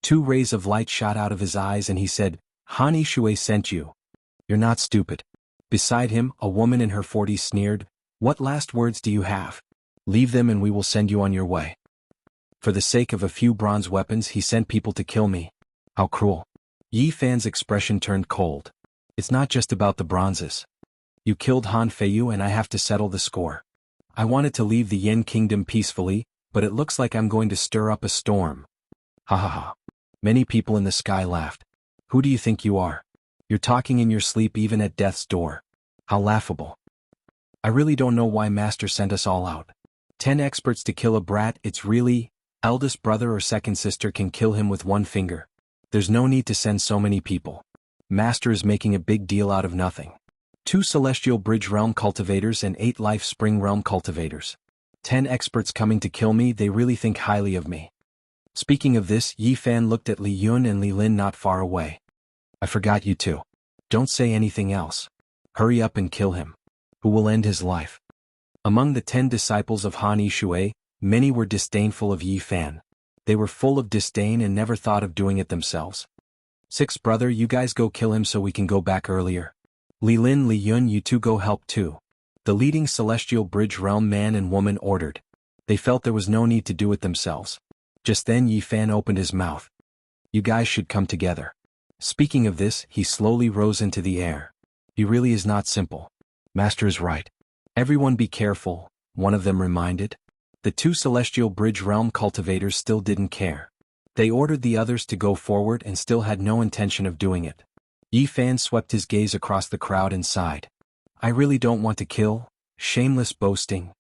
2 rays of light shot out of his eyes and he said, Han Yishui sent you. You're not stupid. Beside him, a woman in her 40s sneered, what last words do you have? Leave them and we will send you on your way. For the sake of a few bronze weapons he sent people to kill me. How cruel. Yi Fan's expression turned cold. It's not just about the bronzes. You killed Han Feiyu and I have to settle the score. I wanted to leave the Yen Kingdom peacefully, but it looks like I'm going to stir up a storm. Ha ha ha. Many people in the sky laughed. Who do you think you are? You're talking in your sleep even at death's door. How laughable. I really don't know why Master sent us all out. 10 experts to kill a brat, it's really, eldest brother or second sister can kill him with one finger. There's no need to send so many people. Master is making a big deal out of nothing. 2 Celestial Bridge Realm cultivators and 8 Life Spring Realm cultivators. 10 experts coming to kill me, they really think highly of me. Speaking of this, Yi Fan looked at Li Yun and Li Lin not far away. I forgot you two. Don't say anything else. Hurry up and kill him. Who will end his life? Among the 10 disciples of Han Yishui, many were disdainful of Yi Fan. They were full of disdain and never thought of doing it themselves. 6 brother, you guys go kill him so we can go back earlier. Li Lin, Li Yun, you two go help too. The leading Celestial Bridge Realm man and woman ordered. They felt there was no need to do it themselves. Just then Yi Fan opened his mouth. You guys should come together. Speaking of this, he slowly rose into the air. He really is not simple. Master is right. Everyone be careful, one of them reminded. The 2 Celestial Bridge Realm cultivators still didn't care. They ordered the others to go forward and still had no intention of doing it. Yi Fan swept his gaze across the crowd and sighed. I really don't want to kill, shameless boasting.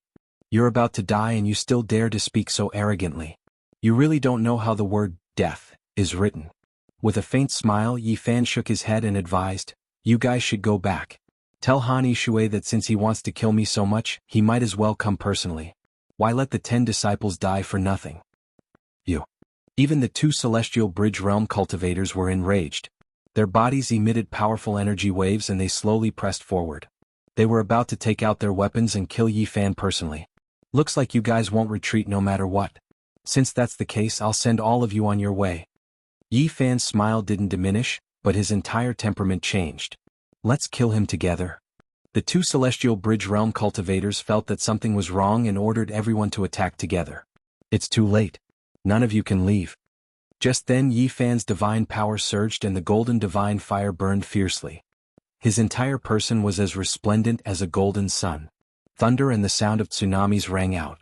You're about to die and you still dare to speak so arrogantly. You really don't know how the word, death, is written. With a faint smile, Yi Fan shook his head and advised, you guys should go back. Tell Han Yishui that since he wants to kill me so much, he might as well come personally. Why let the 10 disciples die for nothing? Even the 2 Celestial Bridge Realm cultivators were enraged. Their bodies emitted powerful energy waves and they slowly pressed forward. They were about to take out their weapons and kill Yi Fan personally. Looks like you guys won't retreat no matter what. Since that's the case, I'll send all of you on your way. Yi Fan's smile didn't diminish, but his entire temperament changed. Let's kill him together. The 2 Celestial Bridge Realm cultivators felt that something was wrong and ordered everyone to attack together. It's too late. None of you can leave. Just then Yi Fan's divine power surged and the golden divine fire burned fiercely. His entire person was as resplendent as a golden sun. Thunder and the sound of tsunamis rang out.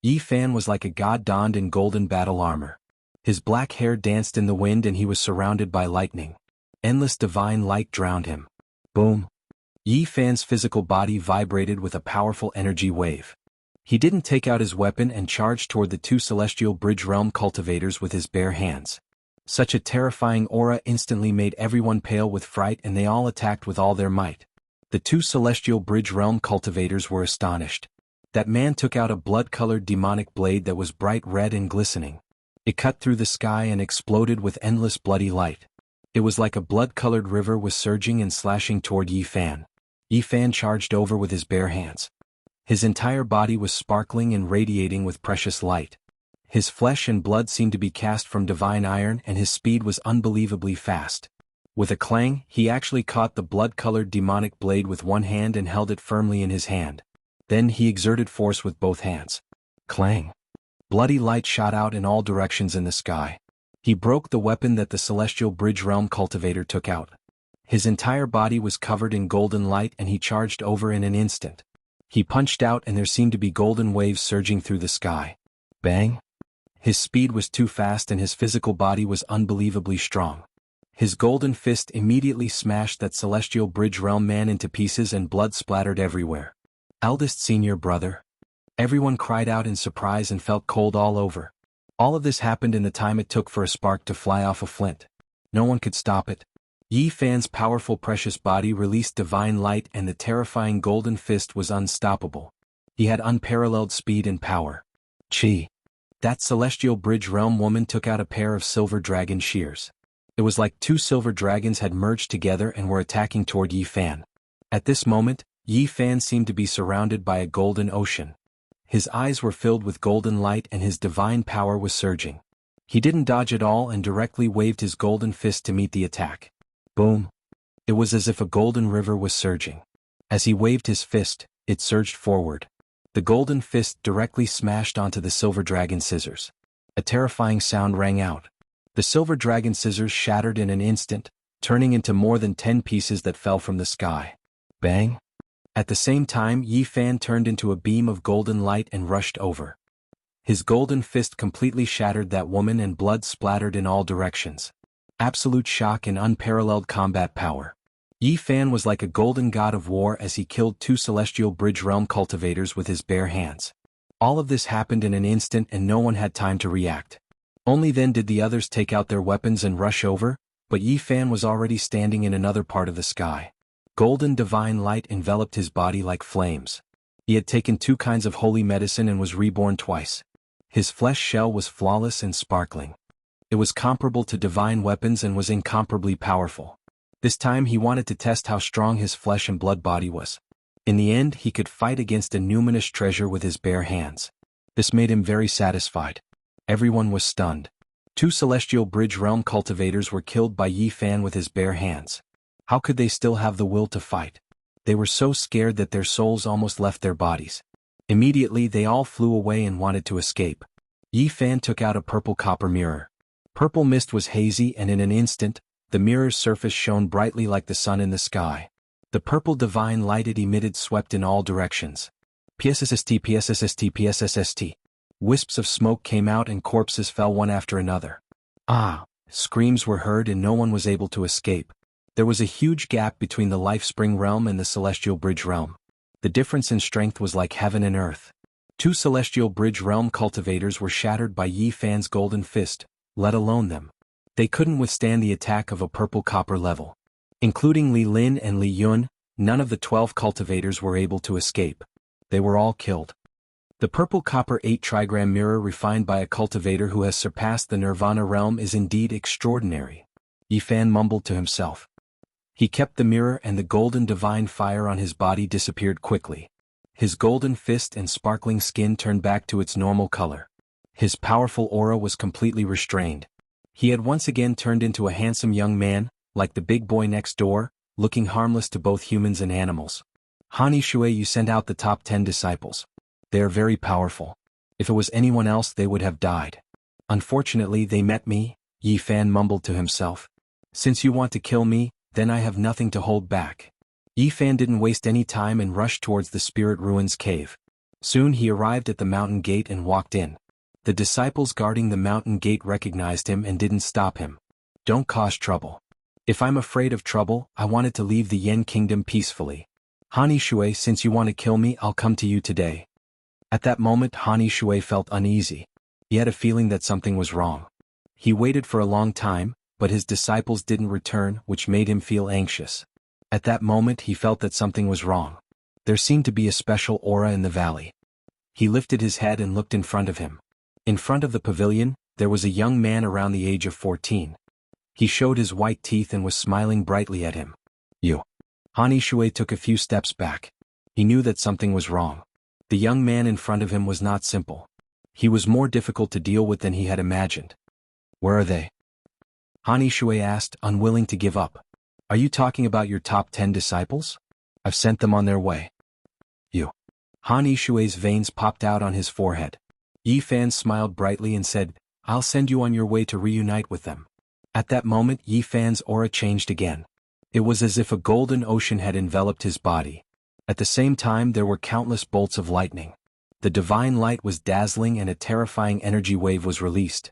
Yi Fan was like a god donned in golden battle armor. His black hair danced in the wind and he was surrounded by lightning. Endless divine light drowned him. Boom. Yi Fan's physical body vibrated with a powerful energy wave. He didn't take out his weapon and charged toward the 2 Celestial Bridge Realm cultivators with his bare hands. Such a terrifying aura instantly made everyone pale with fright and they all attacked with all their might. The 2 Celestial Bridge Realm cultivators were astonished. That man took out a blood-colored demonic blade that was bright red and glistening. It cut through the sky and exploded with endless bloody light. It was like a blood-colored river was surging and slashing toward Yi Fan. Yi Fan charged over with his bare hands. His entire body was sparkling and radiating with precious light. His flesh and blood seemed to be cast from divine iron and his speed was unbelievably fast. With a clang, he actually caught the blood-colored demonic blade with one hand and held it firmly in his hand. Then he exerted force with both hands. Clang. Bloody light shot out in all directions in the sky. He broke the weapon that the Celestial Bridge Realm cultivator took out. His entire body was covered in golden light and he charged over in an instant. He punched out and there seemed to be golden waves surging through the sky. Bang! His speed was too fast and his physical body was unbelievably strong. His golden fist immediately smashed that celestial bridge realm man into pieces and blood splattered everywhere. Eldest senior brother. Everyone cried out in surprise and felt cold all over. All of this happened in the time it took for a spark to fly off a flint. No one could stop it. Yi Fan's powerful precious body released divine light and the terrifying golden fist was unstoppable. He had unparalleled speed and power. Chi. That celestial bridge realm woman took out a pair of silver dragon shears. It was like two silver dragons had merged together and were attacking toward Yi Fan. At this moment, Yi Fan seemed to be surrounded by a golden ocean. His eyes were filled with golden light and his divine power was surging. He didn't dodge at all and directly waved his golden fist to meet the attack. Boom! It was as if a golden river was surging. As he waved his fist, it surged forward. The golden fist directly smashed onto the silver dragon scissors. A terrifying sound rang out. The silver dragon scissors shattered in an instant, turning into more than 10 pieces that fell from the sky. Bang! At the same time, Yi Fan turned into a beam of golden light and rushed over. His golden fist completely shattered that woman and blood splattered in all directions. Absolute shock and unparalleled combat power. Yi Fan was like a golden god of war as he killed 2 celestial bridge realm cultivators with his bare hands. All of this happened in an instant and no one had time to react. Only then did the others take out their weapons and rush over, but Yi Fan was already standing in another part of the sky. Golden divine light enveloped his body like flames. He had taken 2 kinds of holy medicine and was reborn twice. His flesh shell was flawless and sparkling. It was comparable to divine weapons and was incomparably powerful. This time he wanted to test how strong his flesh and blood body was. In the end, he could fight against a numinous treasure with his bare hands. This made him very satisfied. Everyone was stunned. 2 celestial bridge realm cultivators were killed by Yi Fan with his bare hands. How could they still have the will to fight? They were so scared that their souls almost left their bodies. Immediately they all flew away and wanted to escape. Yi Fan took out a purple copper mirror. Purple mist was hazy and in an instant, the mirror's surface shone brightly like the sun in the sky. The purple divine light it emitted swept in all directions. PSSST PSSST PSSST. Wisps of smoke came out and corpses fell one after another. Ah! Screams were heard and no one was able to escape. There was a huge gap between the Life Spring realm and the Celestial Bridge realm. The difference in strength was like heaven and earth. 2 Celestial Bridge realm cultivators were shattered by Yi Fan's golden fist, let alone them. They couldn't withstand the attack of a purple copper level. Including Li Lin and Li Yun, none of the 12 cultivators were able to escape. They were all killed. The purple copper 8 trigram mirror refined by a cultivator who has surpassed the Nirvana realm is indeed extraordinary. Yi Fan mumbled to himself. He kept the mirror and the golden divine fire on his body disappeared quickly. His golden fist and sparkling skin turned back to its normal color. His powerful aura was completely restrained. He had once again turned into a handsome young man, like the big boy next door, looking harmless to both humans and animals. Hani Shui, you sent out the top 10 disciples. They are very powerful. If it was anyone else they would have died. Unfortunately they met me, Yi Fan mumbled to himself. Since you want to kill me, then I have nothing to hold back. Yi Fan didn't waste any time and rushed towards the Spirit Ruins cave. Soon he arrived at the mountain gate and walked in. The disciples guarding the mountain gate recognized him and didn't stop him. Don't cause trouble. If I'm afraid of trouble, I wanted to leave the Yen kingdom peacefully. Hani Shui, since you want to kill me, I'll come to you today. At that moment Hani Shui felt uneasy. He had a feeling that something was wrong. He waited for a long time, but his disciples didn't return, which made him feel anxious. At that moment he felt that something was wrong. There seemed to be a special aura in the valley. He lifted his head and looked in front of him. In front of the pavilion, there was a young man around the age of 14. He showed his white teeth and was smiling brightly at him. You. Hani Shui took a few steps back. He knew that something was wrong. The young man in front of him was not simple. He was more difficult to deal with than he had imagined. Where are they? Hani Shui asked, unwilling to give up. Are you talking about your top 10 disciples? I've sent them on their way. You. Hani Shui's veins popped out on his forehead. Yi Fan smiled brightly and said, I'll send you on your way to reunite with them. At that moment Yi Fan's aura changed again. It was as if a golden ocean had enveloped his body. At the same time there were countless bolts of lightning. The divine light was dazzling and a terrifying energy wave was released.